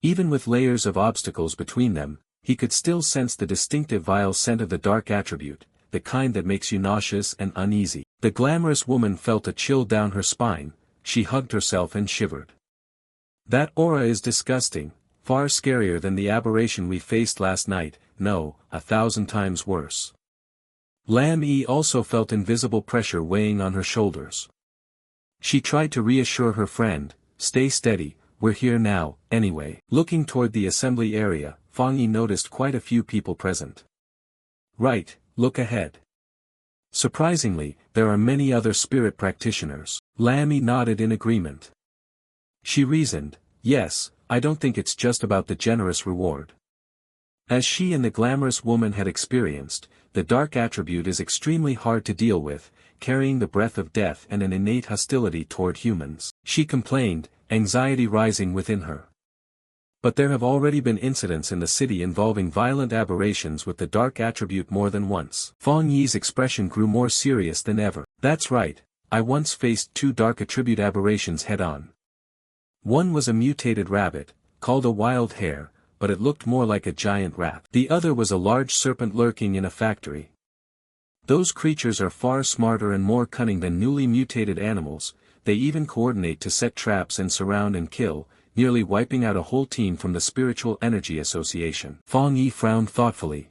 Even with layers of obstacles between them, he could still sense the distinctive vile scent of the dark attribute, the kind that makes you nauseous and uneasy. The glamorous woman felt a chill down her spine, she hugged herself and shivered. That aura is disgusting, far scarier than the aberration we faced last night, no, 1,000 times worse. Lam Yi also felt invisible pressure weighing on her shoulders. She tried to reassure her friend, stay steady, we're here now, anyway. Looking toward the assembly area, Fang Yi noticed quite a few people present. Right, look ahead. Surprisingly, there are many other spirit practitioners. Lam Yi nodded in agreement. She reasoned, yes, I don't think it's just about the generous reward. As she and the glamorous woman had experienced, the dark attribute is extremely hard to deal with, carrying the breath of death and an innate hostility toward humans. She complained, anxiety rising within her. But there have already been incidents in the city involving violent aberrations with the dark attribute more than once. Fang Yi's expression grew more serious than ever. That's right, I once faced 2 dark attribute aberrations head-on. One was a mutated rabbit, called a wild hare, but it looked more like a giant rat. The other was a large serpent lurking in a factory. Those creatures are far smarter and more cunning than newly mutated animals, they even coordinate to set traps and surround and kill, nearly wiping out a whole team from the Spiritual Energy Association. Fang Yi frowned thoughtfully.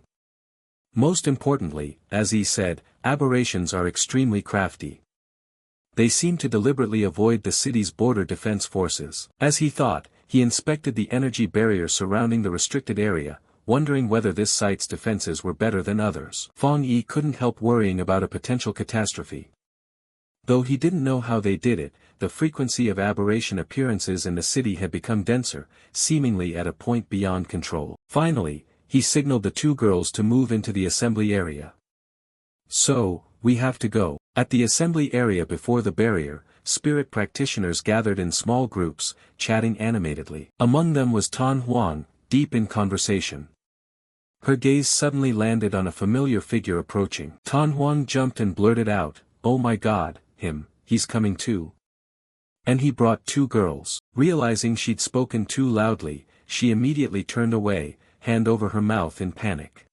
Most importantly, as he said, aberrations are extremely crafty. They seem to deliberately avoid the city's border defense forces. As he thought, he inspected the energy barrier surrounding the restricted area, wondering whether this site's defenses were better than others. Fang Yi couldn't help worrying about a potential catastrophe. Though he didn't know how they did it, the frequency of aberration appearances in the city had become denser, seemingly at a point beyond control. Finally, he signaled the 2 girls to move into the assembly area. So, we have to go. At the assembly area before the barrier, spirit practitioners gathered in small groups, chatting animatedly. Among them was Tan Huang, deep in conversation. Her gaze suddenly landed on a familiar figure approaching. Tan Huang jumped and blurted out, "Oh my god, he's coming too." And he brought 2 girls. Realizing she'd spoken too loudly, she immediately turned away, hand over her mouth in panic.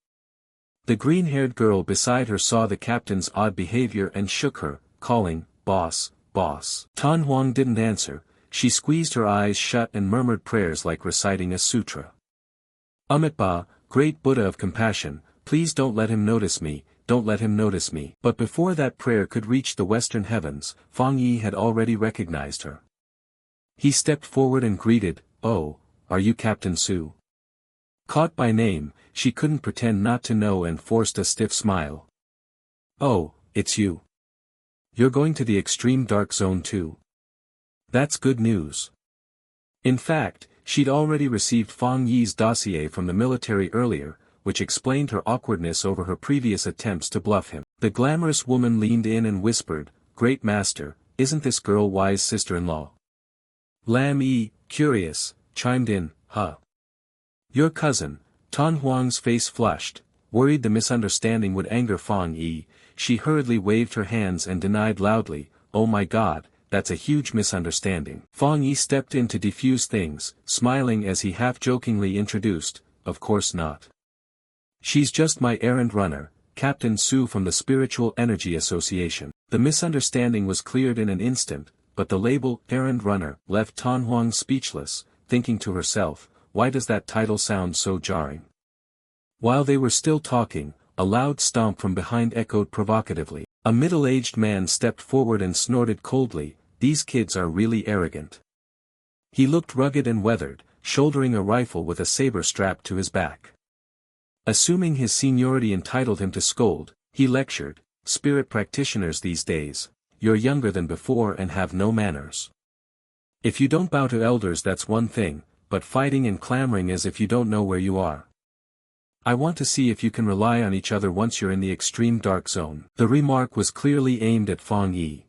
The green-haired girl beside her saw the captain's odd behavior and shook her, calling, "Boss, boss." Tan Huang didn't answer, she squeezed her eyes shut and murmured prayers like reciting a sutra. "Amitabha, great Buddha of compassion, please don't let him notice me, don't let him notice me." But before that prayer could reach the western heavens, Fang Yi had already recognized her. He stepped forward and greeted, "Oh, are you Captain Su?" Caught by name, she couldn't pretend not to know and forced a stiff smile. "Oh, it's you. You're going to the extreme dark zone too. That's good news." In fact, she'd already received Fang Yi's dossier from the military earlier, which explained her awkwardness over her previous attempts to bluff him. The glamorous woman leaned in and whispered, "Great master, isn't this girl Wai's sister-in-law?" Lam Yi, curious, chimed in, "Huh. Your cousin." Tan Huang's face flushed, worried the misunderstanding would anger Fang Yi. She hurriedly waved her hands and denied loudly, "Oh my god, that's a huge misunderstanding." Fang Yi stepped in to defuse things, smiling as he half-jokingly introduced, "Of course not. She's just my errand runner, Captain Su from the Spiritual Energy Association." The misunderstanding was cleared in an instant, but the label, errand runner, left Tan Huang speechless, thinking to herself, why does that title sound so jarring? While they were still talking, a loud stomp from behind echoed provocatively. A middle-aged man stepped forward and snorted coldly, "These kids are really arrogant." He looked rugged and weathered, shouldering a rifle with a saber strapped to his back. Assuming his seniority entitled him to scold, he lectured, "Spirit practitioners these days, you're younger than before and have no manners. If you don't bow to elders that's one thing, but fighting and clamoring as if you don't know where you are. I want to see if you can rely on each other once you're in the extreme dark zone. The remark was clearly aimed at Fang Yi.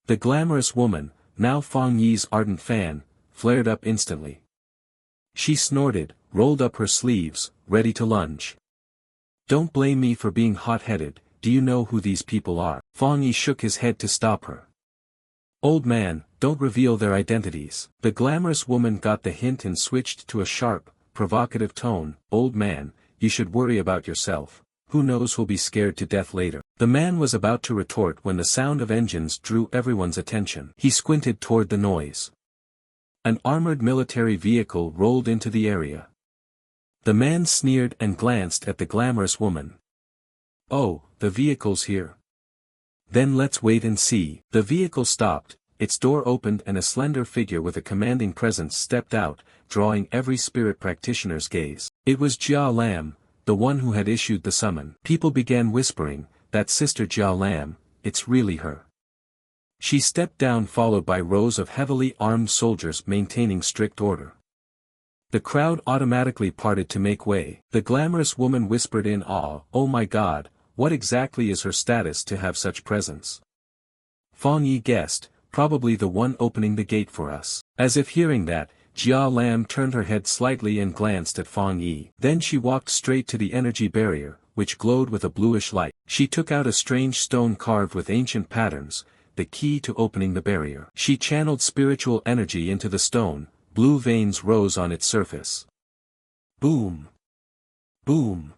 The glamorous woman, now Fang Yi's ardent fan, flared up instantly. She snorted, rolled up her sleeves, ready to lunge. Don't blame me for being hot-headed, do you know who these people are? Fang Yi shook his head to stop her. Old man, don't reveal their identities. The glamorous woman got the hint and switched to a sharp, provocative tone. Old man, you should worry about yourself, who knows who'll be scared to death later. The man was about to retort when the sound of engines drew everyone's attention. He squinted toward the noise. An armored military vehicle rolled into the area. The man sneered and glanced at the glamorous woman. Oh, the vehicle's here. Then let's wait and see. The vehicle stopped, its door opened and a slender figure with a commanding presence stepped out, drawing every spirit practitioner's gaze. It was Jia Lam, the one who had issued the summon. People began whispering, "That's Sister Jia Lam, it's really her." She stepped down followed by rows of heavily armed soldiers maintaining strict order. The crowd automatically parted to make way. The glamorous woman whispered in awe, "Oh my God, what exactly is her status to have such presence?" Fang Yi guessed, "Probably the one opening the gate for us." As if hearing that, Jia Lam turned her head slightly and glanced at Fang Yi. Then she walked straight to the energy barrier, which glowed with a bluish light. She took out a strange stone carved with ancient patterns, the key to opening the barrier. She channeled spiritual energy into the stone, blue veins rose on its surface. Boom! Boom!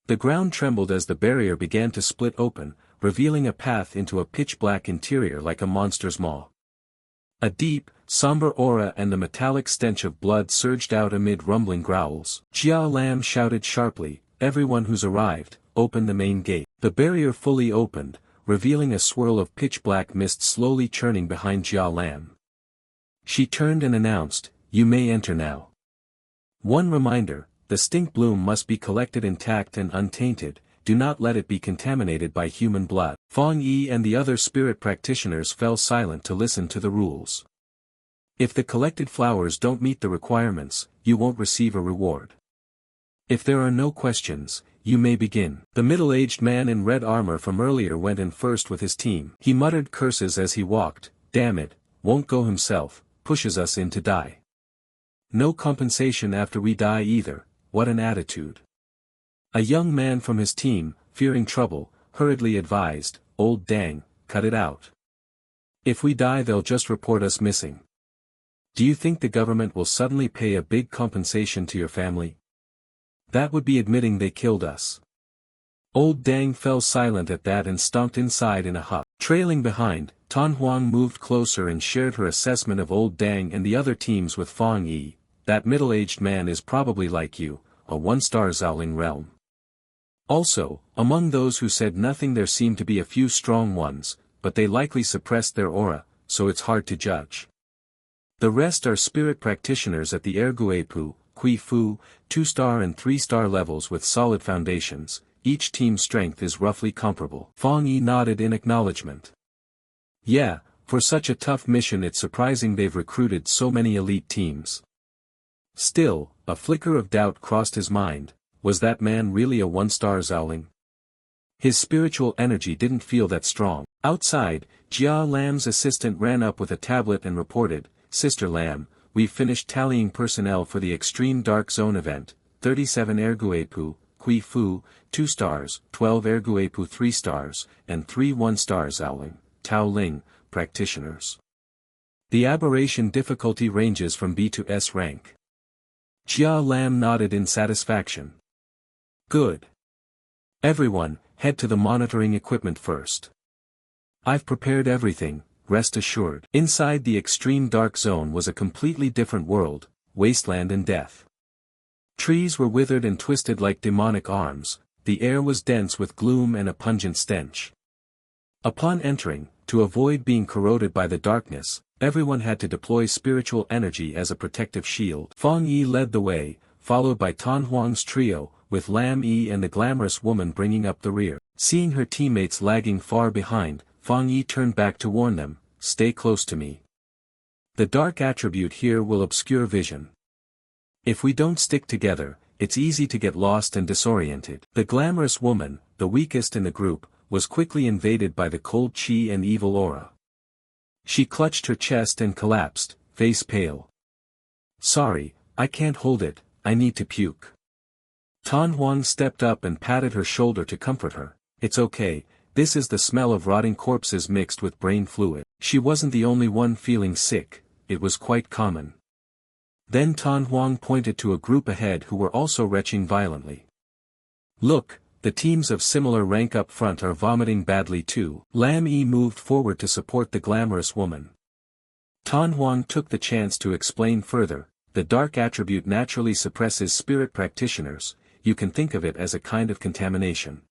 The ground trembled as the barrier began to split open, revealing a path into a pitch-black interior like a monster's maw. A deep, somber aura and the metallic stench of blood surged out amid rumbling growls. Jia Lam shouted sharply, "Everyone who's arrived, open the main gate." The barrier fully opened, revealing a swirl of pitch-black mist slowly churning behind Jia Lam. She turned and announced, "You may enter now. One reminder, the stink bloom must be collected intact and untainted, do not let it be contaminated by human blood." Fang Yi and the other spirit practitioners fell silent to listen to the rules. If the collected flowers don't meet the requirements, you won't receive a reward. If there are no questions, you may begin. The middle-aged man in red armor from earlier went in first with his team. He muttered curses as he walked, "Damn it, won't go himself, pushes us in to die. No compensation after we die either, what an attitude." A young man from his team, fearing trouble, hurriedly advised, "Old dang, cut it out. If we die they'll just report us missing. Do you think the government will suddenly pay a big compensation to your family? That would be admitting they killed us." Old Dang fell silent at that and stomped inside in a huff. Trailing behind, Tan Huang moved closer and shared her assessment of Old Dang and the other teams with Fang Yi. "That middle-aged man is probably like you, a one-star Zhaoling realm." Also, among those who said nothing there seemed to be a few strong ones, but they likely suppressed their aura, so it's hard to judge. The rest are spirit practitioners at the Erguepu, Kui Fu, 2-star and 3-star levels with solid foundations. Each team's strength is roughly comparable. Fang Yi nodded in acknowledgement. "Yeah, for such a tough mission it's surprising they've recruited so many elite teams." Still, a flicker of doubt crossed his mind, was that man really a one-star Zhaoling? His spiritual energy didn't feel that strong. Outside, Jia Lam's assistant ran up with a tablet and reported, "Sister Lam, we've finished tallying personnel for the Extreme Dark Zone event, 37 Erguepu, Kui Fu, 2 stars, 12 Erguepu 3 stars, and 3 1-star Zhaoling, Tao Ling, practitioners. The aberration difficulty ranges from B to S rank." Jia Lam nodded in satisfaction. "Good. Everyone, head to the monitoring equipment first. I've prepared everything, rest assured." Inside the extreme dark zone was a completely different world, wasteland and death. Trees were withered and twisted like demonic arms, the air was dense with gloom and a pungent stench. Upon entering, to avoid being corroded by the darkness, everyone had to deploy spiritual energy as a protective shield. Fang Yi led the way, followed by Tan Huang's trio, with Lam Yi and the glamorous woman bringing up the rear. Seeing her teammates lagging far behind, Fang Yi turned back to warn them, "Stay close to me." The dark attribute here will obscure vision. If we don't stick together, it's easy to get lost and disoriented. The glamorous woman, the weakest in the group, was quickly invaded by the cold chi and evil aura. She clutched her chest and collapsed, face pale. Sorry, I can't hold it, I need to puke. Tan Huang stepped up and patted her shoulder to comfort her. It's okay, this is the smell of rotting corpses mixed with brain fluid. She wasn't the only one feeling sick, it was quite common. Then Tan Huang pointed to a group ahead who were also retching violently. Look, the teams of similar rank up front are vomiting badly too. Lam Yi moved forward to support the glamorous woman. Tan Huang took the chance to explain further, the dark attribute naturally suppresses spirit practitioners, you can think of it as a kind of contamination.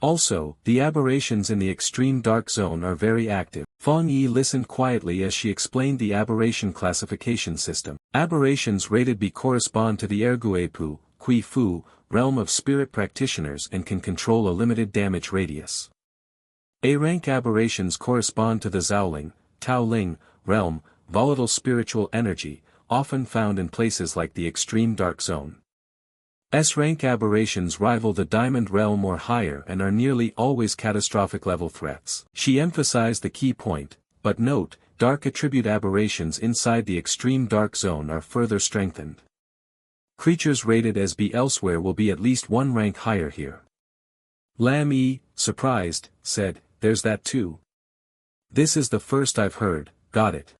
Also, the aberrations in the extreme dark zone are very active. Fang Yi listened quietly as she explained the aberration classification system. Aberrations rated B correspond to the Erguepu, Kui Fu, realm of spirit practitioners and can control a limited damage radius. A-rank aberrations correspond to the Zhaoling, Taoling, realm, volatile spiritual energy, often found in places like the extreme dark zone. S-rank aberrations rival the diamond realm or higher and are nearly always catastrophic level threats. She emphasized the key point, but note, dark attribute aberrations inside the extreme dark zone are further strengthened. Creatures rated as B elsewhere will be at least one rank higher here. Lam Yi, surprised, said, there's that too. This is the first I've heard, got it.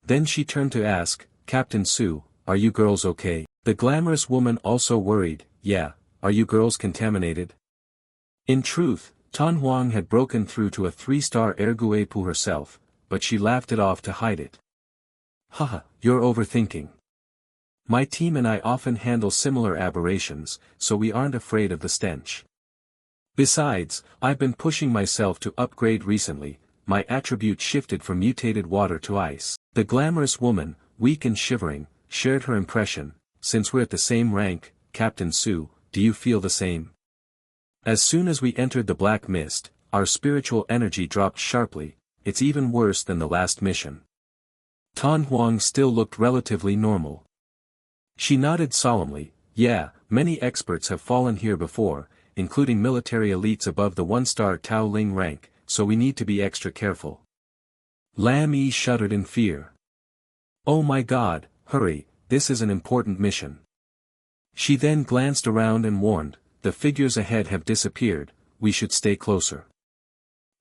Then she turned to ask, Captain Su, are you girls okay? The glamorous woman also worried, yeah, are you girls contaminated? In truth, Tan Huang had broken through to a 3-star Erguepu herself, but she laughed it off to hide it. Haha, you're overthinking. My team and I often handle similar aberrations, so we aren't afraid of the stench. Besides, I've been pushing myself to upgrade recently, my attribute shifted from mutated water to ice. The glamorous woman, weak and shivering, shared her impression. Since we're at the same rank, Captain Su, do you feel the same? As soon as we entered the black mist, our spiritual energy dropped sharply, it's even worse than the last mission. Tan Huang still looked relatively normal. She nodded solemnly, yeah, many experts have fallen here before, including military elites above the 1-star Tao Ling rank, so we need to be extra careful. Lam Yi shuddered in fear. Oh my god, hurry. This is an important mission. She then glanced around and warned, the figures ahead have disappeared, we should stay closer.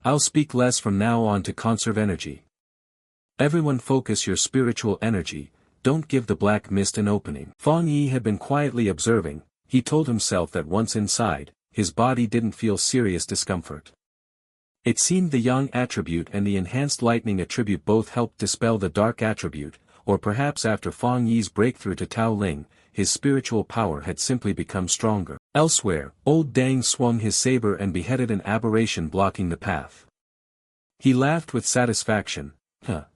I'll speak less from now on to conserve energy. Everyone focus your spiritual energy, don't give the black mist an opening. Fang Yi had been quietly observing, he told himself that once inside, his body didn't feel serious discomfort. It seemed the yang attribute and the enhanced lightning attribute both helped dispel the dark attribute, or perhaps after Fang Yi's breakthrough to Tao Ling, his spiritual power had simply become stronger. Elsewhere, old Dang swung his saber and beheaded an aberration blocking the path. He laughed with satisfaction,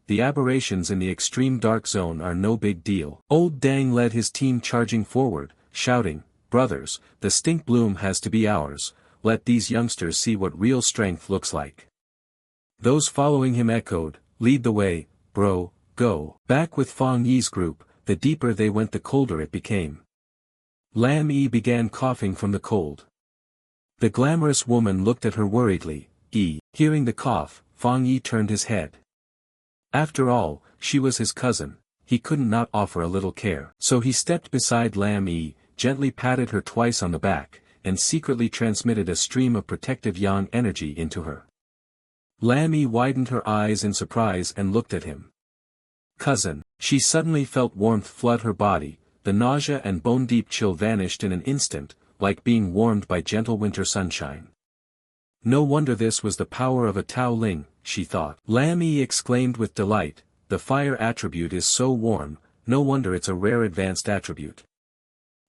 the aberrations in the extreme dark zone are no big deal. Old Dang led his team charging forward, shouting, brothers, the stink bloom has to be ours, let these youngsters see what real strength looks like. Those following him echoed, lead the way, bro. Go. Back with Fang Yi's group, the deeper they went the colder it became. Lam Yi began coughing from the cold. The glamorous woman looked at her worriedly, Hearing the cough, Fang Yi turned his head. After all, she was his cousin, he couldn't not offer a little care. So he stepped beside Lam Yi, gently patted her twice on the back, and secretly transmitted a stream of protective yang energy into her. Lam Yi widened her eyes in surprise and looked at him. Cousin, she suddenly felt warmth flood her body, the nausea and bone-deep chill vanished in an instant, like being warmed by gentle winter sunshine. No wonder this was the power of a Tao Ling, she thought. Lam Yi exclaimed with delight, the fire attribute is so warm, no wonder it's a rare advanced attribute.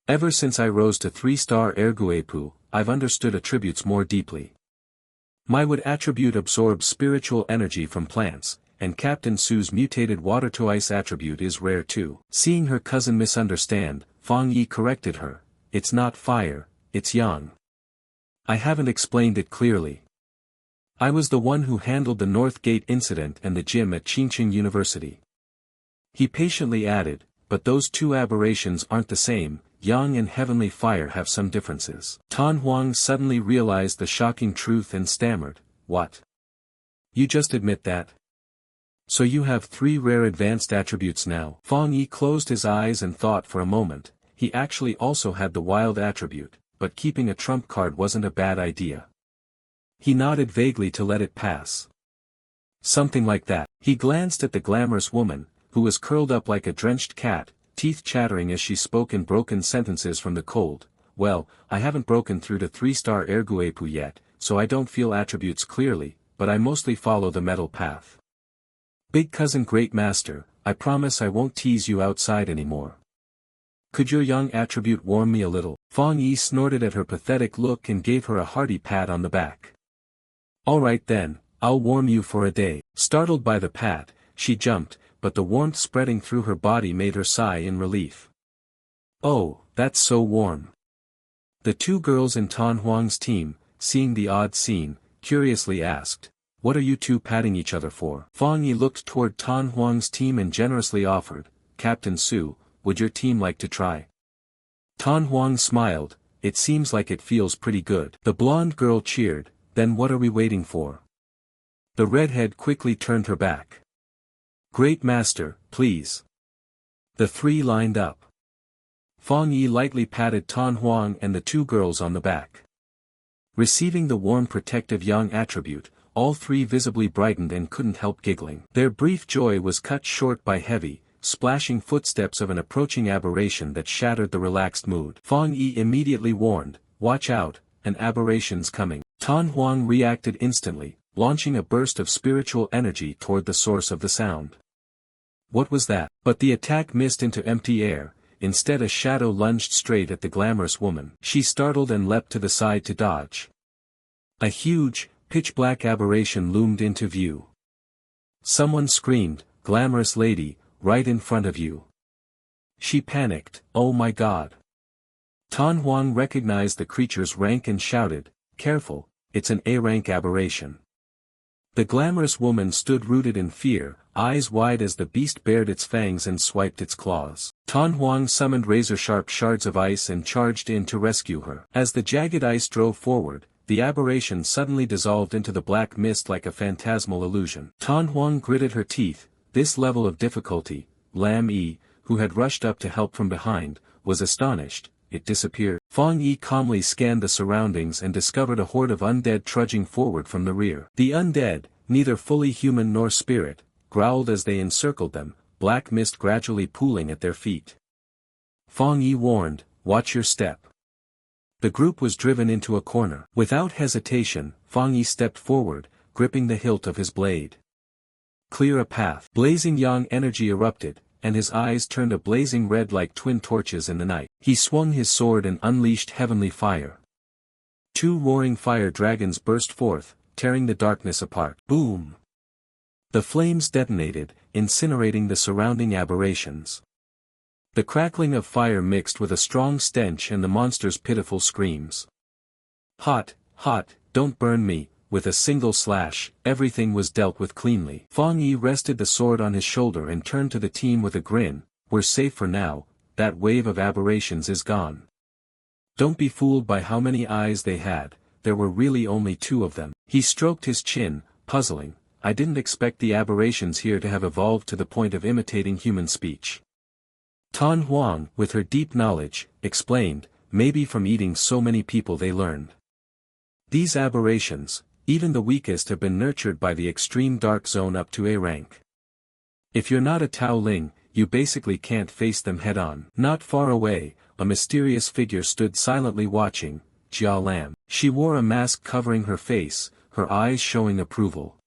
Ever since I rose to 3-star Erguepu, I've understood attributes more deeply. My wood attribute absorbs spiritual energy from plants, and Captain Su's mutated water-to-ice attribute is rare too. Seeing her cousin misunderstand, Fang Yi corrected her, it's not fire, it's yang. I haven't explained it clearly. I was the one who handled the North Gate incident and the gym at Qingqing University. He patiently added, but those two aberrations aren't the same, yang and heavenly fire have some differences. Tan Huang suddenly realized the shocking truth and stammered, what? You just admit that? So you have 3 rare advanced attributes now. Fang Yi closed his eyes and thought for a moment. He actually also had the wild attribute, but keeping a trump card wasn't a bad idea. He nodded vaguely to let it pass. Something like that. He glanced at the glamorous woman, who was curled up like a drenched cat, teeth chattering as she spoke in broken sentences from the cold. Well, I haven't broken through to 3-star Erguepu yet, so I don't feel attributes clearly, but I mostly follow the metal path. Big cousin great master, I promise I won't tease you outside anymore. Could your young attribute warm me a little? Fang Yi snorted at her pathetic look and gave her a hearty pat on the back. Alright then, I'll warm you for a day. Startled by the pat, she jumped, but the warmth spreading through her body made her sigh in relief. Oh, that's so warm. The 2 girls in Tan Huang's team, seeing the odd scene, curiously asked, what are you 2 patting each other for? Fang Yi looked toward Tan Huang's team and generously offered, Captain Su, would your team like to try? Tan Huang smiled, it seems like it feels pretty good. The blonde girl cheered, then what are we waiting for? The redhead quickly turned her back. Great master, please. The 3 lined up. Fang Yi lightly patted Tan Huang and the 2 girls on the back. Receiving the warm protective young attribute, all 3 visibly brightened and couldn't help giggling. Their brief joy was cut short by heavy, splashing footsteps of an approaching aberration that shattered the relaxed mood. Fang Yi immediately warned, watch out, an aberration's coming. Tan Huang reacted instantly, launching a burst of spiritual energy toward the source of the sound. What was that? But the attack missed into empty air, instead a shadow lunged straight at the glamorous woman. She startled and leapt to the side to dodge. A huge, pitch-black aberration loomed into view. Someone screamed, glamorous lady, right in front of you. She panicked, oh my god. Tan Huang recognized the creature's rank and shouted, careful, it's an A-rank aberration. The glamorous woman stood rooted in fear, eyes wide as the beast bared its fangs and swiped its claws. Tan Huang summoned razor-sharp shards of ice and charged in to rescue her. As the jagged ice drove forward, the aberration suddenly dissolved into the black mist like a phantasmal illusion. Tan Huang gritted her teeth, this level of difficulty, Lam Yi, who had rushed up to help from behind, was astonished. It disappeared. Fang Yi calmly scanned the surroundings and discovered a horde of undead trudging forward from the rear. The undead, neither fully human nor spirit, growled as they encircled them, black mist gradually pooling at their feet. Fang Yi warned, watch your step. The group was driven into a corner. Without hesitation, Fang Yi stepped forward, gripping the hilt of his blade. Clear a path. Blazing yang energy erupted, and his eyes turned a blazing red like twin torches in the night. He swung his sword and unleashed heavenly fire. 2 roaring fire dragons burst forth, tearing the darkness apart. Boom! The flames detonated, incinerating the surrounding aberrations. The crackling of fire mixed with a strong stench and the monster's pitiful screams. Hot, hot, don't burn me. With a single slash, everything was dealt with cleanly. Fang Yi rested the sword on his shoulder and turned to the team with a grin, we're safe for now, that wave of aberrations is gone. Don't be fooled by how many eyes they had, there were really only 2 of them. He stroked his chin, puzzling, I didn't expect the aberrations here to have evolved to the point of imitating human speech. Tan Huang, with her deep knowledge, explained, maybe from eating so many people they learned. These aberrations, even the weakest have been nurtured by the extreme dark zone up to A rank. If you're not a Tao Ling, you basically can't face them head-on. Not far away, a mysterious figure stood silently watching, Jia Lam. She wore a mask covering her face, her eyes showing approval.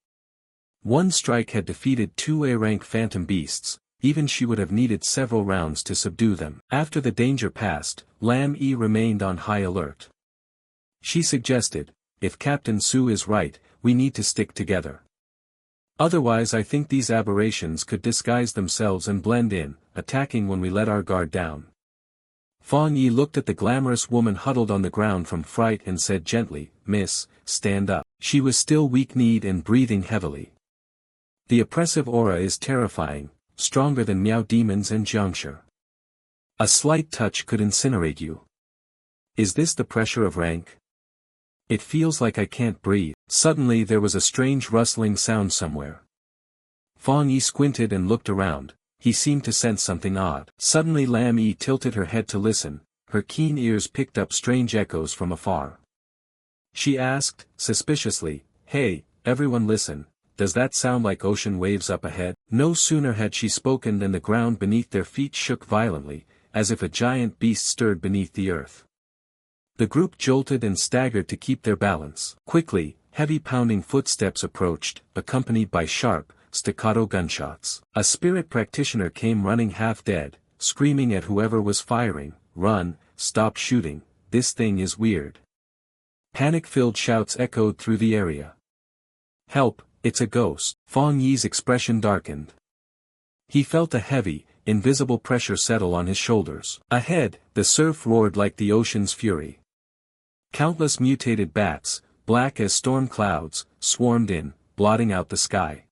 One strike had defeated 2 A-rank phantom beasts, even she would have needed several rounds to subdue them. After the danger passed, Lam Yi remained on high alert. She suggested, if Captain Su is right, we need to stick together. Otherwise I think these aberrations could disguise themselves and blend in, attacking when we let our guard down. Fang Yi looked at the glamorous woman huddled on the ground from fright and said gently, Miss, stand up. She was still weak-kneed and breathing heavily. The oppressive aura is terrifying, stronger than Miao demons and Jiangshi. A slight touch could incinerate you. Is this the pressure of rank? It feels like I can't breathe. Suddenly there was a strange rustling sound somewhere. Fang Yi squinted and looked around. He seemed to sense something odd. Suddenly Lam Yi tilted her head to listen. Her keen ears picked up strange echoes from afar. She asked, suspiciously, "Hey, everyone listen, does that sound like ocean waves up ahead?" No sooner had she spoken than the ground beneath their feet shook violently, as if a giant beast stirred beneath the earth. The group jolted and staggered to keep their balance. Quickly, heavy pounding footsteps approached, accompanied by sharp, staccato gunshots. A spirit practitioner came running half dead, screaming at whoever was firing, "Run, stop shooting, this thing is weird." Panic-filled shouts echoed through the area. "Help, it's a ghost." Fang Yi's expression darkened. He felt a heavy, invisible pressure settle on his shoulders. Ahead, the surf roared like the ocean's fury. Countless mutated bats, black as storm clouds, swarmed in, blotting out the sky.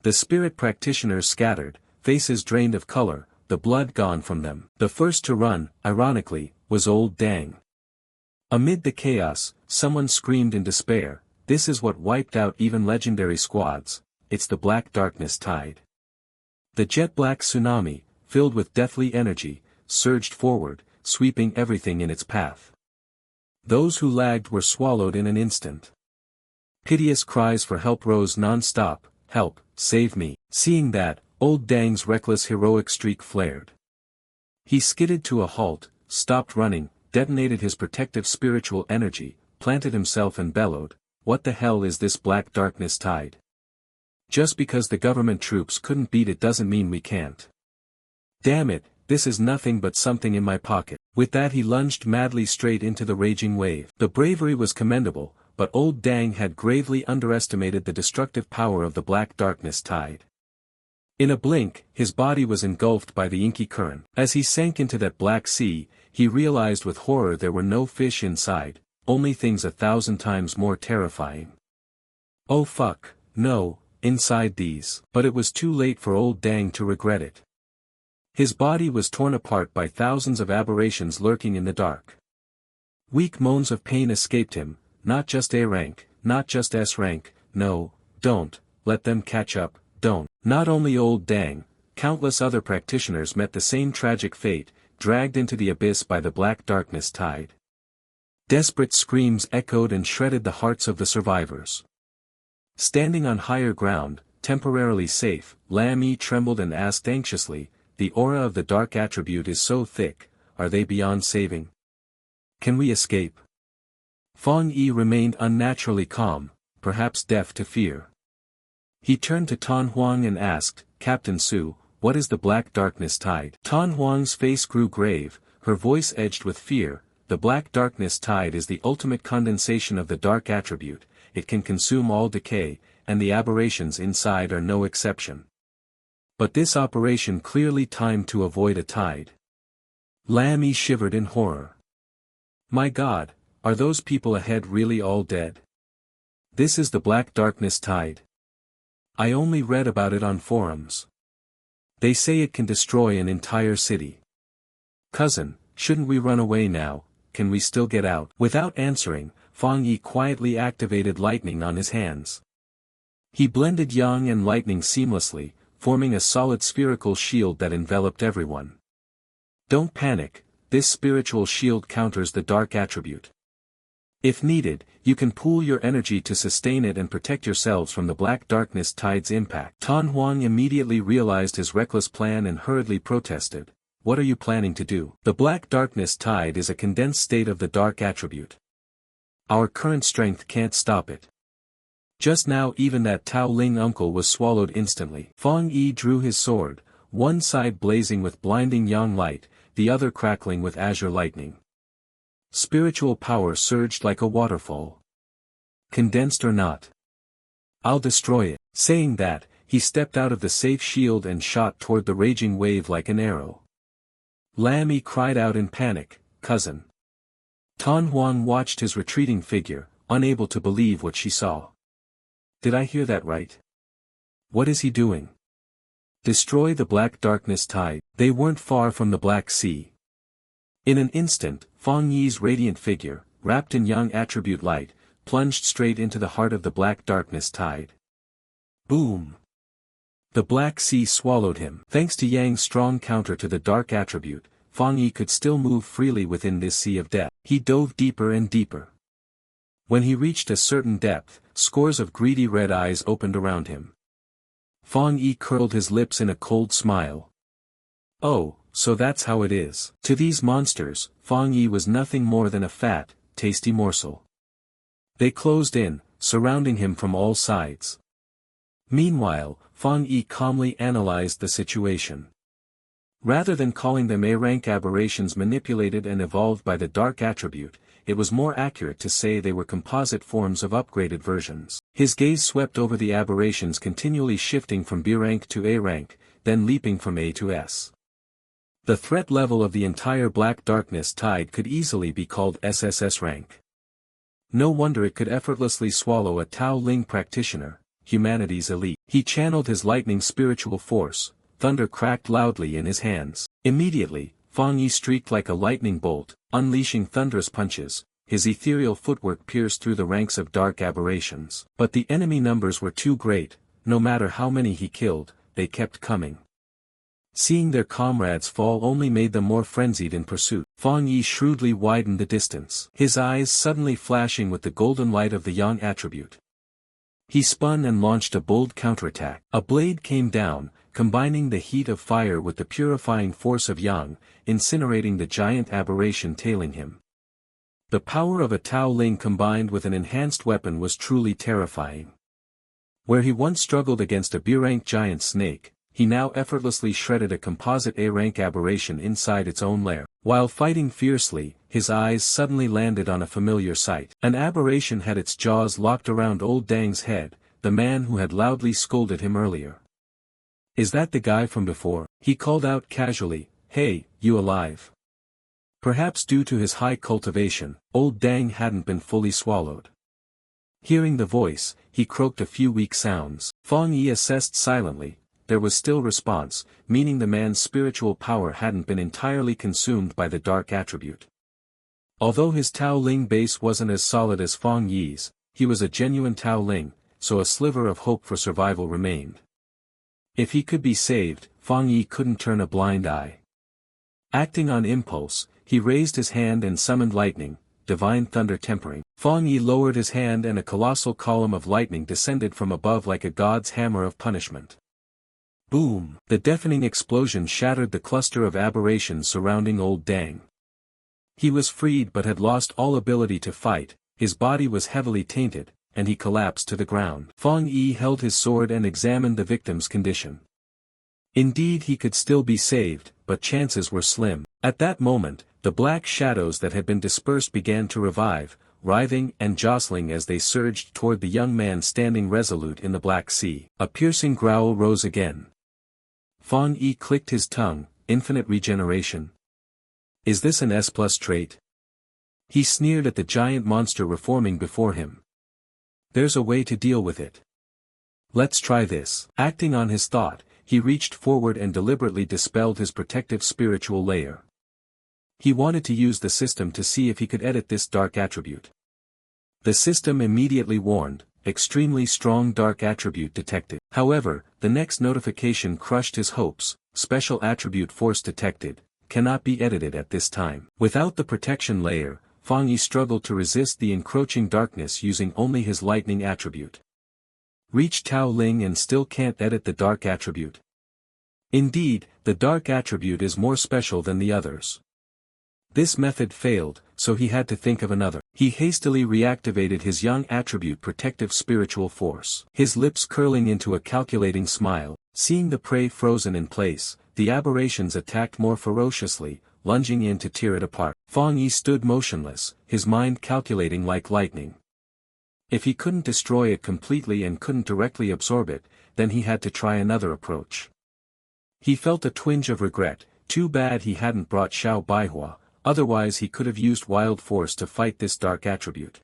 The spirit practitioners scattered, faces drained of color, the blood gone from them. The first to run, ironically, was old Dang. Amid the chaos, someone screamed in despair, "This is what wiped out even legendary squads, it's the black darkness tide." The jet-black tsunami, filled with deathly energy, surged forward, sweeping everything in its path. Those who lagged were swallowed in an instant. Piteous cries for help rose non-stop, "Help, save me." Seeing that, old Dang's reckless heroic streak flared. He skidded to a halt, stopped running, detonated his protective spiritual energy, planted himself and bellowed, "What the hell is this black darkness tide? Just because the government troops couldn't beat it doesn't mean we can't. Damn it, this is nothing but something in my pocket." With that he lunged madly straight into the raging wave. The bravery was commendable, but old Dang had gravely underestimated the destructive power of the black darkness tide. In a blink, his body was engulfed by the inky current. As he sank into that black sea, he realized with horror there were no fish inside, only things 1,000 times more terrifying. Oh fuck, no, inside these. But it was too late for old Dang to regret it. His body was torn apart by thousands of aberrations lurking in the dark. Weak moans of pain escaped him, not just A rank, not just S rank, no, don't, let them catch up, don't. Not only old Dang, countless other practitioners met the same tragic fate, dragged into the abyss by the black darkness tide. Desperate screams echoed and shredded the hearts of the survivors. Standing on higher ground, temporarily safe, Lam Yi trembled and asked anxiously, "The aura of the dark attribute is so thick, are they beyond saving? Can we escape?" Fang Yi remained unnaturally calm, perhaps deaf to fear. He turned to Tan Huang and asked, "Captain Su, what is the black darkness tide?" Tan Huang's face grew grave, her voice edged with fear. "The black darkness tide is the ultimate condensation of the dark attribute, it can consume all decay, and the aberrations inside are no exception. But this operation clearly timed to avoid a tide." Lam Yi shivered in horror. My God, are those people ahead really all dead? This is the black darkness tide. I only read about it on forums. They say it can destroy an entire city. Cousin, shouldn't we run away now? Can we still get out? Without answering, Fang Yi quietly activated lightning on his hands. He blended yang and lightning seamlessly, forming a solid spherical shield that enveloped everyone. Don't panic, this spiritual shield counters the dark attribute. If needed, you can pool your energy to sustain it and protect yourselves from the black darkness tide's impact. Tan Huang immediately realized his reckless plan and hurriedly protested. What are you planning to do? The black darkness tide is a condensed state of the dark attribute. Our current strength can't stop it. Just now even that Tao Ling uncle was swallowed instantly. Fang Yi drew his sword, one side blazing with blinding yang light, the other crackling with azure lightning. Spiritual power surged like a waterfall. Condensed or not, I'll destroy it. Saying that, he stepped out of the safe shield and shot toward the raging wave like an arrow. Lam Yi cried out in panic, "Cousin." Tan Huang watched his retreating figure, unable to believe what she saw. Did I hear that right? What is he doing? Destroy the black darkness tide. They weren't far from the Black Sea. In an instant, Fang Yi's radiant figure, wrapped in yang attribute light, plunged straight into the heart of the black darkness tide. Boom! The Black Sea swallowed him. Thanks to Yang's strong counter to the dark attribute, Fang Yi could still move freely within this sea of death. He dove deeper and deeper. When he reached a certain depth, scores of greedy red eyes opened around him. Fang Yi curled his lips in a cold smile. Oh, so that's how it is. To these monsters, Fang Yi was nothing more than a fat, tasty morsel. They closed in, surrounding him from all sides. Meanwhile, Fang Yi calmly analyzed the situation. Rather than calling them A-rank aberrations manipulated and evolved by the dark attribute, it was more accurate to say they were composite forms of upgraded versions. His gaze swept over the aberrations, continually shifting from B rank to A rank, then leaping from A to S. The threat level of the entire black darkness tide could easily be called SSS rank. No wonder it could effortlessly swallow a Tao Ling practitioner, humanity's elite. He channeled his lightning spiritual force. Thunder cracked loudly in his hands. Immediately, Fang Yi streaked like a lightning bolt, unleashing thunderous punches. His ethereal footwork pierced through the ranks of dark aberrations. But the enemy numbers were too great. No matter how many he killed, they kept coming. Seeing their comrades fall only made them more frenzied in pursuit. Fang Yi shrewdly widened the distance, his eyes suddenly flashing with the golden light of the yang attribute. He spun and launched a bold counterattack. A blade came down, combining the heat of fire with the purifying force of yang, incinerating the giant aberration tailing him. The power of a Tao Ling combined with an enhanced weapon was truly terrifying. Where he once struggled against a B-rank giant snake, he now effortlessly shredded a composite A-rank aberration inside its own lair. While fighting fiercely, his eyes suddenly landed on a familiar sight. An aberration had its jaws locked around old Dang's head, the man who had loudly scolded him earlier. "Is that the guy from before?" he called out casually. "Hey, you alive?" Perhaps due to his high cultivation, old Dang hadn't been fully swallowed. Hearing the voice, he croaked a few weak sounds. Fang Yi assessed silently. There was still response, meaning the man's spiritual power hadn't been entirely consumed by the dark attribute. Although his Tao Ling base wasn't as solid as Fang Yi's, he was a genuine Tao Ling, so a sliver of hope for survival remained. If he could be saved, Fang Yi couldn't turn a blind eye. Acting on impulse, he raised his hand and summoned lightning, divine thunder tempering. Fang Yi lowered his hand and a colossal column of lightning descended from above like a god's hammer of punishment. Boom! The deafening explosion shattered the cluster of aberrations surrounding old Dang. He was freed but had lost all ability to fight, his body was heavily tainted, and he collapsed to the ground. Fang Yi held his sword and examined the victim's condition. Indeed, he could still be saved, but chances were slim. At that moment, the black shadows that had been dispersed began to revive, writhing and jostling as they surged toward the young man standing resolute in the Black Sea. A piercing growl rose again. Fang Yi clicked his tongue. Infinite regeneration. Is this an S+ trait? He sneered at the giant monster reforming before him. There's a way to deal with it. Let's try this. Acting on his thought, he reached forward and deliberately dispelled his protective spiritual layer. He wanted to use the system to see if he could edit this dark attribute. The system immediately warned, extremely strong dark attribute detected. However, the next notification crushed his hopes, special attribute force detected, cannot be edited at this time. Without the protection layer, Fang Yi struggled to resist the encroaching darkness using only his lightning attribute. Reach Tao Ling and still can't edit the dark attribute. Indeed, the dark attribute is more special than the others. This method failed, so he had to think of another. He hastily reactivated his young attribute protective spiritual force. His lips curling into a calculating smile, seeing the prey frozen in place, the aberrations attacked more ferociously, lunging in to tear it apart. Fang Yi stood motionless, his mind calculating like lightning. If he couldn't destroy it completely and couldn't directly absorb it, then he had to try another approach. He felt a twinge of regret. Too bad he hadn't brought Xiao Baihua. Otherwise he could have used wild force to fight this dark attribute.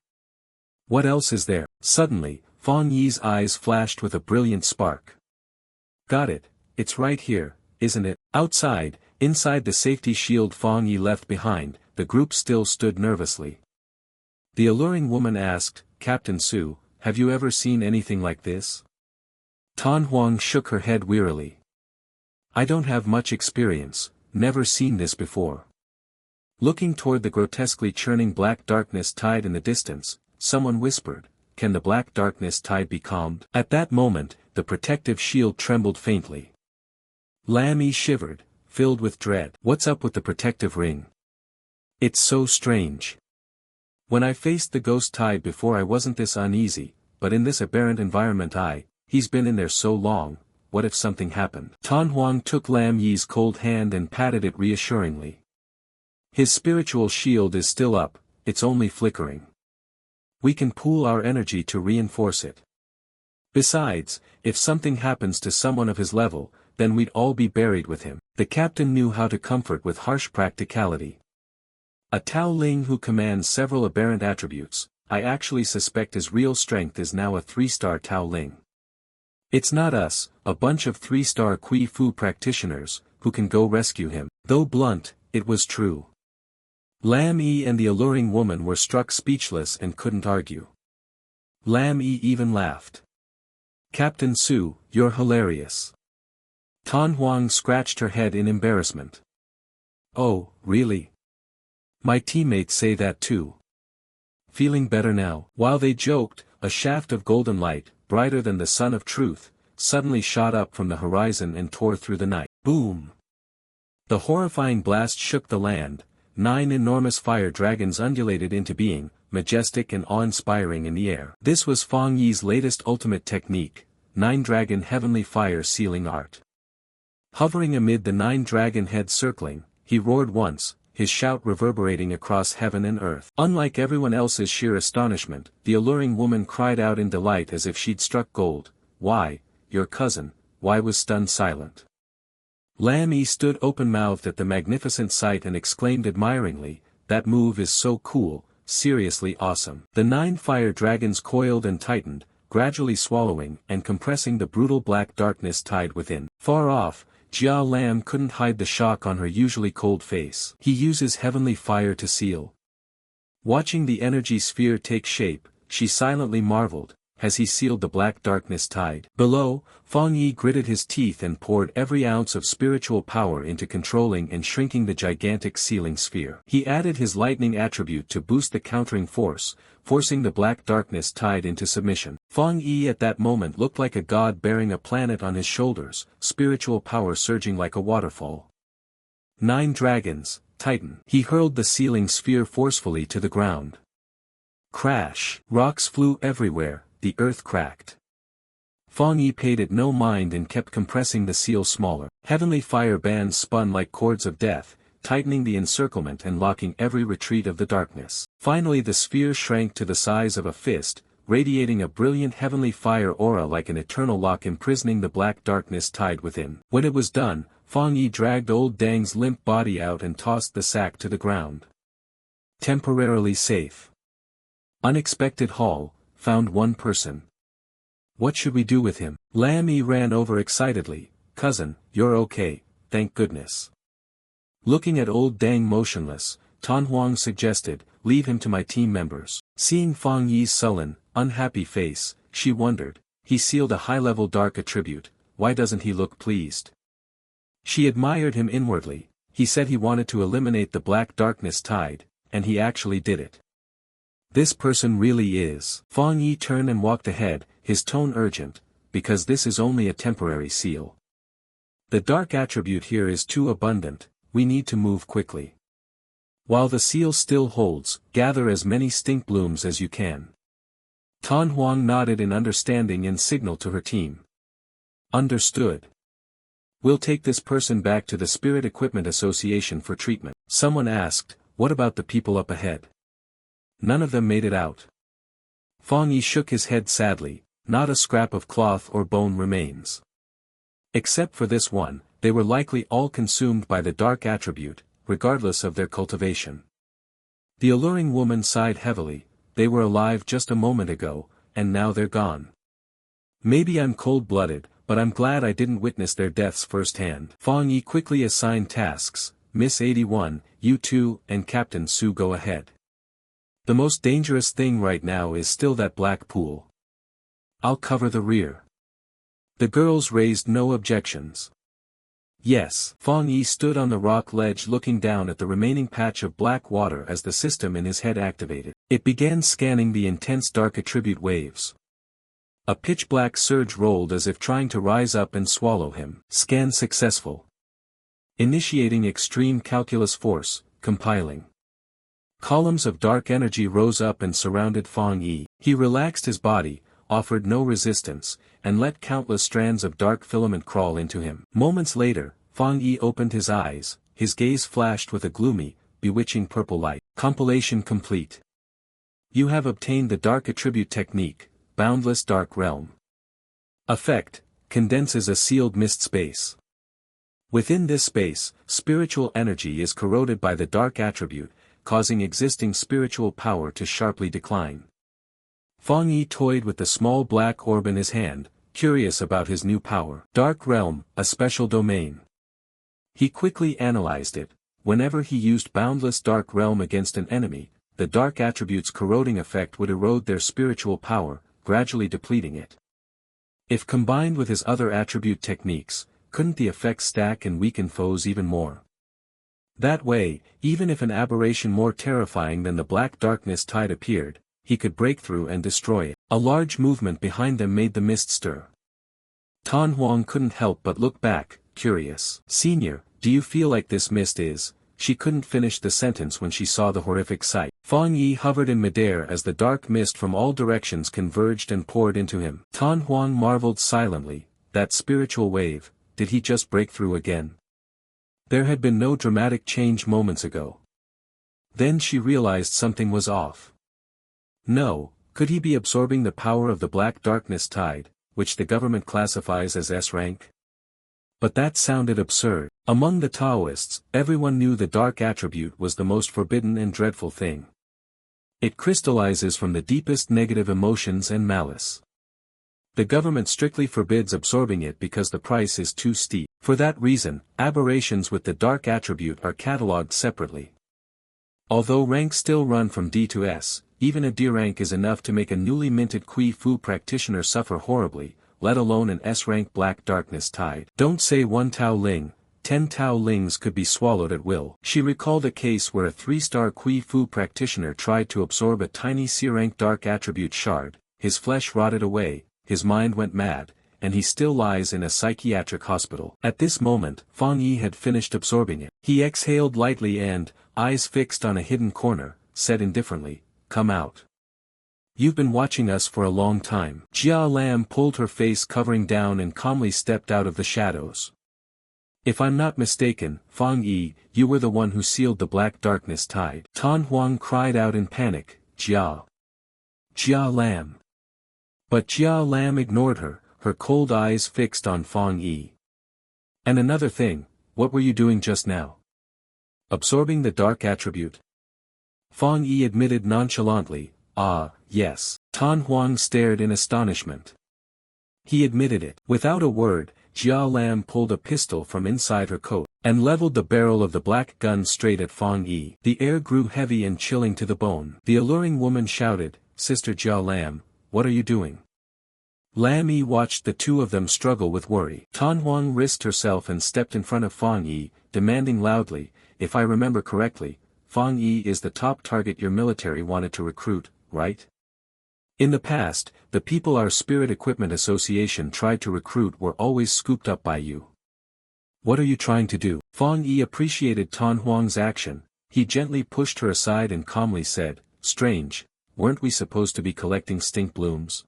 What else is there? Suddenly, Fang Yi's eyes flashed with a brilliant spark. Got it, it's right here, isn't it? Outside, inside the safety shield Fang Yi left behind, the group still stood nervously. The alluring woman asked, Captain Su, have you ever seen anything like this? Tan Huang shook her head wearily. I don't have much experience, never seen this before. Looking toward the grotesquely churning black darkness tide in the distance, someone whispered, can the black darkness tide be calmed? At that moment, the protective shield trembled faintly. Lam Yi shivered, filled with dread. What's up with the protective ring? It's so strange. When I faced the ghost tide before I wasn't this uneasy, but in this aberrant environment he's been in there so long, what if something happened? Tan Huang took Lam Yi's cold hand and patted it reassuringly. His spiritual shield is still up, it's only flickering. We can pool our energy to reinforce it. Besides, if something happens to someone of his level, then we'd all be buried with him. The captain knew how to comfort with harsh practicality. A Tao Ling who commands several aberrant attributes, I actually suspect his real strength is now a 3-star Tao Ling. It's not us, a bunch of 3-star Kui Fu practitioners, who can go rescue him. Though blunt, it was true. Lam Yi and the alluring woman were struck speechless and couldn't argue. Lam Yi even laughed. Captain Su, you're hilarious. Tan Huang scratched her head in embarrassment. Oh, really? My teammates say that too. Feeling better now? While they joked, a shaft of golden light, brighter than the sun of truth, suddenly shot up from the horizon and tore through the night. Boom! The horrifying blast shook the land. 9 enormous fire dragons undulated into being, majestic and awe-inspiring in the air. This was Fang Yi's latest ultimate technique, 9-dragon heavenly fire sealing art. Hovering amid the 9-dragon heads circling, he roared once, his shout reverberating across heaven and earth. Unlike everyone else's sheer astonishment, the alluring woman cried out in delight as if she'd struck gold, why, your cousin, why was stunned silent? Lam Yi stood open-mouthed at the magnificent sight and exclaimed admiringly, that move is so cool, seriously awesome. The 9 fire dragons coiled and tightened, gradually swallowing and compressing the brutal black darkness tide within. Far off, Jia Lam couldn't hide the shock on her usually cold face. He uses heavenly fire to seal. Watching the energy sphere take shape, she silently marveled, has he sealed the black darkness tide? Below, Fang Yi gritted his teeth and poured every ounce of spiritual power into controlling and shrinking the gigantic sealing sphere. He added his lightning attribute to boost the countering force, forcing the black darkness tide into submission. Fang Yi at that moment looked like a god bearing a planet on his shoulders, spiritual power surging like a waterfall. 9 dragons, Titan. He hurled the sealing sphere forcefully to the ground. Crash! Rocks flew everywhere. The earth cracked. Fang Yi paid it no mind and kept compressing the seal smaller. Heavenly fire bands spun like cords of death, tightening the encirclement and locking every retreat of the darkness. Finally the sphere shrank to the size of a fist, radiating a brilliant heavenly fire aura like an eternal lock imprisoning the black darkness tide within. When it was done, Fang Yi dragged old Dang's limp body out and tossed the sack to the ground. Temporarily safe. Unexpected haul. Found one person. What should we do with him? Lam Yi ran over excitedly, cousin, you're okay, thank goodness. Looking at old Dang motionless, Tan Huang suggested, leave him to my team members. Seeing Fang Yi's sullen, unhappy face, she wondered, he sealed a high-level dark attribute, why doesn't he look pleased? She admired him inwardly, he said he wanted to eliminate the black darkness tide, and he actually did it. This person really is. Fang Yi turned and walked ahead, his tone urgent, because this is only a temporary seal. The dark attribute here is too abundant, we need to move quickly. While the seal still holds, gather as many stink blooms as you can. Tan Huang nodded in understanding and signaled to her team. Understood. We'll take this person back to the Spirit Equipment Association for treatment. Someone asked, what about the people up ahead? None of them made it out. Fang Yi shook his head sadly, not a scrap of cloth or bone remains. Except for this one, they were likely all consumed by the dark attribute, regardless of their cultivation. The alluring woman sighed heavily, they were alive just a moment ago, and now they're gone. Maybe I'm cold-blooded, but I'm glad I didn't witness their deaths firsthand. Fang Yi quickly assigned tasks, Miss 81, you two, and Captain Su go ahead. The most dangerous thing right now is still that black pool. I'll cover the rear. The girls raised no objections. Yes. Fang Yi stood on the rock ledge looking down at the remaining patch of black water as the system in his head activated. It began scanning the intense dark attribute waves. A pitch-black surge rolled as if trying to rise up and swallow him. Scan successful. Initiating extreme calculus force, compiling. Columns of dark energy rose up and surrounded Fang Yi. He relaxed his body, offered no resistance, and let countless strands of dark filament crawl into him. Moments later, Fang Yi opened his eyes, his gaze flashed with a gloomy, bewitching purple light. Compilation complete. You have obtained the dark attribute technique, Boundless Dark Realm. Effect, condenses a sealed mist space. Within this space, spiritual energy is corroded by the dark attribute, causing existing spiritual power to sharply decline. Fang Yi toyed with the small black orb in his hand, curious about his new power. Dark Realm, a special domain. He quickly analyzed it. Whenever he used Boundless Dark Realm against an enemy, the dark attribute's corroding effect would erode their spiritual power, gradually depleting it. If combined with his other attribute techniques, couldn't the effect stack and weaken foes even more? That way, even if an aberration more terrifying than the black darkness tide appeared, he could break through and destroy it. A large movement behind them made the mist stir. Tan Huang couldn't help but look back, curious. Senior, do you feel like this mist is? She couldn't finish the sentence when she saw the horrific sight. Fang Yi hovered in midair as the dark mist from all directions converged and poured into him. Tan Huang marveled silently, that spiritual wave, did he just break through again? There had been no dramatic change moments ago. Then she realized something was off. No, could he be absorbing the power of the black darkness tide, which the government classifies as S-rank? But that sounded absurd. Among the Taoists, everyone knew the dark attribute was the most forbidden and dreadful thing. It crystallizes from the deepest negative emotions and malice. The government strictly forbids absorbing it because the price is too steep. For that reason, aberrations with the dark attribute are catalogued separately. Although ranks still run from D to S, even a D rank is enough to make a newly minted Kui Fu practitioner suffer horribly, let alone an S-rank black darkness tide. Don't say 1 Tao Ling, 10 Tao Lings could be swallowed at will. She recalled a case where a 3-star Kui Fu practitioner tried to absorb a tiny C-rank dark attribute shard, his flesh rotted away, his mind went mad, and he still lies in a psychiatric hospital. At this moment, Fang Yi had finished absorbing it. He exhaled lightly and, eyes fixed on a hidden corner, said indifferently, "Come out. You've been watching us for a long time." Jia Lam pulled her face covering down and calmly stepped out of the shadows. "If I'm not mistaken, Fang Yi, you were the one who sealed the black darkness tide." Tan Huang cried out in panic, Jia Lam. But Jia Lam ignored her, her cold eyes fixed on Fang Yi. "And another thing, what were you doing just now? Absorbing the dark attribute?" Fang Yi admitted nonchalantly, "Ah, yes." Tan Huang stared in astonishment. He admitted it. Without a word, Jia Lam pulled a pistol from inside her coat, and leveled the barrel of the black gun straight at Fang Yi. The air grew heavy and chilling to the bone. The alluring woman shouted, "Sister Jia Lam, what are you doing?" Lam Yi watched the two of them struggle with worry. Tan Huang risked herself and stepped in front of Fang Yi, demanding loudly, "If I remember correctly, Fang Yi is the top target your military wanted to recruit, right? In the past, the people our Spirit Equipment Association tried to recruit were always scooped up by you. What are you trying to do?" Fang Yi appreciated Tan Huang's action. He gently pushed her aside and calmly said, "Strange, weren't we supposed to be collecting stink blooms?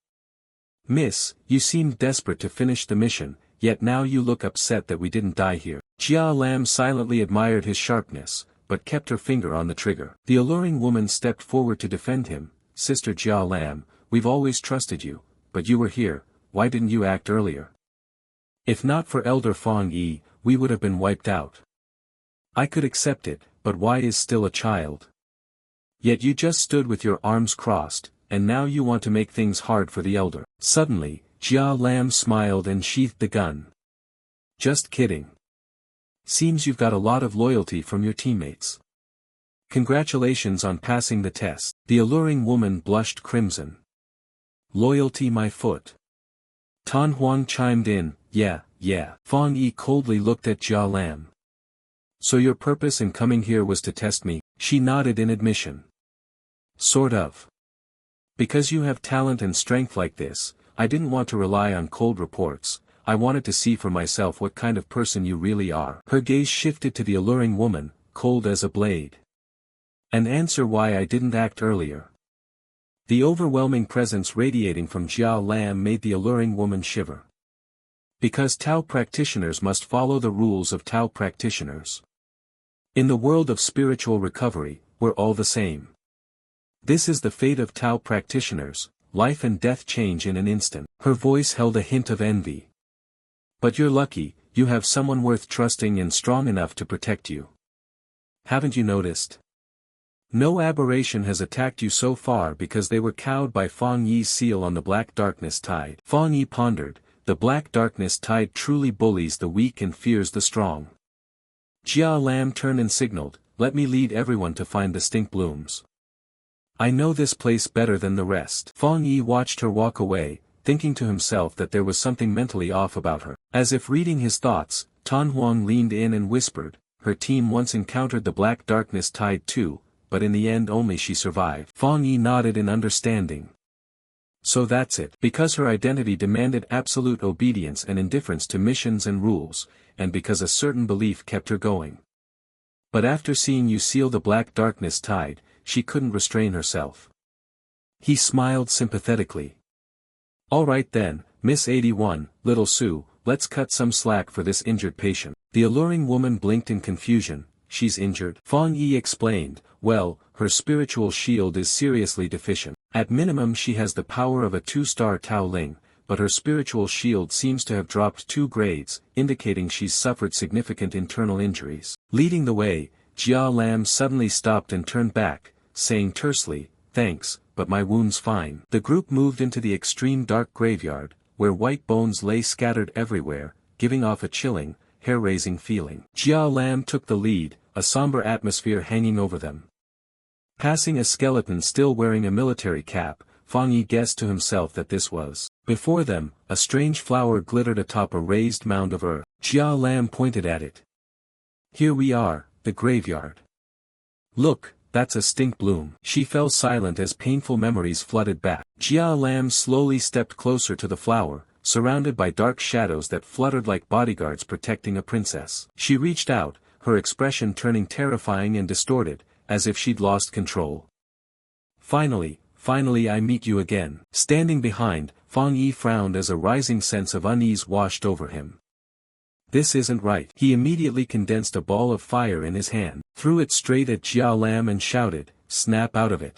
Miss, you seemed desperate to finish the mission, yet now you look upset that we didn't die here." Jia Lam silently admired his sharpness, but kept her finger on the trigger. The alluring woman stepped forward to defend him. "Sister Jia Lam, we've always trusted you, but you were here, why didn't you act earlier? If not for Elder Fang Yi, we would have been wiped out. I could accept it, but why is still a child? Yet you just stood with your arms crossed, and now you want to make things hard for the elder." Suddenly, Jia Lam smiled and sheathed the gun. Just kidding. Seems you've got a lot of loyalty from your teammates. Congratulations on passing the test. The alluring woman blushed crimson. Loyalty my foot. Tan Huang chimed in, yeah. Fang Yi coldly looked at Jia Lam. So your purpose in coming here was to test me? She nodded in admission. Sort of. Because you have talent and strength like this, I didn't want to rely on cold reports, I wanted to see for myself what kind of person you really are. Her gaze shifted to the alluring woman, cold as a blade. And answer why I didn't act earlier. The overwhelming presence radiating from Jia Lam made the alluring woman shiver. Because Tao practitioners must follow the rules of Tao practitioners. In the world of spiritual recovery, we're all the same. This is the fate of Tao practitioners, life and death change in an instant. Her voice held a hint of envy. But you're lucky, you have someone worth trusting and strong enough to protect you. Haven't you noticed? No aberration has attacked you so far because they were cowed by Fang Yi's seal on the Black Darkness Tide. Fang Yi pondered, the Black Darkness Tide truly bullies the weak and fears the strong. Jia Lam turned and signaled, let me lead everyone to find the stink blooms. I know this place better than the rest. Fang Yi watched her walk away, thinking to himself that there was something mentally off about her. As if reading his thoughts, Tan Huang leaned in and whispered, her team once encountered the Black Darkness Tide too, but in the end only she survived. Fang Yi nodded in understanding. So that's it. Because her identity demanded absolute obedience and indifference to missions and rules, and because a certain belief kept her going. But after seeing you seal the Black Darkness Tide, she couldn't restrain herself. He smiled sympathetically. All right then, Miss 81, Little Sue, let's cut some slack for this injured patient. The alluring woman blinked in confusion. She's injured? Fang Yi explained, well, her spiritual shield is seriously deficient. At minimum she has the power of a 2-star Tao Ling, but her spiritual shield seems to have dropped 2 grades, indicating she's suffered significant internal injuries. Leading the way, Jia Lam suddenly stopped and turned back, saying tersely, thanks, but my wound's fine. The group moved into the extreme dark graveyard, where white bones lay scattered everywhere, giving off a chilling, hair-raising feeling. Jia Lam took the lead, a somber atmosphere hanging over them. Passing a skeleton still wearing a military cap, Fang Yi guessed to himself that this was. Before them, a strange flower glittered atop a raised mound of earth. Jia Lam pointed at it. Here we are, the graveyard. Look, that's a stink bloom. She fell silent as painful memories flooded back. Jia Lam slowly stepped closer to the flower, surrounded by dark shadows that fluttered like bodyguards protecting a princess. She reached out, her expression turning terrifying and distorted, as if she'd lost control. Finally I meet you again. Standing behind, Fang Yi frowned as a rising sense of unease washed over him. This isn't right. He immediately condensed a ball of fire in his hand, threw it straight at Jia Lam and shouted, snap out of it.